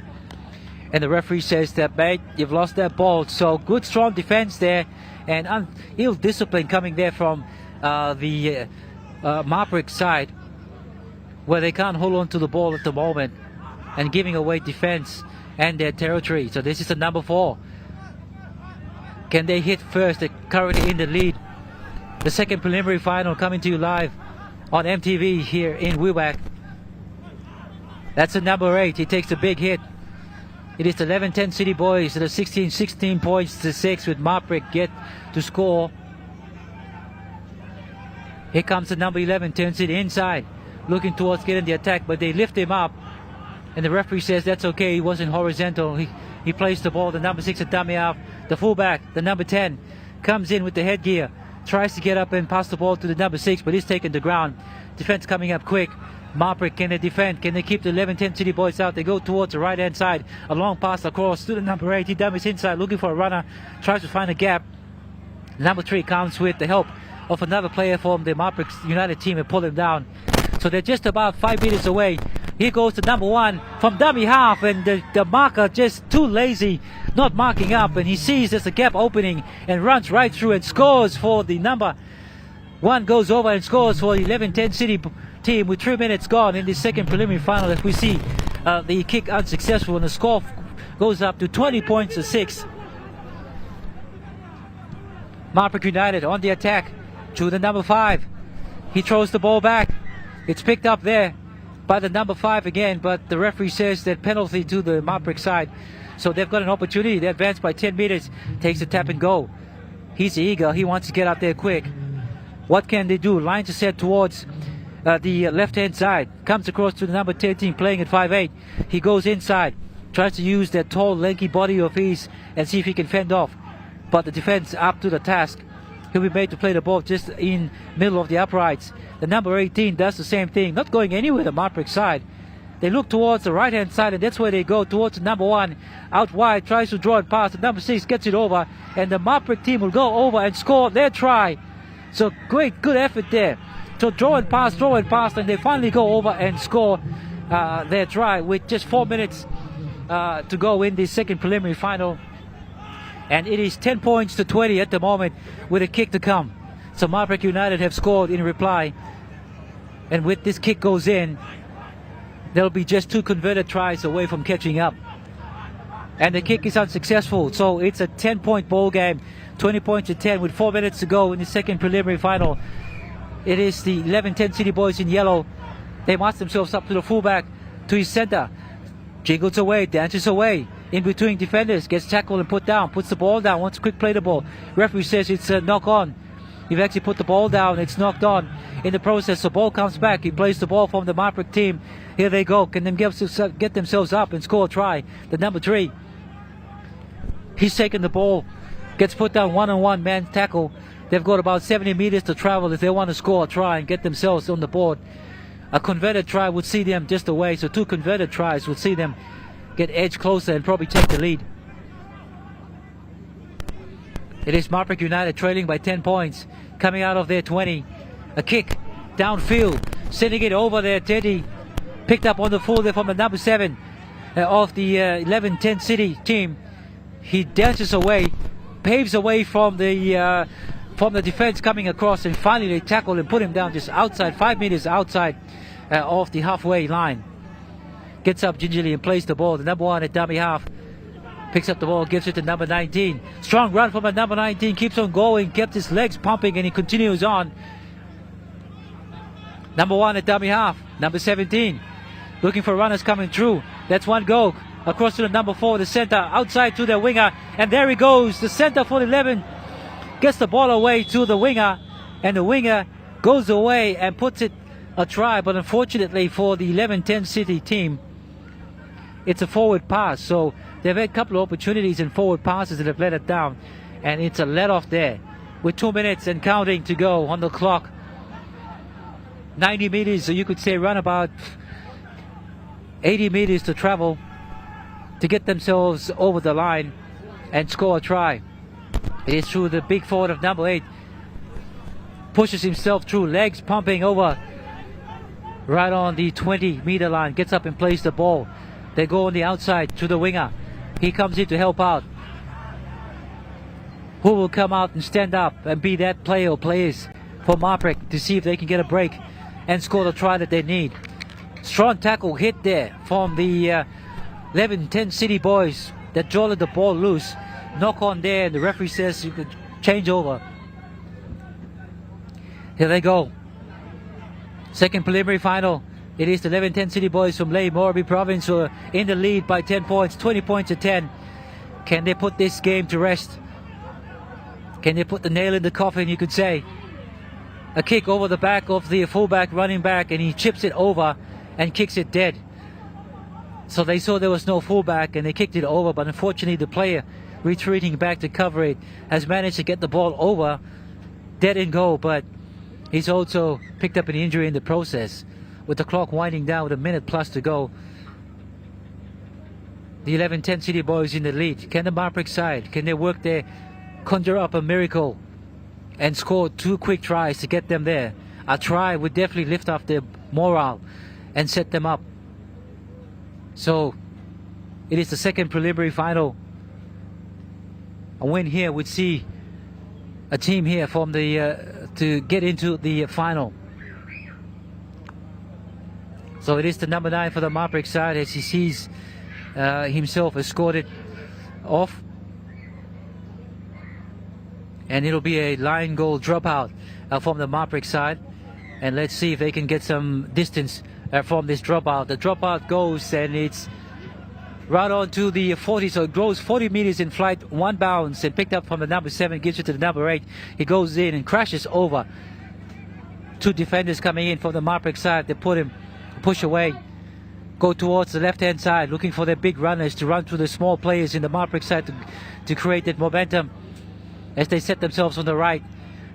And the referee says that, mate, you've lost that ball. So good, strong defense there, and ill discipline coming there from the Marik side, where they can't hold on to the ball at the moment and giving away defense and their territory. So this is the number 4. Can they hit first? They're currently in the lead. The second preliminary final coming to you live on MTV here in Wewak. That's the number 8. He takes a big hit. It is the 11-10 City boys. The 16 points to 6 with Marik get to score. Here comes the number 11, turns it inside, looking towards getting the attack, but they lift him up. And the referee says that's okay, he wasn't horizontal. He plays the ball, the number 6 at dummy off. The fullback, the number 10, comes in with the headgear, tries to get up and pass the ball to the number 6, but he's taken the ground. Defense coming up quick. Marik, can they defend? Can they keep the 11-10 City Boys out? They go towards the right-hand side. A long pass across to the number 8. He dummies inside, looking for a runner. Tries to find a gap. Number 3 comes with the help of another player from the Marik United team and pull him down. So they're just about 5 meters away. Here goes the number 1 from dummy half, and the marker just too lazy, not marking up, and he sees there's a gap opening and runs right through and scores for the number 1. Goes over and scores for the 11-10 City team with 3 minutes gone in the second preliminary final. As we see the kick unsuccessful, and the score goes up to 20 points to 6. Marik United on the attack to the number 5. He throws the ball back. It's picked up there by the number 5 again, but the referee says that penalty to the Marik side. So they've got an opportunity. They advance by 10 meters. Takes a tap and go. He's eager. He wants to get out there quick. What can they do? Lines are set towards the left-hand side. Comes across to the number 13, playing at 5'8". He goes inside. Tries to use that tall, lanky body of his and see if he can fend off. But the defense up to the task. He'll be made to play the ball just in middle of the uprights. The number 18 does the same thing. Not going anywhere, the Marik side. They look towards the right-hand side, and that's where they go, towards the number 1. Out wide, tries to draw it past. The number 6 gets it over, and the Marik team will go over and score their try. So great, good effort there. So draw and pass, and they finally go over and score their try with just 4 minutes to go in the second preliminary final. And it is 10 points to 20 at the moment with a kick to come. So Marik United have scored in reply. And with this kick goes in, they'll be just 2 converted tries away from catching up. And the kick is unsuccessful. So it's a 10-point ball game, 20 points to 10 with 4 minutes to go in the second preliminary final. It is the 11-10 City Boys in yellow. They march themselves up to the fullback, to his center. Jiggles away, dances away. In between defenders, gets tackled and put down, puts the ball down, wants to quick play the ball. Referee says it's a knock on. You've actually put the ball down, it's knocked on. In the process, the ball comes back. He plays the ball from the Marik team. Here they go. Can they get themselves up and score a try? The number 3. He's taking the ball. Gets put down one-on-one man tackle. They've got about 70 meters to travel if they want to score a try and get themselves on the board. A converted try would see them just away. So 2 converted tries would see them get edge closer and probably take the lead. It is Marik United trailing by 10 points. Coming out of their 20. A kick downfield. Sending it over there. Teddy picked up on the full there from the number 7 of the 11-10 City team. He dances away. Paves away from the defense coming across, and finally they tackle and put him down just outside, 5 meters outside of the halfway line. Gets up gingerly and plays the ball. The number 1 at dummy half picks up the ball, gives it to number 19. Strong run from the number 19, keeps on going, kept his legs pumping, and he continues on. Number 1 at dummy half, number 17, looking for runners coming through. That's one go. Across to the number 4, the center, outside to the winger, and there he goes. The center for 11 gets the ball away to the winger, and the winger goes away and puts it a try. But unfortunately for the 11-10 City team, it's a forward pass. So they've had a couple of opportunities in forward passes that have let it down, and it's a let off there with 2 minutes and counting to go on the clock. 90 meters, so you could say run about 80 meters to travel to get themselves over the line and score a try. It is through the big forward of number 8. Pushes himself through, legs pumping over right on the 20-meter line. Gets up and plays the ball. They go on the outside to the winger. He comes in to help out. Who will come out and stand up and be that player or players for Marik to see if they can get a break and score the try that they need. Strong tackle hit there from the 11-10 City Boys that jolted the ball loose. Knock on there, and the referee says you could change over. Here they go. Second preliminary final. It is the 11-10 City Boys from Ley Morbi Province who are in the lead by 10 points, 20 points to 10. Can they put this game to rest? Can they put the nail in the coffin, you could say? A kick over the back of the fullback running back, and he chips it over and kicks it dead. So they saw there was no fullback and they kicked it over, but unfortunately the player retreating back to cover it has managed to get the ball over, dead and go, but he's also picked up an injury in the process. with the clock winding down with a minute plus to go. The 11-10 City Boys in the lead. Can the Marik side, can they work there, conjure up a miracle and score 2 quick tries to get them there? A try would definitely lift up their morale and set them up. So it is the second preliminary final. A win here would see a team here from the to get into the final. So it is the number 9 for the Marik side as he sees himself escorted off. And it'll be a line goal dropout from the Marik side. And let's see if they can get some distance from this dropout. The dropout goes and it's right on to the 40, so it goes 40 meters in flight, 1 bounce, and picked up from the number 7, gives it to the number 8. He goes in and crashes over 2 defenders coming in from the Marik side. They push away, go towards the left-hand side, looking for their big runners to run through the small players in the Marik side to create that momentum as they set themselves on the right.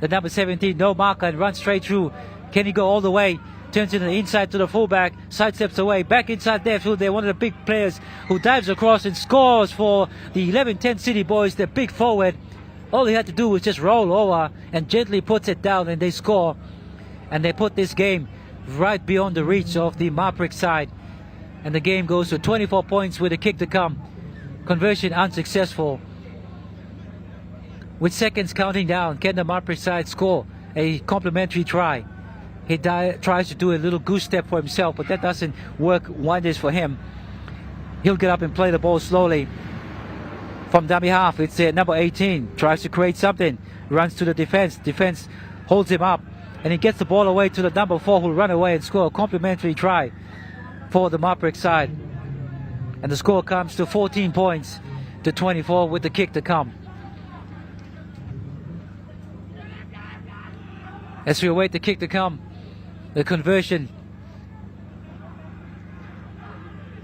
The number 17, no marker, and runs straight through. Can he go all the way? Turns in the inside to the fullback, sidesteps away, back inside there through there. One of the big players who dives across and scores for the 11-10 City Boys, their big forward. All he had to do was just roll over and gently puts it down and they score. And they put this game right beyond the reach of the Marik side. And the game goes to 24 points with a kick to come. Conversion unsuccessful. With seconds counting down, can the Marik side score a complimentary try? He tries to do a little goose step for himself, but that doesn't work wonders for him. He'll get up and play the ball slowly. From dummy half, it's number 18. Tries to create something. Runs to the defense. Defense holds him up. And he gets the ball away to the number 4, who'll run away and score a complimentary try for the Marik side. And the score comes to 14 points to 24 with the kick to come. As we await the kick to come, the conversion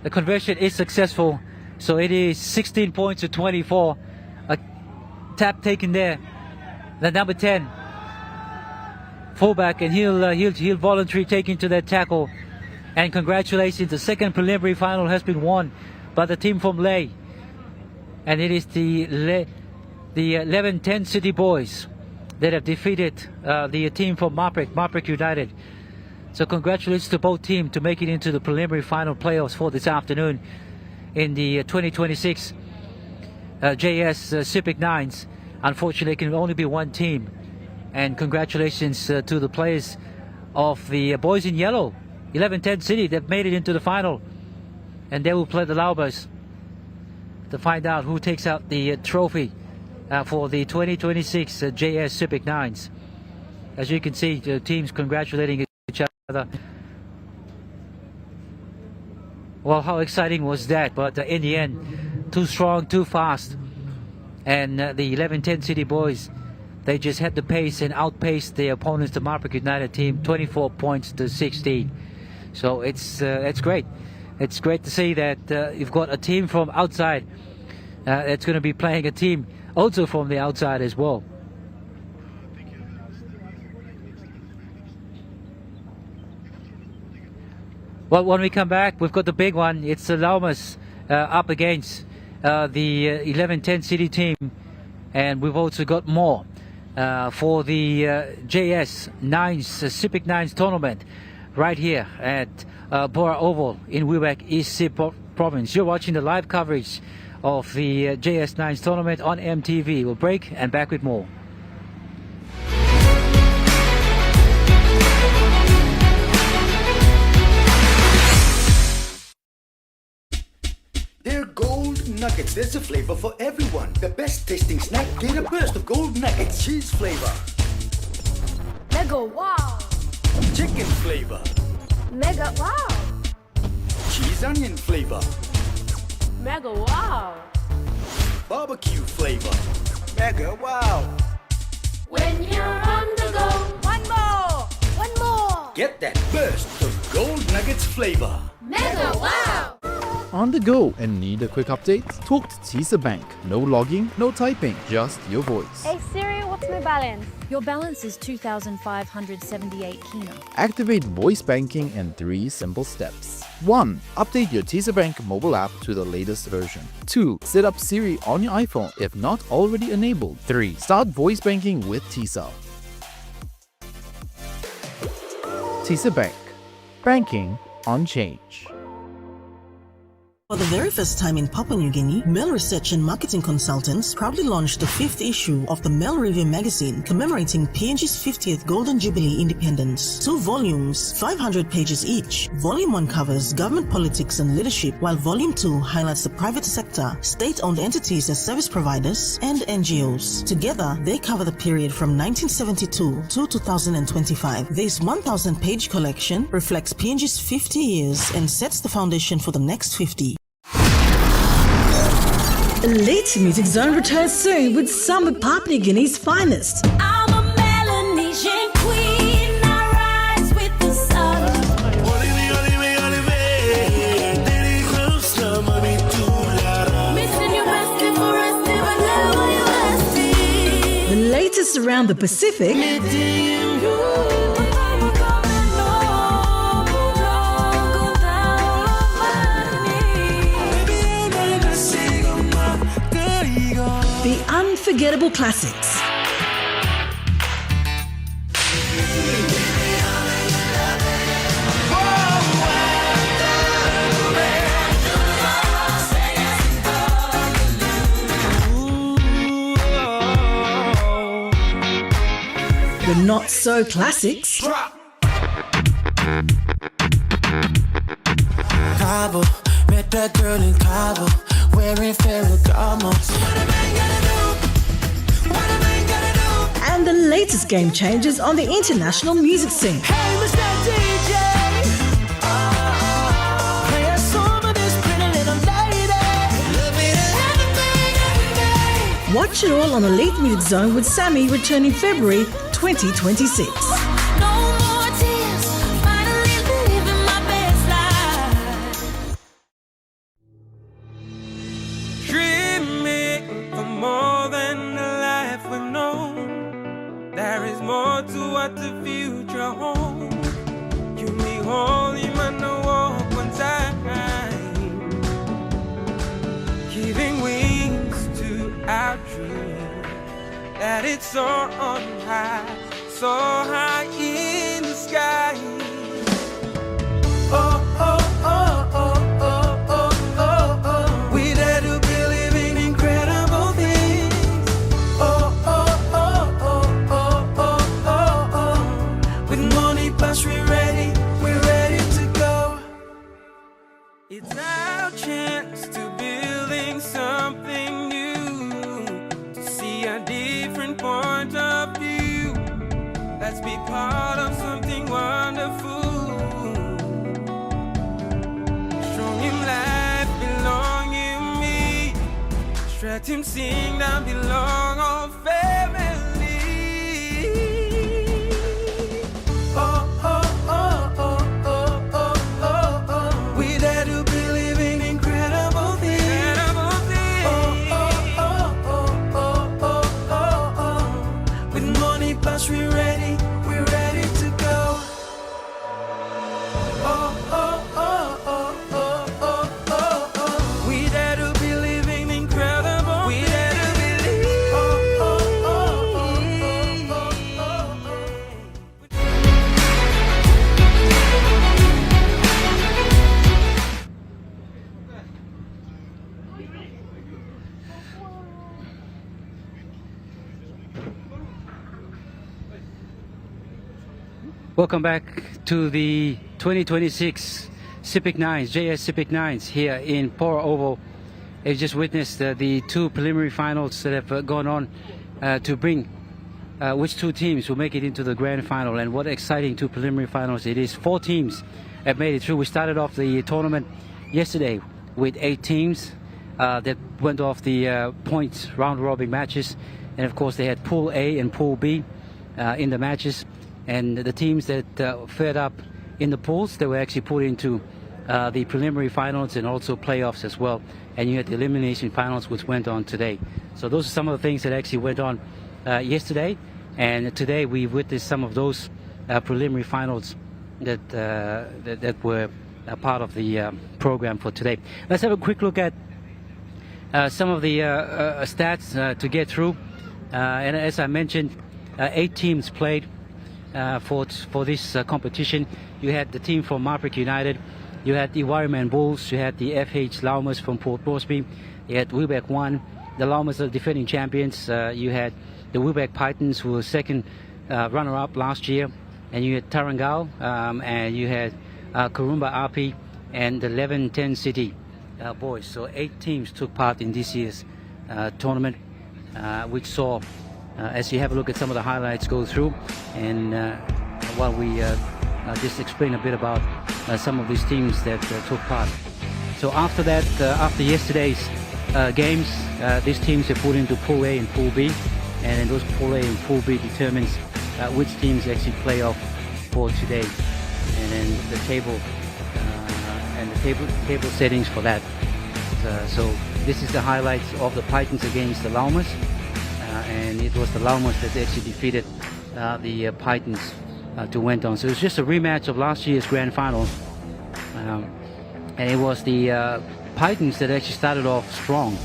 is successful, so it is 16 points to 24. A tap taken there. The number 10 fullback, and he'll voluntarily take into that tackle. And congratulations, the second preliminary final has been won by the team from Leh, and it is the 11-10 City Boys that have defeated the team from Marik United. So congratulations to both teams to make it into the preliminary final playoffs for this afternoon in the 2026 JS SEPIK 9s. Unfortunately, it can only be one team. And congratulations to the players of the boys in yellow, 11-10 City, that made it into the final. And they will play the Llamas to find out who takes out the trophy for the 2026 JS SEPIK 9s. As you can see, the teams congratulating each other. Well, how exciting was that? But in the end, too strong, too fast. And the 11-10 City Boys, they just had the pace and outpaced their opponents, the Marik United team, 24 points to 16. So it's great. It's great to see that you've got a team from outside that's going to be playing a team also from the outside as well. Well, when we come back, we've got the big one. It's the Llamas up against the 11-10 City team. And we've also got more for the JS 9s, SEPIK 9s tournament right here at Bora Oval in Wewak, East Sip Province. You're watching the live coverage of the JS 9s tournament on EMTV. We'll break and back with more. They're gold nuggets. There's a flavor for everyone. The best tasting snack. Get a burst of gold nuggets. Cheese flavor. Mega wow. Chicken flavor. Mega wow. Cheese onion flavor. Mega wow. Barbecue flavor. Mega wow. When you're on the go, one more. One more. Get that burst of gold nuggets flavor. Mega wow. on the go and need a quick update? Talk to TISA Bank. No logging, no typing, just your voice. Hey Siri, what's my balance? Your balance is 2,578 kina. Activate voice banking in 3 simple steps. 1. Update your TISA Bank mobile app to the latest version. 2. Set up Siri on your iPhone if not already enabled. 3. Start voice banking with TISA. TISA Bank. Banking on change. For the very first time in Papua New Guinea, Mail Research and Marketing Consultants proudly launched the 5th issue of the Mail Review magazine commemorating PNG's 50th Golden Jubilee independence. 2 volumes, 500 pages each. Volume 1 covers government politics and leadership, while Volume 2 highlights the private sector, state-owned entities as service providers, and NGOs. Together, they cover the period from 1972 to 2025. This 1,000-page collection reflects PNG's 50 years and sets the foundation for the next 50. Elite Music Zone returns soon with some of Papua New Guinea's finest. I'm a Melanesian queen, I rise with the sun. Missing you best for us, never The latest around the Pacific. The unforgettable classics. The not so classics. Cabo, met that girl in Cabo, wearing Ferragamos. And the latest game changers on the international music scene. Hey, Mr. DJ, play a song of this pretty little lady. Love it every day. Watch it all on Elite Music Zone with Sammy returning February 2026. No more tears, finally living my best life. Dreaming for more than the life we've known. There is more to what the future holds. You me holy man, no walk one time, giving wings to our dream. That it's soar on high in the sky. Oh, oh, oh, oh, oh, oh, oh, oh. We dare to believe in incredible things. Oh, oh, oh, oh, oh, oh, oh, oh. With money plus we're ready to go. It's our chance to building something new, to see a different point of view. Let's be part of something wonderful. Strong in life, belong in me. Stretch him, sing, that belong all family. Oh, oh, oh, oh, oh, oh, oh, oh. We dare to believe in incredible things. Oh, oh, oh, oh, oh, oh, oh, oh. With money plus we're ready to go. Oh, oh, oh, oh, oh, oh, oh, oh. We dare to believe in incredible. We dare to believe. Oh, oh, oh, oh, oh, oh, oh, oh. Welcome back to the 2026 SEPIK 9s, JS SEPIK 9s here in Pora Oval. You just witnessed the 2 preliminary finals that have gone on to bring which 2 teams will make it into the grand final, and what exciting 2 preliminary finals it is. 4 teams have made it through. We started off the tournament yesterday with 8 teams that went off the points round robin matches, and of course they had Pool A and Pool B in the matches. And the teams that fared up in the pools, they were actually put into the preliminary finals and also playoffs as well. And you had the elimination finals, which went on today. So those are some of the things that actually went on yesterday. And today we witnessed some of those preliminary finals that were a part of the program for today. Let's have a quick look at some of the stats to get through. And as I mentioned, 8 teams played for this competition. You had the team from Marik United, you had the Warriorman Bulls, you had the FH Llamas from Port Moresby, you had Wewak 1, the Llamas are defending champions, you had the Wewak Pitons, who were second runner-up last year, and you had Tarangao, and you had Kurumba RP, and the 11-10 City boys. So 8 teams took part in this year's tournament, which saw, as you have a look at some of the highlights go through, and while we just explain a bit about some of these teams that took part. So after that, after yesterday's games, these teams are put into Pool A and Pool B, and in those Pool A and Pool B determines which teams actually play off for today, and then the table and the table settings for that. So this is the highlights of the Pitons against the Llamas, and it was the Llamas that actually defeated the Pitons to went on. So it's just a rematch of last year's grand final, and it was the Pitons that actually started off strong.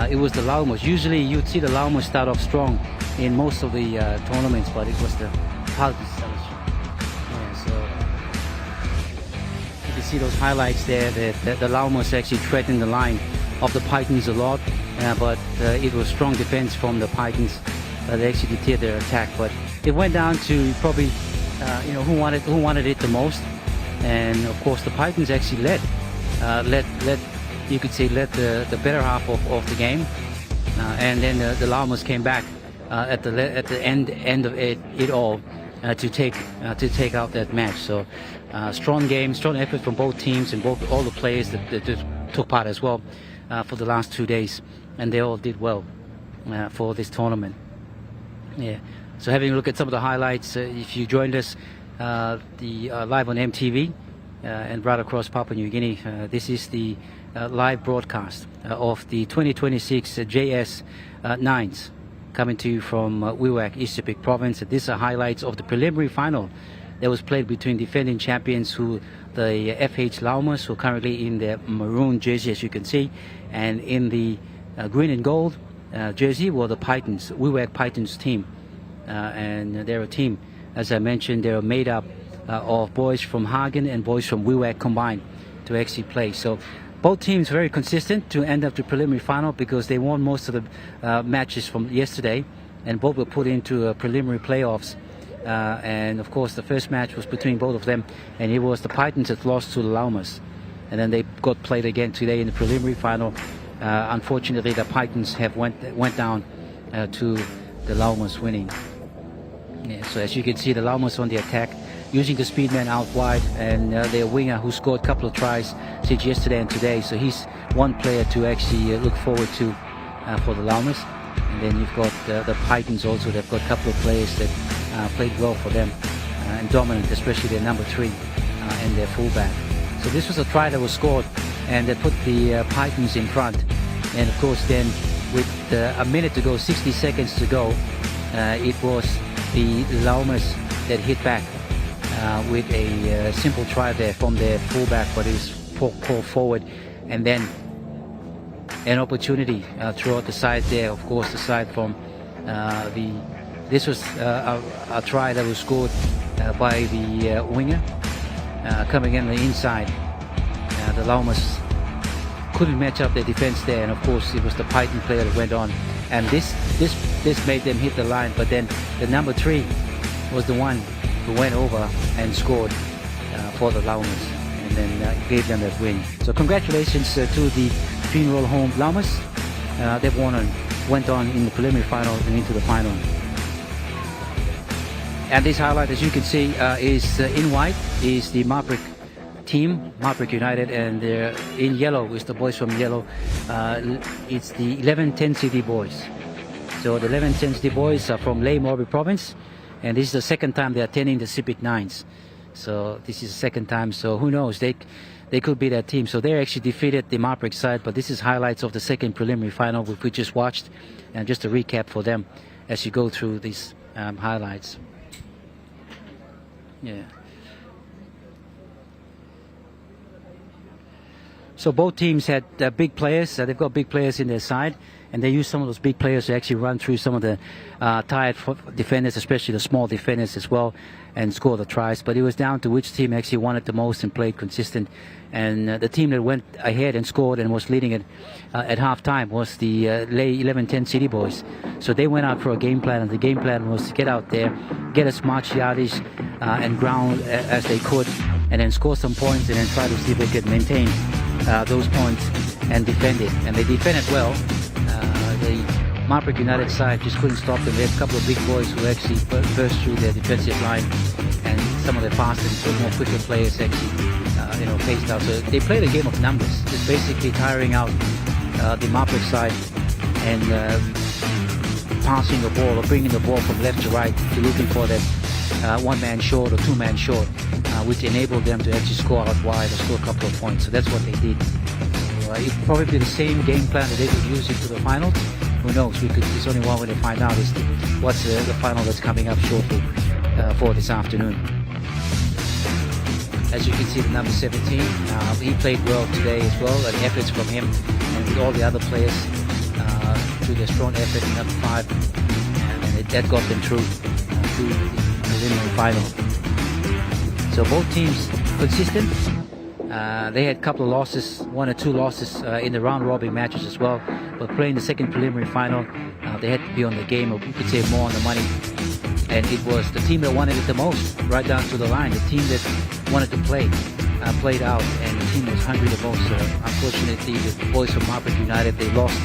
It was the Llamas. Usually you'd see the Llamas start off strong in most of the tournaments, but it was the Pitons that was strong. Yeah, so you can see those highlights there that the Llamas actually threatened the line of the Pitons a lot, but it was strong defense from the Pitons. They actually deterred their attack, but it went down to probably who wanted it the most, and of course the Pitons actually led you could say led the better half of the game, and then the Llamas came back at the end of it all to take out that match. So strong game, strong effort from both teams and all the players that took part as well for the last 2 days, and they all did well for this tournament. Yeah. So having a look at some of the highlights, if you joined us live on EMTV and right across Papua New Guinea, this is the live broadcast of the 2026 JS Nines coming to you from Wewak, East Sepik Province. These are highlights of the preliminary final that was played between defending champions, the FH Llamas, who are currently in their maroon jersey, as you can see, and in the green and gold jersey were the Pitons, Wewak Pitons team. And they're a team, as I mentioned, they're made up of boys from Hagen and boys from Wewak combined to actually play. So both teams very consistent to end up the preliminary final, because they won most of the matches from yesterday, and both were put into preliminary playoffs. And of course the first match was between both of them, and it was the Pitons that lost to the Llamas, and then they got played again today in the preliminary final. Unfortunately the Pitons have went down to the Llamas winning. Yeah, so as you can see, the Llamas on the attack, using the speedman out wide, and their winger who scored a couple of tries since yesterday and today. So he's one player to actually look forward to for the Llamas. And then you've got the Pitons also. They've got a couple of players that played well for them and dominant, especially their number 3 and their fullback. So this was a try that was scored, and they put the Pitons in front. And of course then with a minute to go, 60 seconds to go, it was the Llamas that hit back with a simple try there from their fullback, but it was called forward, and then an opportunity throughout the side there. Of course, the side from this was a try that was scored by the winger coming in the inside. The Llamas couldn't match up their defense there, and of course it was the Python player that went on, and this made them hit the line. But then the number 3 was the one who went over and scored for the Llamas, and then gave them that win. So congratulations to the Funeral Home Llamas. They've went on in the preliminary final and into the final. And this highlight, as you can see, is in white is the Marik team, Marik United, and in yellow is the boys from yellow. It's the 11-10 City boys. So the 11-10 City boys are from Ley Morbi Province, and this is the second time they're attending the SEPIK Nines. So this is the second time. So who knows? they could be that team. So they actually defeated the Marik side, but this is highlights of the second preliminary final which we just watched, and just a recap for them as you go through these highlights. Yeah. So both teams had big players. They've got big players in their side, and they use some of those big players to actually run through some of the tired defenders, especially the small defenders as well, and score the tries. But it was down to which team actually won it the most and played consistent. And the team that went ahead and scored and was leading it at halftime was the 11-10 City Boys. So they went out for a game plan, and the game plan was to get out there, get as much yardage and ground as they could, and then score some points, and then try to see if they could maintain those points and defend it. And they defended well. The Marik United side just couldn't stop them. They had a couple of big boys who actually burst through their defensive line, and some of their faster and more quicker players actually paced out. So they played a game of numbers, just basically tiring out the Marik side and passing the ball or bringing the ball from left to right, to looking for that one-man short or two-man short, which enabled them to actually score out wide or score a couple of points. So that's what they did. It's probably the same game plan that they could use into the finals. Who knows? There's only one way to find out is what's the final that's coming up shortly for this afternoon. As you can see, the number 17, he played well today as well, and efforts from him and with all the other players through their strong effort in number 5, and that got them through to the preliminary final. So both teams consistent. They had a couple of losses, 1 or 2 losses in the round-robin matches as well. But playing the second preliminary final, they had to be on the game, or you could say more on the money. And it was the team that wanted it the most, right down to the line. The team that wanted to play, played out, and the team that was hungry the most. Unfortunately, the boys from Marik United, they lost.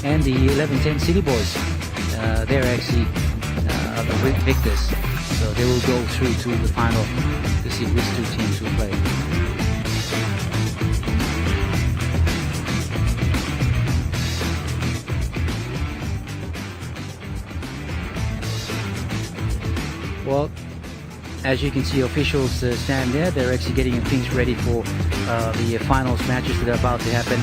And the 11-10 City Boys, they're actually the victors. So they will go through to the final to see which 2 teams will play. Well, as you can see, officials stand there. They're actually getting things ready for the finals matches that are about to happen.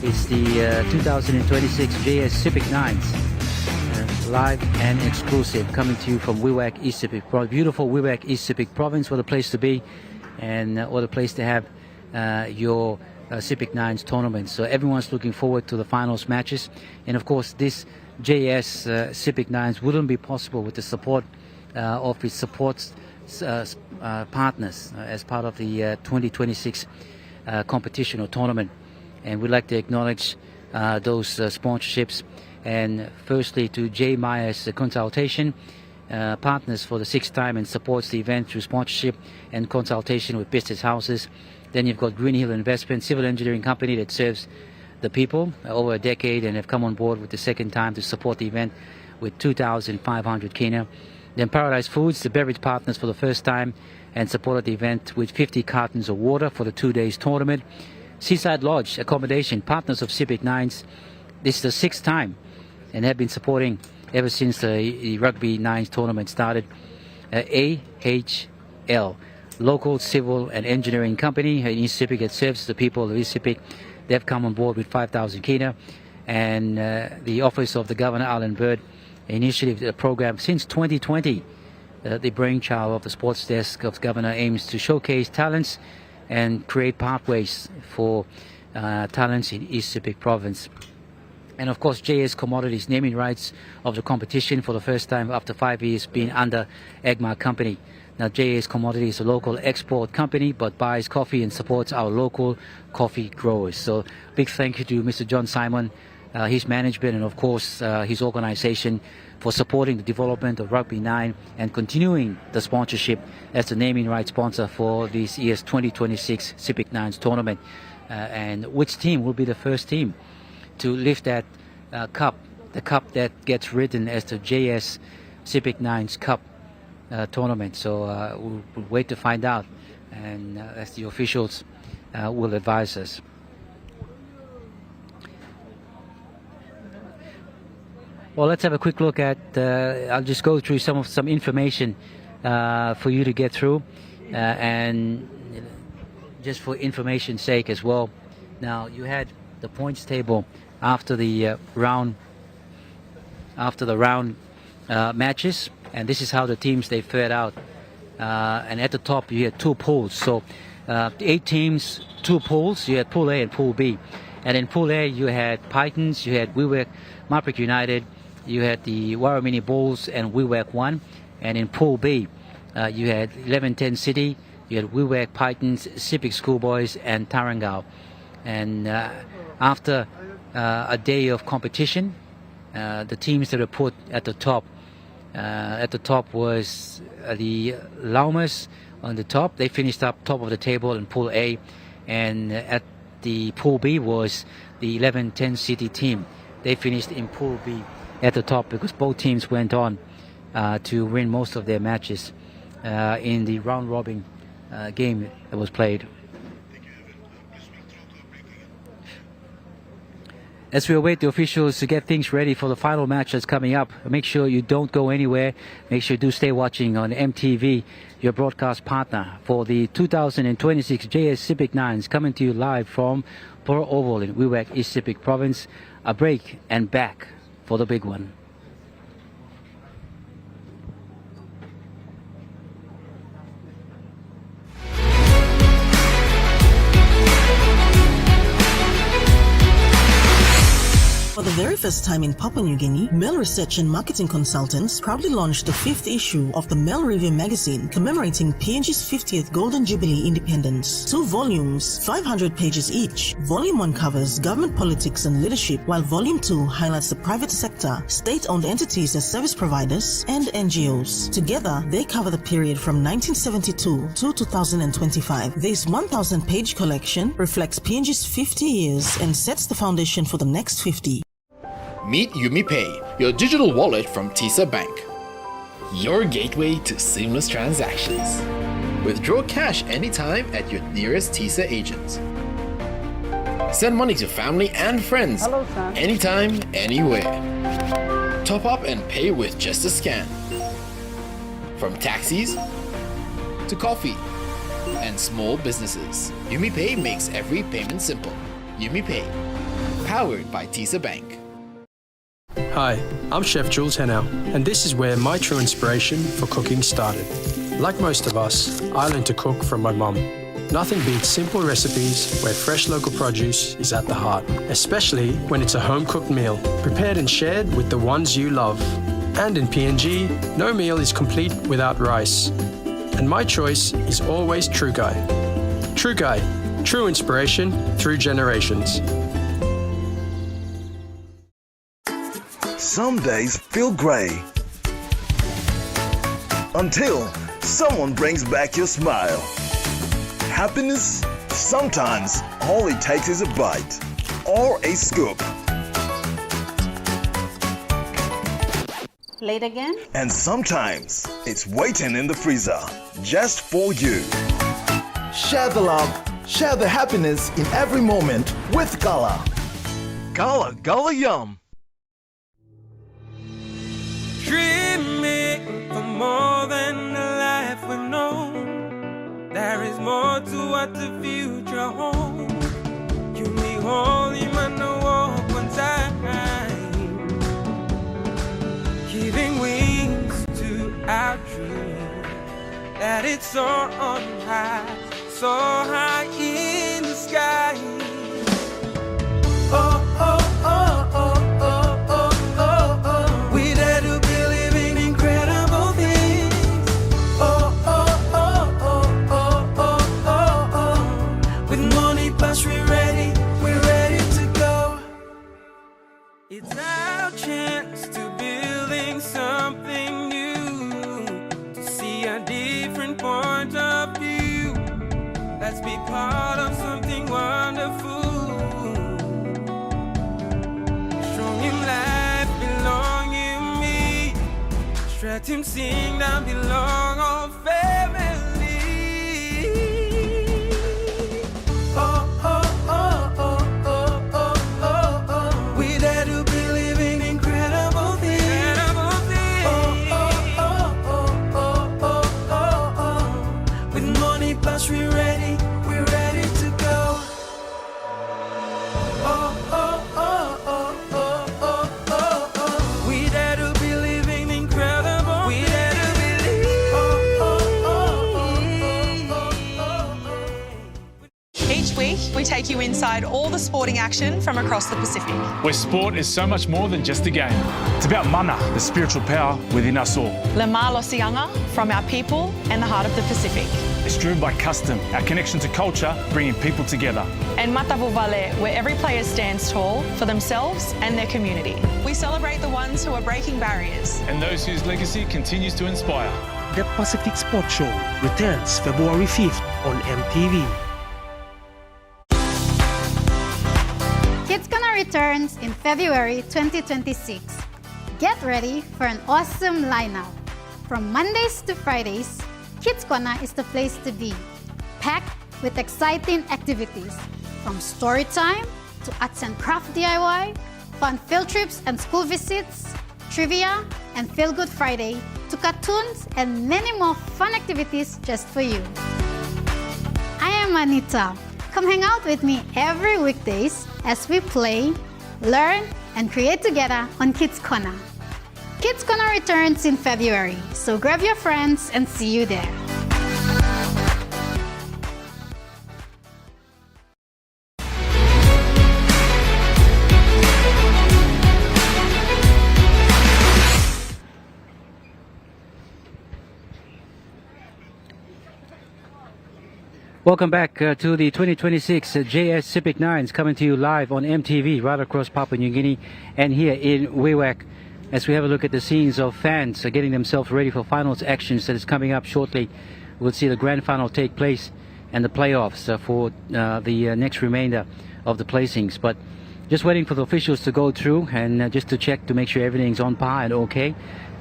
It's the 2026 JS SEPIK 9s, live and exclusive, coming to you from Wewak, East SEPIK. Beautiful Wewak, East SEPIK province. What a place to be, and what a place to have your SEPIK 9s tournament. So everyone's looking forward to the finals matches. And of course, this JS SEPIK 9s wouldn't be possible with the support of its support partners as part of the 2026 competition or tournament. And we'd like to acknowledge those sponsorships, and firstly to J. Myers Consultation, partners for the 6th time, and supports the event through sponsorship and consultation with business houses. Then you've got Green Hill Investment, civil engineering company that serves the people over a decade and have come on board with the 2nd time to support the event with 2,500 kina. Then Paradise Foods, the beverage partners for the 1st time, and supported the event with 50 cartons of water for the 2 days tournament. Seaside Lodge Accommodation, partners of SEPIK 9s. This is the 6th time and have been supporting ever since the Rugby 9s tournament started. AHL, local civil and engineering company in East SEPIK that serves the people of East SEPIK. They've come on board with 5,000 kina. And the Office of the Governor, Alan Bird, initiative, a program since 2020. The brainchild of the sports desk of the Governor aims to showcase talents and create pathways for talents in East SEPIK province. And of course, JS Commodities, naming rights of the competition for the 1st time after 5 years being under Agma Company. Now, JS Commodities is a local export company, but buys coffee and supports our local coffee growers. So big thank you to Mr. John Simon, his management, and of course his organization for supporting the development of Rugby 9 and continuing the sponsorship as the naming rights sponsor for this year's 2026 SEPIK 9s tournament. And which team will be the first team to lift that cup, the cup that gets written as the JS SEPIK 9s Cup tournament. So we'll wait to find out, and as the officials will advise us. Well, let's have a quick look at, I'll just go through some information for you to get through. And just for information's sake as well. Now you had the points table after the round matches, and this is how the teams they fared out. And at the top you had 2 pools, so 8 teams, 2 pools. You had Pool A and Pool B, and in Pool A you had Pitons, you had Wewak, Marik United, you had the Waramini Bulls and Wewak 1, and in Pool B you had 1110 City, you had Wewak, Pitons, SEPIK Schoolboys and Tarangao. And after a day of competition, the teams that were put at the top was the Llamas on the top. They finished up top of the table in Pool A, and at the Pool B was the 1110 City team. They finished in Pool B at the top because both teams went on to win most of their matches in the round robin game that was played. As we await the officials to get things ready for the final match that's coming up, make sure you don't go anywhere. Make sure you do stay watching on EMTV, your broadcast partner for the 2026 JS SEPIK 9s, coming to you live from Poro Oval in Wewak, East Sepik Province. A break and back for the big one. For the very first time in Papua New Guinea, Mail Research and Marketing Consultants proudly launched the 5th issue of the Mail Review magazine commemorating PNG's 50th Golden Jubilee independence. 2 volumes, 500 pages each. Volume 1 covers government politics and leadership, while Volume 2 highlights the private sector, state-owned entities as service providers, and NGOs. Together, they cover the period from 1972 to 2025. This 1,000-page collection reflects PNG's 50 years and sets the foundation for the next 50. Meet UmiPay, your digital wallet from TISA Bank. Your gateway to seamless transactions. Withdraw cash anytime at your nearest TISA agent. Send money to family and friends anytime, anywhere. Top up and pay with just a scan. From taxis to coffee and small businesses, UmiPay makes every payment simple. UmiPay, powered by TISA Bank. Hi, I'm Chef Jules Henao, and this is where my true inspiration for cooking started. Like most of us, I learned to cook from my mum. Nothing beats simple recipes where fresh local produce is at the heart, especially when it's a home-cooked meal, prepared and shared with the ones you love. And in PNG, no meal is complete without rice. And my choice is always True Guy. True Guy, true inspiration through generations. Some days feel grey until someone brings back your smile. Happiness, sometimes all it takes is a bite or a scoop. Late again? And sometimes it's waiting in the freezer just for you. Share the love, share the happiness in every moment with Gala. Gala Yum. Dreaming for more than the life we've known. There is more to what the future holds. You may hold him on the walk one time, giving wings to our dream. That it's so on high, so high in the sky. Oh, oh, oh, oh. It's our chance to building something new, to see a different point of view. Let's be part of something wonderful. Strong in life, belong in me. Stretch him, sing, down, belong all family. Oh, oh. We're ready inside all the sporting action from across the Pacific. Where sport is so much more than just a game. It's about mana, the spiritual power within us all. Le Malo Sianga, from our people and the heart of the Pacific. It's driven by custom, our connection to culture, bringing people together. And Matavu Vale, where every player stands tall for themselves and their community. We celebrate the ones who are breaking barriers. And those whose legacy continues to inspire. The Pacific Sports Show returns February 5th on MTV. KidsCona returns in February 2026. Get ready for an awesome lineup. From Mondays to Fridays, KidsCona is the place to be. Packed with exciting activities, from story time to arts and craft DIY, fun field trips and school visits, trivia and Feel Good Friday, to cartoons and many more fun activities just for you. I am Anita. Come hang out with me every weekdays as we play, learn, and create together on KidsCona. KidsCona returns in February, so grab your friends and see you there. Welcome back to the 2026 JS SEPIK 9s, coming to you live on MTV right across Papua New Guinea and here in Wewak, as we have a look at the scenes of fans getting themselves ready for finals actions that is coming up shortly. We'll see the grand final take place and the playoffs for the next remainder of the placings. But just waiting for the officials to go through and just to check to make sure everything's on par and okay,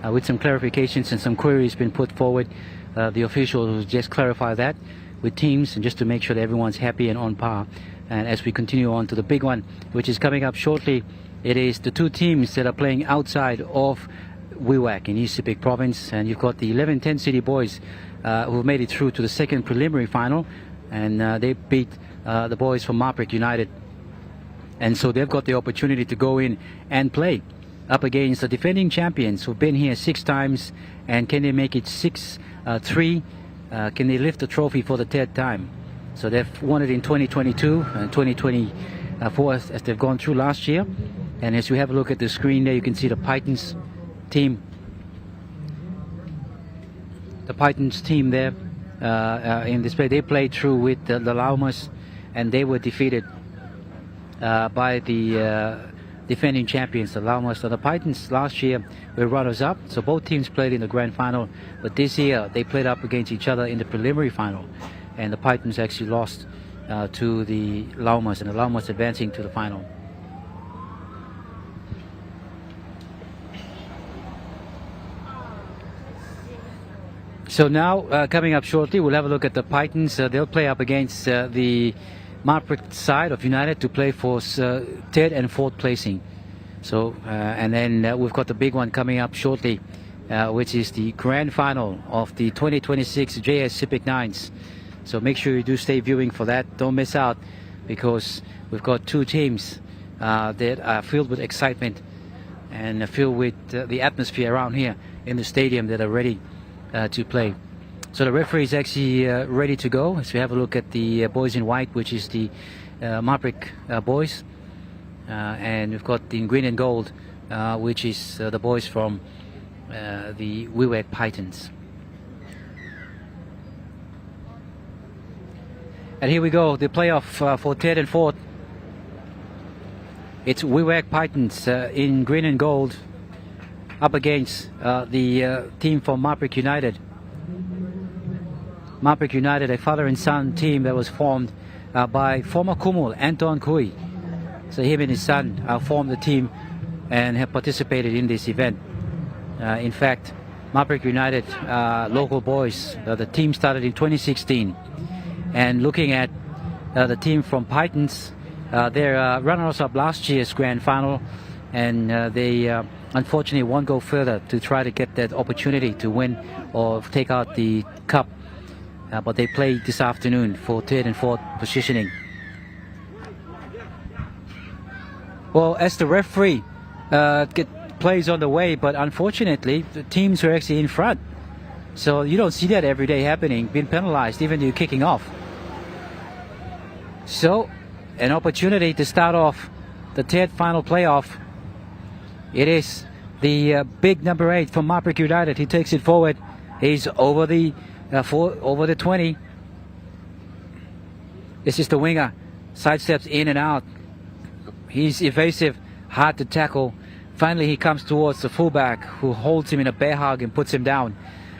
with some clarifications and some queries been put forward. The officials will just clarify that with teams and just to make sure that everyone's happy and on par. And as we continue on to the big one, which is coming up shortly, it is the two teams that are playing outside of Wewak in East Sepik Province, and you've got the 11-10 City Boys who've made it through to the second preliminary final, and they beat the boys from Marik United, and so they've got the opportunity to go in and play up against the defending champions who've been here 6 times, and can they make it 6-3? Can they lift the trophy for the 3rd time? So they've won it in 2022 and 2024 as they've gone through last year. And as you have a look at the screen there, you can see the Pitons team. The Pitons team there in display. They played through with the Llamas, and they were defeated by the defending champions, the Llamas. So the Pitons last year were runners-up, so both teams played in the grand final, but this year they played up against each other in the preliminary final, and the Pitons actually lost to the Llamas, and the Llamas advancing to the final. So now coming up shortly, we'll have a look at the Pitons. They'll play up against the Marik side of United to play for 3rd and 4th placing. So and then we've got the big one coming up shortly, which is the grand final of the 2026 JS SEPIK 9s. So make sure you do stay viewing for that. Don't miss out, because we've got two teams that are filled with excitement and filled with the atmosphere around here in the stadium that are ready to play. So the referee is actually ready to go as we have a look at the boys in white, which is the Marik boys, and we've got in green and gold, which is the boys from the Wewak Pitons. And here we go, the playoff for 3rd and 4th. It's Wewak Pitons in green and gold up against the team from Marik United. Marik United, a father and son team that was formed by former Kumul Anton Kui. So him and his son formed the team and have participated in this event. In fact, Marik United local boys, the team started in 2016. And looking at the team from Pitons, they're runners-up last year's grand final, and they unfortunately won't go further to try to get that opportunity to win or take out the cup. But they play this afternoon for 3rd and 4th positioning. Well, as the referee plays on the way, but unfortunately the teams are actually in front. So you don't see that every day happening, being penalized even though you're kicking off. So an opportunity to start off the third final playoff. It is the big number 8 from Marik United. He takes it forward. He's over the 20. This is the winger. Sidesteps in and out. He's evasive, hard to tackle. Finally, he comes towards the fullback, who holds him in a bear hug and puts him down.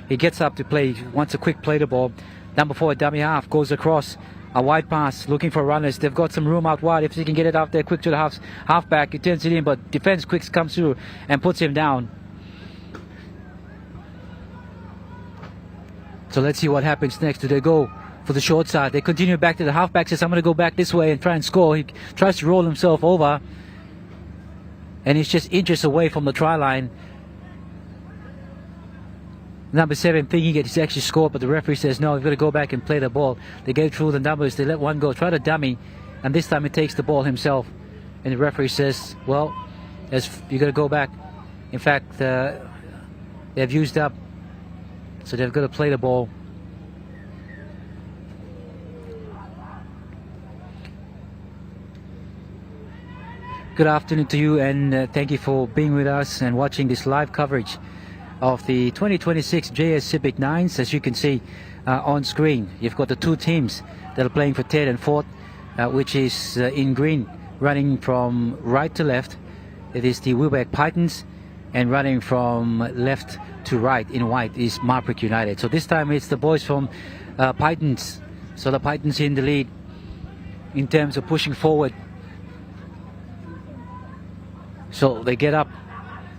He gets up to play, wants a quick play the ball. Number 4, dummy half, goes across. A wide pass, looking for runners. They've got some room out wide. If he can get it out there quick to the halfback, he turns it in, but defense quick comes through and puts him down. So let's see what happens next. Do they go for the short side? They continue back to the halfback. Says, I'm going to go back this way and try and score. He tries to roll himself over, and he's just inches away from the try line. Number 7 thinking he's actually scored, but the referee says no, you've got to go back and play the ball. They go through the numbers, they let one go, try to dummy, and this time he takes the ball himself. And the referee says, well, you got to go back. In fact, they've used up, so they've got to play the ball. Good afternoon to you, and thank you for being with us and watching this live coverage of the 2026 JS SEPIK 9s. As you can see on screen, you've got the 2 teams that are playing for third and fourth, which is in green, running from right to left. It is the Wewak Pitons, and running from left to right in white is Marik United. So this time it's the boys from Pitons. So the Pitons in the lead in terms of pushing forward. So they get up.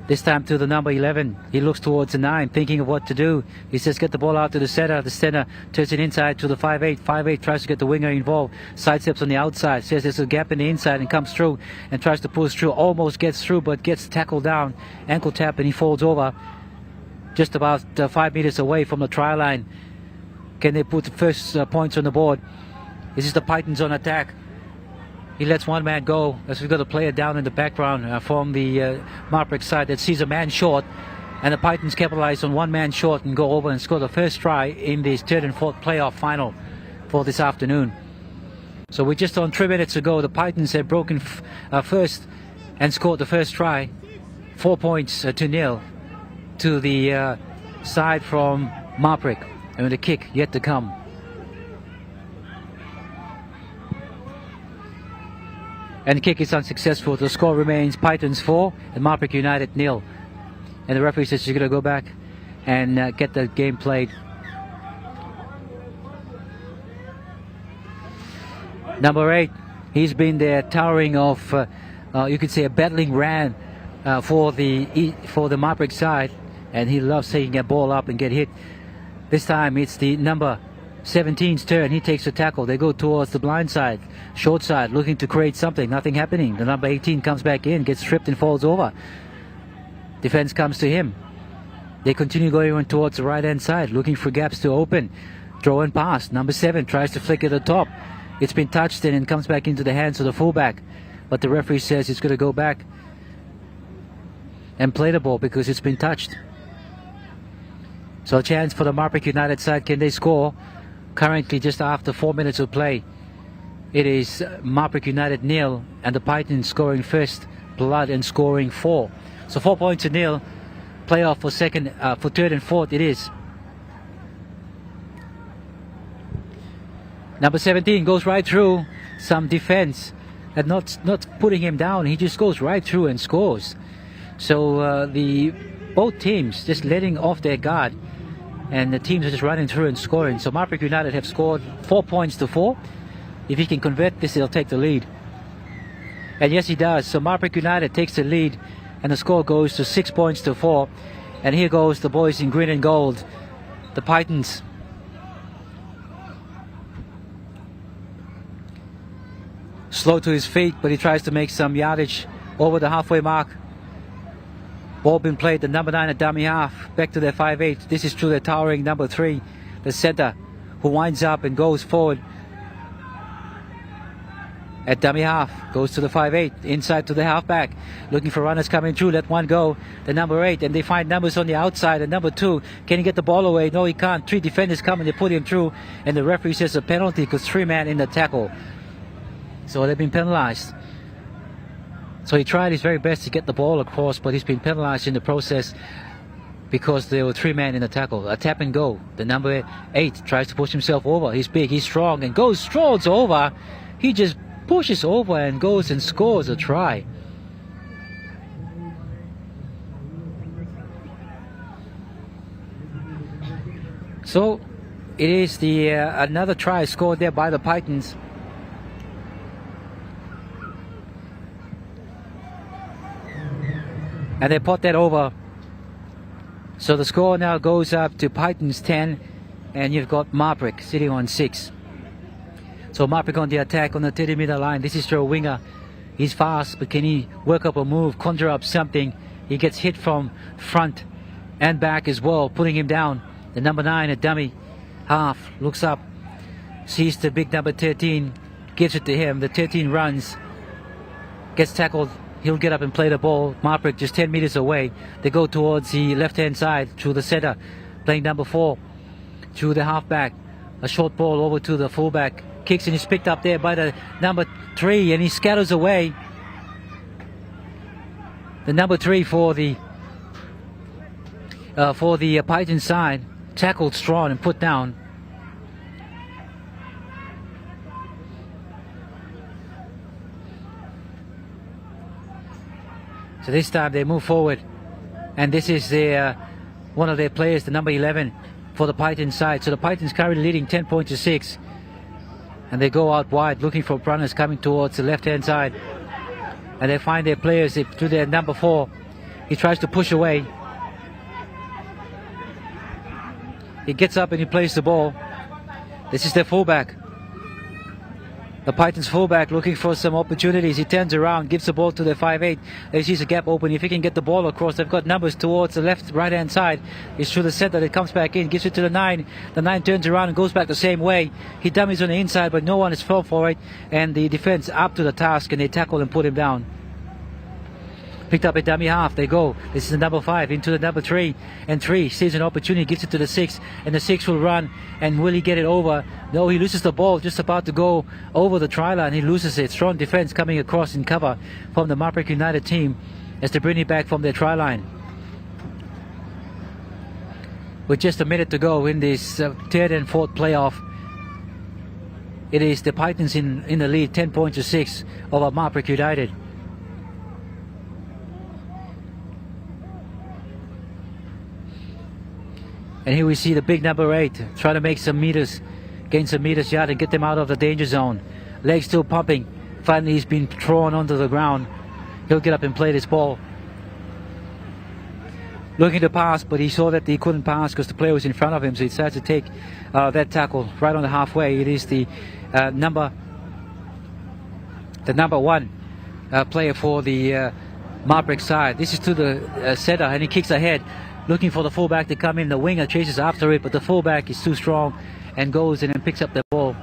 This time to the number 11. He looks towards the 9, thinking of what to do. He says, get the ball out to the center. The center turns it inside to the 5'8". 5'8" tries to get the winger involved. Sidesteps on the outside. Says there's a gap in the inside and comes through and tries to push through. Almost gets through, but gets tackled down. Ankle tap, and he falls over. Just about 5 meters away from the try line. Can they put the first points on the board? This is the Pitons on attack. He lets one man go, as we've got a player down in the background from the Marik side that sees a man short, and the Pitons capitalize on one man short and go over and score the first try in this third and fourth playoff final for this afternoon. So we're just on 3 minutes ago. The Pitons had broken first and scored the first try, 4 points to 0 to the side from Marik, and the kick yet to come. And the kick is unsuccessful. The score remains Pitons 4 and Marik United 0. And the referee says you're going to go back and get the game played. Number 8, he's been there towering of, you could say, a battling ram for the Marik side. And he loves taking a ball up and get hit. This time it's the number 17's turn. He takes a tackle. They go towards the blind side, short side, looking to create something. Nothing happening. The number 18 comes back in, gets tripped and falls over. Defense comes to him. They continue going towards the right hand side, looking for gaps to open. Throw and pass. Number 7 tries to flick at the top. It's been touched and comes back into the hands of the fullback. But the referee says it's going to go back and play the ball because it's been touched. So a chance for the Marik United side. Can they score? Currently just after 4 minutes of play, it is Marik United 0 and the Pitons scoring first blood and scoring 4. So 4 points to 0. Playoff for third and fourth it is. Number 17 goes right through some defense and not putting him down. He just goes right through and scores. So both teams just letting off their guard, and the teams are just running through and scoring. So Marik United have scored 4 points to 4. If he can convert this, he'll take the lead. And yes, he does. So Marik United takes the lead, and the score goes to 6 points to 4. And here goes the boys in green and gold, the Pitons. Slow to his feet, but he tries to make some yardage over the halfway mark. Ball been played, the number 9 at dummy half, back to their 5'8". This is through their towering number 3, the center, who winds up and goes forward at dummy half, goes to the 5'8", inside to the halfback, looking for runners coming through, let one go, the number 8, and they find numbers on the outside, and number 2, can he get the ball away? No, he can't. 3 defenders come and they put him through, and the referee says a penalty because 3 men in the tackle. So they've been penalized. So he tried his very best to get the ball across, but he's been penalized in the process because there were 3 men in the tackle. A tap and go. The number 8 tries to push himself over. He's big, he's strong, and strolls over. He just pushes over and goes and scores a try. So it is the another try scored there by the Pitons. And they pot that over. So the score now goes up to Pitons 10, and you've got Marik sitting on 6. So Marik on the attack on the 30-meter line. This is your winger. He's fast, but can he work up a move, conjure up something? He gets hit from front and back as well, putting him down. The number 9, a dummy half, looks up, sees the big number 13, gives it to him. The 13 runs, gets tackled. He'll get up and play the ball. Marik just 10 meters away. They go towards the left-hand side through the center, playing number 4 through the halfback. A short ball over to the fullback. Kicks and he's picked up there by the number 3, and he scatters away. The number 3 for the Python side, tackled strong and put down. So this time they move forward, and this is one of their players, the number 11 for the Python side. So the Pythons currently leading 10 points to 6, and they go out wide looking for runners coming towards the left-hand side, and they find their players to their number 4. He tries to push away. He gets up and he plays the ball. This is their fullback. The Pythons fullback looking for some opportunities. He turns around, gives the ball to the 5'8". He sees a gap open. If he can get the ball across, they've got numbers towards the right-hand side. It's through the center. It comes back in, gives it to the 9. The 9 turns around and goes back the same way. He dummies on the inside, but no one has fell for it. And the defense up to the task, and they tackle and put him down. Picked up a dummy half. They go. This is the number 5 into the number 3. And 3 sees an opportunity, gives it to the 6. And the 6 will run. And will he get it over? No, he loses the ball. Just about to go over the try line. He loses it. Strong defense coming across in cover from the Marik United team as they bring it back from their try line. With just a minute to go in this third and fourth playoff, it is the Pythons in the lead, 10 points to 6 over Marik United. And here we see the big number 8 trying to make some meters, gain some meters yard and get them out of the danger zone. Legs still pumping. Finally he's been thrown onto the ground. He'll get up and play this ball. Looking to pass, but he saw that he couldn't pass because the player was in front of him, so he decided to take that tackle right on the halfway. It is the number 1 player for the Marik side. This is to the center, and he kicks ahead, looking for the fullback to come in. The winger chases after it, but the fullback is too strong and goes in and picks up the ball.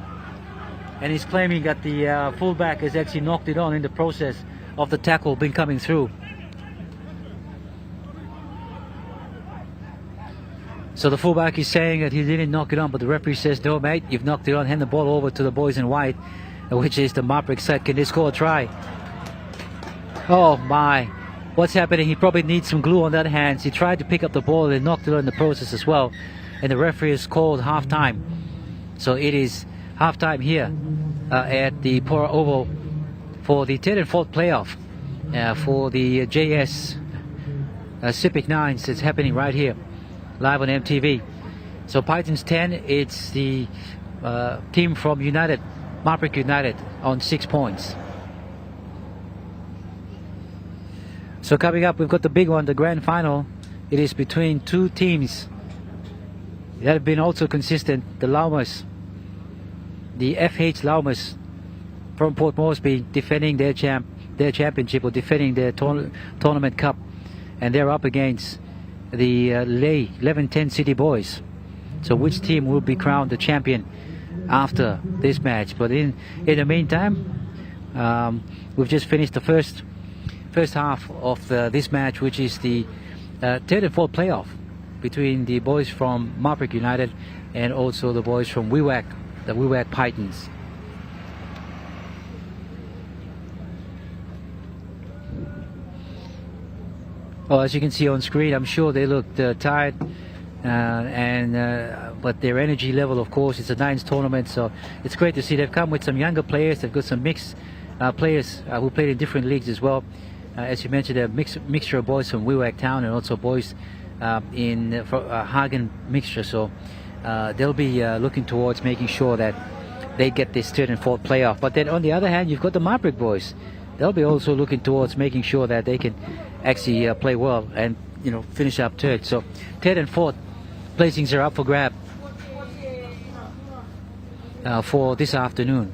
And he's claiming that the fullback has actually knocked it on in the process of the tackle being coming through. So the fullback is saying that he didn't knock it on, but the referee says, no mate, you've knocked it on. Hand the ball over to the boys in white, which is the Marik side. Can they score a try? Oh my. What's happening? He probably needs some glue on that hands. He tried to pick up the ball and knocked it on in the process as well. And the referee has called halftime. So it is halftime here at the Pora Oval for the third and fourth playoff for the JS SEPIK 9s. It's happening right here, live on EMTV. So Pythons 10, it's the team from United, Marik United, on 6 points. So coming up, we've got the big one, the grand final. It is between 2 teams that have been also consistent. The Llamas, the FH Llamas from Port Moresby, defending their championship, or defending their tournament cup, and they're up against the Lay 1110 City Boys. So which team will be crowned the champion after this match? But in the meantime, we've just finished the first half of this match, which is the third and fourth playoff between the boys from Marik United and also the boys from Wewak, the Wewak Pitons. Well, as you can see on screen, I'm sure they looked tired, but their energy level, of course, it's a nines tournament, so it's great to see they've come with some younger players. They've got some mixed players who played in different leagues as well. As you mentioned, a mixture of boys from Wewak town and also boys in Hagen mixture. So they'll be looking towards making sure that they get this third and fourth playoff. But then on the other hand, you've got the Marik boys. They'll be also looking towards making sure that they can actually play well and finish up third. So third and fourth placings are up for grab for this afternoon.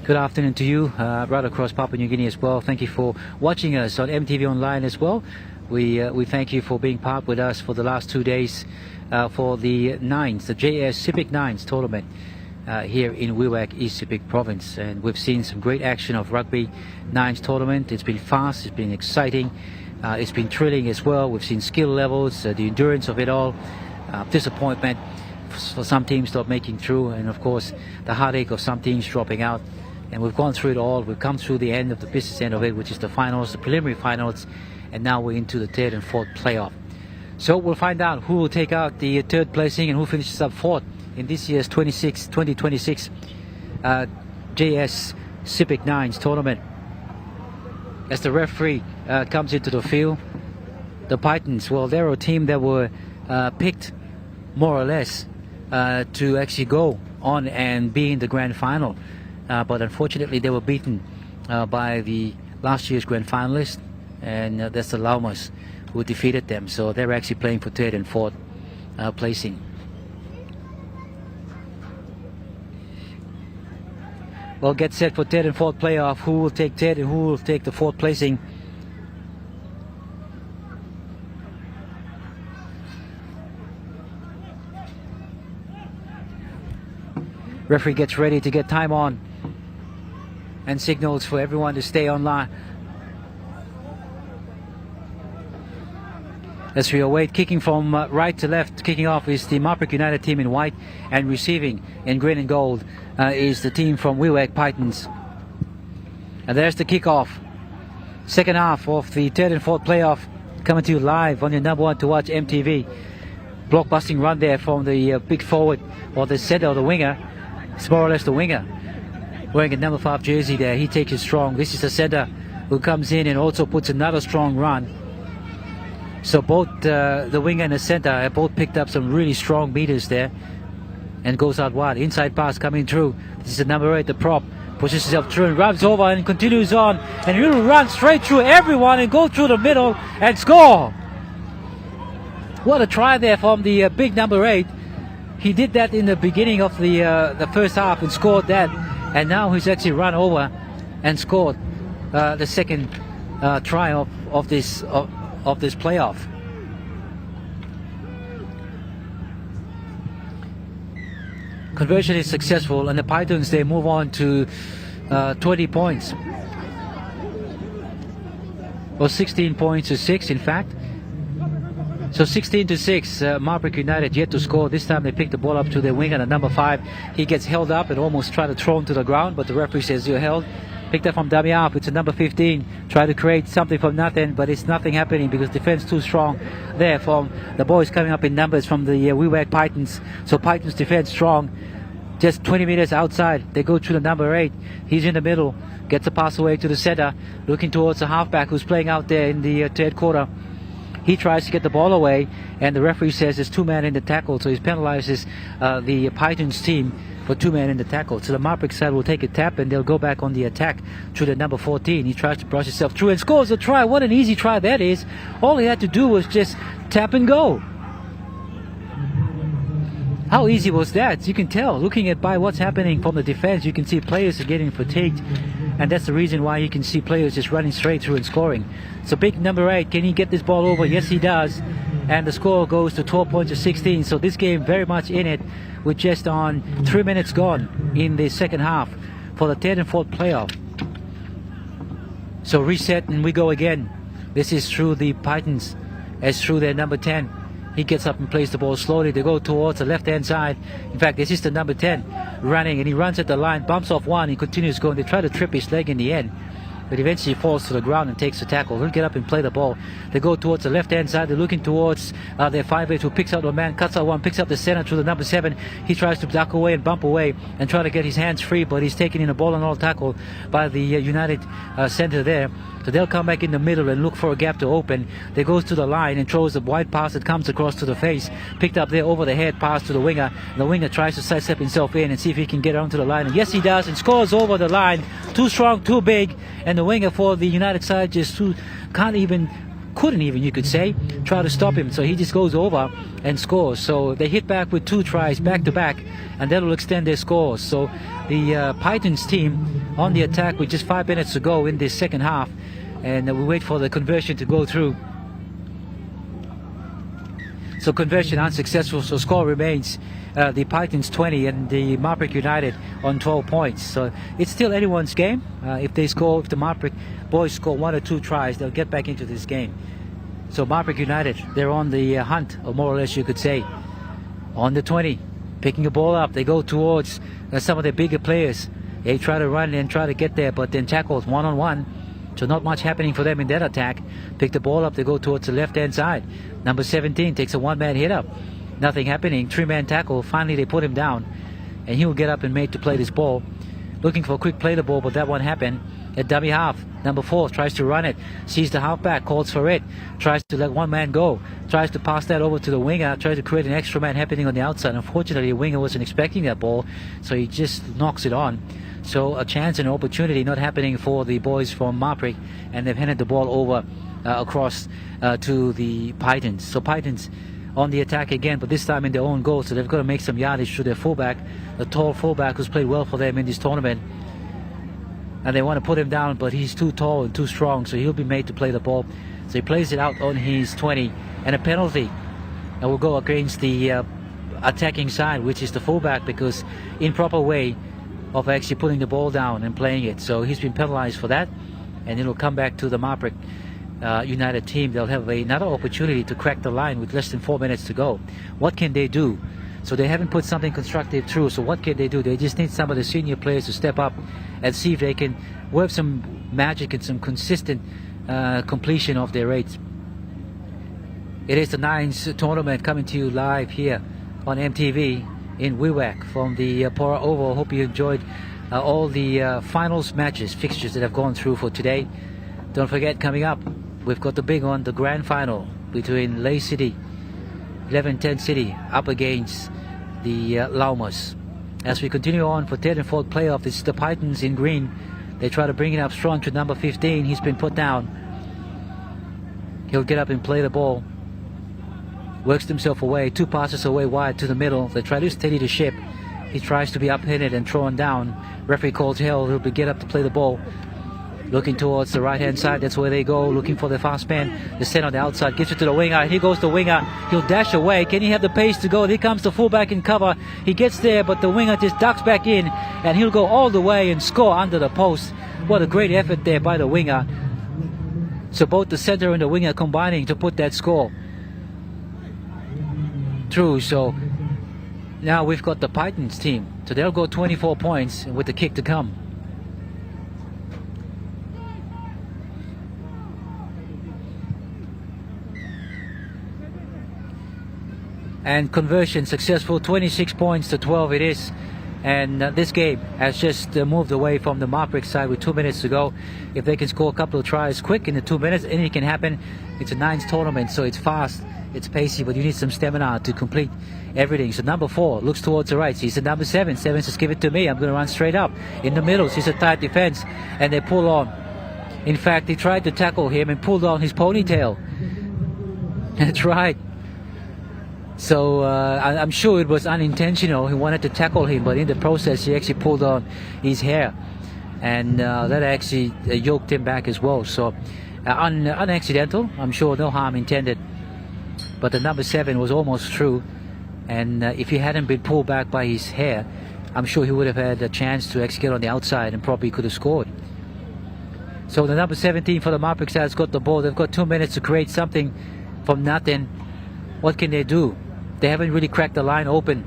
Good afternoon to you, right across Papua New Guinea as well. Thank you for watching us on EMTV Online as well. We thank you for being part with us for the last 2 days for the nines, the JS SEPIK Nines tournament here in Wewak, East Sepik Province. And we've seen some great action of rugby nines tournament. It's been fast, it's been exciting, it's been thrilling as well. We've seen skill levels, the endurance of it all, disappointment for some teams not making through, and of course the heartache of some teams dropping out. And we've gone through it all. We've come through the end of the business end of it, which is the finals, the preliminary finals, and now we're into the third and fourth playoff. So we'll find out who will take out the third placing and who finishes up fourth in this year's 2026 JS SEPIK Nines tournament. As the referee comes into the field, the Pitons, well, they're a team that were picked more or less to actually go on and be in the grand final. But unfortunately they were beaten by the last year's grand finalist, and that's the Llamas who defeated them. So they're actually playing for third and fourth placing. Well, get set for third and fourth playoff. Who will take third and who will take the fourth placing? Referee gets ready to get time on and signals for everyone to stay online. As we await, kicking from right to left, kicking off is the Marik United team in white, and receiving in green and gold is the team from Wewak Pitons. And there's the kickoff. Second half of the third and fourth playoff coming to you live on your number one to watch EMTV. Blockbusting run there from the big forward, or the center, or the winger. It's more or less the winger wearing a number 5 jersey there. He takes it strong. This is the center who comes in and also puts another strong run. So both the winger and the center have both picked up some really strong meters there, and goes out wide. Inside pass coming through. This is the number 8, the prop. Pushes himself through and runs over and continues on, and he'll run straight through everyone and go through the middle and score. What a try there from the big number 8. He did that in the beginning of the first half and scored that, and now he's actually run over and scored the second try of this playoff. Conversion is successful, and the Pitons, they move on to 20 points. Or 16 points to 6, in fact. So 16 to 6, Marik United yet to score. This time they pick the ball up to their winger, the number 5. He gets held up and almost tried to throw him to the ground, but the referee says you're held. Picked up from Damiaf. It's a number 15. Try to create something from nothing, but it's nothing happening because defense too strong there from the boys coming up in numbers from the Wewak Pitons. So Pitons defense strong. Just 20 meters outside, they go through the number 8. He's in the middle, gets a pass away to the center, looking towards the halfback who's playing out there in the third quarter. He tries to get the ball away, and the referee says there's 2 men in the tackle, so he penalizes the Pitons team for 2 men in the tackle. So the Marik side will take a tap, and they'll go back on the attack to the number 14. He tries to brush himself through and scores a try. What an easy try that is. All he had to do was just tap and go. How easy was that? You can tell, looking at by what's happening from the defense, you can see players are getting fatigued, and that's the reason why you can see players just running straight through and scoring. So big number 8, can he get this ball over? Yes, he does, and the score goes to 12 points to 16. So this game very much in it, with just on 3 minutes gone in the second half for the third and fourth playoff. So reset and we go again. This is through the Pitons, as through their number 10. He gets up and plays the ball slowly. They go towards the left-hand side. In fact, this is the number 10 running, and he runs at the line, bumps off one, he continues going. They try to trip his leg in the end, but eventually falls to the ground and takes the tackle. He'll get up and play the ball. They go towards the left-hand side. They're looking towards their 5'8", who picks out the man, cuts out one, picks up the center to the number 7. He tries to duck away and bump away and try to get his hands free, but he's taken in a ball and all tackle by the United center there. So they'll come back in the middle and look for a gap to open. They goes to the line and throws a wide pass that comes across to the face. Picked up there over the head, pass to the winger. The winger tries to sidestep himself in and see if he can get onto the line. And yes, he does, and scores over the line. Too strong, too big. And the winger for the United side just couldn't even, you could say, try to stop him. So he just goes over and scores. So they hit back with 2 tries back to back, and that will extend their scores. So the Pitons team on the attack with just 5 minutes to go in this second half, and we wait for the conversion to go through. So conversion unsuccessful, so score remains the Pitons 20 and the Marik United on 12 points. So it's still anyone's game. If the Marik boys score 1 or 2 tries, they'll get back into this game. So Marik United, they're on the hunt, or more or less you could say. On the 20, picking the ball up, they go towards some of their bigger players. They try to run and try to get there, but then tackles one-on-one. So not much happening for them in that attack. Pick the ball up, they go towards the left-hand side. Number 17 takes a one-man hit up. Nothing happening, 3-man tackle. Finally they put him down, and he'll get up and made to play this ball. Looking for a quick play the ball, but that won't happen. At dummy half, number 4 tries to run it, sees the halfback, calls for it, tries to let one man go, tries to pass that over to the winger, tries to create an extra man happening on the outside. Unfortunately, the winger wasn't expecting that ball, so he just knocks it on. So a chance and opportunity not happening for the boys from Marik, and they've handed the ball over across to the Pitons. So Pitons on the attack again, but this time in their own goal, so they've got to make some yardage to their fullback, the tall fullback who's played well for them in this tournament. And they want to put him down, but he's too tall and too strong, so he'll be made to play the ball. So he plays it out on his 20, and a penalty. And will go against the attacking side, which is the fullback, because improper way of actually putting the ball down and playing it. So he's been penalized for that, and it'll come back to the Marik United team. They'll have another opportunity to crack the line with less than 4 minutes to go. What can they do? So they haven't put something constructive through, so what can they do? They just need some of the senior players to step up and see if they can work some magic and some consistent completion of their rates. It is the 9th tournament coming to you live here on MTV in Wewak from the Pora Oval. Hope you enjoyed all the finals matches, fixtures that have gone through for today. Don't forget, coming up, we've got the big one, the grand final between Lay City, 11-10 City, up against the Llamas. As we continue on for 3rd and 4th playoff, this is the Pitons in green. They try to bring it up strong to number 15. He's been put down. He'll get up and play the ball. Works himself away, 2 passes away wide to the middle. They try to steady the ship. He tries to be up-hitted and thrown down. Referee calls hell. He'll get up to play the ball. Looking towards the right-hand side, that's where they go, looking for the fast man. They send on the outside, gives it to the winger. Here goes the winger. He'll dash away. Can he have the pace to go? Here comes the fullback in cover. He gets there, but the winger just ducks back in, and he'll go all the way and score under the post. What a great effort there by the winger. So both the center and the winger combining to put that score through. So now we've got the Pitons team. So they'll go 24 points with the kick to come. And conversion successful, 26 points to 12 it is. And this game has just moved away from the Marik side with 2 minutes to go. If they can score a couple of tries quick in the 2 minutes, anything can happen. It's a 9th tournament, so it's fast, it's pacey, but you need some stamina to complete everything. So number 4 looks towards the right. He's the number 7. 7 says, give it to me. I'm going to run straight up. In the middle, he's a tight defense, and they pull on. In fact, they tried to tackle him and pulled on his ponytail. That's right. So I'm sure it was unintentional. He wanted to tackle him, but in the process he actually pulled on his hair, and that actually yoked him back as well. So unaccidental, I'm sure, no harm intended, but the number 7 was almost through, and if he hadn't been pulled back by his hair, I'm sure he would have had a chance to execute on the outside and probably could have scored. So the number 17 for the Marik side has got the ball. They've got 2 minutes to create something from nothing. What can they do? They haven't really cracked the line open.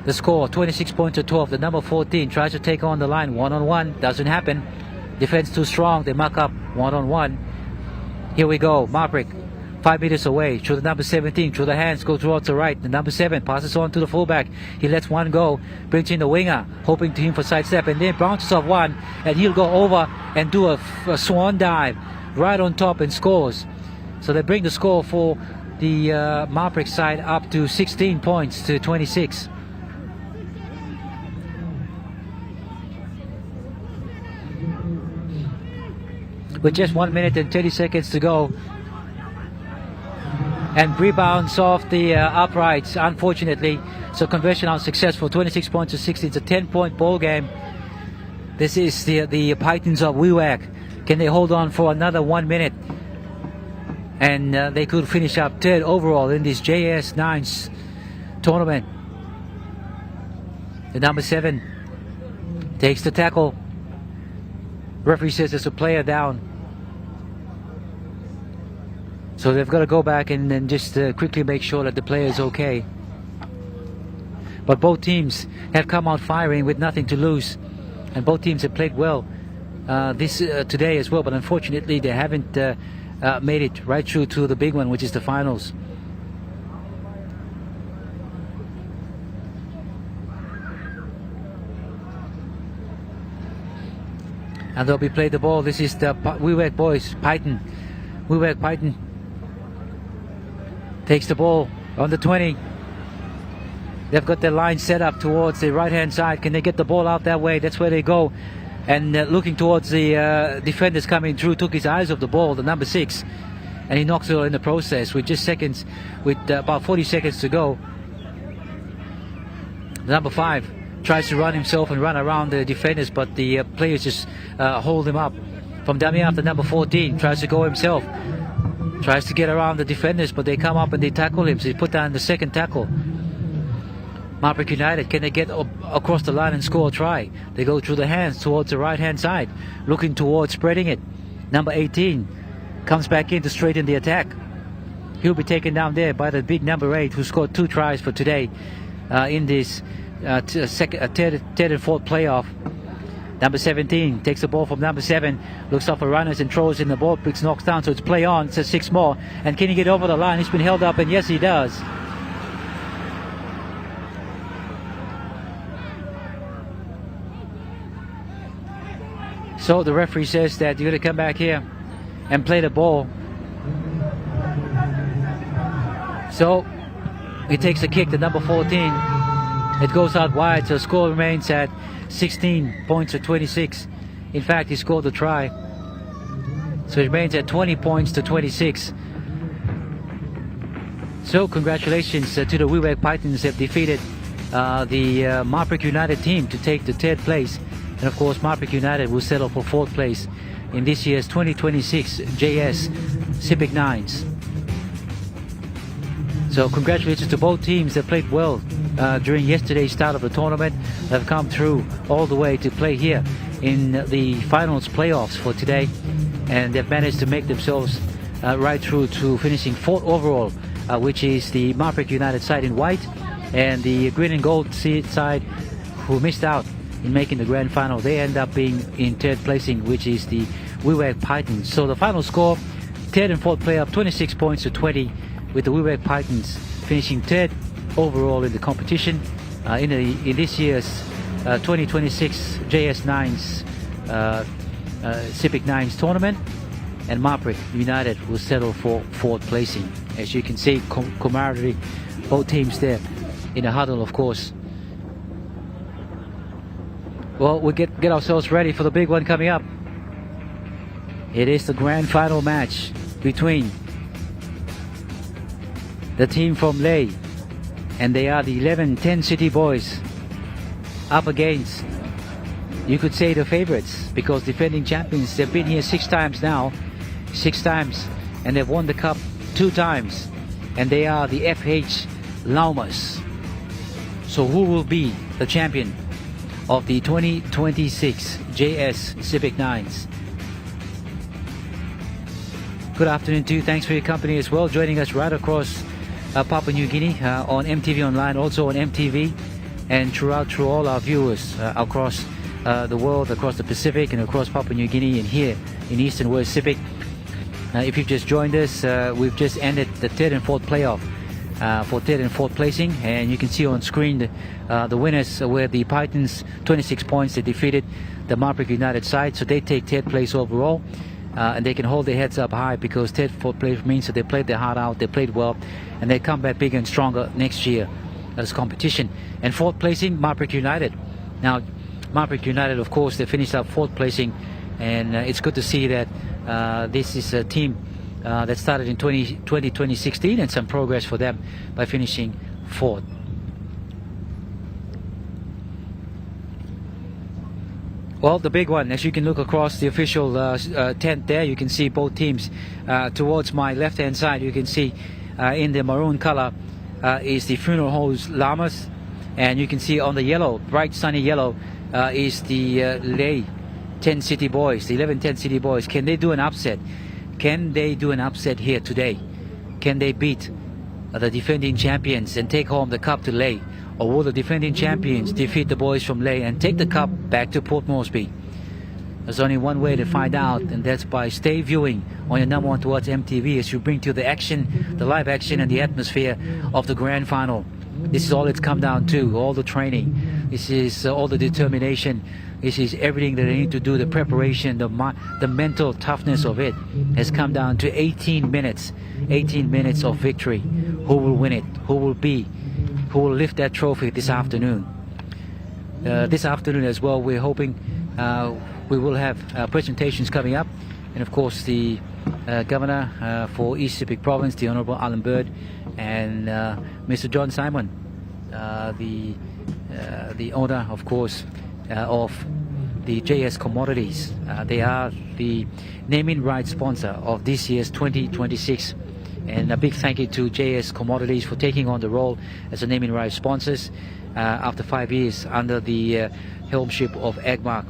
The score 26 points to 12. The number 14 tries to take on the line one-on-one. Doesn't happen. Defense too strong. They muck up one-on-one. Here we go. Marik 5 meters away. Through the number 17. Through the hands. Go towards the right. The number 7 passes on to the fullback. He lets one go. Brings in the winger. Hoping to him for sidestep. And then bounces off one. And he'll go over and do a swan dive. Right on top and scores. So they bring the score for the Marik side up to 16 points to 26. With just 1 minute and 30 seconds to go. And rebounds off the uprights, unfortunately. So conversion unsuccessful. 26 points to 16. It's a 10-point ball game. This is the Pitons of Wewak. Can they hold on for another 1 minute? And they could finish up third overall in this JS9's tournament. The number 7 takes the tackle. Referee says there's a player down. So they've got to go back and then just quickly make sure that the player is okay. But both teams have come out firing with nothing to lose. And both teams have played well today as well. But unfortunately, they haven't made it right through to the big one, which is the finals. And they'll be played the ball. This is the Wewak boys, Python. Wewak Python takes the ball on the 20. They've got their line set up towards the right-hand side. Can they get the ball out that way? That's where they go. And looking towards the defenders coming through, took his eyes off the ball, the number 6. And he knocks it in the process with just seconds, with about 40 seconds to go. The number 5 tries to run himself and run around the defenders, but the players just hold him up. From dummy half, the number 14 tries to go himself. Tries to get around the defenders, but they come up and they tackle him, so he put down the second tackle. Marik United, can they get across the line and score a try? They go through the hands towards the right-hand side, looking towards spreading it. Number 18 comes back in to straighten the attack. He'll be taken down there by the big number 8, who scored 2 tries for today in this third and fourth playoff. Number 17 takes the ball from number 7, looks up for runners and throws in the ball, picks, knocks down, so it's play on. It's a 6 more. And can he get over the line? He's been held up, and yes, he does. So the referee says that you're going to come back here and play the ball. So he takes a kick to number 14. It goes out wide, so score remains at 16 points to 26. In fact, he scored the try. So it remains at 20 points to 26. So congratulations to the Wewak Pythons. Have defeated the Marik United team to take the 3rd place. And of course, Marik United will settle for 4th place in this year's 2026 JS SEPIK 9s. So congratulations to both teams that played well during yesterday's start of the tournament. They've come through all the way to play here in the finals playoffs for today, and they've managed to make themselves right through to finishing 4th overall, which is the Marik United side in white, and the green and gold side who missed out in making the grand final. They end up being in 3rd placing, which is the Wewak Pythons. So the final score, 3rd and 4th playoff, 26 points to 20, with the Wewak Pythons finishing 3rd overall in the competition in this year's 2026 JS9's SEPIK 9's tournament. And Marik United will settle for 4th placing. As you can see, camaraderie, both teams there in a huddle, of course. Well, we get ourselves ready for the big one coming up. It is the grand final match between the team from Leh, and they are the 11-10 City Boys, up against, you could say, the favorites, because defending champions. They've been here 6 times now, 6 times, and they've won the cup 2 times, and they are the FH Llamas. So who will be the champion of the 2026 JS SEPIK 9s? Good afternoon to you. Thanks for your company as well. Joining us right across Papua New Guinea on MTV Online, also on MTV. and throughout all our viewers across the world, across the Pacific and across Papua New Guinea and here in Eastern West Pacific. If you've just joined us, we've just ended the third and fourth playoff for third and fourth placing, and you can see on screen the winners were the Pitons, 26 points. They defeated the Marik United side, so they take third place overall, and they can hold their heads up high because third fourth place means that they played their heart out, they played well, and they come back bigger and stronger next year as competition. And fourth placing, Marik United. Now Marik United, of course, they finished up fourth placing, and it's good to see that this is a team that started in 2016 and some progress for them by finishing fourth. Well, the big one, as you can look across the official tent there, you can see both teams. Towards my left hand side, you can see in the maroon color is the funeral home's Llamas, and you can see on the yellow, bright sunny yellow, is the Lay 10 City Boys, the 11-10 City Boys. Can they do an upset? Can they do an upset here today? Can they beat the defending champions and take home the cup to Lay? Or will the defending champions defeat the boys from Lay and take the cup back to Port Moresby? There's only one way to find out, and that's by stay viewing on your number one to watch MTV as you bring to the action, the live action and the atmosphere of the grand final. This is all it's come down to, all the training. This is all the determination. This is everything that they need to do, the preparation, the mental toughness of it has come down to 18 minutes of victory. Who will win it? Who will lift that trophy this afternoon? This afternoon as well, we're hoping we will have presentations coming up, and of course the Governor for East SEPIK Province, the Honourable Alan Bird, and Mr. John Simon, the owner, of course, of the JS Commodities. They are the naming rights sponsor of this year's 2026, and a big thank you to JS Commodities for taking on the role as a naming rights sponsors after 5 years under the helmship of Agmark,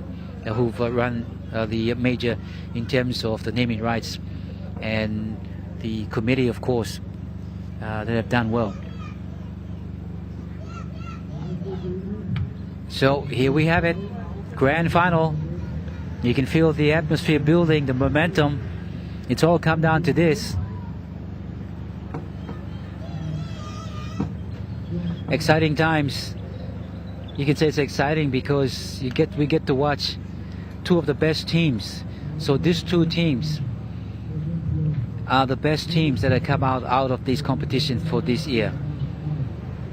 who've run the major in terms of the naming rights, and the committee, of course, that have done well. So here we have it, grand final. You can feel the atmosphere building, the momentum. It's all come down to this. Exciting times. You can say it's exciting because we get to watch two of the best teams. So these two teams are the best teams that have come out of this competition for this year.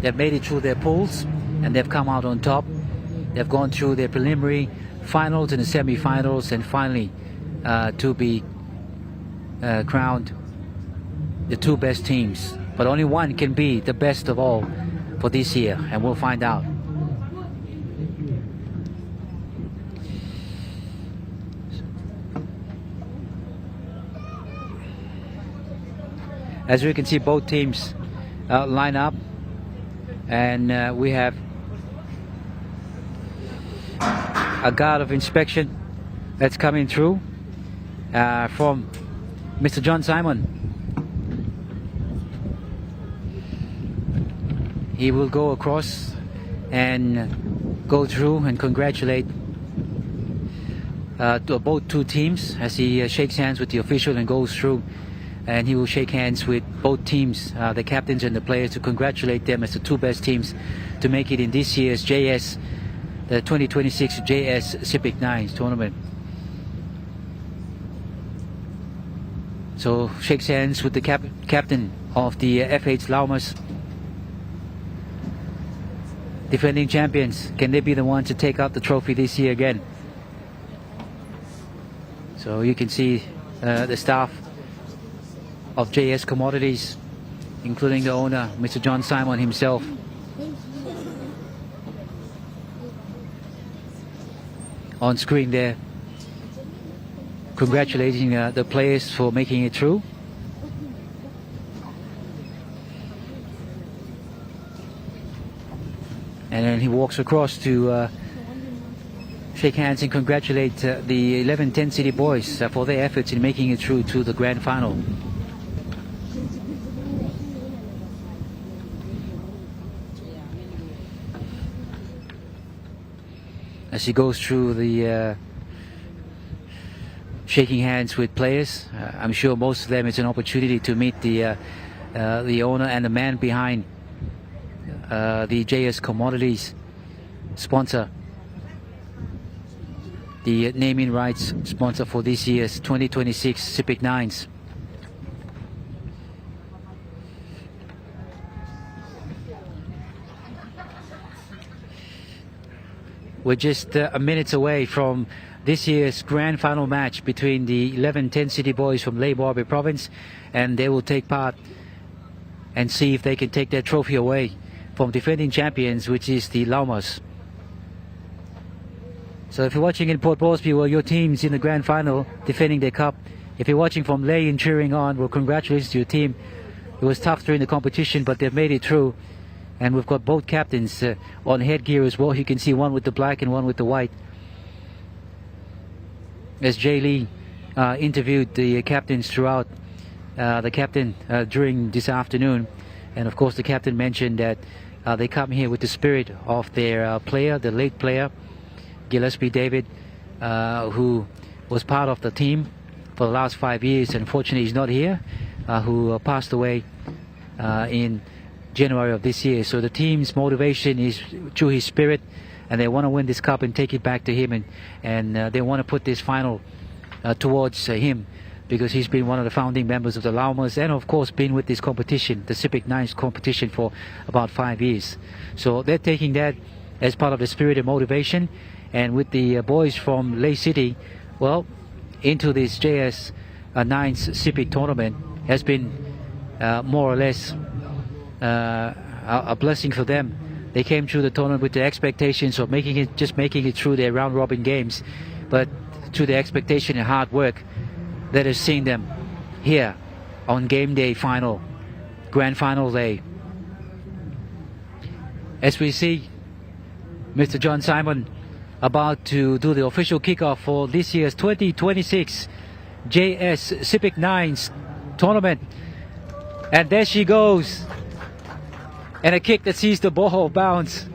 They've made it through their pools and they've come out on top. They've gone through their preliminary finals and the semifinals, and finally to be crowned the two best teams. But only one can be the best of all for this year, and we'll find out. As we can see, both teams line up, and we have a guard of inspection that's coming through from Mr. John Simon. He will go across and go through and congratulate both two teams as he shakes hands with the official and goes through, and he will shake hands with both teams, the captains and the players, to congratulate them as the two best teams to make it in this year's JS, the 2026 JS SEPIK 9s tournament. So shakes hands with the captain of the FH Llamas, defending champions. Can they be the ones to take out the trophy this year again? So you can see the staff of JS Commodities, including the owner, Mr. John Simon himself. On screen there, congratulating the players for making it through. And then he walks across to shake hands and congratulate the 11-10 City Boys for their efforts in making it through to the grand final. as he goes through the shaking hands with players. I'm sure most of them it's an opportunity to meet the owner and the man behind the JS Commodities sponsor, the naming rights sponsor for this year's 2026 SEPIK Nines. We're just a minutes away from this year's grand final match between the 11-10 City Boys from Ley Barbary Province, and they will take part and see if they can take their trophy away from defending champions, which is the Llamas. So if you're watching in Port Moresby, well, your team's in the grand final defending their cup. If you're watching from Ley and cheering on, well, congratulations to your team. It was tough during the competition, but they've made it through. And we've got both captains on headgear as well. You can see one with the black and one with the white. As Jay Lee interviewed the captains throughout during this afternoon, and of course the captain mentioned that they come here with the spirit of their player, the late player Gillespie David, who was part of the team for the last 5 years. Unfortunately, he's not here, who passed away in January of this year. So the team's motivation is through his spirit, and they want to win this cup and take it back to him, and they want to put this final towards him, because he's been one of the founding members of the Llamas, and of course been with this competition, the SEPIK Nines competition, for about 5 years. So they're taking that as part of the spirit and motivation. And with the boys from Ley City, well, into this JS Nines SEPIK tournament has been more or less a blessing for them. They came through the tournament with the expectations of making it through their round robin games, but through the expectation and hard work that has seen them here on game day final, grand final day. As we see Mr. John Simon about to do the official kickoff for this year's 2026 JS SEPIK Nines tournament. And there she goes. And a kick that sees the ball bounce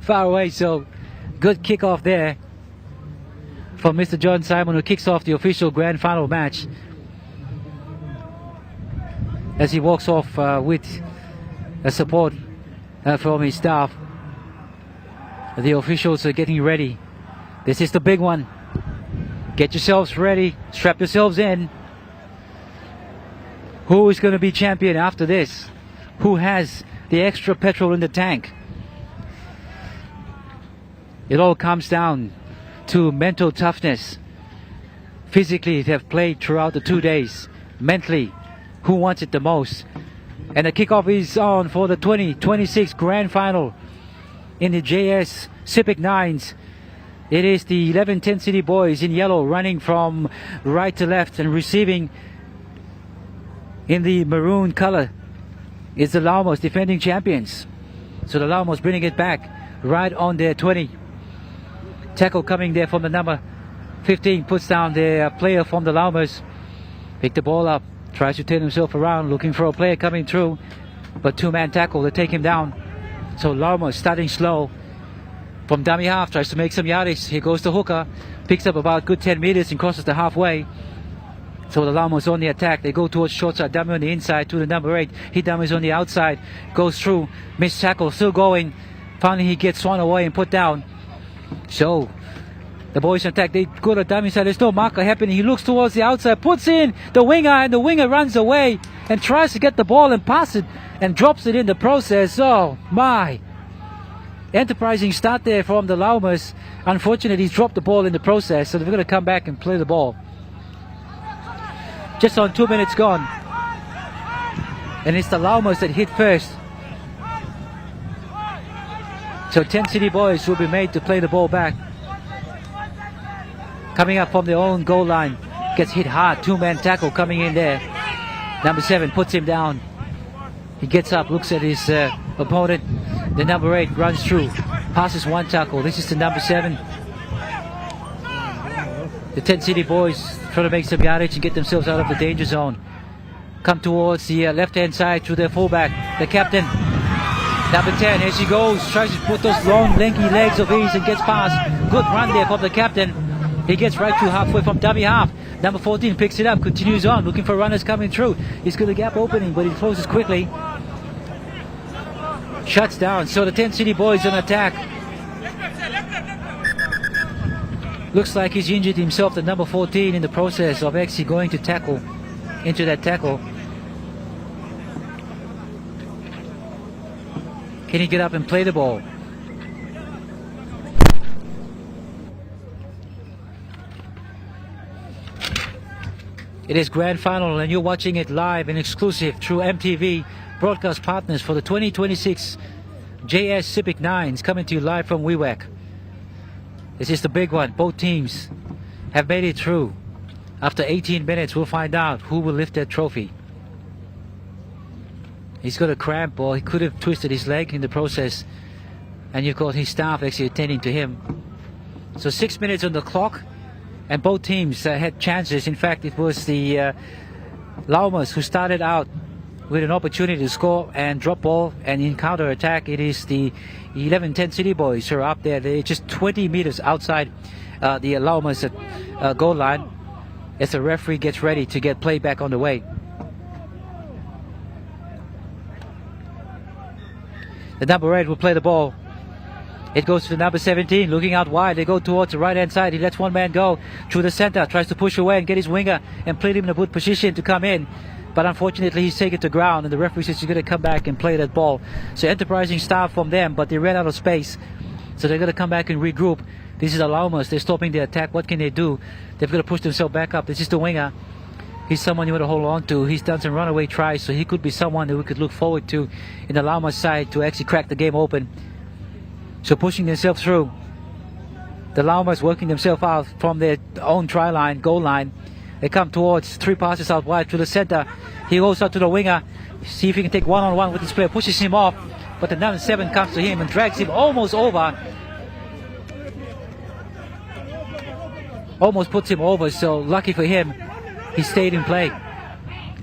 far away. So good kickoff there from Mr. John Simon, who kicks off the official grand final match as he walks off with support from his staff. The officials are getting ready. This is the big one. Get yourselves ready. Strap yourselves in. Who is going to be champion after this? Who has the extra petrol in the tank? It all comes down to mental toughness. Physically, they have played throughout the 2 days. Mentally, who wants it the most? And the kickoff is on for the 2026 grand final in the JS SEPIK Nines. It is the 11-10 City Boys in yellow running from right to left, and receiving in the maroon color is the Llamas, defending champions. So the Llamas bringing it back right on their 20. Tackle coming there from the number 15, puts down their player from the Llamas. Pick the ball up, tries to turn himself around, looking for a player coming through, but two-man tackle to take him down. So Llamas starting slow from dummy half, tries to make some yardage. Here goes the hooker, picks up about good 10 meters and crosses the halfway. So the Llamas on the attack. They go towards short side, dummy on the inside to the number 8. He dummies on the outside, goes through, missed tackle, still going. Finally he gets swung away and put down. So the boys in attack, they go to the dummy side. There's no marker happening. He looks towards the outside, puts in the winger, and the winger runs away and tries to get the ball and pass it, and drops it in the process. Oh my! Enterprising start there from the Llamas. Unfortunately, he's dropped the ball in the process, so they're going to come back and play the ball. Just on 2 minutes gone. And it's the Llamas that hit first. So 10 City Boys will be made to play the ball back. Coming up from their own goal line. Gets hit hard. Two-man tackle coming in there. Number 7 puts him down. He gets up, looks at his opponent. The number 8 runs through. Passes one tackle. This is the number 7. The 10 City Boys trying to make some yardage and get themselves out of the danger zone. Come towards the left-hand side to their fullback, the captain. Number 10, as he goes, tries to put those long, lanky legs of his and gets past. Good run there from the captain. He gets right to halfway from dummy half. Number 14 picks it up, continues on, looking for runners coming through. He's got a gap opening, but he closes quickly. Shuts down, so the 10 City boys on attack. Looks like he's injured himself, the number 14, in the process of actually going to tackle, into that tackle. Can he get up and play the ball? It is grand final and you're watching it live and exclusive through MTV, broadcast partners for the 2026 JS SEPIK 9s, coming to you live from Wewak. This is the big one. Both teams have made it through. After 18 minutes, we'll find out who will lift that trophy. He's got a cramp, or he could have twisted his leg in the process, and you've got his staff actually attending to him. So 6 minutes on the clock, and both teams had chances. In fact, it was the Llamas who started out with an opportunity to score and drop ball, and in counter attack it is the 11-10 City boys who are up there. They're just 20 meters outside the Llamas goal line as the referee gets ready to get play back on the way. The number 8 will play the ball. It goes to the number 17, looking out wide. They go towards the right-hand side. He lets one man go through the center, tries to push away and get his winger and play him in a good position to come in. But unfortunately, he's taken to ground, and the referee says he's going to come back and play that ball. So enterprising start from them, but they ran out of space. So they're going to come back and regroup. This is the Llamas. They're stopping the attack. What can they do? They've got to push themselves back up. This is the winger. He's someone you want to hold on to. He's done some runaway tries, so he could be someone that we could look forward to in the Llamas side to actually crack the game open. So pushing themselves through. The Llamas working themselves out from their own try line, goal line. They come towards 3 passes out wide to the center. He goes out to the winger. See if he can take one-on-one with this player. Pushes him off, but the number 7 comes to him and drags him almost over. Almost puts him over, so lucky for him, he stayed in play.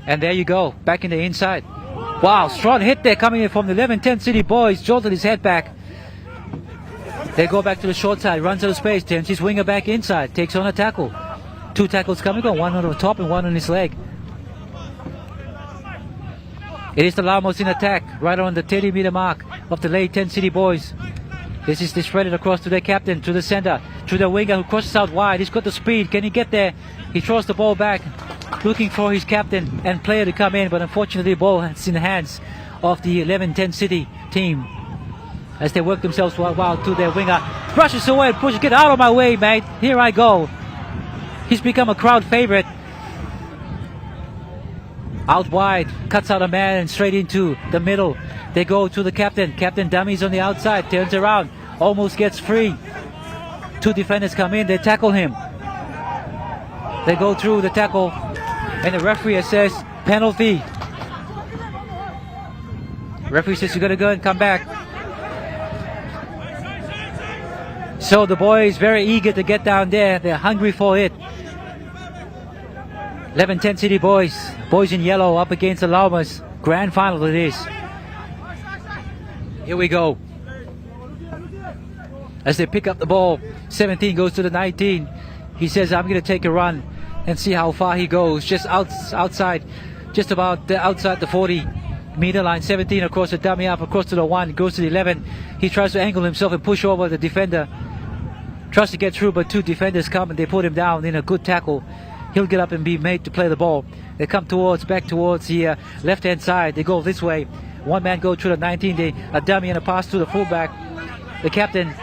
And there you go, back in the inside. Wow, strong hit there coming in from the 11-10 City boys. Jolted his head back. They go back to the short side, runs out of space, turns his winger back inside, takes on a tackle. 2 tackles coming on, one on the top and one on his leg. It is the Llamas in attack, right on the 30-meter mark of the late 10 City boys. This is threaded across to their captain, to the center, to the winger who crosses out wide. He's got the speed. Can he get there? He throws the ball back, looking for his captain and player to come in, but unfortunately the ball is in the hands of the 11-10 City team as they work themselves wild to their winger. Brushes away, pushes, get out of my way, mate. Here I go. He's become a crowd favorite. Out wide, cuts out a man and straight into the middle. They go to the captain. Captain dummies on the outside, turns around, almost gets free. 2 defenders come in, they tackle him. They go through the tackle, and the referee says penalty. Referee says you gotta go and come back. So the boys very eager to get down there. They're hungry for it. 11-10 City boys. Boys in yellow up against the Llamas. Grand final it is. Here we go. As they pick up the ball, 17 goes to the 19. He says, I'm going to take a run and see how far he goes. Just outside, just about outside the 40-meter line. 17 across the dummy up, across to the 1, goes to the 11. He tries to angle himself and push over the defender. Tries to get through, but 2 defenders come and they put him down in a good tackle. He'll get up and be made to play the ball. They come back towards the left-hand side. They go this way. 1 man go through the 19. A dummy and a pass to the fullback. The captain,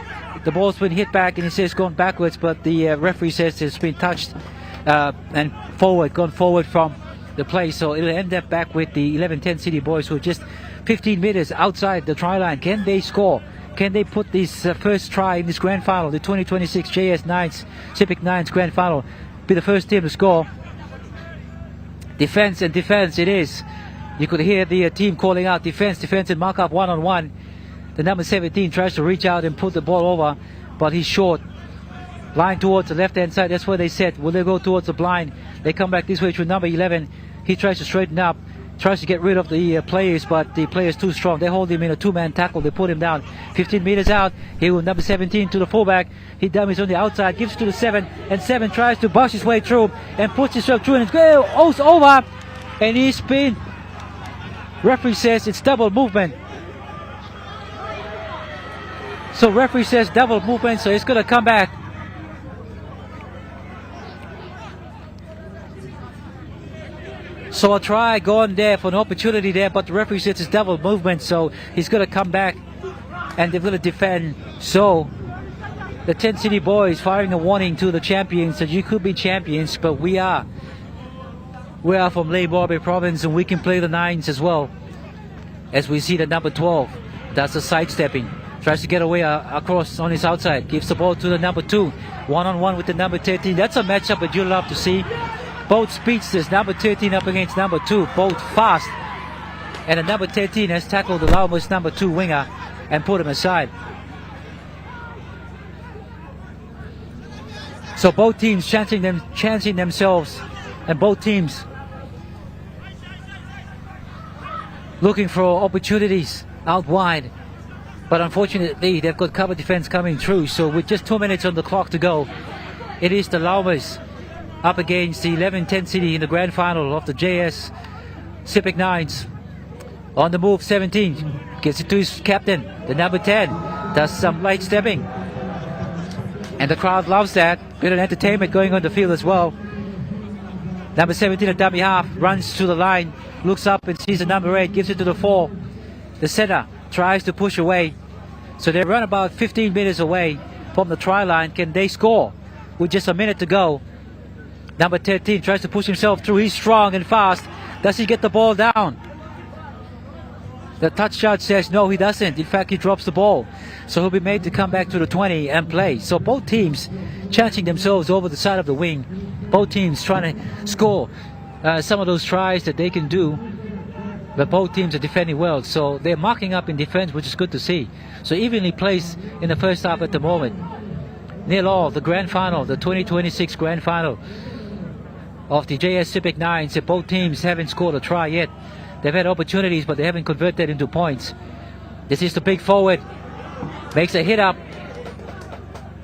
the ball's been hit back and he says going backwards, but the referee says it's been touched and gone forward from the play. So it'll end up back with the 11-10 City boys who are just 15 meters outside the try line. Can they score? Can they put this first try in this grand final, the 2026 JS 9s, SEPIK 9s grand final, be the first team to score? Defense and defense it is. You could hear the team calling out defense and mark up one-on-one. The number 17 tries to reach out and put the ball over, but he's short. Line towards the left-hand side, that's where they set. Will they go towards the blind? They come back this way to number 11. He tries to straighten up. Tries to get rid of the players, but the player's too strong. They hold him in a two-man tackle. They put him down. 15 meters out. Here with number 17 to the fullback. He dummies on the outside, gives to the 7, and 7 tries to bust his way through and puts himself through, and it's over. And he's been. Referee says it's double movement. So referee says double movement, so it's going to come back. So a try going there for an opportunity there, but the referee says it's double movement, so he's going to come back and they're going to defend. So the 10 City boys firing a warning to the champions that you could be champions, but we are from Ley Morbi province, and we can play the 9s as well. As we see the number 12, that's a sidestepping. Tries to get away across on his outside, gives the ball to the number 2, one-on-one with the number 13. That's a matchup that you love to see. Both speedsters, number 13 up against number 2, both fast. And the number 13 has tackled the Llamas number 2 winger and put him aside. So both teams chancing themselves, and both teams looking for opportunities out wide. But unfortunately, they've got cover defense coming through. So with just 2 minutes on the clock to go, it is the Llamas up against the 11-10 City in the grand final of the JS SEPIK 9s. On the move, 17 gets it to his captain. The number 10 does some light stepping, and the crowd loves that. Bit of entertainment going on the field as well. Number 17, a dummy half, runs to the line, looks up and sees the number 8, gives it to the 4. The center tries to push away, so they run about 15 meters away from the try line. Can they score with just a minute to go? Number 13 tries to push himself through. He's strong and fast. Does he get the ball down? The touch judge says no, he doesn't. In fact, he drops the ball. So he'll be made to come back to the 20 and play. So both teams chancing themselves over the side of the wing. Both teams trying to score some of those tries that they can do. But both teams are defending well. So they're marking up in defense, which is good to see. So evenly placed in the first half at the moment. 0-0, the grand final, the 2026 grand final of the JS SEPIK 9s. Both teams haven't scored a try yet. They've had opportunities, but they haven't converted into points. This is the big forward. Makes a hit up.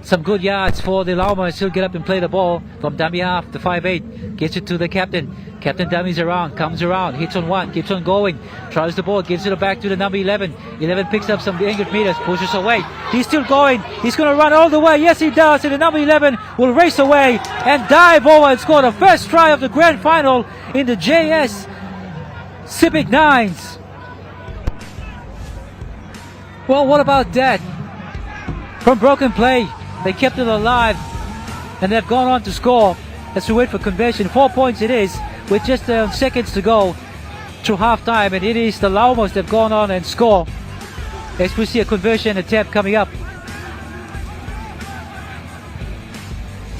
Some good yards for the Llamas. He'll get up and play the ball from dummy half, the 5'8". Gets it to the captain. Captain dummies around, comes around, hits on one, keeps on going. Tries the ball, gives it back to the number 11. 11 picks up some 100 meters, pushes away. He's still going. He's going to run all the way. Yes, he does. And the number 11 will race away and dive over and score the first try of the grand final in the JS SEPIK 9s. Well, what about that? From broken play, they kept it alive, and they've gone on to score. As we wait for conversion, 4 points it is, with just seconds to go to halftime, and it is the Llamas that have gone on and score. As we see a conversion attempt coming up,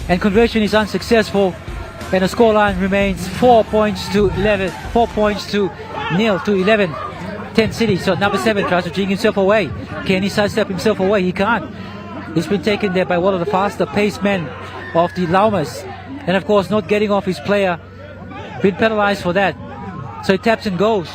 and conversion is unsuccessful, and the scoreline remains 4 points to 11. 4 points to 0 to 11. 10 City. So number 7 tries to jig himself away. Can he sidestep himself away? He can't. He's been taken there by one of the faster paced men of the Llamas, and of course not getting off his player, been penalized for that. So he taps and goes.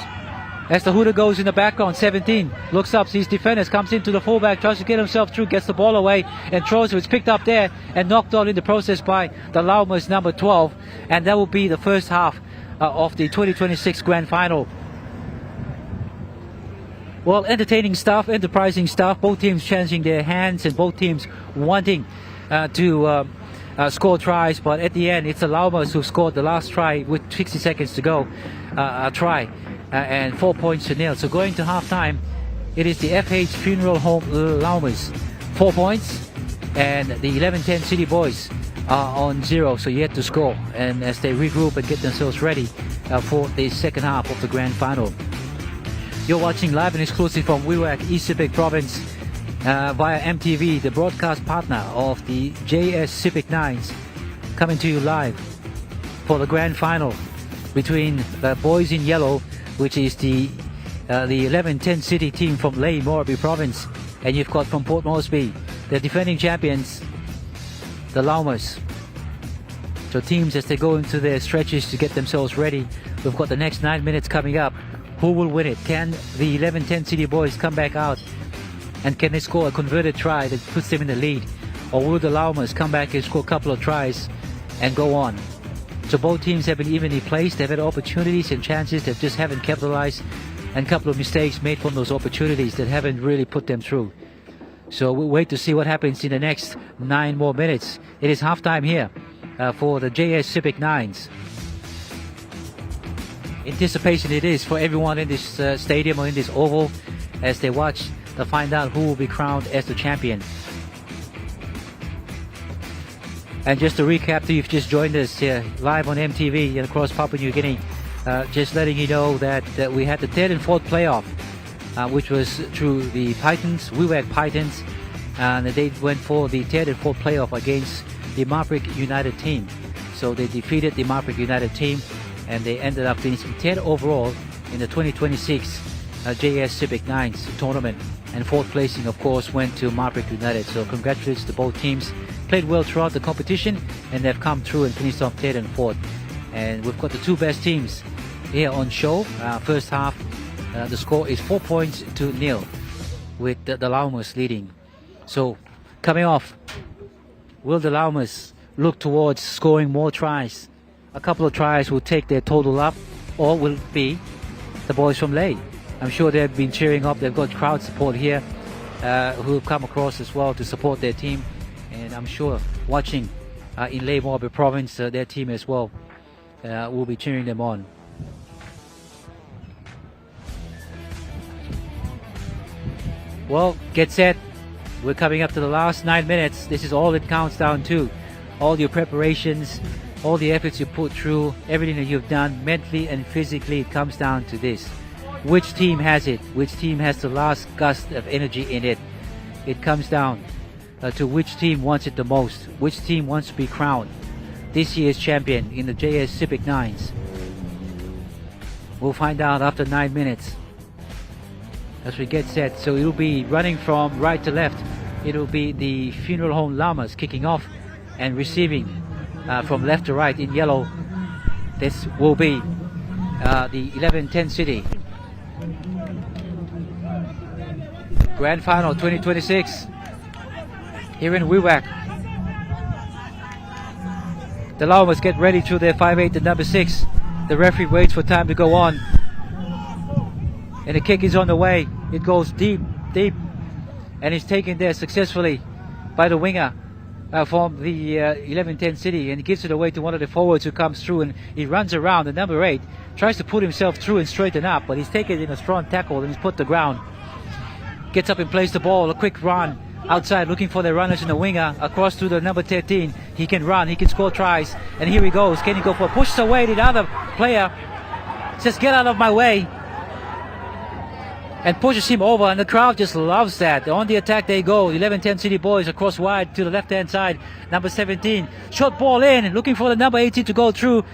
As the hooter goes in the background, 17 looks up, sees defenders, comes into the fullback, tries to get himself through, gets the ball away and throws it. It's picked up there and knocked out in the process by the Llamas number 12, and that will be the first half of the 2026 grand final. Well, entertaining stuff, enterprising stuff. Both teams changing their hands and both teams wanting to score tries, but at the end it's the Llamas who scored the last try with 60 seconds to go. A try and 4 points to 0. So going to halftime, it is the FH Funeral Home Llamas 4 points, and the 11-10 City Boys are on 0, so yet to score. And as they regroup and get themselves ready for the second half of the grand final. You're watching live and exclusive from Wewak, East Sepik Province, via MTV, the broadcast partner of the JS SEPIK 9s, coming to you live for the grand final between the boys in yellow, which is the 11-10 City team from Ley Morbi Province, and you've got from Port Moresby, the defending champions, the Llamas. So teams, as they go into their stretches to get themselves ready, we've got the next 9 minutes coming up. Who will win it? Can the 11-10 City Boys come back out? And can they score a converted try that puts them in the lead? Or will the Llamas come back and score a couple of tries and go on? So both teams have been evenly placed. They've had opportunities and chances. They just haven't capitalized. And a couple of mistakes made from those opportunities that haven't really put them through. So we'll wait to see what happens in the next 9 more minutes. It is halftime here for the JS SEPIK Nines. Anticipation it is for everyone in this stadium or in this oval as they watch to find out who will be crowned as the champion. And just to recap, if you've just joined us here live on MTV and across Papua New Guinea, just letting you know that we had the third and fourth playoff, which was through the Pitons, Wewak Pitons, and they went for the third and fourth playoff against the Marik United team. So they defeated the Marik United team, and they ended up finishing third overall in the 2026 JS SEPIK Nines tournament. And fourth placing, of course, went to Marik United. So congratulations to both teams. Played well throughout the competition, and they've come through and finished off third and fourth. And we've got the two best teams here on show. First half, the score is 4-0 with the Llamas leading. So coming off, will the Llamas look towards scoring more tries? A couple of tries will take their total up, or will it be the boys from Leh? I'm sure they've been cheering up. They've got crowd support here who have come across as well to support their team. And I'm sure watching in Leh Morbe province, their team as well will be cheering them on. Well, get set. We're coming up to the last 9 minutes. This is all it counts down to. All your preparations, all the efforts you put through, everything that you've done mentally and physically, it comes down to this. Which team has it? Which team has the last gust of energy in it? It comes down to which team wants it the most. Which team wants to be crowned this year's champion in the JS SEPIK Nines. We'll find out after 9 minutes as we get set. So it'll be running from right to left. It'll be the Funeral Home Llamas kicking off and receiving from left to right in yellow. This will be the 11-10 City. Grand Final 2026 here in Wewak. The Llamas get ready through their 5-8 to number 6. The referee waits for time to go on. And the kick is on the way. It goes deep, deep. And it's taken there successfully by the winger from the 11-10 City. And he gives it away to one of the forwards who comes through. And he runs around. The number 8 tries to put himself through and straighten up. But he's taken in a strong tackle and he's put the ground. Gets up and plays the ball. A quick run outside looking for the runners in the winger. Across to the number 13. He can run. He can score tries. And here he goes. Can he go for it? Pushes away the other player. Says, get out of my way. And pushes him over, and the crowd just loves that. On the attack they go. 11-10 City Boys across wide to the left-hand side. Number 17. Short ball in. Looking for the number 18 to go through.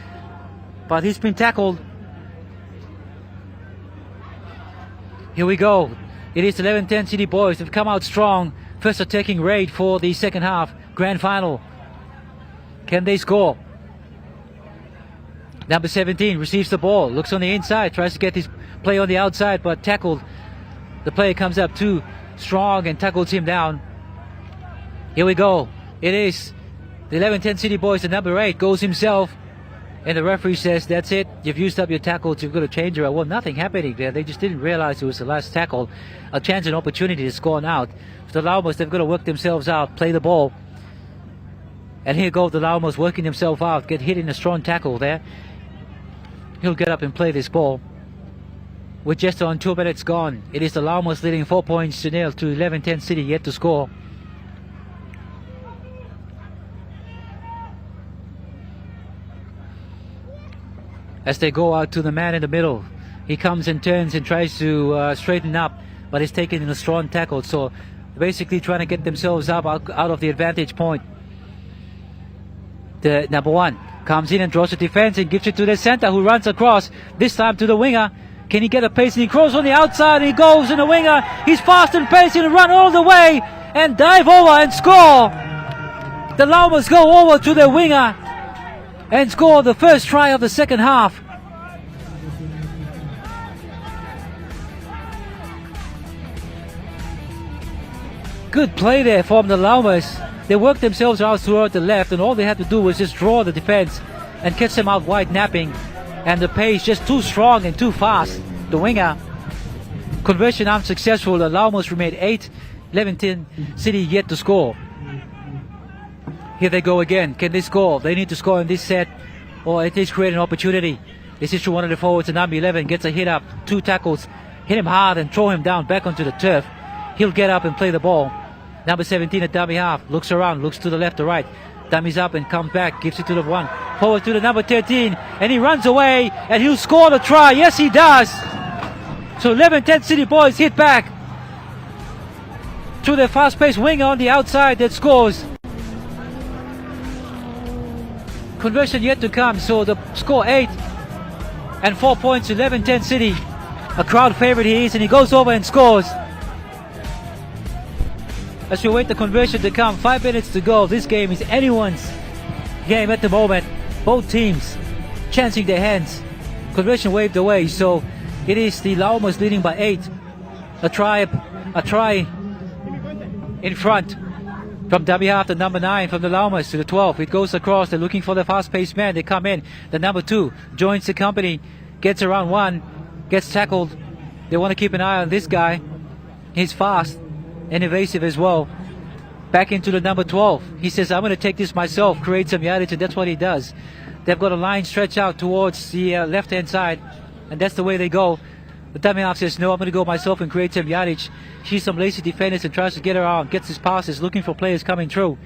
But he's been tackled. Here we go. It is 11-10 City Boys. They've come out strong. First attacking raid for the second half. Grand Final. Can they score? Number 17 receives the ball. Looks on the inside. Tries to get his play on the outside, but tackled. The player comes up too strong and tackles him down. Here we go. It is the 11-10 City Boys. The number 8 goes himself. And the referee says, that's it. You've used up your tackles. You've got to change it. Well, nothing happening there. They just didn't realize it was the last tackle. A chance and opportunity to score out. For the Llamas, they've got to work themselves out, play the ball. And here go the Llamas working themselves out. Get hit in a strong tackle there. He'll get up and play this ball. With just on 2 minutes gone, it is the Llamas leading 4-0 to 11-10 City yet to score. As they go out to the man in the middle, he comes and turns and tries to straighten up, but he's taken in a strong tackle. So basically trying to get themselves up out of the advantage point. The number 1 comes in and draws the defense and gives it to the center who runs across, this time to the winger. Can he get a pace? And he cross on the outside and he goes in the winger. He's fast and pacing and run all the way and dive over and score. The Llamas go over to the winger and score the first try of the second half. Good play there from the Llamas. They worked themselves out throughout the left, and all they had to do was just draw the defense and catch them out wide napping. And the pace just too strong and too fast. The winger. Conversion unsuccessful. The Llamas remain 8. 11-10 City yet to score. Here they go again. Can they score? They need to score in this set, or at least create an opportunity. This is to one of the forwards, and number 11 gets a hit up. 2 tackles. Hit him hard and throw him down back onto the turf. He'll get up and play the ball. Number 17 at dummy half. Looks around, looks to the left or right. Dummies up and comes back. Gives it to the one. Forward to the number 13. And he runs away and he'll score the try. Yes, he does. So 11-10 City boys hit back to their fast-paced winger on the outside that scores. Conversion yet to come. So the score 8 and 4 points. 11-10 City. A crowd favorite he is, and he goes over and scores. As we wait the conversion to come, 5 minutes to go. This game is anyone's game at the moment. Both teams chancing their hands. Conversion waved away, so it is the Llamas leading by 8. A try in front from dummy half, the number 9 from the Llamas to the 12. It goes across. They're looking for the fast-paced man. They come in. The number 2 joins the company, gets around 1, gets tackled. They want to keep an eye on this guy. He's fast and evasive as well. Back into the number 12. He says, I'm going to take this myself, create some yardage, and that's what he does. They've got a line stretch out towards the left-hand side, and that's the way they go. The dummy half says, no, I'm going to go myself and create some yardage. Sees some lazy defenders and tries to get around, gets his passes, looking for players coming through.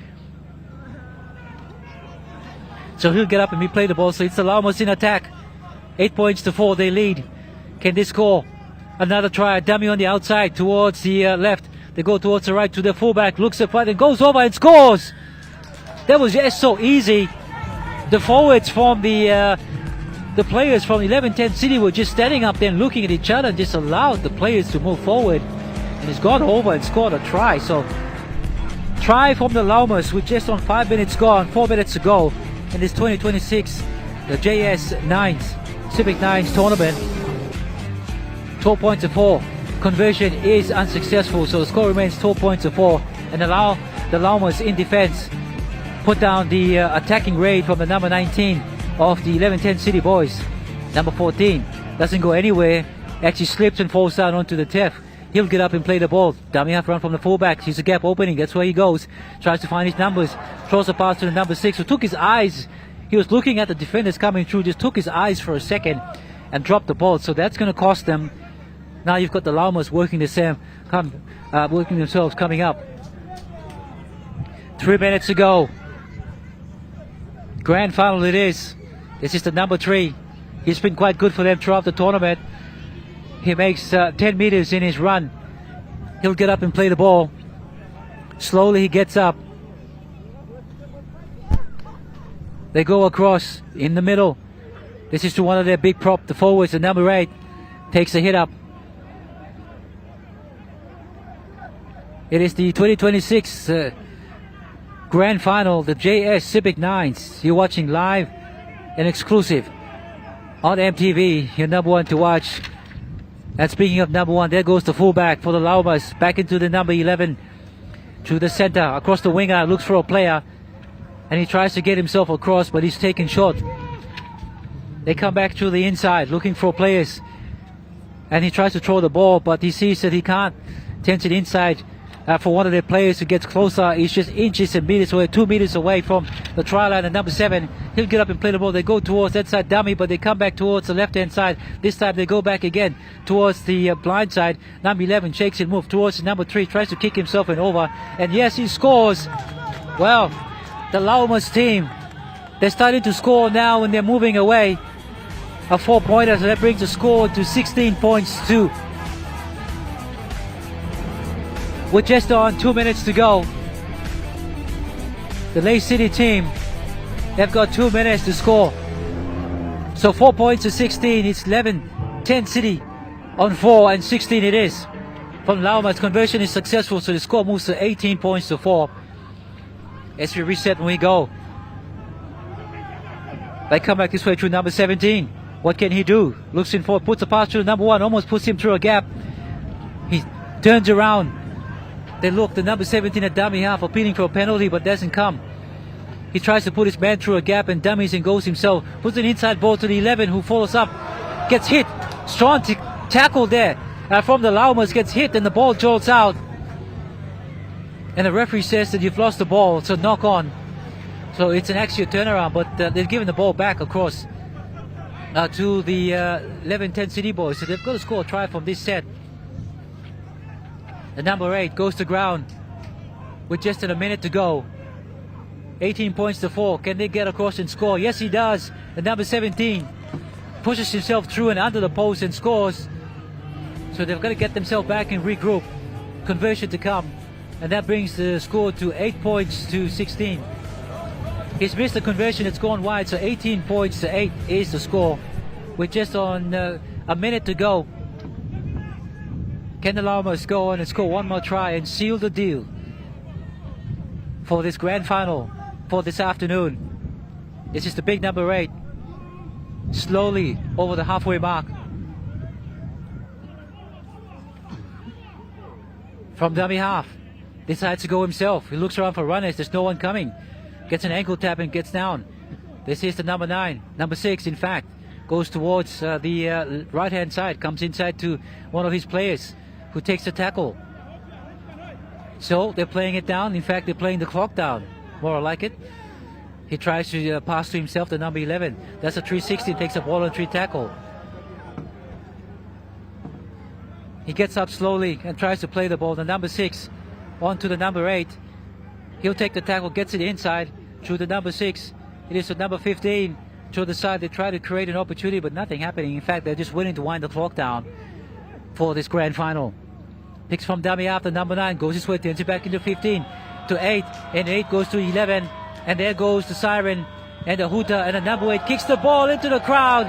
So he'll get up and replay the ball. So it's the Llamas in attack. 8 points to 4, they lead. Can they score? Another try, a dummy on the outside towards the left. They go towards the right to the fullback, looks at right and goes over and scores. That was just so easy. The forwards from the players from 11-10 City were just standing up there and looking at each other and just allowed the players to move forward. And he's gone over and scored a try. So try from the Llamas with just on 5 minutes gone, 4 minutes to go in this 2026 the JS 9s, SEPIK 9s tournament. 12 points to 4. Conversion is unsuccessful, so the score remains 12 points to 4, and allow the Llamas in defense put down the attacking raid from the number 19 of the 11-10 City boys. Number 14 doesn't go anywhere, actually slips and falls down onto the turf. He'll get up and play the ball. Dummy half run from the fullback. Sees a gap opening, that's where he goes. Tries to find his numbers. Throws a pass to the number 6, who took his eyes. He was looking at the defenders coming through, just took his eyes for a second and dropped the ball. So that's going to cost them. Now you've got the Llamas working themselves coming up. 3 minutes to go. Grand final it is. This is the number 3. He's been quite good for them throughout the tournament. He makes 10 meters in his run. He'll get up and play the ball. Slowly he gets up. They go across in the middle. This is to one of their big prop, the forwards, the number 8. Takes a hit up. It is the 2026 Grand Final, the JS SEPIK 9s. You're watching live and exclusive on EMTV, your number 1 to watch. And speaking of number 1, there goes the fullback for the Llamas. Back into the number 11 to the center, across the winger, looks for a player. And he tries to get himself across, but he's taken short. They come back to the inside, looking for players. And he tries to throw the ball, but he sees that he can't. Tends it inside. For one of their players who gets closer. He's just inches and meters away, 2 meters away from the try line. And number 7, he'll get up and play the ball. They go towards that side dummy, but they come back towards the left hand side. This time they go back again towards the blind side. Number 11 shakes and moves towards number 3, tries to kick himself and over. And yes, he scores. Well, the Llamas team, they're starting to score now and they're moving away. A 4-pointer, so that brings the score to 16 points to. With just on 2 minutes to go, the Lay City team, they've got 2 minutes to score. So 4 points to 16. It's 11-10 City on 4, and 16 it is. From Llamas, conversion is successful, so the score moves to 18 points to 4. As we reset and we go. They come back this way through number 17. What can he do? Looks in forward, puts a pass through number 1, almost puts him through a gap. He turns around. They look, the number 17 at dummy half, appealing for a penalty, but doesn't come. He tries to put his man through a gap and dummies and goes himself. Puts an inside ball to the 11 who follows up. Gets hit. Strong tackle there from the Llamas, gets hit and the ball jolts out. And the referee says that you've lost the ball, so knock on. So it's an actual turnaround, but they've given the ball back across to the 11-10 City Boys. So they've got to score a try from this set. The number 8 goes to ground with just a minute to go. 18 points to 4. Can they get across and score? Yes, he does. The number 17 pushes himself through and under the post and scores. So they've got to get themselves back and regroup. Conversion to come. And that brings the score to 8 points to 16. He's missed the conversion, it's gone wide, so 18 points to 8 is the score. With just on a minute to go. Can the Llamas go on and score one more try and seal the deal for this grand final for this afternoon? This is the big number 8. Slowly over the halfway mark. From dummy half. Decides to go himself. He looks around for runners. There's no one coming. Gets an ankle tap and gets down. This is the number 9. Number 6, in fact. Goes towards the right-hand side. Comes inside to one of his players who takes the tackle. So they're playing it down. In fact, they're playing the clock down. More like it. He tries to pass to himself, the number 11. That's a 360. Takes a ball and 3 tackle. He gets up slowly and tries to play the ball. The number 6 on to the number 8. He'll take the tackle, gets it inside through the number 6. It is the number 15 to the side. They try to create an opportunity, but nothing happening. In fact, they're just willing to wind the clock down for this grand final. Picks from dummy after number 9, goes his way, turns it back into 15 to 8, and 8 goes to 11, and there goes the siren and the hooter, and the number 8 kicks the ball into the crowd,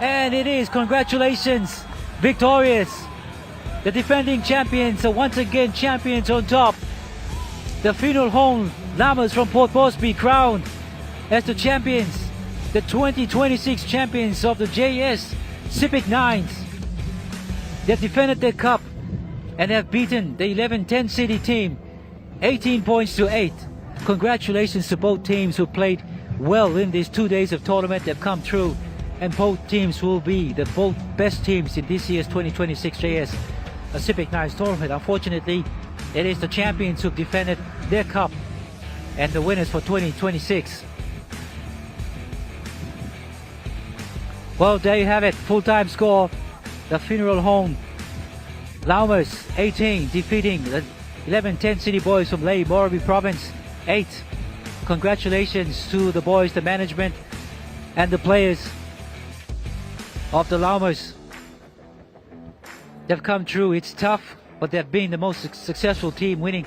and it is, congratulations, victorious. The defending champions are once again champions on top. The funeral home Llamas from Port Moresby crowned as the champions, the 2026 champions of the JS SEPIK 9s. They've defended their cup and have beaten the 11-10 City team 18 points to 8. Congratulations to both teams who played well in these 2 days of tournament. They've come through, and both teams will be the both best teams in this year's 2026 JS SEPIK 9s tournament. Unfortunately, it is the champions who've defended their cup and the winners for 2026. Well, there you have it. Full-time score. The funeral home Llamas 18 defeating the 11-10 City Boys from Ley Moravi Province 8. Congratulations to the boys, the management, and the players of the Llamas. They've come through. It's tough, but they've been the most successful team, winning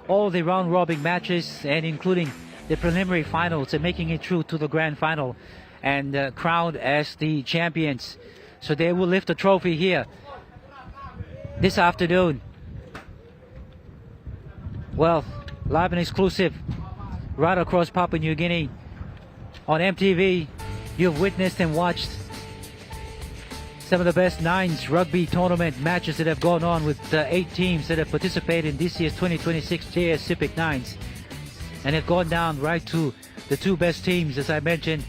all the round-robin matches and including the preliminary finals and making it through to the grand final and crowned as the champions. So they will lift the trophy here this afternoon. Well, live and exclusive right across Papua New Guinea on MTV. You've witnessed and watched some of the best 9s rugby tournament matches that have gone on with 8 teams that have participated in this year's 2026 JS SEPIK 9s, and have gone down right to the 2 best teams, as I mentioned,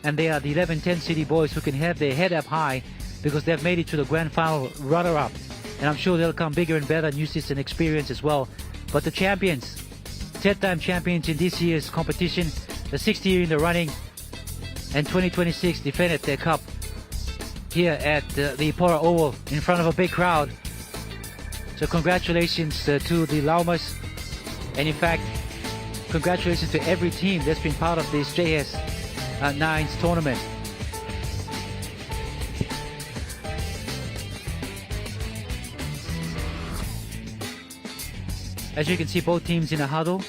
and they are the 11-10 City Boys, who can have their head up high because they've made it to the grand final runner-up, and I'm sure they'll come bigger and better, new season experience as well. But the champions, 10-time champions in this year's competition, the 6th year in the running, and 2026 defended their cup here at the Pora Oval in front of a big crowd. So congratulations to the Llamas, and in fact congratulations to every team that's been part of this JS 9s tournament. As you can see, both teams in a huddle,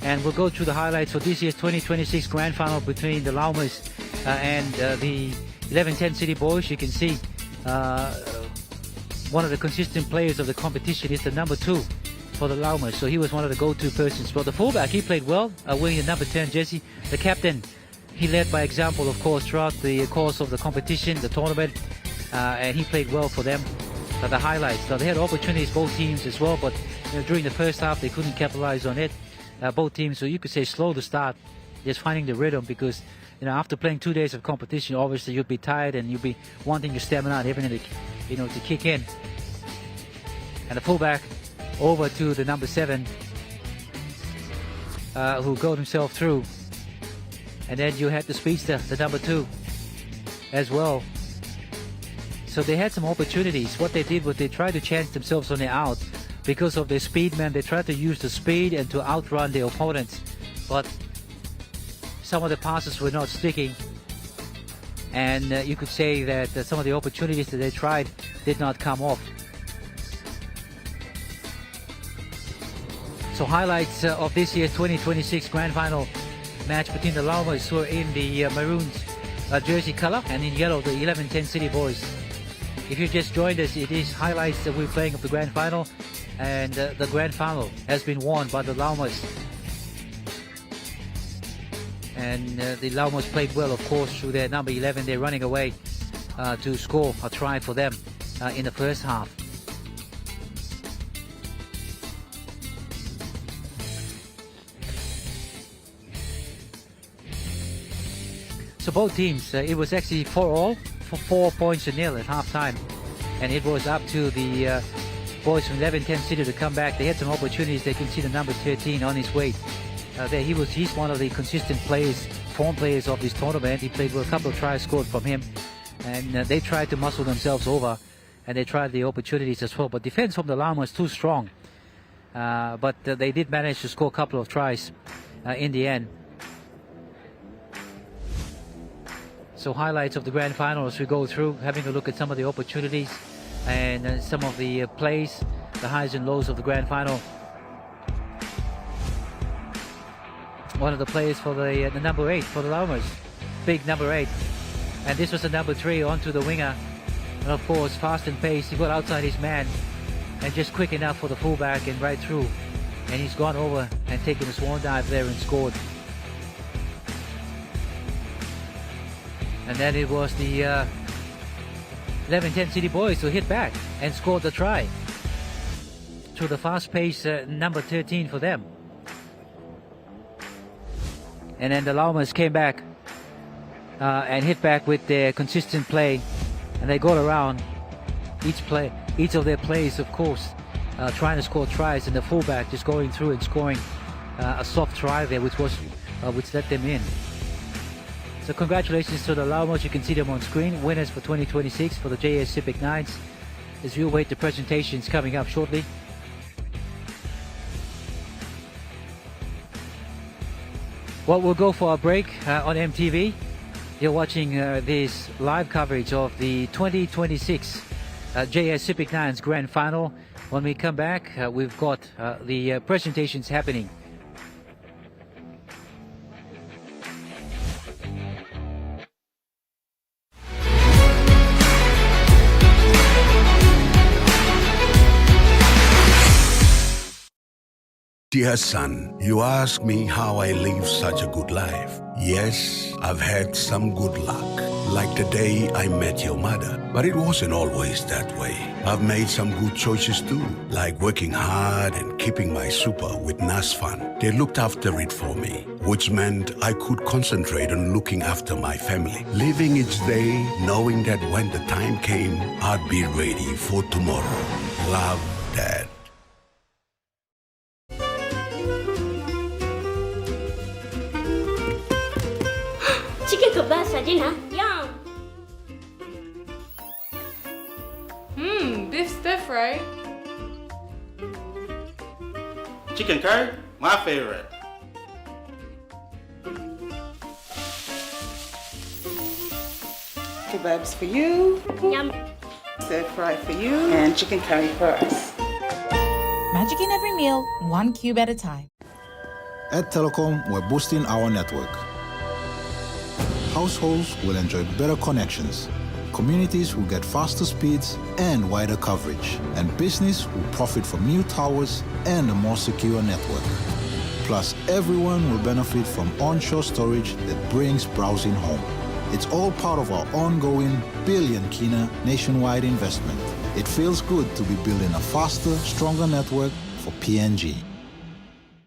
and we'll go through the highlights for this year's 2026 grand final between the Llamas and the 11-10 City Boys. You can see one of the consistent players of the competition is the number 2 for the Llamas, so he was one of the go-to persons. But the fullback, he played well, wearing the number 10 jersey. The captain he led by example, of course, throughout the course of the competition, the tournament, and he played well for them. The highlights. Now, they had opportunities, both teams as well, but during the first half, they couldn't capitalize on it. Both teams, so you could say slow to start, just finding the rhythm, because after playing 2 days of competition, obviously you'll be tired and you'll be wanting your stamina and everything to kick in. And the fullback over to the number 7, who got himself through. And then you had the speedster, the number 2, as well. So they had some opportunities. What they did was they tried to chance themselves on the out. Because of their speed, man, they tried to use the speed and to outrun their opponents. But some of the passes were not sticking. And you could say that some of the opportunities that they tried did not come off. So highlights of this year's 2026 Grand Final match between the Llamas, who are in the maroon jersey color, and in yellow, the 11-10 City Boys. If you just joined us, it is highlights that we're playing of the Grand Final, and the Grand Final has been won by the Llamas. And the Llamas played well, of course, through their number 11. They're running away to score a try for them in the first half. So both teams, it was actually 4-4 for 4 points to nil at halftime, and it was up to the boys from 11-10 City to come back. They had some opportunities. They can see the number 13 on his way. He's one of the consistent players, form players of this tournament. He played with a couple of tries scored from him, and they tried to muscle themselves over, and they tried the opportunities as well. But defense from the Llamas too strong, but they did manage to score a couple of tries in the end. So highlights of the Grand Final as we go through, having a look at some of the opportunities and some of the plays, the highs and lows of the Grand Final. One of the players for the number 8 for the Llamas, big number 8. And this was the number 3 onto the winger. And of course, fast and pace, he got outside his man and just quick enough for the fullback and right through. And he's gone over and taken a swan dive there and scored. And then it was the 11-10 City Boys who hit back and scored the try through the fast-paced number 13 for them. And then the Llamas came back and hit back with their consistent play, and they got around each of their plays, of course, trying to score tries, and the fullback just going through and scoring a soft try there, which let them in. So congratulations to the Llamas. You can see them on screen, winners for 2026 for the JS SEPIK 9s. As we await the presentations coming up shortly. Well, we'll go for a break on MTV. You're watching this live coverage of the 2026 JS SEPIK 9s Grand Final. When we come back, we've got the presentations happening. Dear son, you ask me how I live such a good life. Yes, I've had some good luck, like the day I met your mother. But it wasn't always that way. I've made some good choices too, like working hard and keeping my super with NASFAN. They looked after it for me, which meant I could concentrate on looking after my family. Living each day, knowing that when the time came, I'd be ready for tomorrow. Love, Dad. Chicken kebab for dinner. Yum. Beef stir fry. Chicken curry, my favorite. Kebabs for you. Yum. Stir fry for you. And chicken curry for us. Magic in every meal, one cube at a time. At Telecom, we're boosting our network. Households will enjoy better connections. Communities will get faster speeds and wider coverage. And business will profit from new towers and a more secure network. Plus, everyone will benefit from onshore storage that brings browsing home. It's all part of our ongoing billion kina nationwide investment. It feels good to be building a faster, stronger network for PNG.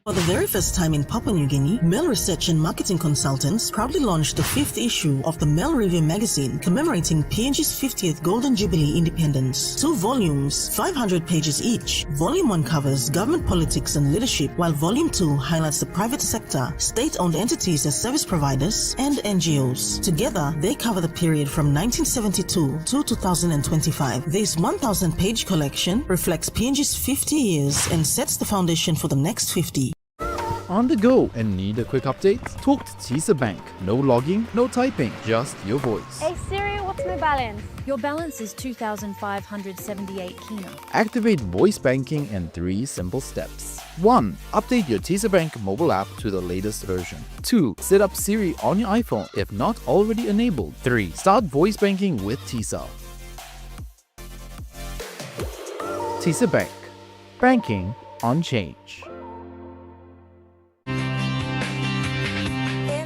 For the very first time in Papua New Guinea, Mail Research and Marketing Consultants proudly launched the 5th issue of the Mail Review magazine commemorating PNG's 50th Golden Jubilee independence. 2 volumes, 500 pages each. Volume 1 covers government politics and leadership, while Volume 2 highlights the private sector, state-owned entities as service providers, and NGOs. Together, they cover the period from 1972 to 2025. This 1,000-page collection reflects PNG's 50 years and sets the foundation for the next 50. On the go and need a quick update? Talk to Tisa Bank. No logging, no typing, just your voice. Hey Siri, what's my balance? Your balance is 2,578 kina. Activate voice banking in 3 simple steps. 1. Update your Tisa Bank mobile app to the latest version. 2. Set up Siri on your iPhone if not already enabled. 3. Start voice banking with Tisa. Tisa Bank. Banking on change.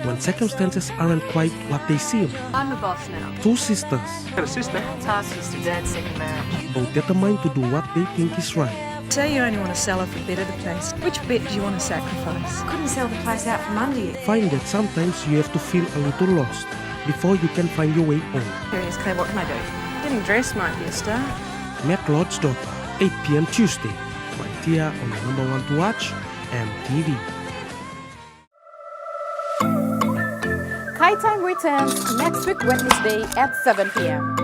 When circumstances aren't quite what they seem. I'm the boss now. 2 sisters, Got a sister? Half sister, dad's second marriage. both determined to do what they think is right. Say you only want to sell her for a bit of the place. Which bit do you want to sacrifice? Couldn't sell the place out from under you. Find that sometimes you have to feel a little lost before you can find your way home. Curious, Claire, what can I do? Getting dressed might be a start. Matt Lord's Daughter, 8 p.m. Tuesday, right here on the number 1 to watch, EMTV. Kai Time returns next week Wednesday at 7 p.m.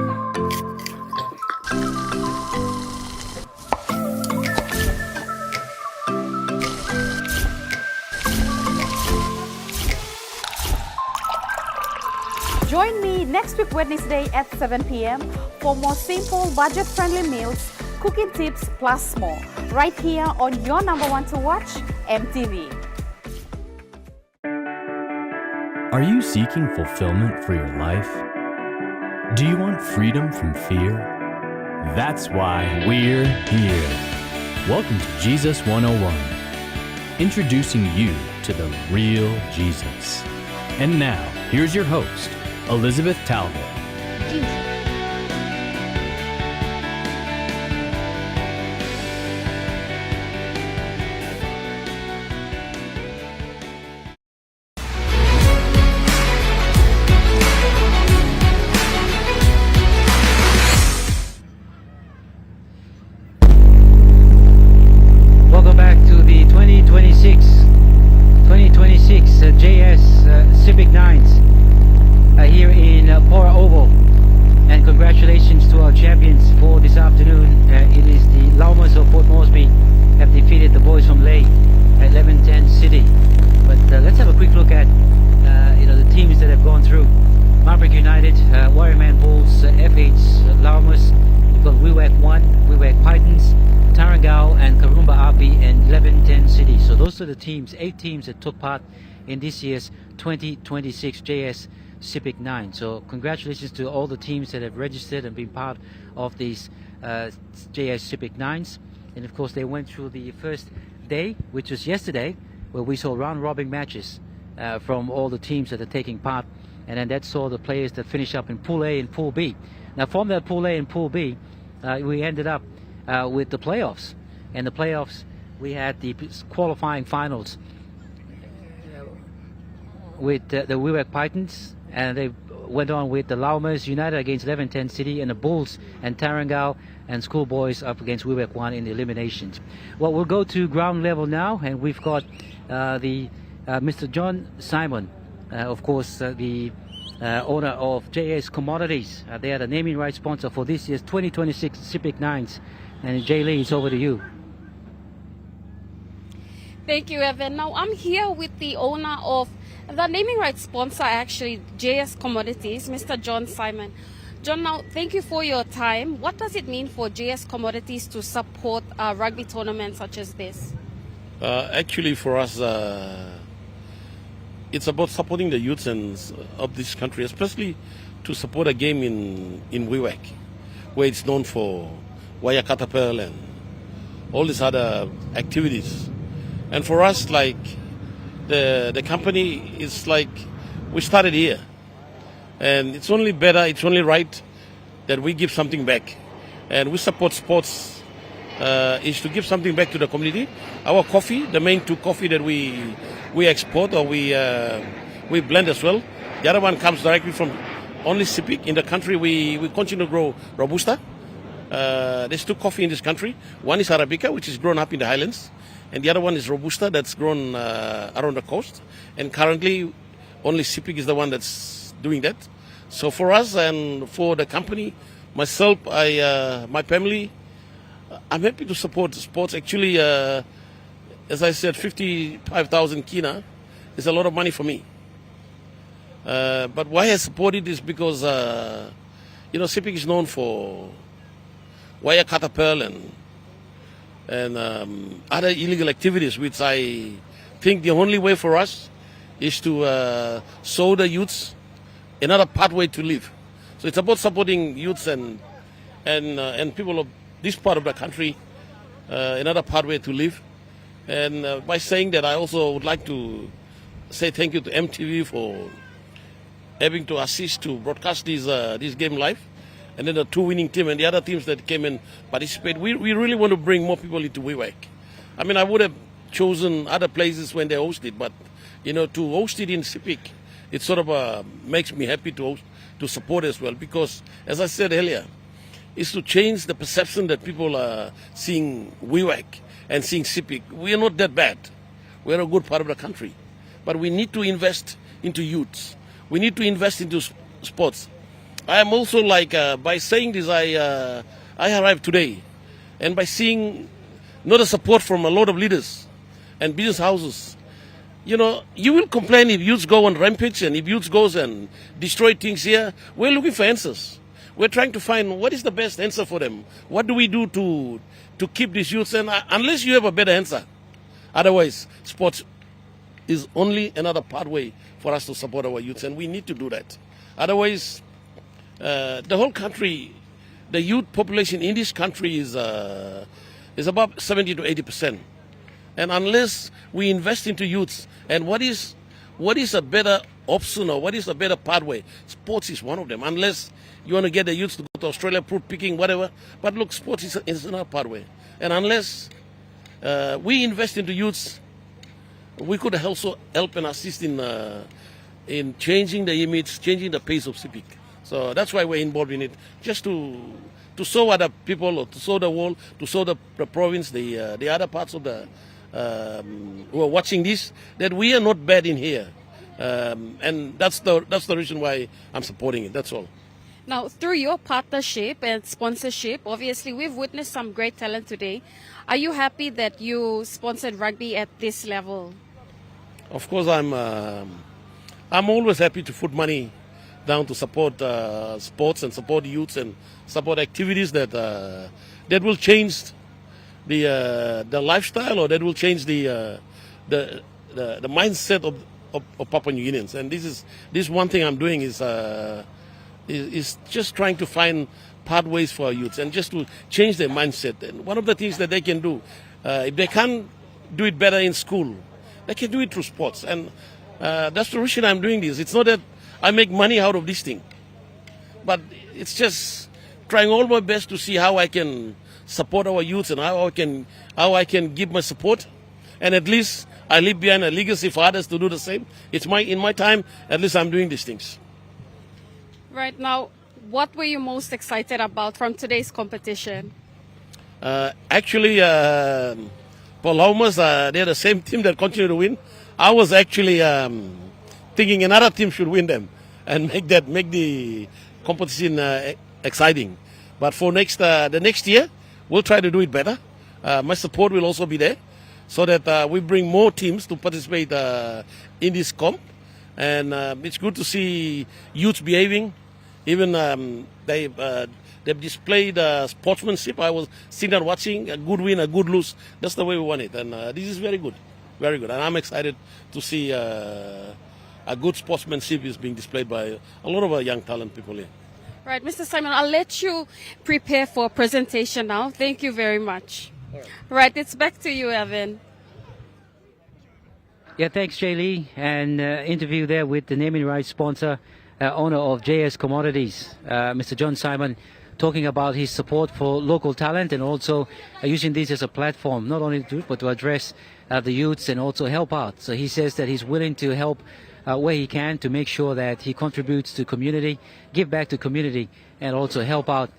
Join me next week Wednesday at 7 p.m. for more simple, budget-friendly meals, cooking tips, plus more, right here on your number 1 to watch, EMTV. Are you seeking fulfillment for your life? Do you want freedom from fear? That's why we're here. Welcome to Jesus 101, introducing you to the real Jesus. And now, here's your host, Elizabeth Talbot. Welcome back to the 2026 JS SEPIK 9s here in Pora Oval, and congratulations to our champions for this afternoon. It is the Llamas of Port Moresby have defeated the boys from Ley at 1110 City. But let's have a quick look at the teams that have gone through. Marik United, Warriorman Bulls, FH Llamas. You've got Wewak 1, Wewak Pitons, Tarangao and Karumba Api and 1110 City. So those are the teams, 8 teams that took part in this year's 2026 JS SEPIK 9. So congratulations to all the teams that have registered and been part of these JS SEPIK 9s. And of course they went through the first day, which was yesterday, where we saw round robin matches from all the teams that are taking part. And then that saw the players that finish up in Pool A and Pool B. Now from that Pool A and Pool B, we ended up with the playoffs. And the playoffs, we had the qualifying finals with the Wewak Pitons, and they went on with the Llamas United against 1110 City, and the Bulls and Tarangao and Schoolboys up against Wewak 1 in the eliminations. Well, we'll go to ground level now, and we've got Mr. John Simon, of course, the owner of JS Commodities. They are the naming rights sponsor for this year's 2026 SEPIK 9s. And Jay Lee, it's over to you. Thank you, Evan. Now I'm here with the owner of the naming rights sponsor, actually, JS Commodities, Mr. John Simon. John, now thank you for your time. What does it mean for JS Commodities to support a rugby tournament such as this? Actually, for us, it's about supporting the youths of this country, especially to support a game in Wewak, where it's known for wire catapult and all these other activities. And for us, like the company is like we started here, and it's only better, it's only right that we give something back, and we support sports is to give something back to the community. Our coffee, the main two coffee that we export or we blend as well. The other one comes directly from only SEPIK in the country. We continue to grow Robusta. There's two coffee in this country. One is Arabica, which is grown up in the highlands, and the other one is Robusta, that's grown around the coast. And currently, only SEPIK is the one that's doing that. So for us and for the company, myself, my family, I'm happy to support sports. Actually, as I said, 55,000 kina is a lot of money for me. But why I support it is because, SEPIK is known for wire cutter pearl and other illegal activities, which I think the only way for us is to show the youths another pathway to live. So it's about supporting youths and people of this part of the country, another pathway to live. And by saying that, I also would like to say thank you to EMTV for having to assist to broadcast this game live. And then the two winning team and the other teams that came and participate. We really want to bring more people into Wewak. I mean, I would have chosen other places when they host it, but to host it in SEPIK, it sort of makes me happy to support as well, because as I said earlier, it's to change the perception that people are seeing Wewak and seeing SEPIK. We are not that bad. We're a good part of the country, but we need to invest into youths. We need to invest into sports. I am also by saying this, I arrived today, and by seeing not a support from a lot of leaders and business houses, you will complain if youths go on rampage and if youths goes and destroy things here. We're looking for answers. We're trying to find what is the best answer for them. What do we do to keep these youths? And unless you have a better answer, otherwise sports is only another pathway for us to support our youths, and we need to do that. Otherwise, the whole country, the youth population in this country is about 70 to 80%. And unless we invest into youths, and what is a better option or what is a better pathway? Sports is one of them. Unless you want to get the youths to go to Australia, fruit picking, whatever. But look, sports is another pathway. And unless we invest into youths, we could also help and assist in changing the image, changing the pace of SEPIK. So that's why we're involved in it, just to show other people, or to show the world, to show the province, the other parts of the who are watching this, that we are not bad in here, and that's the reason why I'm supporting it. That's all. Now, through your partnership and sponsorship, obviously we've witnessed some great talent today. Are you happy that you sponsored rugby at this level? Of course, I'm always happy to put money down to support sports and support youths and support activities that will change the lifestyle, or that will change the mindset of Papua New Guineans. And this one thing I'm doing is just trying to find pathways for our youths and just to change their mindset. And one of the things that they can do, if they can't do it better in school, they can do it through sports. And that's the reason I'm doing this. It's not that I make money out of this thing, but it's just trying all my best to see how I can support our youth and how I can give my support, and at least I leave behind a legacy for others to do the same. In my time, at least I'm doing these things. Right now, what were you most excited about from today's competition? Actually, for Llamas, they're the same team that continue to win. I was actually thinking another team should win them and make the competition exciting. But for the next year, we'll try to do it better. My support will also be there, so that we bring more teams to participate in this comp. And it's good to see youths behaving. Even they've displayed sportsmanship. I was sitting there watching, a good win, a good lose. That's the way we want it. And this is very good, very good. And I'm excited to see a good sportsmanship is being displayed by a lot of young talent people here. Right, Mr. Simon, I'll let you prepare for a presentation now. Thank you very much. Right, it's back to you, Evan. Yeah, thanks, Jay Lee. And interview there with the naming rights sponsor, owner of JS Commodities, Mr. John Simon, talking about his support for local talent and also using this as a platform, not only to, but to address the youths and also help out. So he says that he's willing to help where he can to make sure that he contributes to community, give back to community, and also help out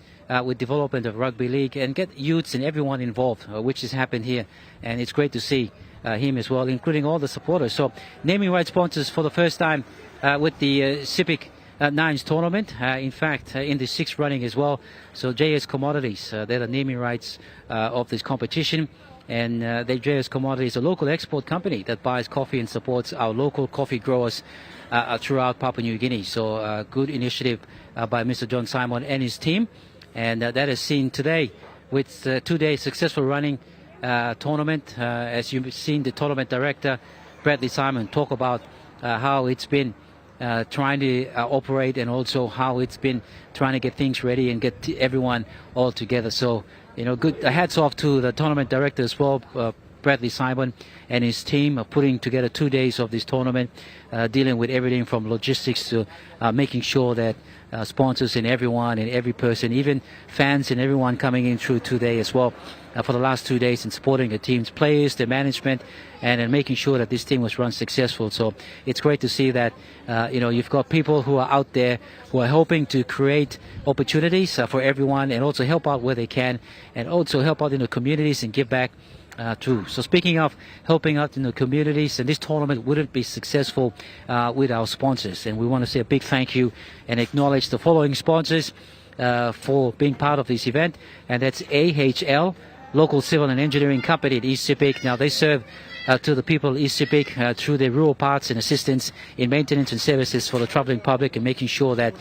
with development of rugby league and get youths and everyone involved, which has happened here. And it's great to see him as well, including all the supporters. So naming rights sponsors for the first time with the SEPIK Nines tournament, in fact in the sixth running as well. So JS Commodities, they're the naming rights of this competition, and JS Commodities, a local export company that buys coffee and supports our local coffee growers throughout Papua New Guinea. So good initiative by Mr. John Simon and his team, and that is seen today with 2-day successful running tournament. As you've seen the tournament director Bradley Simon talk about how it's been trying to operate, and also how it's been trying to get things ready and get everyone all together. So, you know, good hats off to the tournament director as well, Bradley Simon and his team, putting together 2 days of this tournament, dealing with everything from logistics to making sure that sponsors and everyone and every person, even fans and everyone coming in through today as well for the last 2 days, and supporting the team's players, the management, and making sure that this team was run successful. So it's great to see that you know, you've got people who are out there who are helping to create opportunities for everyone, and also help out where they can, and also help out in the communities and give back too. So speaking of helping out in the communities, and this tournament wouldn't be successful with our sponsors, and we want to say a big thank you and acknowledge the following sponsors for being part of this event, and that's AHL, local civil and engineering company at East SEPIK. Now they serve to the people of East SEPIK through their rural parts and assistance in maintenance and services for the travelling public, and making sure that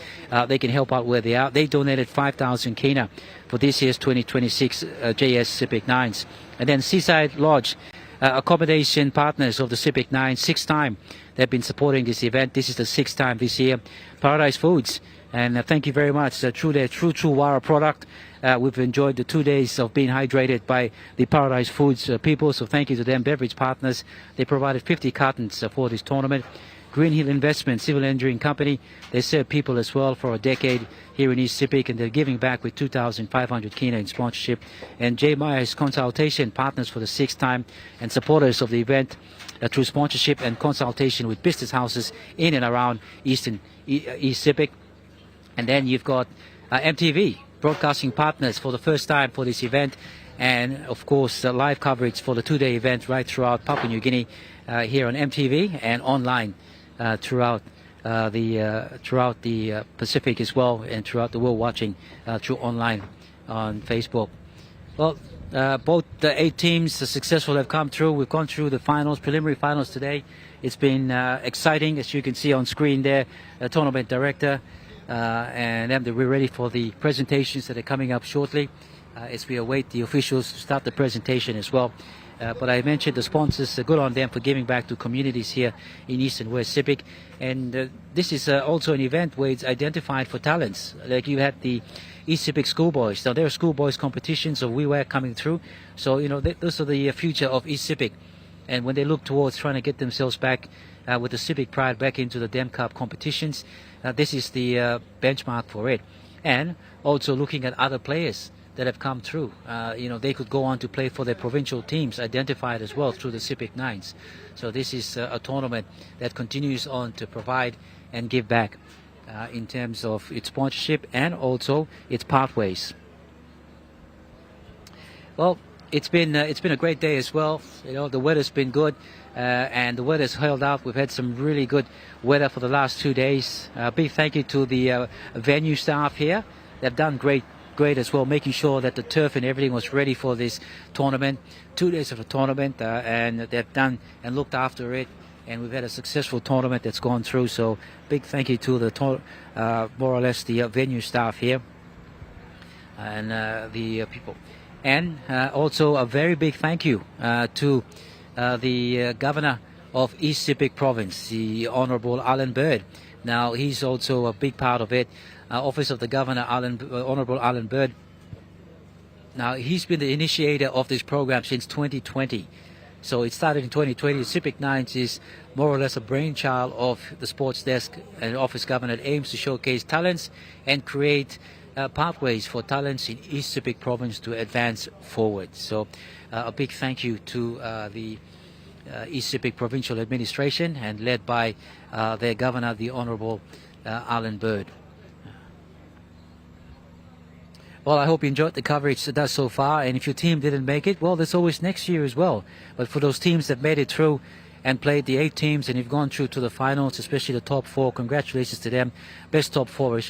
they can help out where they are. They donated 5,000 kina for this year's 2026 JS SEPIK Nines. And then Seaside Lodge, accommodation partners of the SEPIK Nines, sixth time they've been supporting this event. This is the sixth time this year. Paradise Foods, and thank you very much. Through their True Wara product, we've enjoyed the 2 days of being hydrated by the Paradise Foods people, so thank you to them. Beverage partners, they provided 50 cartons for this tournament. Green Hill Investment, civil engineering company, they serve people as well for a decade here in East SEPIK, and they're giving back with 2,500 kina in sponsorship. And J. Myers Consultation, partners for the sixth time and supporters of the event through sponsorship and consultation with business houses in and around East SEPIK. And then you've got MTV, broadcasting partners for the first time for this event, and of course live coverage for the 2-day event right throughout Papua New Guinea here on MTV and online throughout the Pacific as well, and throughout the world, watching through online on Facebook. Well, both the 8 teams successful have come through. We've gone through the finals, preliminary finals today. It's been exciting, as you can see on screen there, the tournament director. And then we're ready for the presentations that are coming up shortly as we await the officials to start the presentation as well. But I mentioned the sponsors, good on them for giving back to communities here in East and West SEPIK. And this is also an event where it's identified for talents. Like you had the East SEPIK schoolboys. Now there are schoolboys competitions of Wewak coming through. So, you know, those are the future of East SEPIK. And when they look towards trying to get themselves back with the SEPIK pride back into the Dem Cup competitions, this is the benchmark for it. And also looking at other players that have come through. You know, they could go on to play for their provincial teams, identified as well through the SEPIK Nines. So this is a tournament that continues on to provide and give back in terms of its sponsorship and also its pathways. Well, it's been a great day as well. You know, the weather's been good. And the weather's held out. We've had some really good weather for the last 2 days. Big thank you to the venue staff here. They've done great as well, making sure that the turf and everything was ready for this tournament. 2 days of a tournament, and they've done and looked after it. And we've had a successful tournament that's gone through. So big thank you to the more or less the venue staff here and the people. And also a very big thank you to the governor of East SEPIK province, the Honourable Alan Bird. Now he's also a big part of it. Office of the Governor, Honourable Alan Bird. Now he's been the initiator of this program since 2020. So it started in 2020. SEPIK 9 is more or less a brainchild of the sports desk and office governor that aims to showcase talents and create pathways for talents in East SEPIK province to advance forward. So a big thank you to the East SEPIK provincial administration and led by their governor, the Honourable Alan Bird. Well, I hope you enjoyed the coverage thus so far, and if your team didn't make it, well, there's always next year as well. But for those teams that made it through and played the 8 teams and you've gone through to the finals, especially the top 4, congratulations to them. Best top 4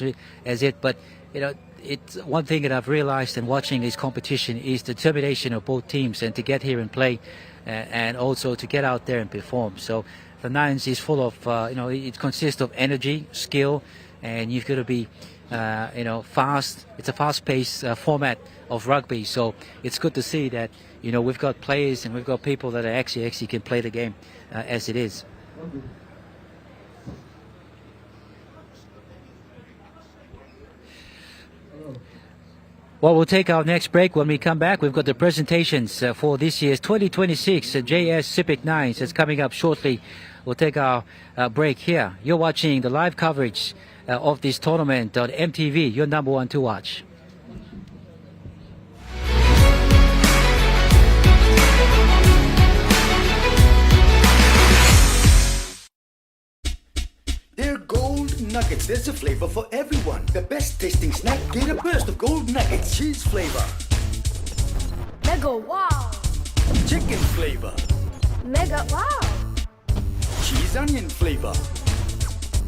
as it. But you know, it's one thing that I've realized in watching this competition is the determination of both teams, and to get here and play and also to get out there and perform. So the Nines is full of it consists of energy, skill, and you've got to be fast. It's a fast-paced format of rugby, so it's good to see that we've got players and we've got people that are actually can play the game as it is. Well, we'll take our next break. When we come back, we've got the presentations for this year's 2026 JS SEPIK 9s that's coming up shortly. We'll take our break here. You're watching the live coverage of this tournament on EMTV, your number 1 to watch. They're gold nuggets. There's a flavor for everyone. The best tasting snack. Get a burst of gold nuggets. Cheese flavor. Mega wow. Chicken flavor. Mega wow. Cheese onion flavor.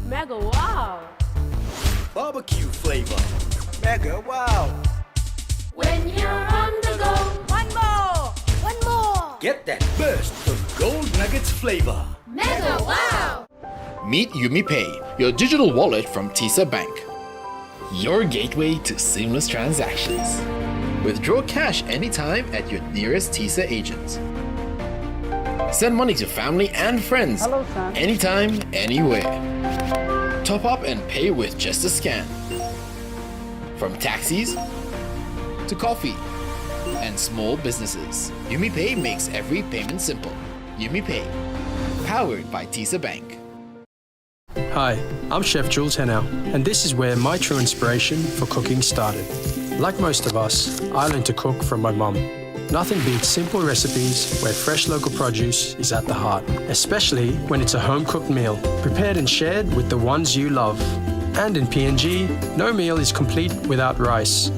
Mega wow. Barbecue flavor. Mega wow. When you're on the go, one more. One more. Get that burst of gold nuggets flavor. Mega wow. Meet YumiPay, your digital wallet from TISA Bank. Your gateway to seamless transactions. Withdraw cash anytime at your nearest TISA agent. Send money to family and friends. Hello, son. Anytime, anywhere. Top up and pay with just a scan. From taxis to coffee and small businesses, YumiPay makes every payment simple. YumiPay, powered by TISA Bank. Hi, I'm Chef Jules Henao, and this is where my true inspiration for cooking started. Like most of us, I learned to cook from my mum. Nothing beats simple recipes where fresh local produce is at the heart, especially when it's a home-cooked meal, prepared and shared with the ones you love. And in PNG, no meal is complete without rice.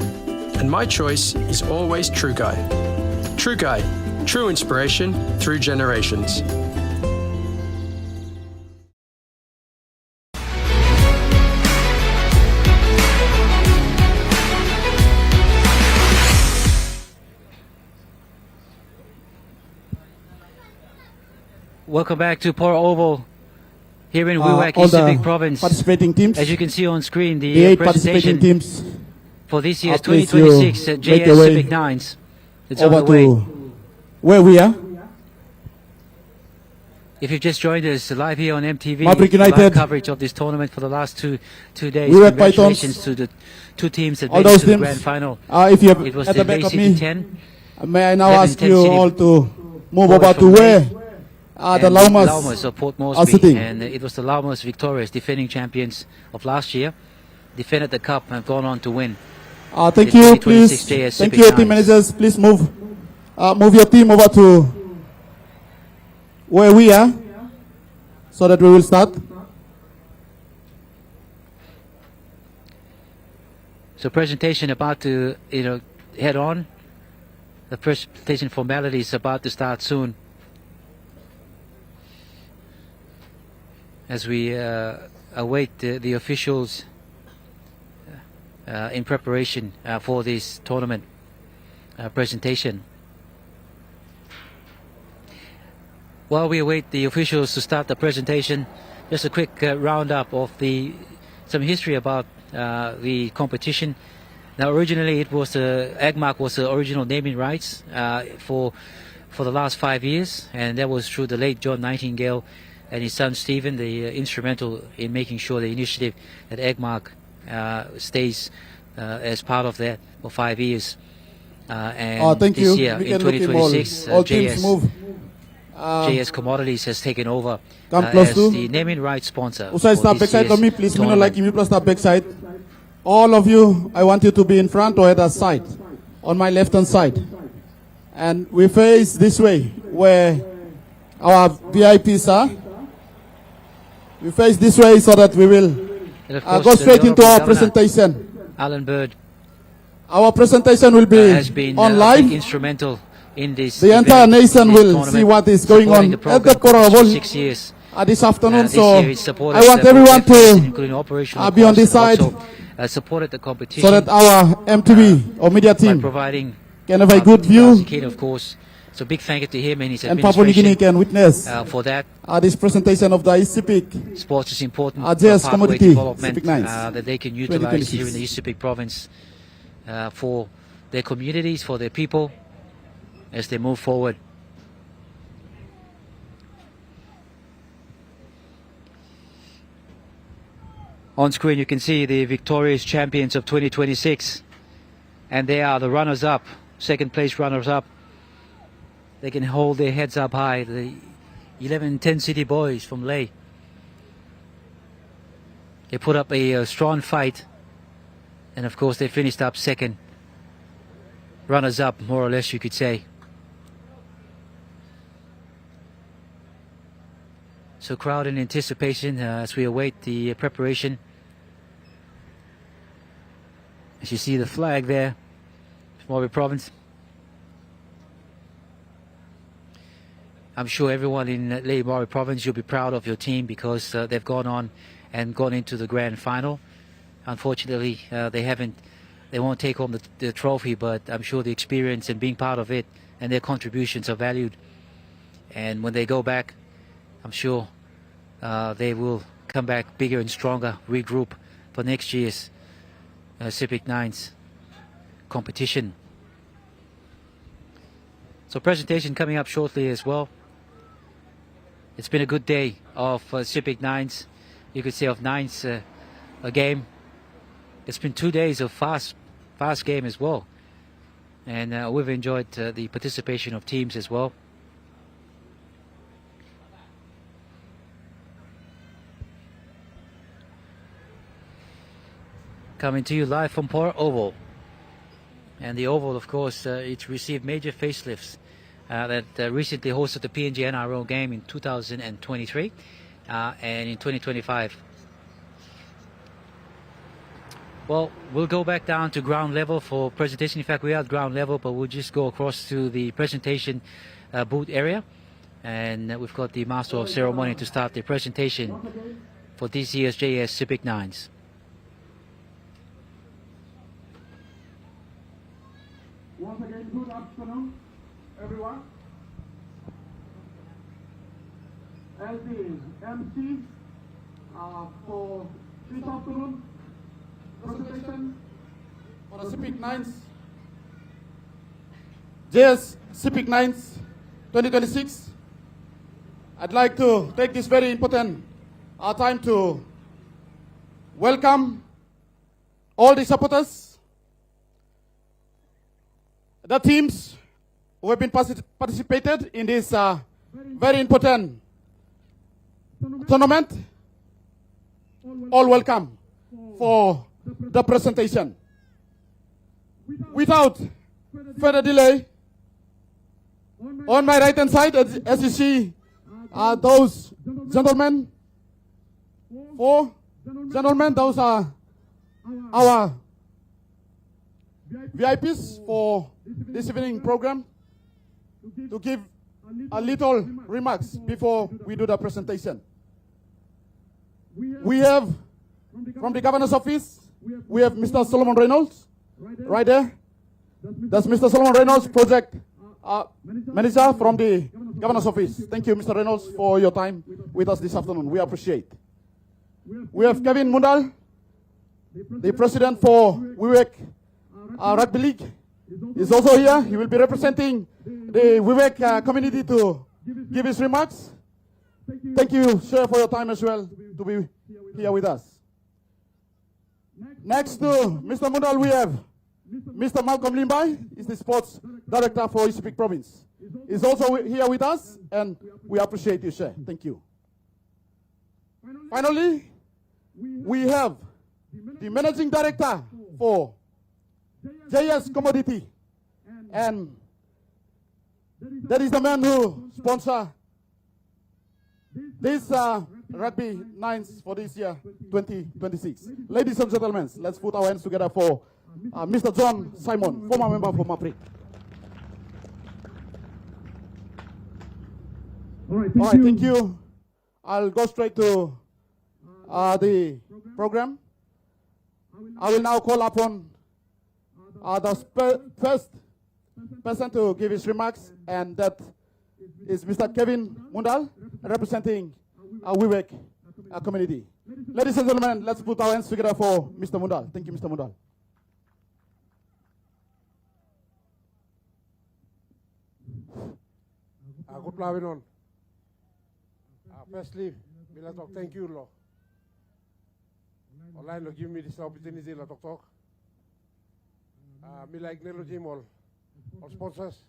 And my choice is always True Guy. True Guy, true inspiration through generations. Welcome back to Port Oval here in Wewak, East SEPIK province. Participating teams. As you can see on screen, The the 8 participating presentation teams. for this year's Please 2026 you make JS your way SEPIK 9s. It's on over the way. to where we are. If you've just joined us live here on MTV, Marik live United. coverage of this tournament for the last two days. Wewak Congratulations Pitons. to the 2 teams that All made it those to the teams. grand final. If you have It was at the the back Bay of City me, 10. may I now 11, ask 10 you City all to move boys over to from where May. the And Llamas of Port are Moresby, sitting. and it was the Llamas victorious, defending champions of last year, defended the cup and have gone on to win. Thank the you, 2026 please. JS Thank SEPIK you, team 9s. managers. Please move your team over to where we are, so that we will start. So presentation about to head on. The presentation formality is about to start soon. As we await the officials in preparation for this tournament presentation. While we await the officials to start the presentation, just a quick roundup of some history about the competition. Now, originally, it was AgMark was the original naming rights for the last 5 years, and that was through the late John Nightingale and his son Stephen, instrumental in making sure the initiative that AgMark stays as part of that for 5 years. And Thank this you. year, We in can look in all 2026, teams JS move. JS Commodities has taken over come close as to the naming rights sponsor. Usai for start this backside year's of me, please. Me no tournament. like me plus start backside. All of you, I want you to be in front or at the side, on my left hand side. And we face this way, where our VIPs are. We face this way so that we will And of course, go straight the into our Honourable Governor, presentation. Alan Bird Our presentation will be has been on I live. think, instrumental in this. The event, entire nation in this will tournament, see what is going supporting on the at the program for Pora 6 years. this afternoon. This So year it supported, I want both everyone efforts, to including operational be on costs, this and side also, supported the competition so that our MTV or media by team providing can have a good view Kid, of course. So big thank you to him and his and Papua New Guinea administration can witness for that. this presentation of the SEPIK. Sports is important JS for pathway Commodity development SEPIK 9 that they can utilize here in the 2026. East Sepik province for their communities, for their people as they move forward. On screen you can see the victorious champions of 2026, and they are the runners-up, second place runners-up. They can hold their heads up high, the 11-10 City Boys from Leh. They put up a strong fight, and of course they finished up second. Runners-up, more or less you could say. So crowd in anticipation as we await the preparation. As you see the flag there, Mori province. I'm sure everyone in Leh Mori province, you'll be proud of your team because they've gone on and gone into the grand final. Unfortunately, they won't take home the trophy, but I'm sure the experience and being part of it and their contributions are valued. And when they go back, I'm sure they will come back bigger and stronger, regroup for next year's SEPIK 9's competition. So presentation coming up shortly as well. It's been a good day of SEPIK 9's, you could say of 9's a game. It's been 2 days of fast game as well. And we've enjoyed the participation of teams as well. Coming to you live from Port Oval. And the Oval, of course, it's received major facelifts that recently hosted the PNG NRL game in 2023 and in 2025. Well, we'll go back down to ground level for presentation. In fact, we are at ground level, but we'll just go across to the presentation booth area. And we've got the Master of Ceremony to start the presentation for this year's JS SEPIK 9's. Once again, good afternoon, everyone. As the MC for this afternoon presentation for the SEPIK 9's, JS SEPIK 9's 2026, I'd like to take this very important time to welcome all the supporters, the teams who have been participated in this very important tournament. All welcome for the presentation. Without further delay, on my right hand side, as you see, those gentlemen, four gentlemen, those are our VIPs for this evening program, to give a little remarks before we do the presentation. We have from the governor's office, we have Mr. Solomon Reynolds right there. That's Mr. Solomon Reynolds, project manager from the governor's office. Thank you, Mr. Reynolds, for your time with us this afternoon. We appreciate. We have Kevin Mundal, the president for Wewak Rugby League, is also here. He will be representing the Wewak community to give his remarks. Thank you, sir, for your time as well to be here with us. Next to Mr. Mundal, we have Mr. Malcolm Limbai, is the sports Director for SEPIK Province, is also here with us, and we appreciate you, sir. Thank you. Finally, we have the Managing Director for JS Commodity, and that is the man who sponsor this rugby nines for this year 2026. Ladies and gentlemen, let's put our hands together for Mr. John Simon, former member for Marik. All right, thank you. I'll go straight to the program. I will now call upon the first person to give his remarks, and that is Mr. Kevin Mundal, representing Wewak community. Ladies and gentlemen, let's put our hands together for Mr. Mundal. Thank you, Mr. Mundal. Good afternoon. Firstly, I talk thank you, Lord. Online, give me this opportunity to talk. Me like acknowledge all sponsors.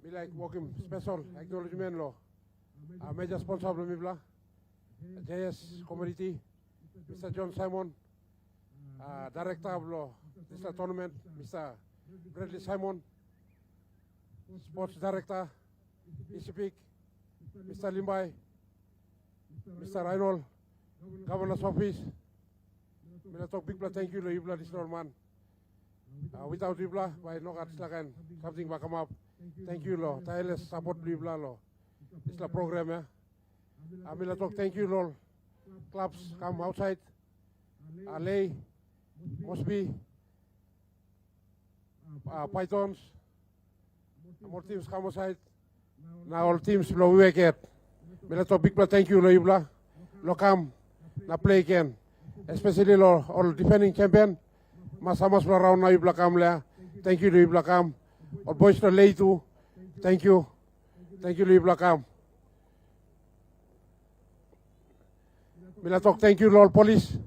Me like welcome special acknowledgement, Lord. Major sponsor of me, JS Community, Mr. John Simon, Director of Law, Mr. Tournament, Mr. Bradley Simon, Sports Director, SEPIK, Mr. Limbai, Mr. Reinhold, Governor's Office. I talk big thank you to Ibla this man. Without Ibla, by no silakan something will come up. Thank you, Lord. Tireless support Ibla, Lord. This is the program, yeah. I talk thank you, Lord. Clubs come outside. Lay, Mosby, Pitons. More teams come outside. Now all teams blow Wewak it. I talk big thank you, Lord Ibla. Lo come, na play again. Especially all defending champion. Mas around na Ibla come le. Thank you, Ibla come. All boys to lay too. Thank you. Thank you, Ibla come. I talk thank you, Lord Police.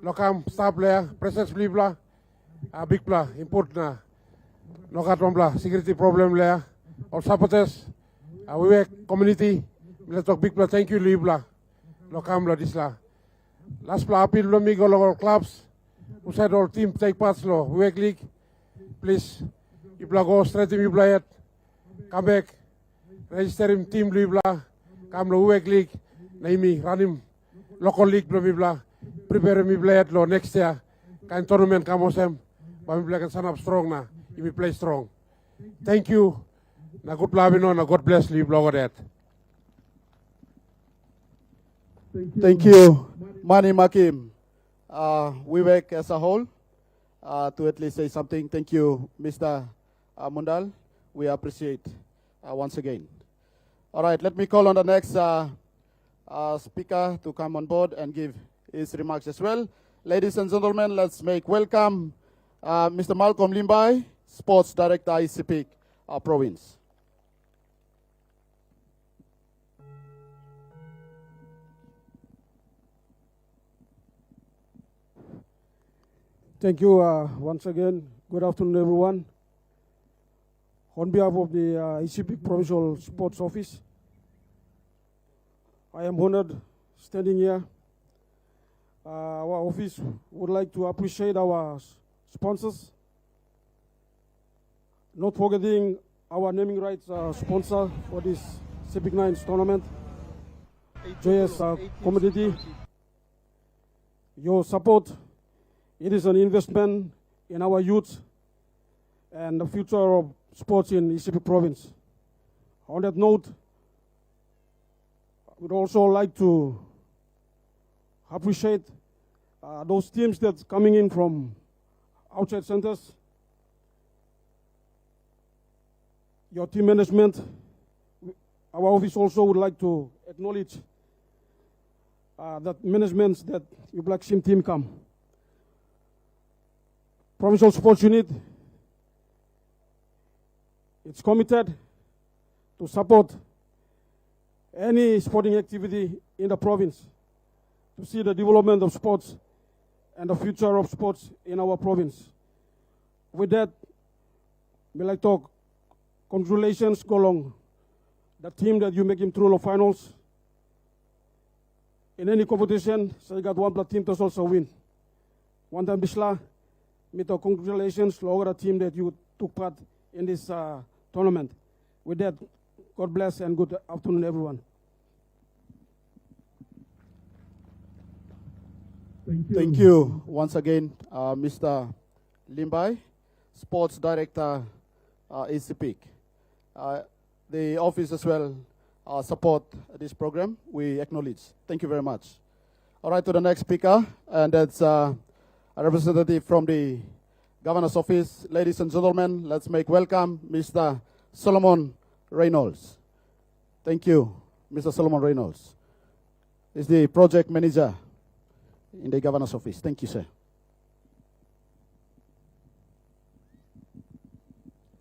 Lokam staff le, presence Ibla. Big bla, important na. Lokat bla, security problem le. All supporters. Wewak community. I talk big bla, thank you, Ibla. Lokam la disla. Last play appeal lo mi go all clubs. Who said all team take parts lo Wewak League. Please, Ibla go straight to Ibla yet. Come back. Register him team lo Ibla. Come lo Wewak League. Naimi run him local league lo Ibla. Prepare him Ibla yet lo next year. Kain tournament come osem. But Ibla can stand up strong na. He play strong. Thank you. Na good labino na God bless you Ibla that. Thank you, Mani Makim. Wewak as a whole, to at least say something. Thank you, Mr. Mundal. We appreciate once again. All right, let me call on the next speaker to come on board and give his remarks as well. Ladies and gentlemen, let's make welcome Mr. Malcolm Limbai, Sports Director, SEPIK Province. Thank you once again. Good afternoon, everyone. On behalf of the SEPIK Provincial Sports Office, I am honored standing here. Our office would like to appreciate our sponsors, not forgetting our naming rights sponsor for this SEPIK 9 tournament, JS Commodity. Your support, it is an investment in our youth and the future of sports in SEPIK province. On that note, I would also like to appreciate those teams that's coming in from outside centers. Your team management, our office also would like to acknowledge that management that your Black Sim team come. Provincial Sports Unit, it's committed to support any sporting activity in the province to see the development of sports and the future of sports in our province. With that, we like to talk, congratulations go long. The team that you make him through the finals. In any competition, saya got one team to also win. One time bisla, me to congratulations to the team that you took part in this tournament. With that, God bless and good afternoon, everyone. Thank you once again, Mr. Limbai, Sports Director, SEPIK. The office as well support this program. We acknowledge. Thank you very much. All right, to the next speaker, and that's a representative from the Governor's Office. Ladies and gentlemen, let's make welcome Mr. Solomon Reynolds. Thank you, Mr. Solomon Reynolds. He's the project manager in the Governor's Office. Thank you, sir.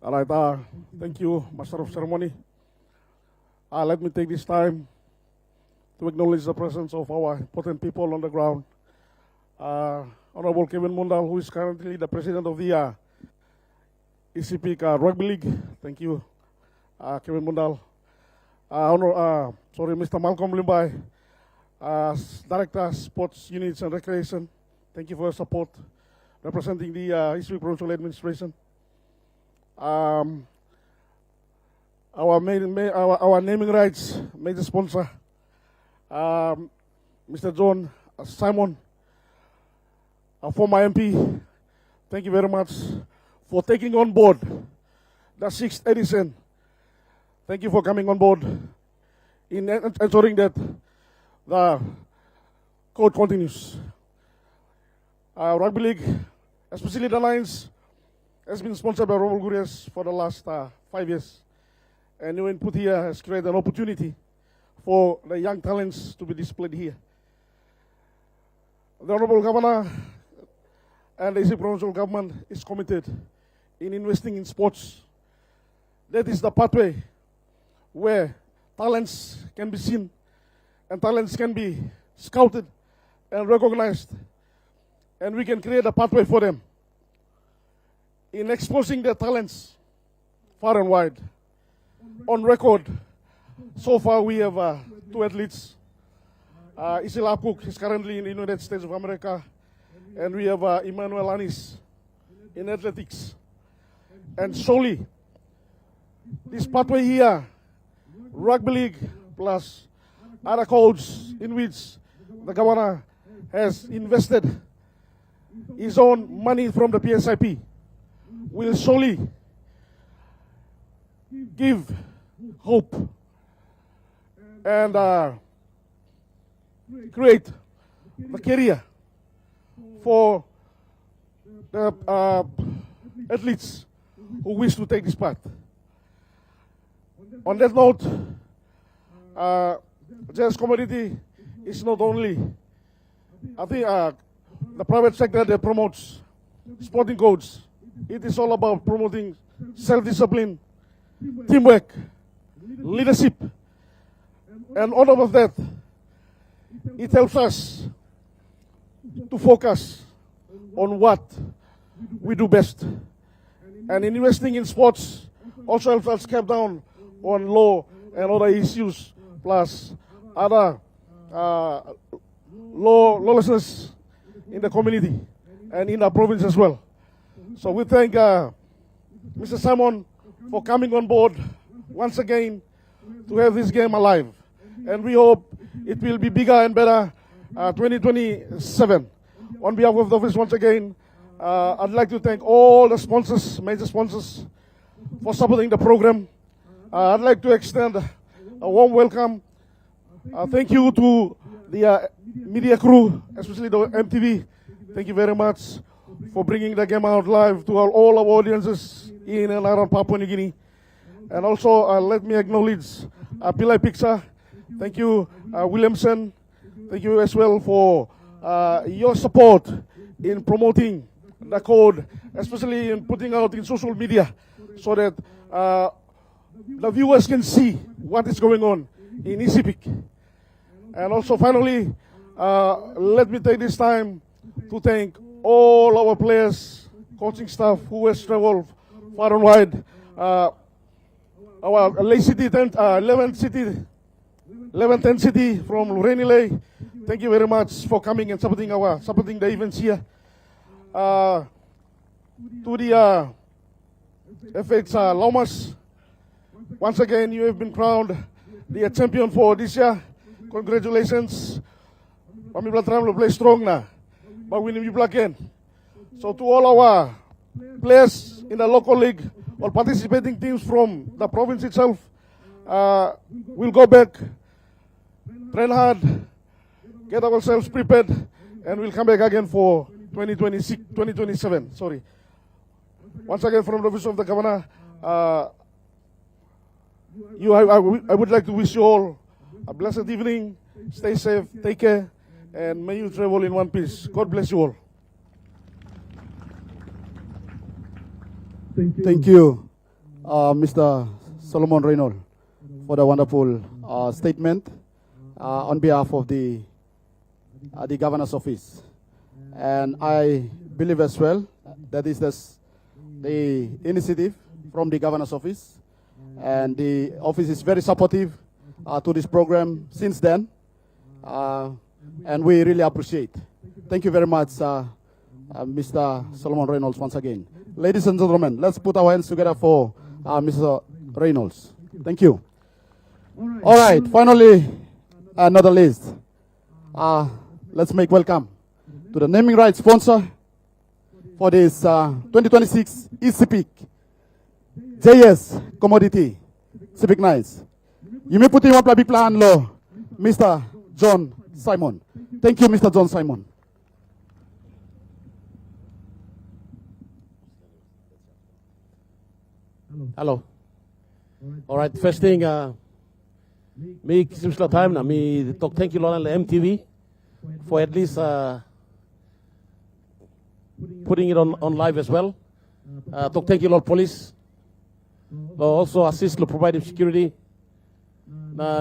All right, thank you, Master of Ceremony. Let me take this time to acknowledge the presence of our important people on the ground. Honorable Kevin Mundal, who is currently the president of the SEPIK Rugby League. Thank you, Kevin Mundal. Mr. Malcolm Limbai, Director, Sports Units and Recreation. Thank you for your support, representing the SEPIK Provincial Administration. Our naming rights major sponsor, Mr. John Simon, a former MP. Thank you very much for taking on board the 6th edition. Thank you for coming on board in ensuring that the code continues. Rugby League, especially the Lions, has been sponsored by Robert Gurias for the last 5 years. And your input here has created an opportunity for the young talents to be displayed here. The Honorable Governor and the SEPIK Provincial Government is committed in investing in sports. That is the pathway where talents can be seen and talents can be scouted and recognized, and we can create a pathway for them in exposing their talents far and wide. On record, so far we have 2 athletes. Isil Apuk is currently in the United States of America, and we have Emmanuel Anis in athletics. And solely, this pathway here, Rugby League plus other codes in which the governor has invested his own money from the PSIP, will surely give hope and create a career for the athletes who wish to take this path. On that note, jazz community is not only, I think, the private sector that promotes sporting codes. It is all about promoting self-discipline, teamwork, leadership, and all of that. It helps us to focus on what we do best. And investing in sports also helps us cut down on law and other issues, plus other lawlessness in the community and in the province as well. So we thank Mr. Simon for coming on board once again to have this game alive. And we hope it will be bigger and better 2027. On behalf of the office once again, I'd like to thank all the sponsors, major sponsors, for supporting the program. I'd like to extend a warm welcome. Thank you to the media crew, especially the EMTV. Thank you very much for bringing the game out live to all our audiences in and around Papua New Guinea. And also, let me acknowledge Pillai Pixa. Thank you, Williamson. Thank you as well for your support in promoting the code, especially in putting out in social media, so that the viewers can see what is going on in SEPIK. And also, finally, let me take this time to thank all our players, coaching staff who has traveled far and wide. Our Lake City, 11 10 City from Renile. Thank you very much for coming and supporting the events here. To the FX Llamas, once again you have been crowned the champion for this year. Congratulations. Kami belah play strong na, but we need to again. So to all our players in the local league or participating teams from the province itself, we'll go back, train hard, get ourselves prepared, and we'll come back again for 2027. Sorry. Once again, from the office of the governor, I would like to wish you all a blessed evening. Stay safe, take care, and may you travel in one piece. God bless you all. Thank you, Mr. Solomon Reynolds, for the wonderful statement on behalf of the governor's office. And I believe as well that is the initiative from the governor's office, and the office is very supportive to this program since then, and we really appreciate. Thank you very much, Mr. Solomon Reynolds, once again. Ladies and gentlemen, let's put our hands together for Mr. Reynolds. Thank you. All right, finally, another list. Let's make welcome to the naming rights sponsor for this 2026 SEPIK JS Commodity Civic Nights. You may put in one big plan, Mr. John Simon. Thank you, Mr. John Simon. Hello. All right, first thing, me seems the time now. Me talk thank you, Lord, EMTV, for at least putting it on live as well. Talk thank you, Lord Police. Also assist to provide security.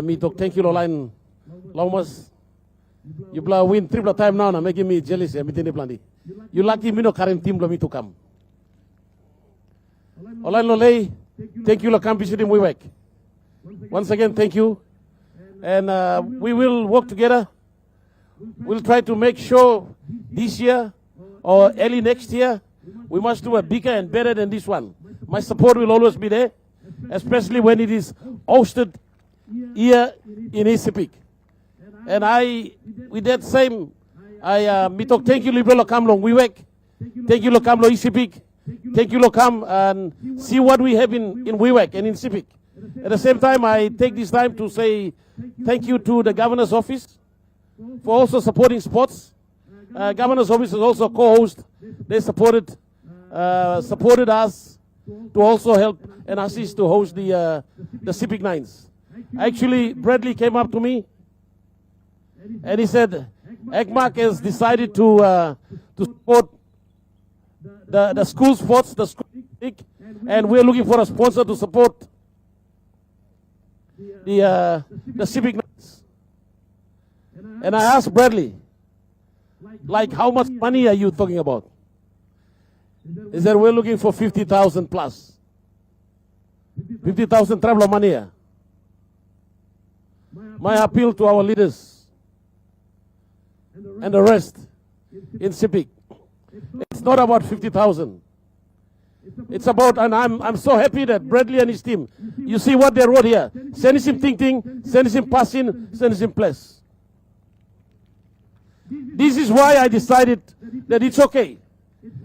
Me talk thank you, Lord Line Llamas. You win triple time now, making me jealous. You lucky me no current team me to come. Online Lolay, thank you, Camp City Wewak. Once again, thank you. And we will work together. We'll try to make sure this year or early next year, we must do a bigger and better than this one. My support will always be there, especially when it is hosted here in SEPIK. And with that same, me talk thank you, Liberal Kamlong Wewak. Thank you, Kamlong SEPIK. Thank you, come and see what we have in Wewak and in SEPIK. At the same time, I take this time to say thank you to the governor's office for also supporting sports. Governor's office is also co-host. They supported us to also help and assist to host the SEPIK Nines. Actually, Bradley came up to me and he said, ECMAC has decided to support the school sports, the school league, and we're looking for a sponsor to support the SEPIK Nights. And I asked Bradley, like, how much money are you talking about? He said, we're looking for 50,000 plus. 50,000 travel money here. My appeal to our leaders and the rest in SEPIK, it's not about 50,000. It's about, and I'm so happy that Bradley and his team, you see what they wrote here. Send him thinking, send him passing, send him place. This is why I decided that it's okay.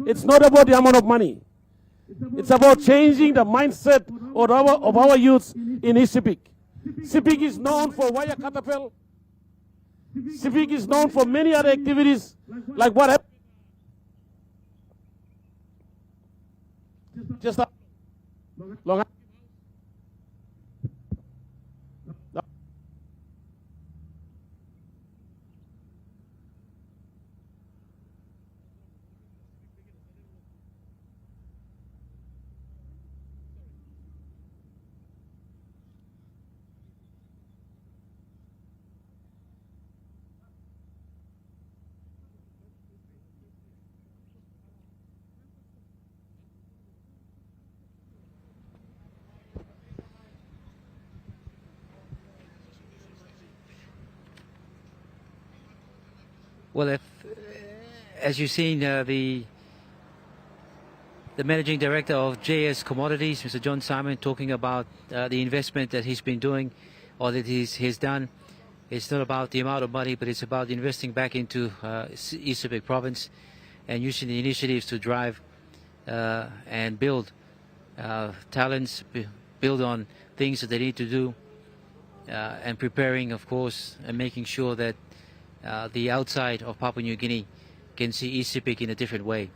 It's not about the amount of money. It's about changing the mindset of our youths in SEPIK. SEPIK is known for Waya Katapel. SEPIK is known for many other activities, like what happened. Just long. Well, as you've seen, the managing director of JS Commodities, Mr. John Simon, talking about the investment that he's been doing, or that he's done. It's not about the amount of money, but it's about investing back into East Sepik province and using the initiatives to drive and build talents, build on things that they need to do, and preparing, of course, and making sure that the outside of Papua New Guinea can see East Sepik in a different way.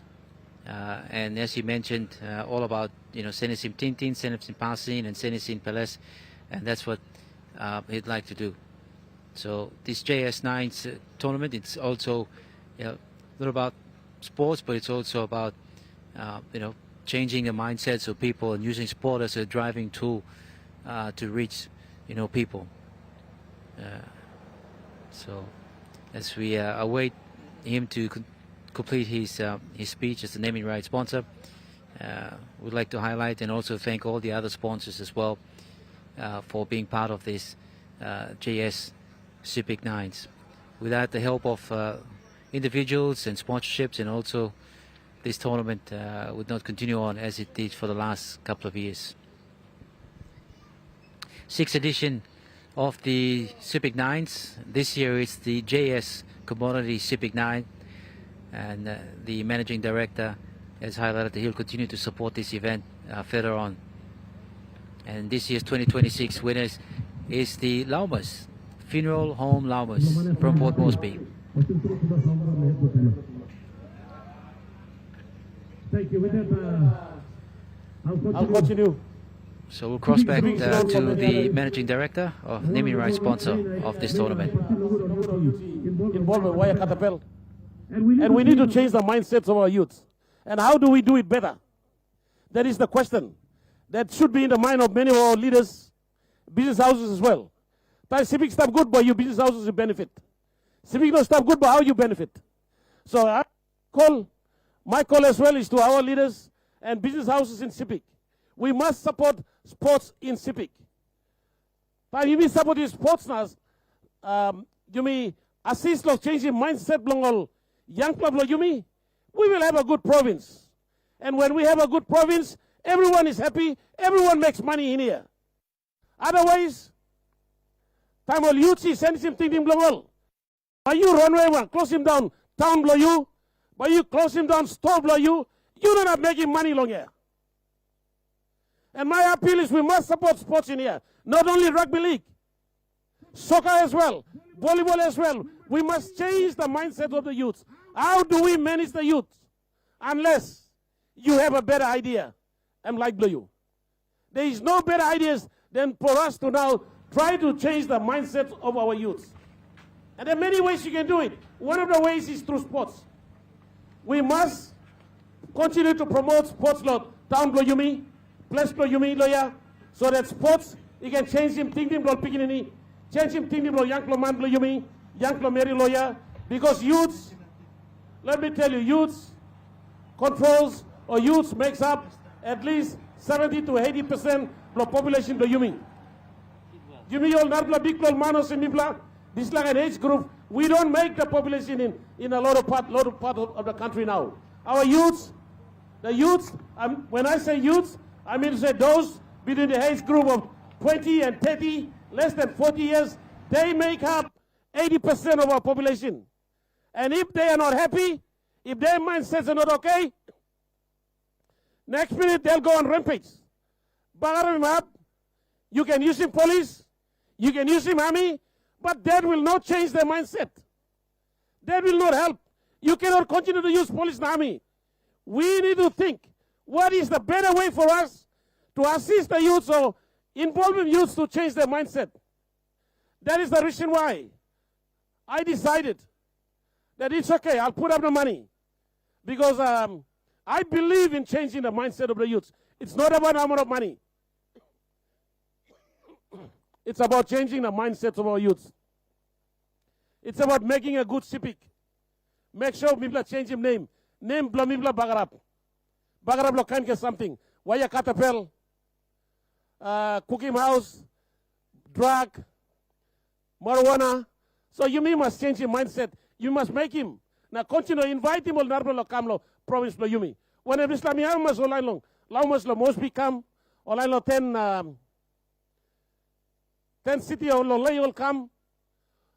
And as you mentioned, all about Senesim Tintin, Senesim Pasin, and Senesim Peles, and that's what he'd like to do. So this JS9's tournament, it's also not about sports, but it's also about changing the mindsets of people and using sport as a driving tool to reach people. So as we await him to complete his speech as the naming rights sponsor, we'd like to highlight and also thank all the other sponsors as well for being part of this JS SEPIK 9s. Without the help of individuals and sponsorships, and also this tournament would not continue on as it did for the last couple of years. 6th edition of the SEPIK 9s. This year it's the JS Commodity SEPIK 9, and the managing director has highlighted that he'll continue to support this event further on. And this year's 2026 winners is the Llamas, Funeral Home Llamas from Port Moresby. Thank you. With that, I'll continue. So we'll cross back to the managing director or naming rights sponsor of this tournament. Involved with Waya Katapel. And we need to change the mindsets of our youth. And how do we do it better? That is the question that should be in the mind of many of our leaders, business houses as well. SEPIK stuff good, but you business houses you benefit. SEPIK no stuff good, but how you benefit. So my call as well is to our leaders and business houses in SEPIK. We must support sports in SEPIK. But if we support the sports now, you mean assist of changing mindset long young people, you mean we will have a good province. And when we have a good province, everyone is happy, everyone makes money in here. Otherwise, time will you see send him thinking blow. By you runway one, close him down, town blow you. By you close him down, store blow you. You're not making money long here. And my appeal is we must support sports in here. Not only rugby league, soccer as well, volleyball as well. We must change the mindset of the youth. How do we manage the youth? Unless you have a better idea. I'm like you. There is no better ideas than for us to now try to change the mindset of our youth. And there are many ways you can do it. One of the ways is through sports. We must continue to promote sports law. Town blow you me, place blow you me lawyer, so that sports, you can change him thinking blow picking change him thinking blow young blow man blow you me, young blow Mary lawyer, because youths, let me tell you, youths controls or youths makes up at least 70 to 80% of the population blow you me. You mean all not big blow manos in Mibla, this like an age group. We don't make the population in a lot of part of the country now. Our youths, the youths, when I say youths, I mean to say those between the age group of 20 and 30, less than 40 years, they make up 80% of our population. And if they are not happy, if their mindsets are not okay, next minute they'll go on rampage. Bagaram him up, you can use him police, you can use him army, but that will not change their mindset. That will not help. You cannot continue to use police and army. We need to think, what is the better way for us to assist the youth or involve youth to change their mindset? That is the reason why I decided that it's okay, I'll put up the money. Because I believe in changing the mindset of the youth. It's not about amount of money. It's about changing the mindset of our youth. It's about making a good SEPIK. Make sure people change him name. Name Blamibla Bagarap. Bagarap lo can get something. Waya Katapel, cooking house, drug, marijuana. So you must change your mindset. You must make him. Now continue, invite him, Narbo Kamlo, province lo Yumi. When a Islami Hamas or Long, Laumas lo most become, or Lilo 10 city or Lolay will come.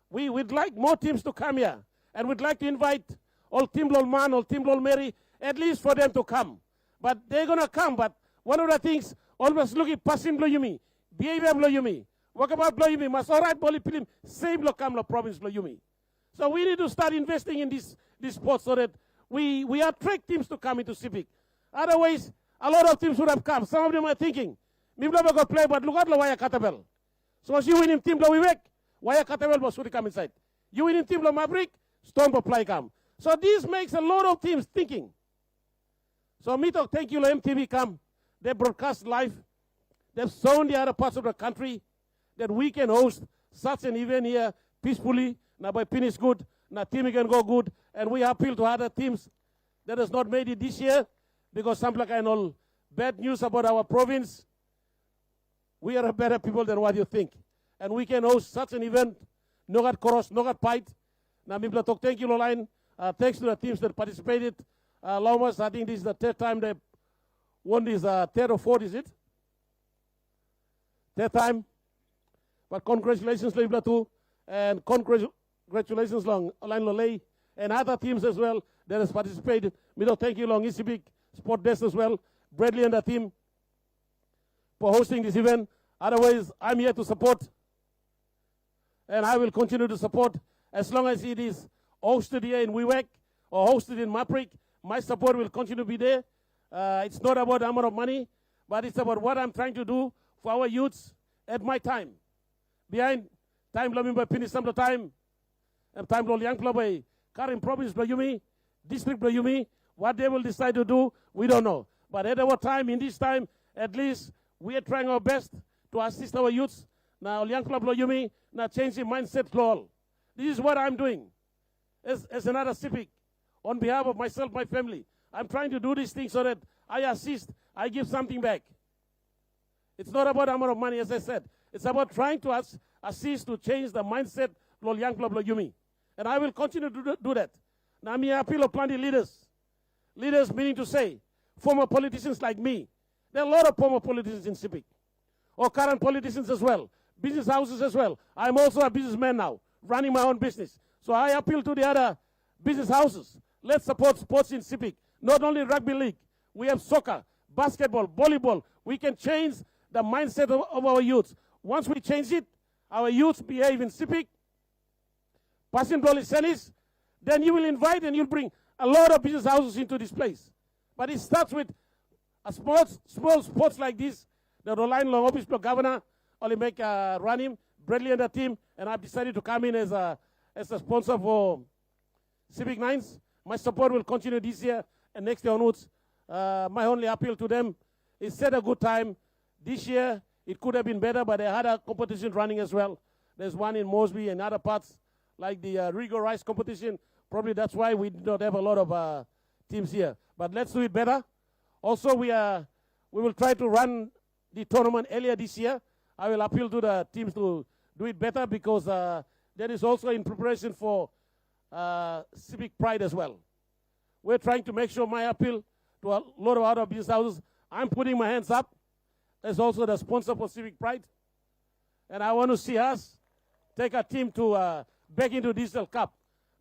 We would like more teams to come here. And we'd like to invite all Team Lolman, all Team Lol Mary, at least for them to come. But they're going to come. But one of the things, always look at passing lo Yumi, behavior lo Yumi. What about lo Yumi? Mas alright, Boli Pilim, same lo Kamlo province lo Yumi. So we need to start investing in this sport so that we attract teams to come into SEPIK. Otherwise, a lot of teams would have come. Some of them are thinking, Mibla go play, but look at Waya Katabel. So as you win in team lo Wewak, Waya Katabel was come inside. You win in team lo Marik, Stone for play come. So this makes a lot of teams thinking. So Mito, thank you, EMTV come. They broadcast live. They've shown the other parts of the country that we can host such an event here peacefully. Now by finish good, now team can go good. And we appeal to other teams that has not made it this year because some like I know bad news about our province. We are better people than what you think. And we can host such an event. No got cross, no got fight. Now Mibla talk, thank you, Loline. Thanks to the teams that participated. Llamas, I think this is the third time they won this, third or fourth, is it? Third time. But congratulations, Mibla too. And congratulations, Long Lolay, and other teams as well that has participated. Mido, thank you, Long ECB Sport Desk as well. Bradley and the team for hosting this event. Otherwise, I'm here to support. And I will continue to support as long as it is hosted here in Wewak or hosted in Marik. My support will continue to be there. It's not about the amount of money, but it's about what I'm trying to do for our youths at my time. Behind time, let me finish some of the time. And time, young club, Karim province, Yumi, district, Yumi. What they will decide to do, we don't know. But at our time, in this time, at least we are trying our best to assist our youths. Now, young club, Yumi, now changing mindset, all. This is what I'm doing as another SEPIK on behalf of myself, my family. I'm trying to do these things so that I assist, I give something back. It's not about the amount of money, as I said. It's about trying to assist to change the mindset of young club, Yumi. And I will continue to do that. Now, I appeal to plenty leaders. Leaders meaning to say, former politicians like me. There are a lot of former politicians in SEPIK. Or current politicians as well. Business houses as well. I'm also a businessman now, running my own business. So I appeal to the other business houses. Let's support sports in SEPIK. Not only rugby league. We have soccer, basketball, volleyball. We can change the mindset of our youth. Once we change it, our youth behave in SEPIK. Passing ball is tennis. Then you will invite and you'll bring a lot of business houses into this place. But it starts with a small sports like this. The Roline Long Office Block Governor only make run him, Bradley and the team, and I've decided to come in as a sponsor for SEPIK Nines. My support will continue this year and next year onwards. My only appeal to them is set a good time. This year, it could have been better, but they had a competition running as well. There's one in Mosby and other parts, like the Rigo Rice competition. Probably that's why we do not have a lot of teams here. But let's do it better. Also, we will try to run the tournament earlier this year. I will appeal to the teams to do it better because that is also in preparation for SEPIK Pride as well. We're trying to make sure my appeal to a lot of other business houses. I'm putting my hands up as also the sponsor for SEPIK Pride. And I want to see us take a team to back into Digital Cup.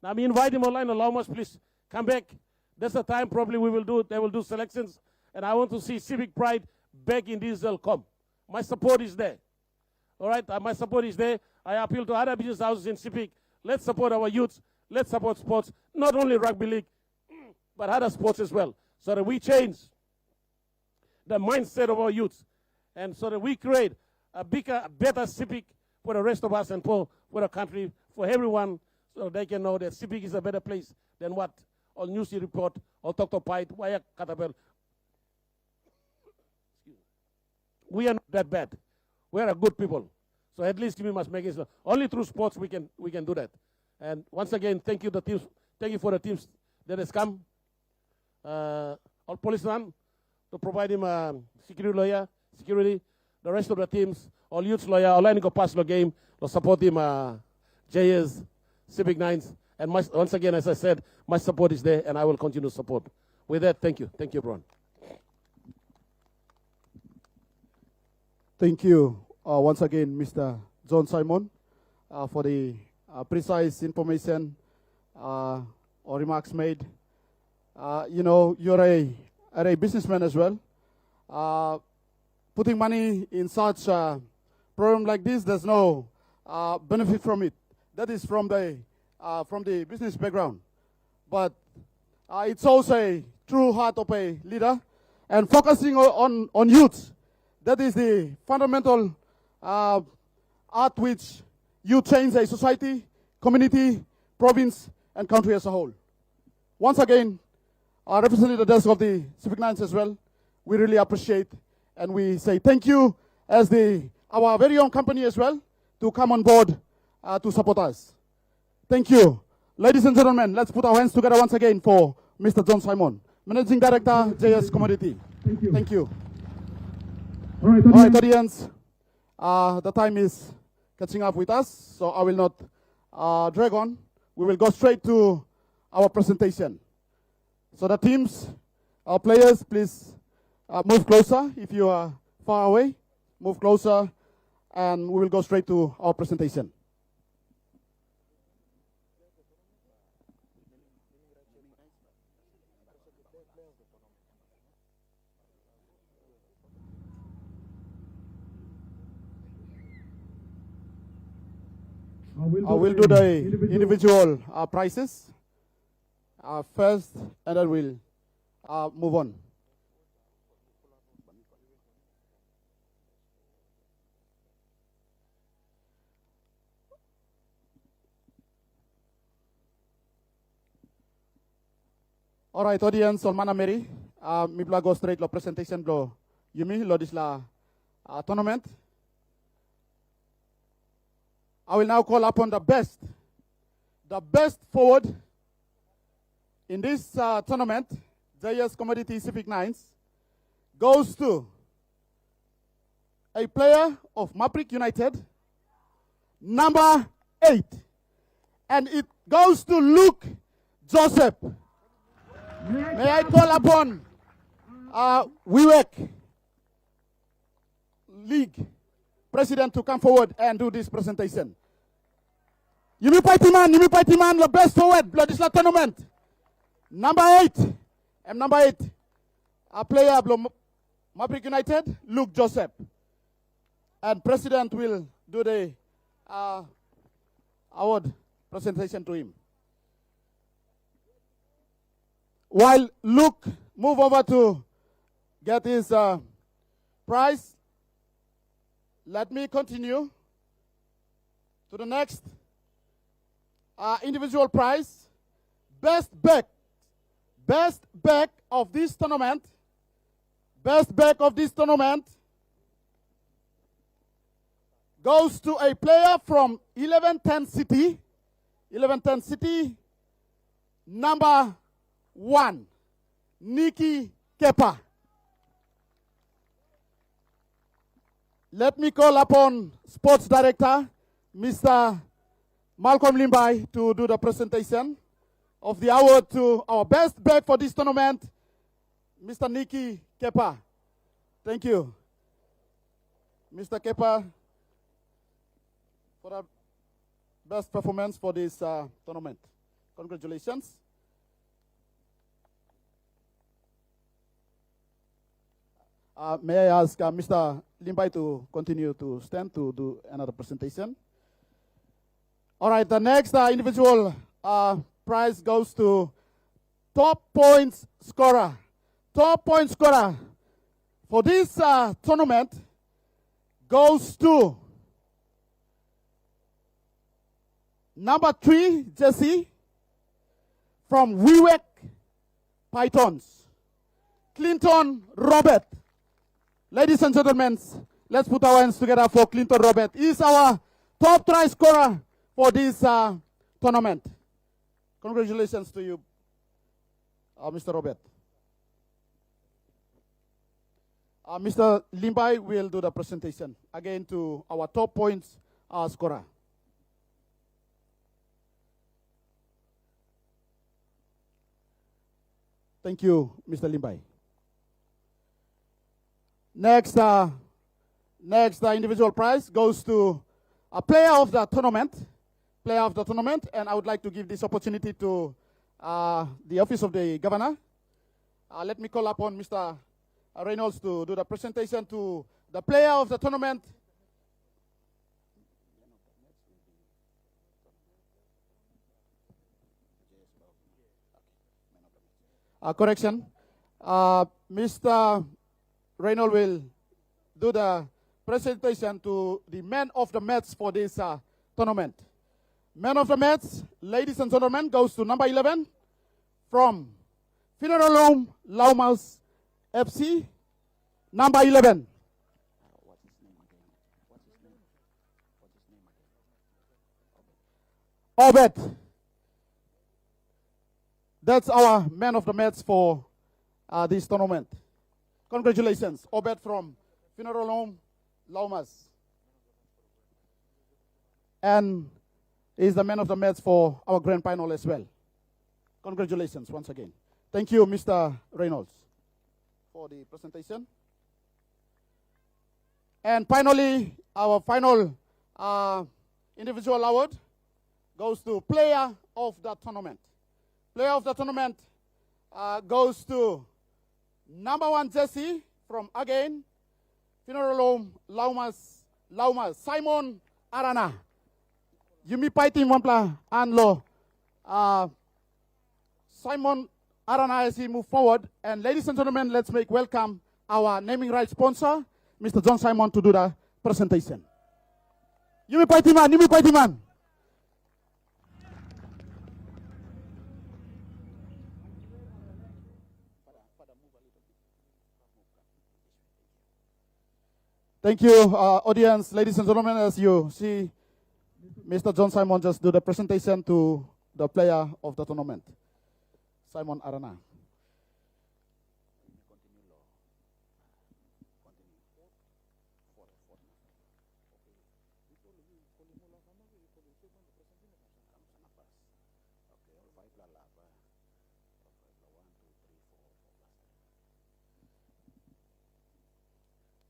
Now, I'm inviting online, Llamas, please come back. That's the time probably they will do selections. And I want to see SEPIK Pride back in Digital Cup. My support is there. All right, my support is there. I appeal to other business houses in SEPIK. Let's support our youth. Let's support sports, not only rugby league, but other sports as well, so that we change the mindset of our youth, and so that we create a bigger, better SEPIK for the rest of us and for the country, for everyone, so they can know that SEPIK is a better place than what all news report or Dr. Pite, Waya Katabel. We are not that bad. We are a good people. So at least we must make it. Only through sports we can do that. And once again, thank you the teams. Thank you for the teams that has come. All policemen to provide him security. The rest of the teams, all youth lawyer, all any go pass the game to support him. JS Civic Nines. And once again, as I said, my support is there, and I will continue to support. With that, thank you. Thank you, everyone. Thank you once again, Mr. John Simon, for the precise information or remarks made. You know, you're a businessman as well. Putting money in such a program like this, there's no benefit from it. That is from the business background. But it shows a true heart of a leader, and focusing on youth. That is the fundamental art which you change a society, community, province, and country as a whole. Once again, representing the desk of the Civic Nines as well, we really appreciate, and we say thank you as our very own company as well to come on board to support us. Thank you. Ladies and gentlemen, let's put our hands together once again for Mr. John Simon, Managing Director, JS Commodity. Thank you. All right, audience. The time is catching up with us, so I will not drag on. We will go straight to our presentation. So the teams, our players, please move closer. If you are far away, move closer, and we will go straight to our presentation. I will do the individual prizes first, and then we'll move on. All right, audience, on mana Mary, mi go straight lo presentation lo yumi lo disla tournament. I will now call upon the best forward in this tournament. JS Commodity Civic Nines goes to a player of Marik United, number 8, and it goes to Luke Joseph. May I call upon Wewak League President to come forward and do this presentation. Yumi Paitiman, the best forward, this tournament. Number 8, number 8, a player of Marik United, Luke Joseph. And President will do the award presentation to him. While Luke move over to get his prize, let me continue to the next individual prize. Best back of this tournament. Best back of this tournament goes to a player from 1110 City. 1110 City, number 1, Nikki Kepa. Let me call upon Sports Director, Mr. Malcolm Limbai, to do the presentation of the award to our best bet for this tournament, Mr. Nikki Kepa. Thank you. Mr. Kepa, for the best performance for this tournament. Congratulations. May I ask Mr. Limbai to continue to stand to do another presentation? All right, the next individual prize goes to top points scorer. Top point scorer for this tournament goes to number 3, Jesse, from Wewak, Pitons, Clinton Robert. Ladies and gentlemen, let's put our hands together for Clinton Robert. He is our top try scorer for this tournament. Congratulations to you, Mr. Robert. Mr. Limbai will do the presentation again to our top points scorer. Thank you, Mr. Limbai. Next individual prize goes to a player of the tournament. And I would like to give this opportunity to the office of the governor. Let me call upon Mr. Reynolds to do the presentation to the player of the tournament. Correction. Mr. Reynolds will do the presentation to the man of the match for this tournament. Man of the match, ladies and gentlemen, goes to number 11 from Funeral Home, Llamas FC. Number 11. Obed. That's our man of the match for this tournament. Congratulations, Obed from Funeral Home, Llamas. And is the man of the match for our grand final as well. Congratulations once again. Thank you, Mr. Reynolds, for the presentation. And finally, our final individual award goes to player of the tournament. Player of the tournament goes to number 1 jersey from, again, Funeral Home, Llamas, Simon Arana. Yumi Paitim Wampla Anlo. Simon Arana as he move forward. And ladies and gentlemen, let's make welcome our naming rights sponsor, Mr. John Simon, to do the presentation. Yumi Paitiman. Thank you, audience, ladies and gentlemen. As you see, Mr. John Simon just do the presentation to the player of the tournament, Simon Arana.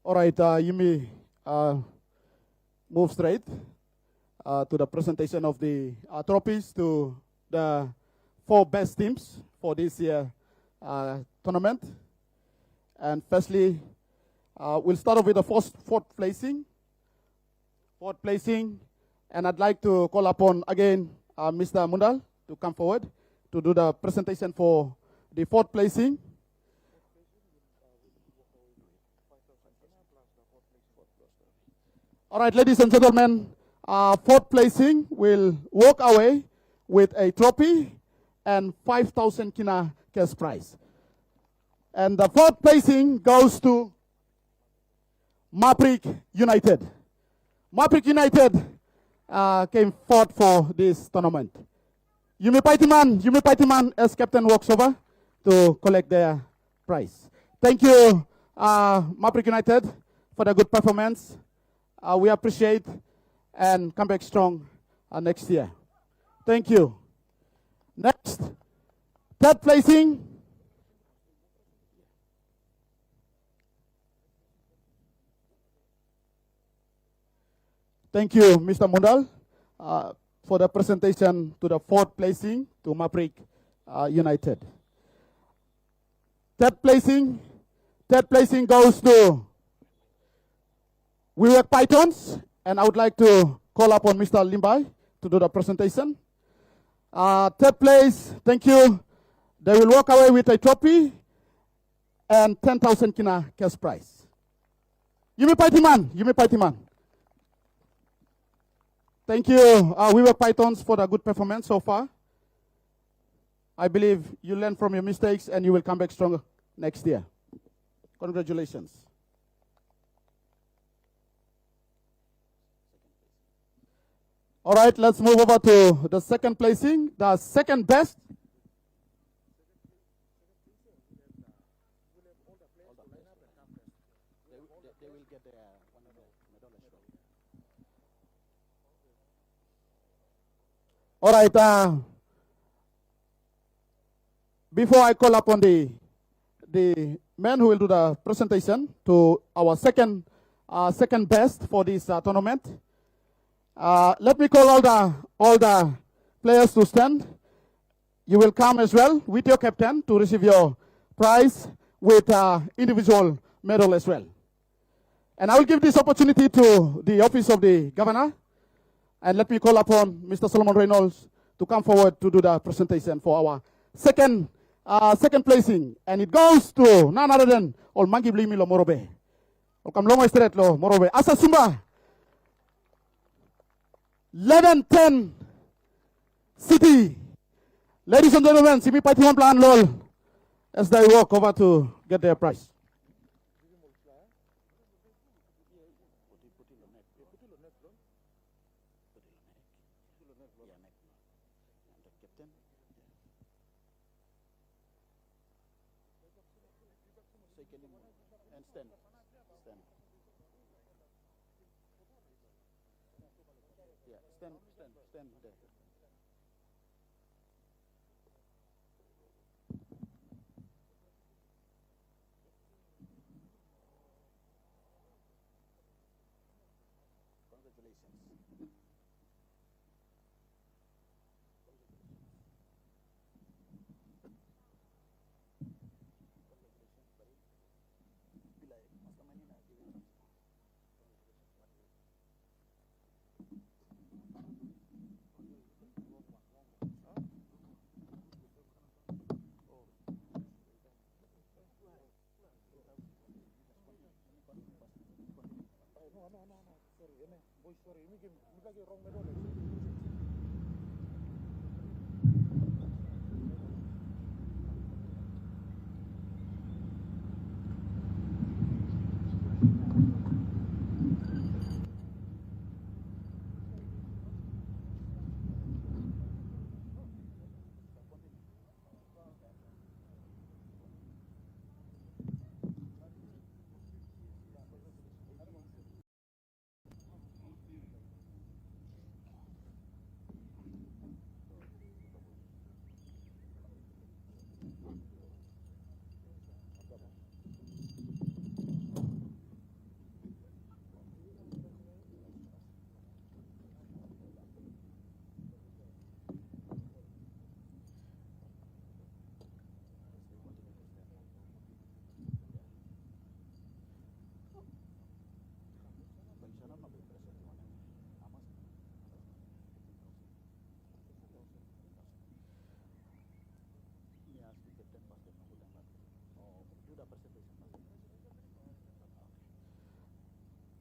All right, you may move straight to the presentation of the trophies to the 4 best teams for this year tournament. And firstly, we'll start off with the fourth placing. And I'd like to call upon again Mr. Mundal to come forward to do the presentation for the 4th placing. All right, ladies and gentlemen, 4th placing will walk away with a trophy and 5,000 kina cash prize. And the 4th placing goes to Marik United. Marik United came 4th for this tournament. Yumi Paitiman as captain walks over to collect their prize. Thank you, Marik United, for the good performance. We appreciate and come back strong next year. Thank you. Next, 3rd placing. Thank you, Mr. Mundal, for the presentation to the 4th placing to Marik United. 3rd placing goes to Wewak Pitons, and I would like to call upon Mr. Limbai to do the presentation. 3rd place, thank you. They will walk away with a trophy and 10,000 kina cash prize. Yumi Paitiman. Thank you, Wewak Pitons, for the good performance so far. I believe you learn from your mistakes and you will come back stronger next year. Congratulations. All right, let's move over to the 2nd placing, the 2nd best. All right, before I call upon the men who will do the presentation to our second best for this tournament, let me call all the players to stand. You will come as well with your captain to receive your prize with individual medal as well. And I will give this opportunity to the office of the governor. And let me call upon Mr. Solomon Reynolds to come forward to do the presentation for our second placing. And it goes to none other than Olmangi Blimi Lo Morobe. Olkam Longo Estret Lo Morobe. Asa Sumba. 11-10 City. Ladies and gentlemen, Simi Paitiman Plan Lol. As they walk over to get their prize. Stand there.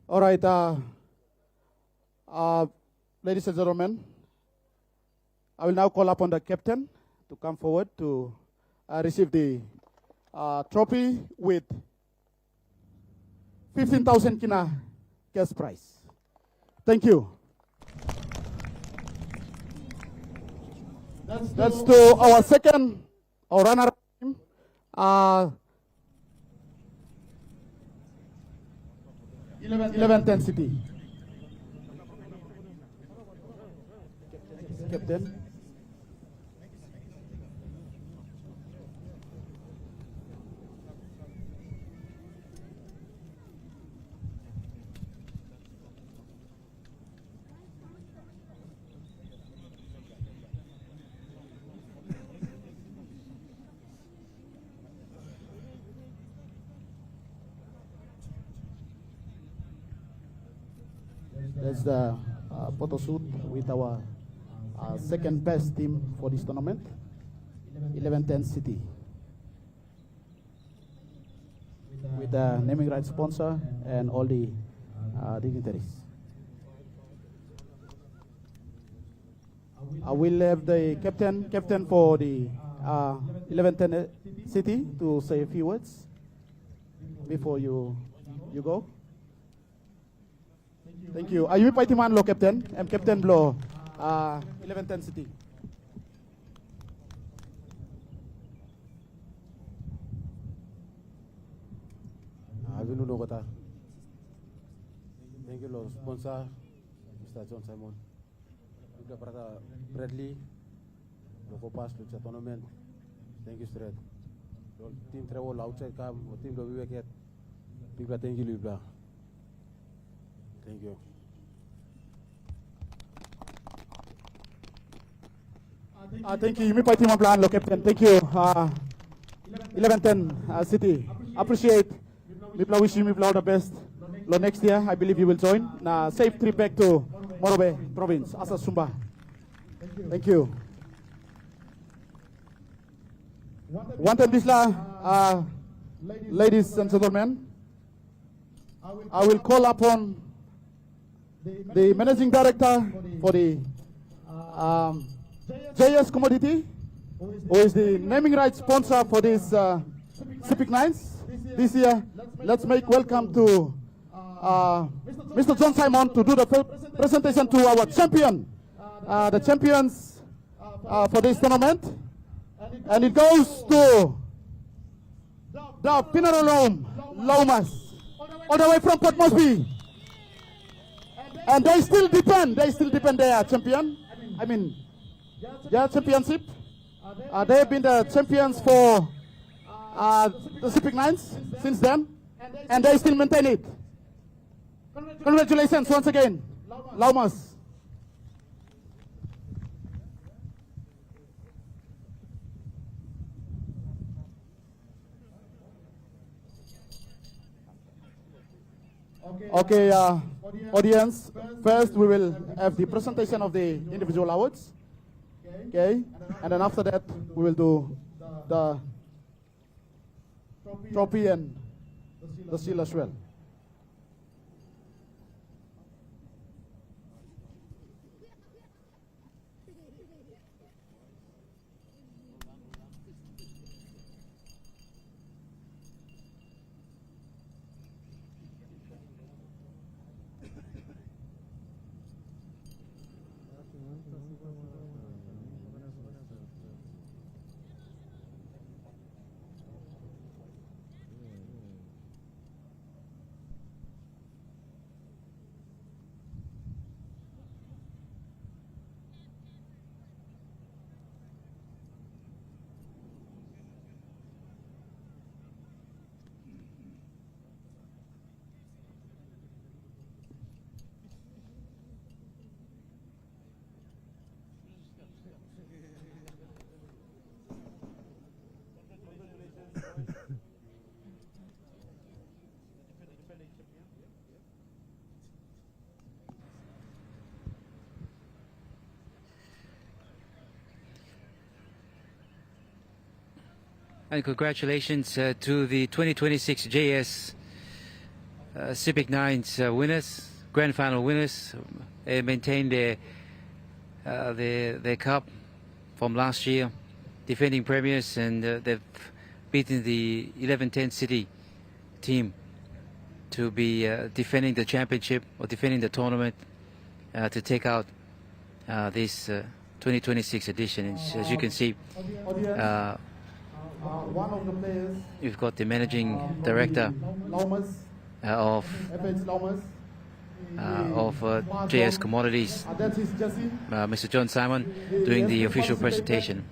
All right, ladies and gentlemen, I will now call upon the captain to come forward to receive the trophy with 15,000 kina cash prize. Thank you. That's to our second runner-up team. 11-10 City. Captain. That's the photo shoot with our second best team for this tournament, 11-10 City. With the naming rights sponsor and all the dignitaries. I will have the captain for the 11-10 City to say a few words before you go. Thank you. Are you Paitiman Lo Captain? I'm Captain Blo, 11-10 City. Thank you, Lord. Sponsor, Mr. John Simon. Juga para Bradley, Loco Pass, Lucha Tournament, Thank you, Stred. Team travel outside come, team do Wewak yet. People thank you, Libra. Thank you. Thank you. You may party my plan, lo captain. Thank you. 11-10 City. Appreciate. Mipla wish you Mipla all the best. Lo next year, I believe you will join. Na safe trip back to Morobe province, Asa Sumba. Thank you. Wanted Bisla, ladies and gentlemen, I will call upon the managing director for the JS Commodity, who is the naming rights sponsor for this SEPIK 9s. This year, let's make welcome to Mr. John Simon to do the presentation to our champion, the champions for this tournament. And it goes to the Pinarolome Llamas, all the way from Port Moresby. And they still defend their champion. I mean, their championship. They have been the champions for the SEPIK 9s since then, and they still maintain it. Congratulations once again, Llamas. Okay, audience, first we will have the presentation of the individual awards. Okay, and then after that we will do the trophy and the seal as well. And congratulations to the 2026 JS SEPIK 9s winners, grand final winners. They maintained their cup from last year, defending premiers, and they've beaten the 11-10 City team to be defending the championship or defending the tournament to take out this 2026 edition. And as you can see, One of the players, you've got the managing director of JS Commodities, Mr. John Simon, doing the official presentation.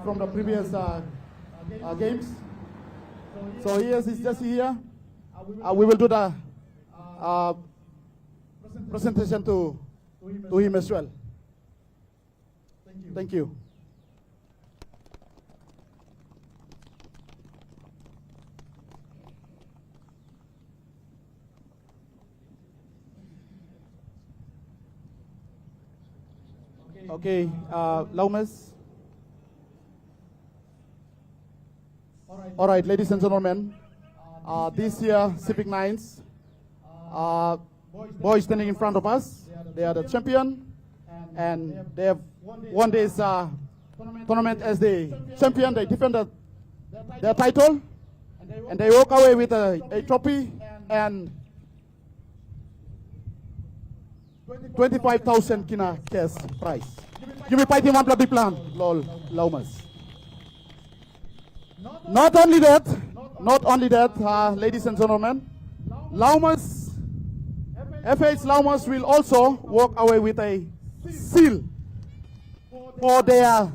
From the previous games. So here's his jersey here. We will do the presentation to him as well. Thank you. Okay, Llamas. All right, ladies and gentlemen, this year SEPIK 9s, boys standing in front of us, they are the champion, and they have won this tournament as the champion. They defended their title, and they walk away with a trophy and 25,000 kina cash prize. Give me fighting one bloody plan, lol, Llamas. Not only that, ladies and gentlemen, Llamas, FH Llamas will also walk away with a seal for their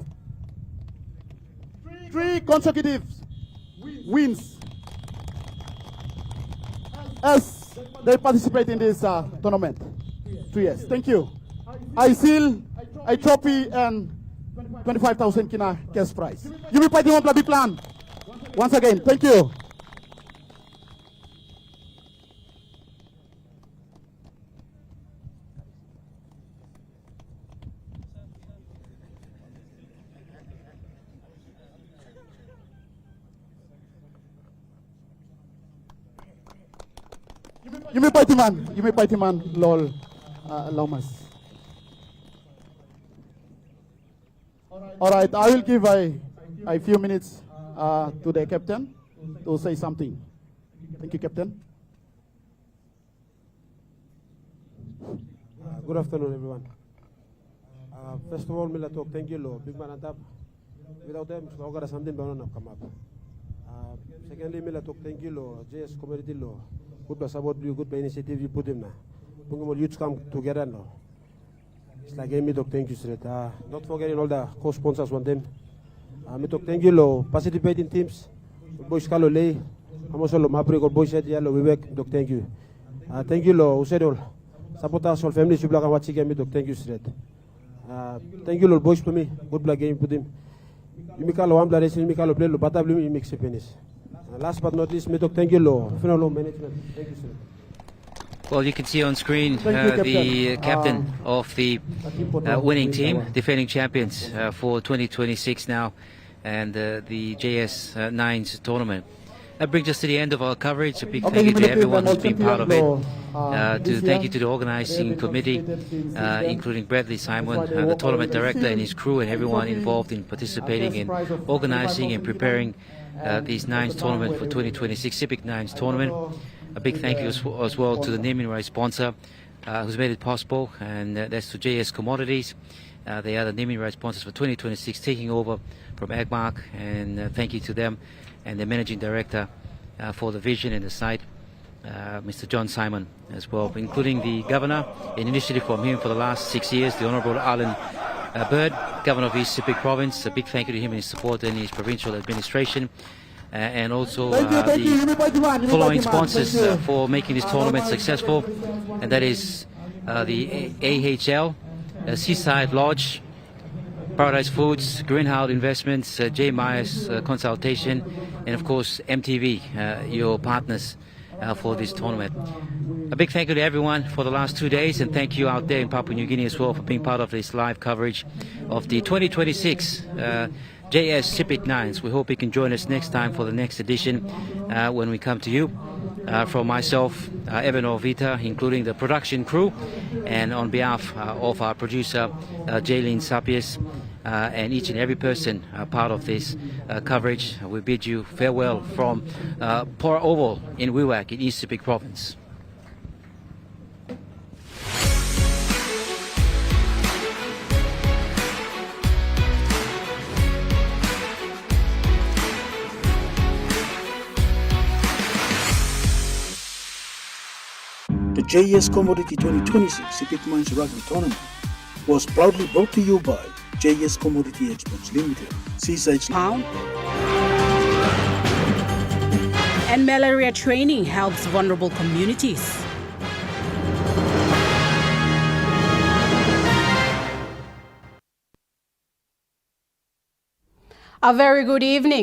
3 consecutive wins as they participate in this tournament. 3 years. Thank you. I seal a trophy and 25,000 kina cash prize. You will fighting on Big Plan. Once again, thank you. You may fight man, lol, Llamas. All right, I will give a few minutes to the captain to say something. Thank you, Captain. Good afternoon, everyone. First of all, Mila talk, thank you, Lord. Big man on top. Without them, Slogar something don't come up. Secondly, Mila talk, thank you, Lord. JS community law. Good by support you, good by initiative you put in now. Bunga youths come together now. It's like me talk, thank you, straight. Not forgetting all the co-sponsors want them. Me talk, thank you, Lord. Participating teams. Boys Kalo Lay. I'm also Marik or Boys Yellow Wewak. Talk, thank you. Thank you, Lord. Usaid all. Support us all families. You black and watching me talk, thank you, straight. Thank you, Lord. Boys for me. Good black game put him. You make all one blood racing. You make all play. But I believe you make penis. Last but not least, me talk, thank you, Lord. Final management. Thank you, sir. Well, you can see on screen the captain of the winning team, defending champions for 2026 now, and the JS Nines tournament. That brings us to the end of our coverage. A big thank you to everyone who's been part of it. Thank you to the organizing committee, including Bradley Simon, the tournament director and his crew, and everyone involved in participating in organizing and preparing these Nines tournament for 2026 SEPIK Nines tournament. A big thank you as well to the naming rights sponsor who's made it possible, and that's to JS Commodities. They are the naming rights sponsors for 2026, taking over from Agmark, and thank you to them and the managing director for the vision and the site, Mr. John Simon as well, including the governor, an initiative from him for the last 6 years, the Honourable Alan Bird, governor of East SEPIK Province. A big thank you to him and his support and his provincial administration. And also the following sponsors for making this tournament successful, and that is the AHL, Seaside Lodge, Paradise Foods, Greenhouse Investments, J. Myers Consultation, and of course EMTV, your partners for this tournament. A big thank you to everyone for the last 2 days, and thank you out there in Papua New Guinea as well for being part of this live coverage of the 2026 JS SEPIK Nines. We hope you can join us next time for the next edition when we come to you. From myself, Evan Orvita, including the production crew, and on behalf of our producer, Jaylene Sapies, and each and every person part of this coverage, we bid you farewell from Pora Oval in Wewak in East SEPIK Province. The JS Commodity 2026 SEPIK Mines Rugby Tournament was proudly brought to you by JS Commodity Exports Limited, Seaside Pound. And malaria training helps vulnerable communities. A very good evening.